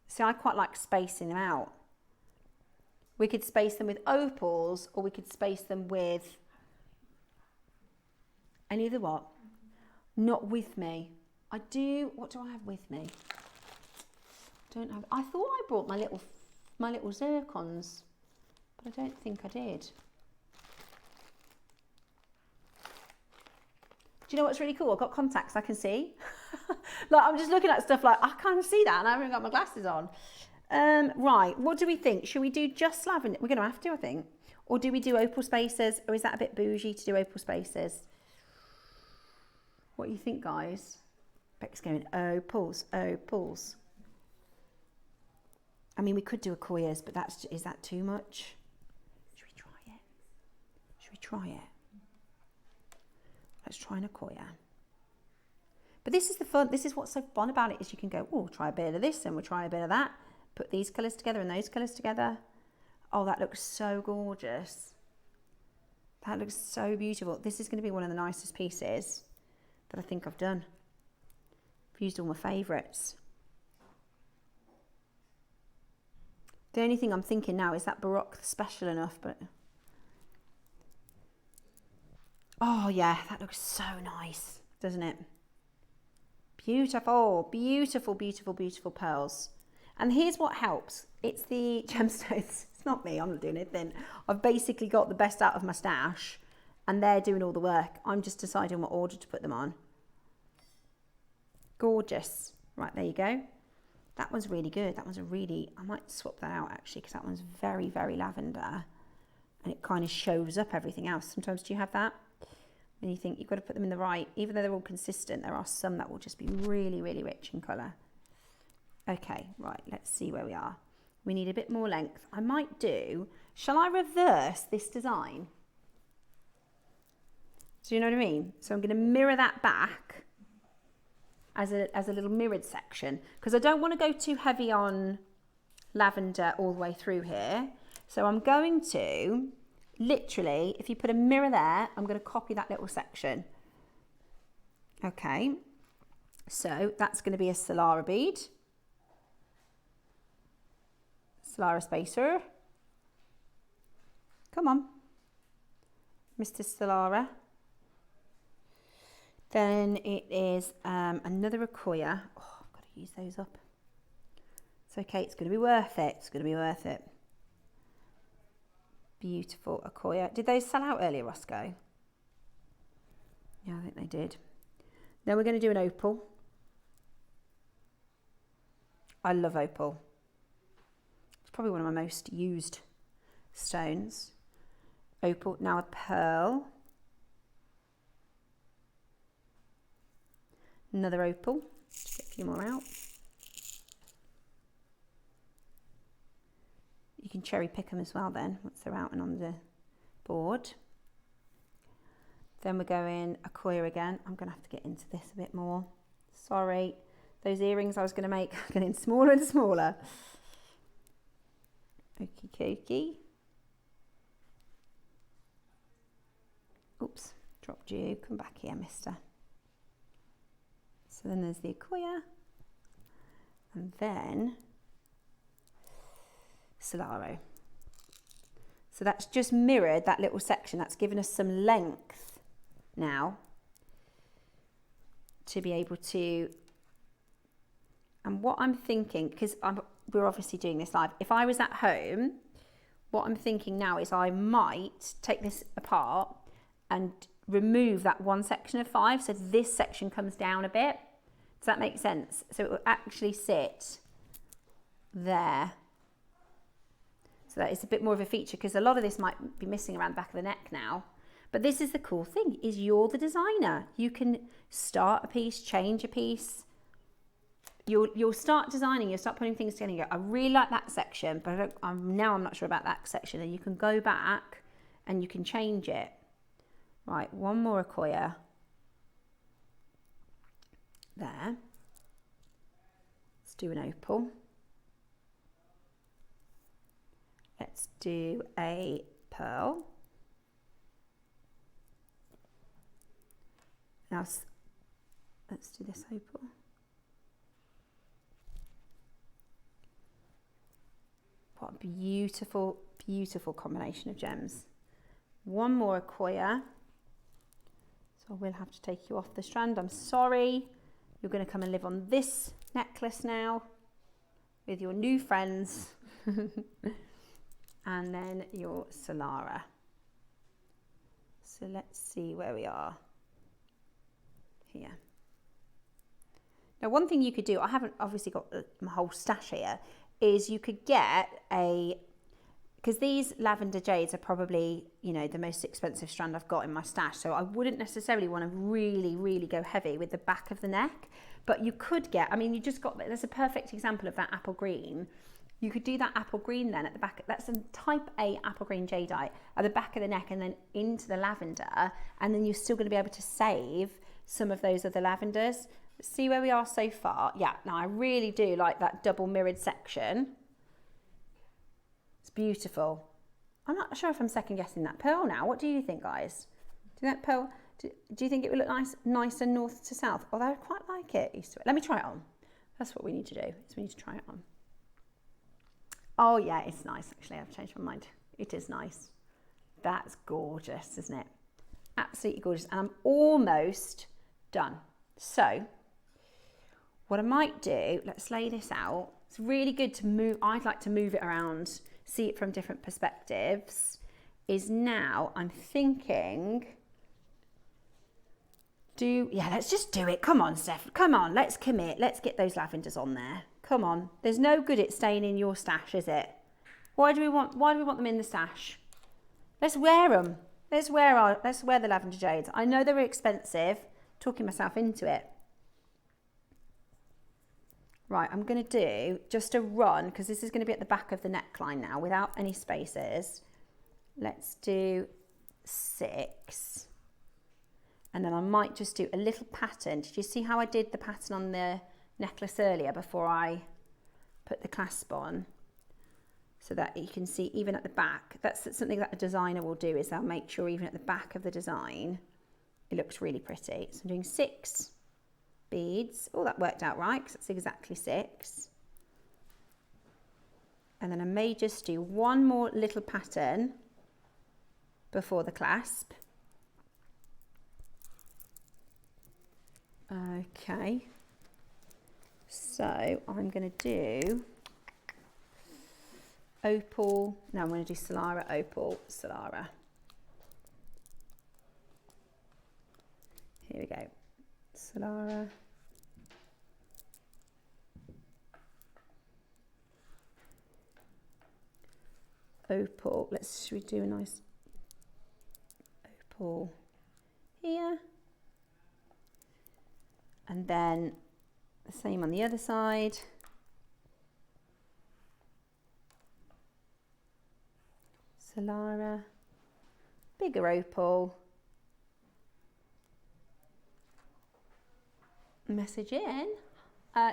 [SPEAKER 1] see, I quite like spacing them out. We could space them with opals, or we could space them with any of the what? Not with me. I do, what do I have with me? Don't have, I thought I brought my little zircons, but I don't think I did. Do you know what's really cool? I've got contacts I can see. Like, I'm just looking at stuff like, I can't see that and I haven't got my glasses on. Right, what do we think? Should we do just lavender? We're going to have to, I think. Or do we do opal spacers? Or is that a bit bougie to do opal spacers? What do you think, guys? Beck's going, opals, opals. I mean, we could do Akoyas, but is that too much? Should we try it? Should we try it? Let's try an Akoya. But this is the fun, this is what's so fun about it, is you can go, oh, try a bit of this and we'll try a bit of that. Put these colours together and those colours together. Oh, that looks so gorgeous. That looks so beautiful. This is going to be one of the nicest pieces that I think I've done. I've used all my favourites. The only thing I'm thinking now is that Baroque special enough, but... Oh yeah, that looks so nice, doesn't it? Beautiful, beautiful, beautiful, beautiful pearls. And here's what helps. It's the gemstones. It's not me, I'm not doing anything. I've basically got the best out of my stash and they're doing all the work. I'm just deciding what order to put them on. Gorgeous. Right, there you go. That one's really good. That one's a really, I might swap that out actually, because that one's very, very lavender. And it kind of shows up everything else. Sometimes do you have that? When you think you've got to put them in the right, even though they're all consistent, there are some that will just be really, really rich in colour. Okay, right, let's see where we are. We need a bit more length. I might do, shall I reverse this design? Do you know what I mean? So I'm going to mirror that back as a little mirrored section, because I don't want to go too heavy on lavender all the way through here. So I'm going to, literally, if you put a mirror there, I'm going to copy that little section. Okay, so that's going to be a Solara bead. Solara spacer. Come on, Mr. Solara. Then it is another Akoya. Oh, I've got to use those up. It's okay, it's going to be worth it. It's going to be worth it. Beautiful Akoya. Did those sell out earlier, Roscoe? Yeah, I think they did. Then we're going to do an opal. I love opal. It's probably one of my most used stones. Opal, now a pearl. Another opal. Just get a few more out. You can cherry pick them as well then, once they're out and on the board. Then we're going Akoya again. I'm going to have to get into this a bit more. Sorry. Those earrings I was going to make are getting smaller and smaller. Okie dokie. Oops, dropped you. Come back here, mister. So then there's the Akoya. And then Solaro. So that's just mirrored that little section. That's given us some length now to be able to, and what I'm thinking, because we're obviously doing this live, if I was at home, what I'm thinking now is I might take this apart and remove that one section of 5, so this section comes down a bit. Does that make sense? So it will actually sit there. So that is a bit more of a feature, because a lot of this might be missing around the back of the neck now. But this is the cool thing, is you're the designer. You can start a piece, change a piece. You'll start designing, you'll start putting things together and you go, I really like that section, but I'm not sure about that section. And you can go back and you can change it. Right, one more Akoya. There. Let's do an opal. Let's do a pearl. Now let's do this opal. What a beautiful, beautiful combination of gems. One more Akoya. So I will have to take you off the strand. I'm sorry. You're going to come and live on this necklace now with your new friends. And then your Solara. So let's see where we are here. Now, one thing you could do, I haven't obviously got my whole stash here, is you could get a because these lavender jades are probably, you know, the most expensive strand I've got in my stash. So I wouldn't necessarily want to really, really go heavy with the back of the neck. But you could get, I mean, you just got, there's a perfect example of that apple green. You could do that apple green then at the back. That's a type A apple green jadeite at the back of the neck and then into the lavender. And then you're still going to be able to save some of those other lavenders. See where we are so far? Yeah, now I really do like that double mirrored section. It's beautiful. I'm not sure if I'm second guessing that pearl now. What do you think, guys? Do that pearl, do you think it would look nicer north to south? Although I quite like it east to west. Let me try it on. That's what we need to do, is we need to try it on. Oh yeah, it's nice actually. I've changed my mind. It is nice. That's gorgeous, isn't it? Absolutely gorgeous. And I'm almost done. So what I might do, let's lay this out. It's really good to move. I'd like to move it around, see it from different perspectives. Is now I'm thinking, let's just do it. Come on, Steph. Come on, let's commit. Let's get those lavenders on there. Come on. There's no good at staying in your stash, is it? Why do we want them in the stash? Let's wear them. Let's wear the lavender jades. I know they're expensive. Talking myself into it. Right, I'm going to do just a run because this is going to be at the back of the neckline now without any spaces. Let's do 6. And then I might just do a little pattern. Did you see how I did the pattern on the necklace earlier before I put the clasp on? So that you can see even at the back. That's something that a designer will do, is they'll make sure even at the back of the design it looks really pretty. So I'm doing 6 beads. Oh, that worked out right because that's exactly 6. And then I may just do one more little pattern before the clasp. Okay. So I'm going to do opal. No, I'm going to do Solara, opal, Solara. Here we go. Solara. Opal. Should we do a nice opal here? And then the same on the other side. Solara. Bigger opal. Message in.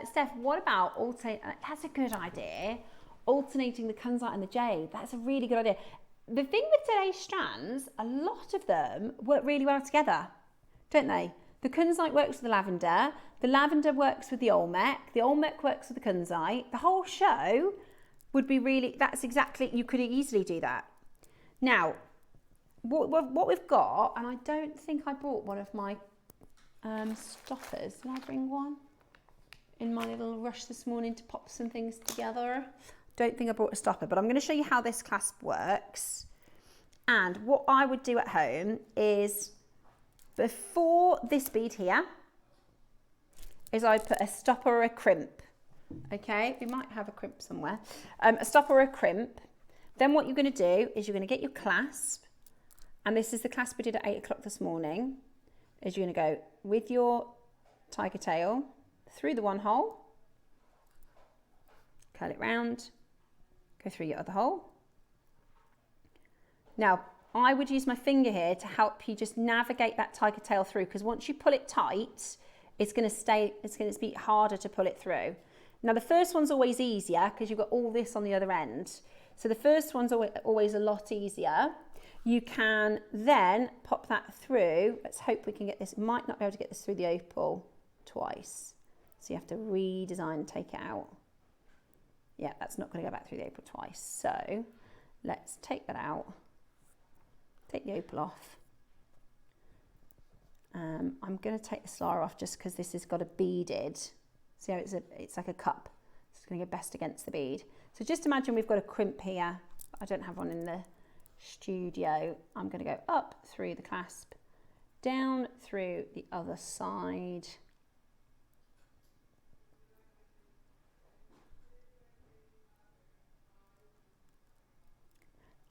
[SPEAKER 1] Steph, what about that's a good idea. Alternating the Kunzite and the jade. That's a really good idea. The thing with today's strands, a lot of them work really well together, don't they? The Kunzite works with the lavender works with the olmec works with the Kunzite. The whole show would be really, that's exactly, you could easily do that. Now, what we've got, and I don't think I brought one of my stoppers. Did I bring one in my little rush this morning to pop some things together? Don't think I brought a stopper, but I'm going to show you how this clasp works. And what I would do at home is, before this bead here, is I put a stopper or a crimp. Okay, we might have a crimp somewhere. A stopper or a crimp. Then what you're going to do is you're going to get your clasp, and this is the clasp we did at 8 o'clock this morning. Is you're going to go with your tiger tail through the one hole, curl it round, go through your other hole. Now, I would use my finger here to help you just navigate that tiger tail through, because once you pull it tight, it's going to be harder to pull it through. Now, the first one's always easier because you've got all this on the other end. So the first one's always a lot easier. You can then pop that through. Let's hope we can get this. Might not be able to get this through the opal twice. So you have to redesign and take it out. Yeah, that's not going to go back through the opal twice. So let's take that out. Take the opal off. I'm going to take the Solara off just because this has got a beaded. See how it's like a cup. It's going to go best against the bead. So just imagine we've got a crimp here. I don't have one in the studio. I'm going to go up through the clasp, down through the other side.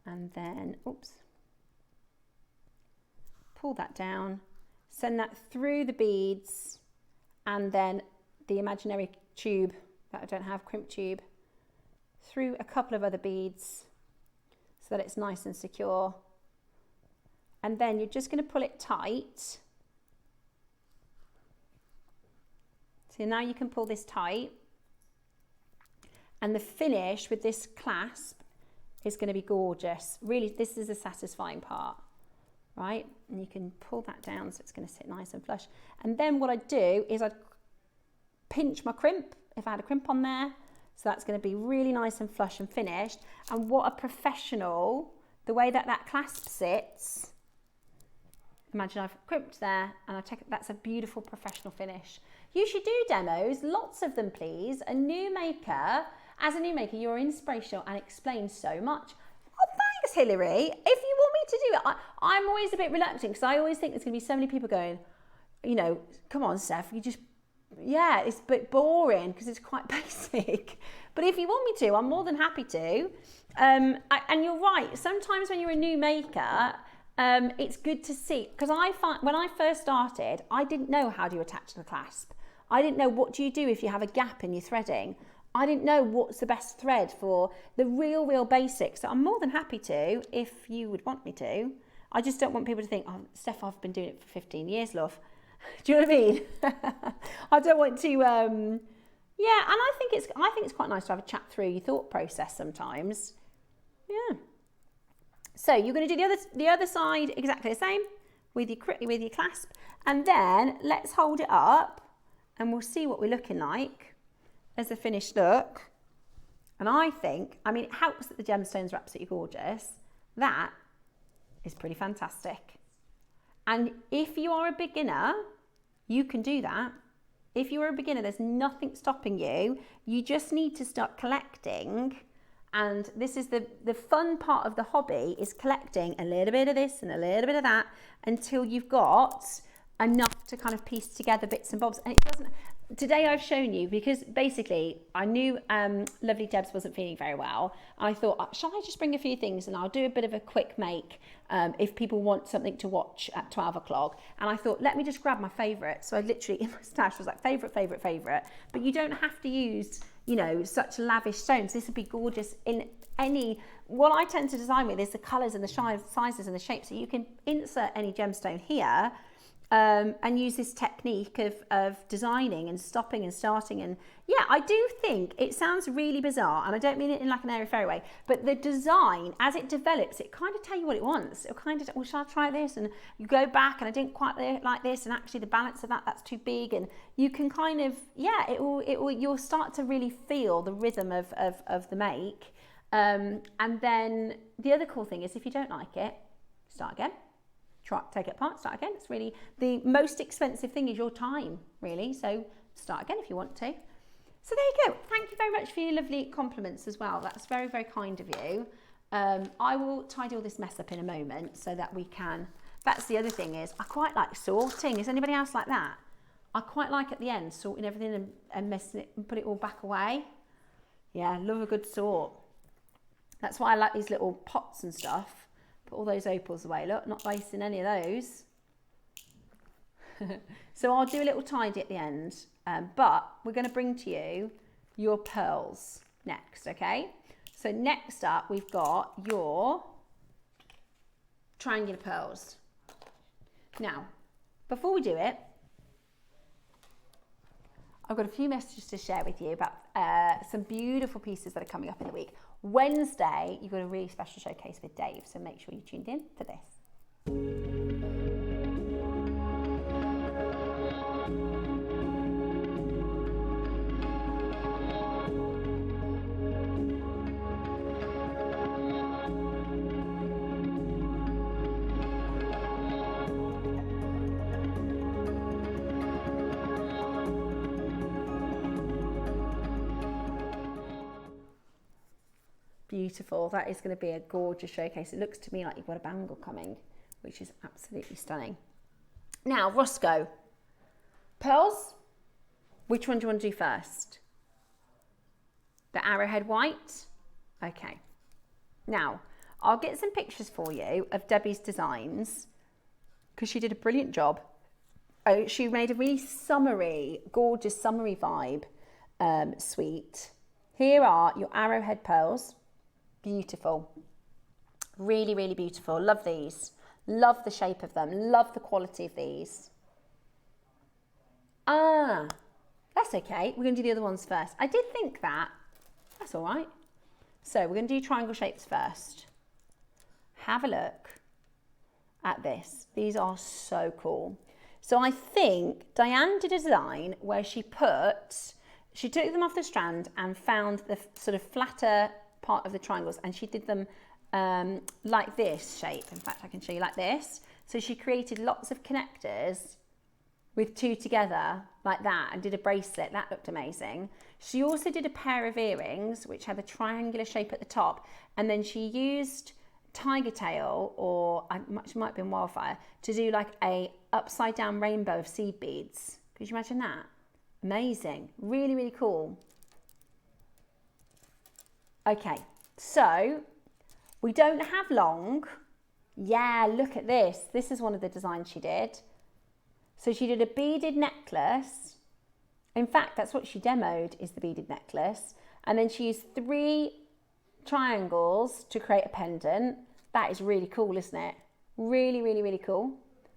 [SPEAKER 1] and then, oops, pull that down, send that through the beads, and then the imaginary tube that I don't have, crimp tube, through a couple of other beads so that it's nice and secure. And then you're just going to pull it tight. So now you can pull this tight. And the finish with this clasp is going to be gorgeous. Really, this is a satisfying part, right? And you can pull that down so it's going to sit nice and flush. And then what I do is I pinch my crimp, if I had a crimp on there. So that's going to be really nice and flush and finished. And what a professional, the way that that clasp sits. Imagine I've crimped there and I take it, that's a beautiful professional finish. You should do demos, lots of them please. A new maker, as a new maker, you're inspirational and explain so much. Oh, thanks Hilary. If you want me to do it, I'm always a bit reluctant because I always think there's going to be so many people going, you know, come on Steph, you just, yeah, it's a bit boring because it's quite basic. But if you want me to, I'm more than happy to. And you're right, sometimes when you're a new maker, it's good to see, because I find when I first started, I didn't know how to attach the clasp. I didn't know what do you do if you have a gap in your threading. I didn't know what's the best thread for the real basics. So I'm more than happy to, if you would want me to. I just don't want people to think, oh, Steph, I've been doing it for 15 years, love. Do you know what I mean? I don't want to, yeah, and I think it's quite nice to have a chat through your thought process sometimes. Yeah. So you're going to do the other side exactly the same with your clasp, and then let's hold it up and we'll see what we're looking like as a finished look. And I mean, it helps that the gemstones are absolutely gorgeous. That is pretty fantastic. And if you are a beginner, you can do that. If you're a beginner, there's nothing stopping you. You just need to start collecting. And this is the fun part of the hobby, is collecting a little bit of this and a little bit of that until you've got enough to kind of piece together bits and bobs. And it doesn't, today I've shown you, because basically I knew lovely Debs wasn't feeling very well. I thought, shall I just bring a few things and I'll do a bit of a quick make if people want something to watch at 12 o'clock. And I thought, let me just grab my favourite. So I literally, in my stash was like favourite. But you don't have to use, you know, such lavish stones. This would be gorgeous in any, what I tend to design with is the colours and the sizes and the shapes. So you can insert any gemstone here and use this technique of designing and stopping and starting. And yeah, I do think it sounds really bizarre, and I don't mean it in like an airy-fairy way, but the design, as it develops, it kind of tell you what it wants. It'll kind of, well, shall I try this? And you go back and I didn't quite like this, and actually the balance of that's too big. And you can kind of, yeah, you'll start to really feel the rhythm of the make. And then the other cool thing is, if you don't like it, start again. Take it apart, start again. It's really, the most expensive thing is your time, really. So start again if you want to. So there you go. Thank you very much for your lovely compliments as well. That's very, very kind of you. I will tidy all this mess up in a moment so that we can, that's the other thing is, I quite like sorting. Is anybody else like that? I quite like at the end, sorting everything and messing it and put it all back away. Yeah, love a good sort. That's why I like these little pots and stuff. Put all those opals away, look, not wasting any of those. So I'll do a little tidy at the end, but we're going to bring to you your pearls next, okay? So next up, we've got your triangular pearls. Now, before we do it, I've got a few messages to share with you about some beautiful pieces that are coming up in the week. Wednesday, you've got a really special showcase with Dave, so make sure you tuned in for this. Beautiful. That is going to be a gorgeous showcase. It looks to me like you've got a bangle coming, which is absolutely stunning. Now, Roscoe, pearls, which one do you want to do first? The arrowhead white? Okay. Now, I'll get some pictures for you of Debbie's designs because she did a brilliant job. Oh, she made a really summery, gorgeous summery vibe suite. Here are your arrowhead pearls. Beautiful. Really, really beautiful. Love these. Love the shape of them. Love the quality of these. That's okay. We're going to do the other ones first. I did think that. That's all right. So we're going to do triangle shapes first. Have a look at this. These are so cool. So I think Diane did a design where she took them off the strand and found the sort of flatter part of the triangles, and she did them like this shape. In fact, I can show you like this. So she created lots of connectors with two together like that and did a bracelet. That looked amazing. She also did a pair of earrings which had a triangular shape at the top, and then she used tiger tail, or it might have been wildfire, to do like a upside down rainbow of seed beads. Could you imagine that? Amazing. Really, really cool. Okay, so we don't have long. Yeah, look at this. This is one of the designs she did. So she did a beaded necklace. In fact, that's what she demoed, is the beaded necklace. And then she used 3 triangles to create a pendant. That is really cool, isn't it? Really, really, really cool.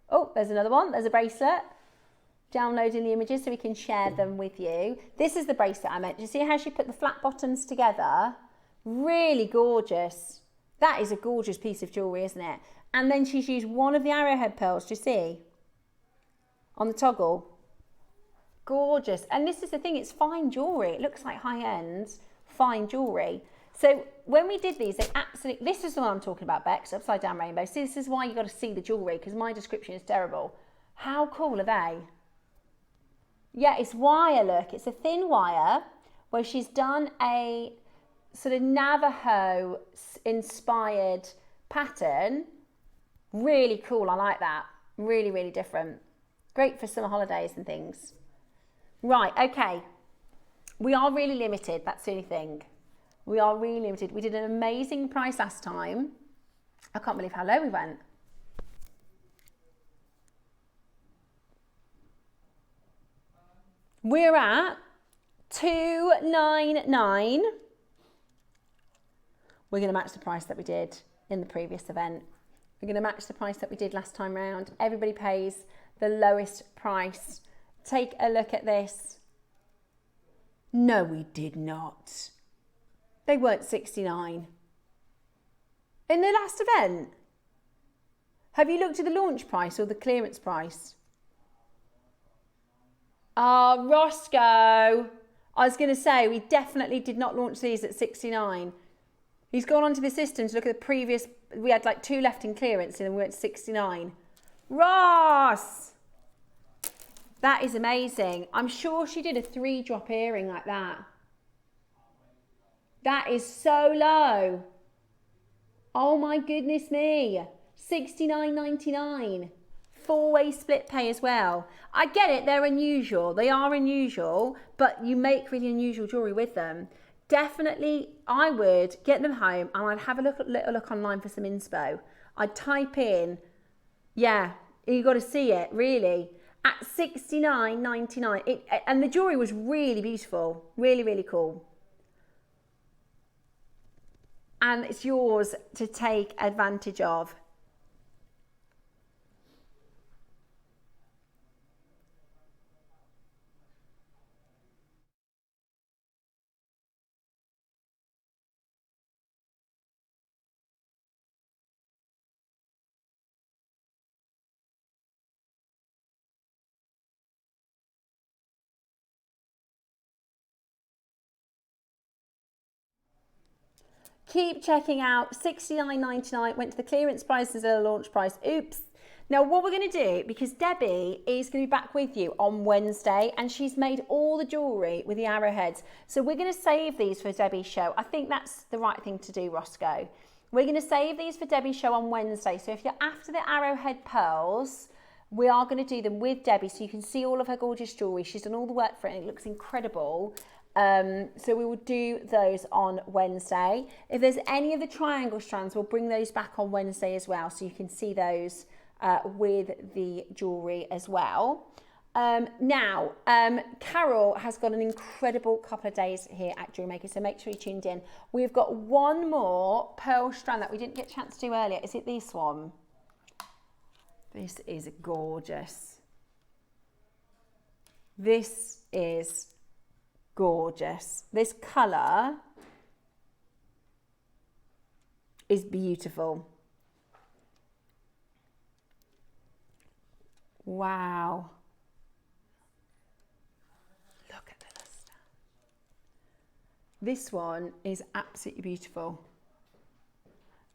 [SPEAKER 1] Oh, there's another one. There's a bracelet. Downloading the images so we can share them with you. This is the bracelet I meant. Do you see how she put the flat bottoms together? Really gorgeous. That is a gorgeous piece of jewellery, isn't it? And then she's used one of the arrowhead pearls, do you see? On the toggle. Gorgeous. And this is the thing, it's fine jewellery. It looks like high-end, fine jewellery. So when we did these, they absolutely, this is the one I'm talking about, Bex, upside down rainbow. See, this is why you got to see the jewellery, because my description is terrible. How cool are they? Yeah, it's wire, look. It's a thin wire where she's done a sort of Navajo-inspired pattern. Really cool, I like that. Really, really different. Great for summer holidays and things. Right, okay. We are really limited, that's the only thing. We are really limited. We did an amazing price last time. I can't believe how low we went. We're at $299. We're going to match the price that we did in the previous event. We're going to match the price that we did last time round. Everybody pays the lowest price. Take a look at this. No, we did not. They weren't 69. In the last event. Have you looked at the launch price or the clearance price? Roscoe. I was going to say, we definitely did not launch these at 69. He's gone onto the system to look at the previous, we had like 2 left in clearance and then we went to 69. Ross! That is amazing. I'm sure she did a 3-drop earring like that. That is so low. Oh my goodness me. $69.99. 4-way split pay as well. I get it, they're unusual. They are unusual, but you make really unusual jewellery with them. Definitely, I would get them home and I'd have a little look online for some inspo. I'd type in, yeah, you got to see it, really. At $69.99. And the jewellery was really beautiful. Really, really cool. And it's yours to take advantage of. Keep checking out. $69.99 went to the clearance price instead of the launch price. Oops. Now what we're going to do, because Debbie is going to be back with you on Wednesday and she's made all the jewellery with the arrowheads. So we're going to save these for Debbie's show. I think that's the right thing to do, Roscoe. We're going to save these for Debbie's show on Wednesday. So if you're after the arrowhead pearls, we are going to do them with Debbie so you can see all of her gorgeous jewellery. She's done all the work for it and it looks incredible. So we will do those on Wednesday. If there's any of the triangle strands, we'll bring those back on Wednesday as well, so you can see those with the jewellery as well. Now, Carol has got an incredible couple of days here at JewelleryMaker, so make sure you tuned in. We've got one more pearl strand that we didn't get a chance to do earlier. Is it this one? This is gorgeous. This is gorgeous. This colour is beautiful. Wow. Look at the luster. This one is absolutely beautiful.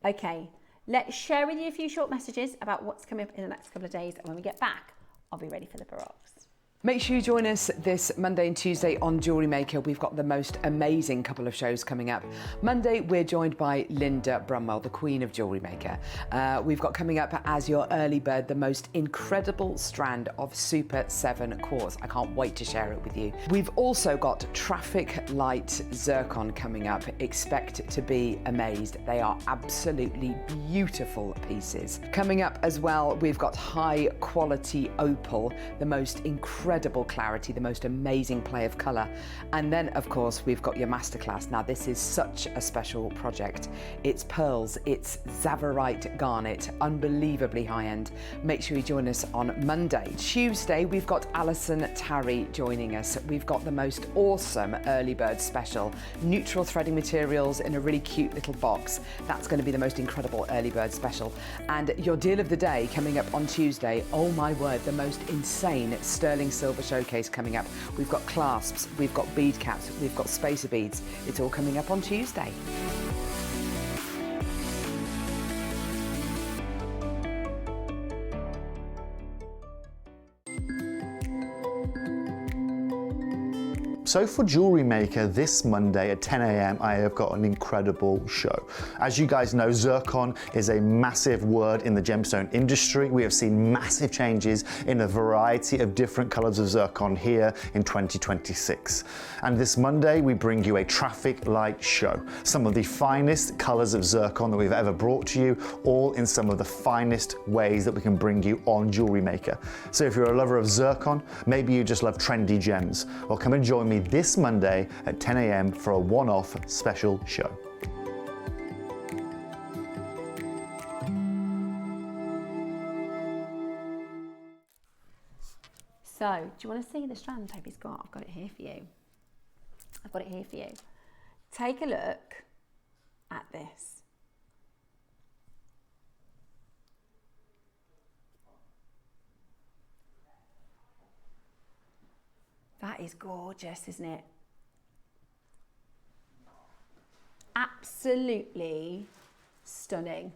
[SPEAKER 1] Okay, let's share with you a few short messages about what's coming up in the next couple of days, and when we get back, I'll be ready for the baroques.
[SPEAKER 6] Make sure you join us this Monday and Tuesday on JewelleryMaker. We've got the most amazing couple of shows coming up. Monday, we're joined by Linda Brumwell, the Queen of JewelleryMaker. We've got coming up as your early bird, the most incredible strand of Super 7 quartz. I can't wait to share it with you. We've also got traffic light zircon coming up. Expect to be amazed. They are absolutely beautiful pieces. Coming up as well, we've got high quality opal, the most incredible clarity, the most amazing play of colour. And then, of course, we've got your masterclass. Now, this is such a special project. It's pearls, it's Zavarite garnet, unbelievably high-end. Make sure you join us on Monday. Tuesday, we've got Alison Tarry joining us. We've got the most awesome early bird special, neutral threading materials in a really cute little box. That's going to be the most incredible early bird special. And your deal of the day coming up on Tuesday, oh my word, the most insane sterling silver showcase coming up. We've got clasps, we've got bead caps, we've got spacer beads. It's all coming up on Tuesday.
[SPEAKER 10] So for JewelleryMaker this Monday at 10 a.m, I have got an incredible show. As you guys know, zircon is a massive word in the gemstone industry. We have seen massive changes in a variety of different colors of zircon here in 2026. And this Monday, we bring you a traffic light show. Some of the finest colors of zircon that we've ever brought to you, all in some of the finest ways that we can bring you on JewelleryMaker. So if you're a lover of zircon, maybe you just love trendy gems, well, come and join me this Monday at 10 a.m. for a one-off special show.
[SPEAKER 1] So, do you want to see the strand Toby's got? I've got it here for you. I've got it here for you. Take a look at this. That is gorgeous, isn't it? Absolutely stunning.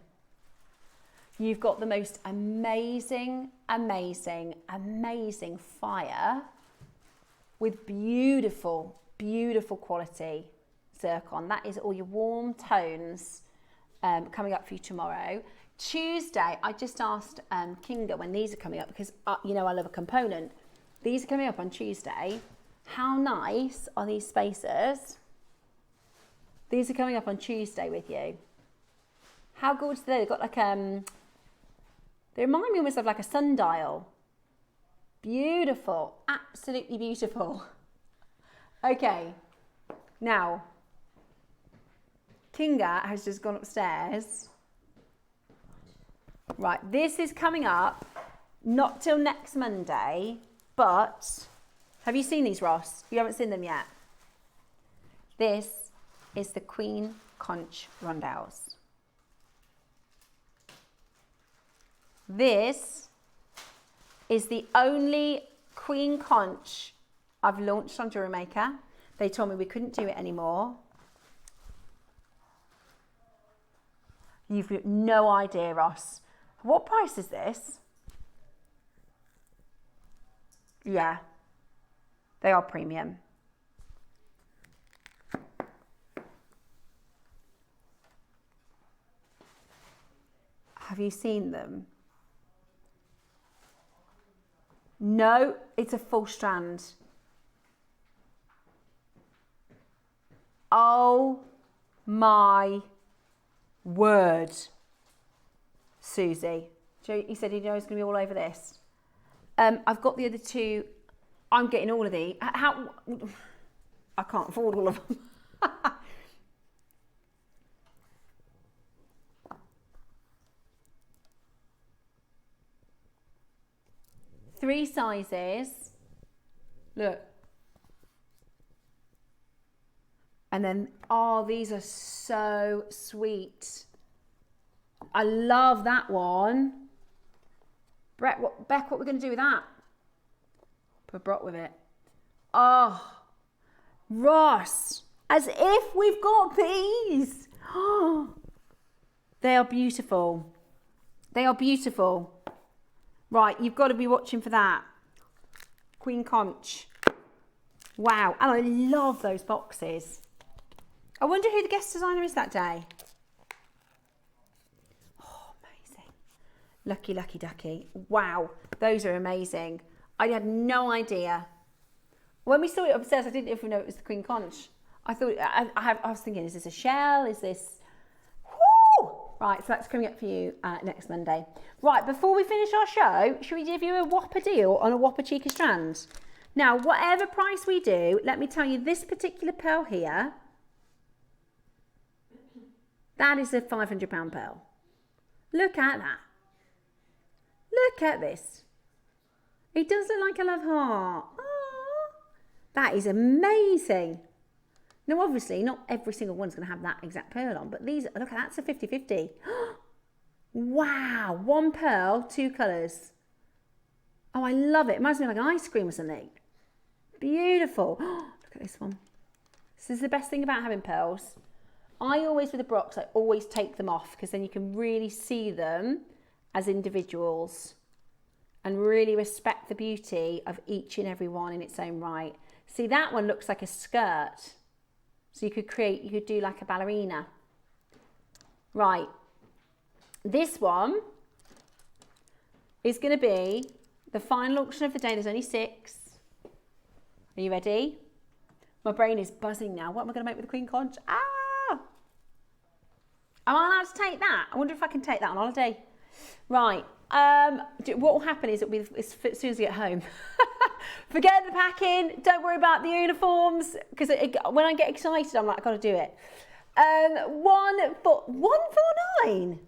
[SPEAKER 1] You've got the most amazing, amazing, amazing fire with beautiful, beautiful quality zircon. That is all your warm tones coming up for you tomorrow. Tuesday, I just asked Kinga when these are coming up because, you know, I love a component. These are coming up on Tuesday. How nice are these spacers? These are coming up on Tuesday with you. How gorgeous are they? They've got like, they remind me almost of like a sundial. Beautiful, absolutely beautiful. Okay, now, Kinga has just gone upstairs. Right, this is coming up, not till next Monday, but have you seen these, Ross? You haven't seen them yet. This is the Queen Conch Rondelles. This is the only Queen Conch I've launched on JewelleryMaker. They told me we couldn't do it anymore. You've got no idea, Ross. What price is this? Yeah, they are premium. Have you seen them? No, it's a full strand. Oh my word, Susie. Joe, you said he knows it's going to be all over this. I've got the other two. I'm getting all of these. How? I can't afford all of them. Three sizes. Look. And then, oh, these are so sweet. I love that one. Beck, what we're going to do with that? Put Brock with it. Oh, Ross, as if we've got these. Oh, they are beautiful. They are beautiful. Right, you've got to be watching for that. Queen Conch. Wow, and I love those boxes. I wonder who the guest designer is that day. Oh, amazing. Lucky, lucky ducky. Wow, those are amazing. I had no idea. When we saw it upstairs, I didn't even know it was the Queen Conch. I thought, I was thinking, is this a shell? Is this... Woo! Right, so that's coming up for you next Monday. Right, before we finish our show, should we give you a whopper deal on a whopper cheeky strand? Now, whatever price we do, let me tell you, this particular pearl here, that is a £500 pearl. Look at that. Look at this. It does look like a love heart. Oh, that is amazing. Now, obviously, not every single one's going to have that exact pearl on, but these, look, that's a 50-50. Wow, one pearl, two colours. Oh, I love it. It reminds me of like an ice cream or something. Beautiful. Look at this one. This is the best thing about having pearls. I always, with the Brocks, I always take them off because then you can really see them as individuals and really respect the beauty of each and every one in its own right. See, that one looks like a skirt. So you could do like a ballerina. Right. This one is going to be the final auction of the day. There's only 6. Are you ready? My brain is buzzing now. What am I going to make with the Queen Conch? Ah! Am I allowed to take that? I wonder if I can take that on holiday. Right. What will happen is it'll be as soon as I get home. Forget the packing. Don't worry about the uniforms because when I get excited, I'm like, I've got to do it. 149.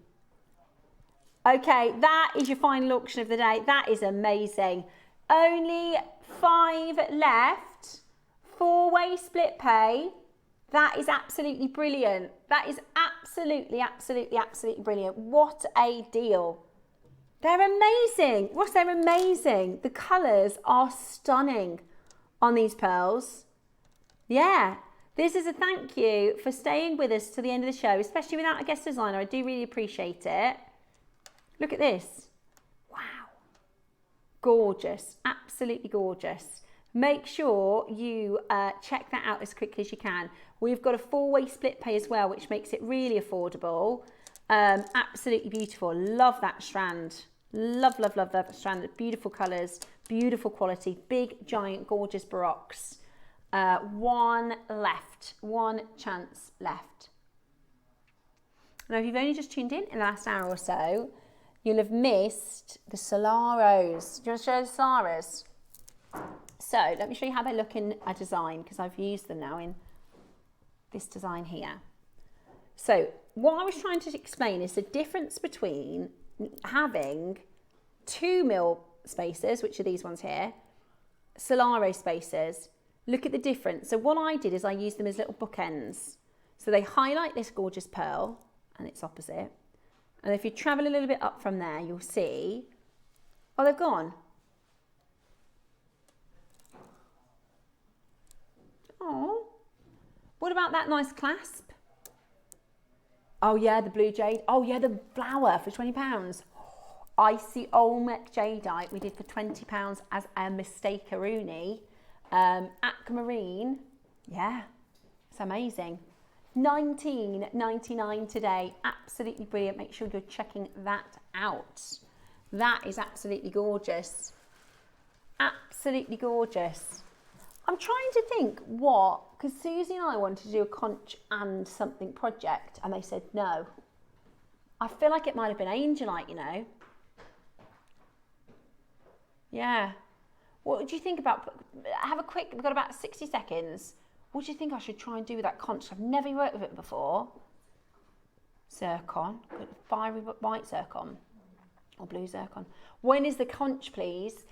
[SPEAKER 1] Okay, that is your final auction of the day. That is amazing. Only 5 left. 4-way split pay. That is absolutely brilliant. That is absolutely, absolutely, absolutely brilliant. What a deal. They're amazing. Ross, they're amazing. The colours are stunning on these pearls. Yeah. This is a thank you for staying with us to the end of the show, especially without a guest designer. I do really appreciate it. Look at this. Wow. Gorgeous. Absolutely gorgeous. Make sure you check that out as quickly as you can. We've got a 4-way split pay as well, which makes it really affordable. Absolutely beautiful. Love that strand. Love, love, love that strand. Beautiful colours, beautiful quality, big, giant, gorgeous baroques. 1 left, 1 chance left. Now, if you've only just tuned in the last hour or so, you'll have missed the Solaros. Do you want to show the Solaros? So let me show you how they look in a design because I've used them now in this design here. So what I was trying to explain is the difference between having 2mm spacers, which are these ones here, Solaro spacers. Look at the difference. So what I did is I used them as little bookends. So they highlight this gorgeous pearl and its opposite. And if you travel a little bit up from there, you'll see, oh, they've gone. Oh, what about that nice clasp? Oh yeah, the blue jade. Oh yeah, the flower for £20. Icy Olmec jadeite we did for £20 as a mistake-a-rooney. Aquamarine, yeah, it's amazing. £19.99 today, absolutely brilliant. Make sure you're checking that out. That is absolutely gorgeous. Absolutely gorgeous. I'm trying to think what, because Susie and I wanted to do a conch and something project, and they said no. I feel like it might have been angelite, you know. Yeah. What do you think about, have a quick, we've got about 60 seconds. What do you think I should try and do with that conch? I've never worked with it before. Zircon, fiery white zircon or blue zircon. When is the conch, please?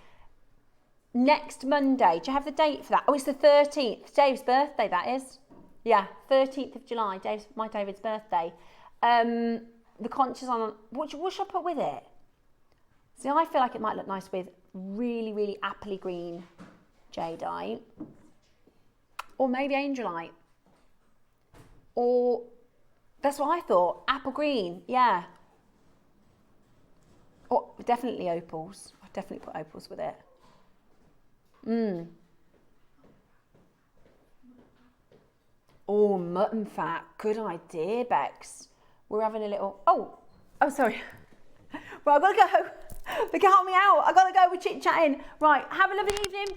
[SPEAKER 1] Next Monday. Do you have the date for that? Oh, it's the 13th. Dave's birthday, that is. Yeah, 13th of July. David's birthday. The conch is on. What should I put with it? See, I feel like it might look nice with really, really appley green jadeite. Or maybe angelite. Or, that's what I thought, apple green, yeah. Or definitely opals. I've definitely put opals with it. Oh, mutton fat, good idea, Bex. We're having a little, oh, sorry. Right, I've got to go. They can't me out. I've got to go, we're chit-chatting. Right, have a lovely evening.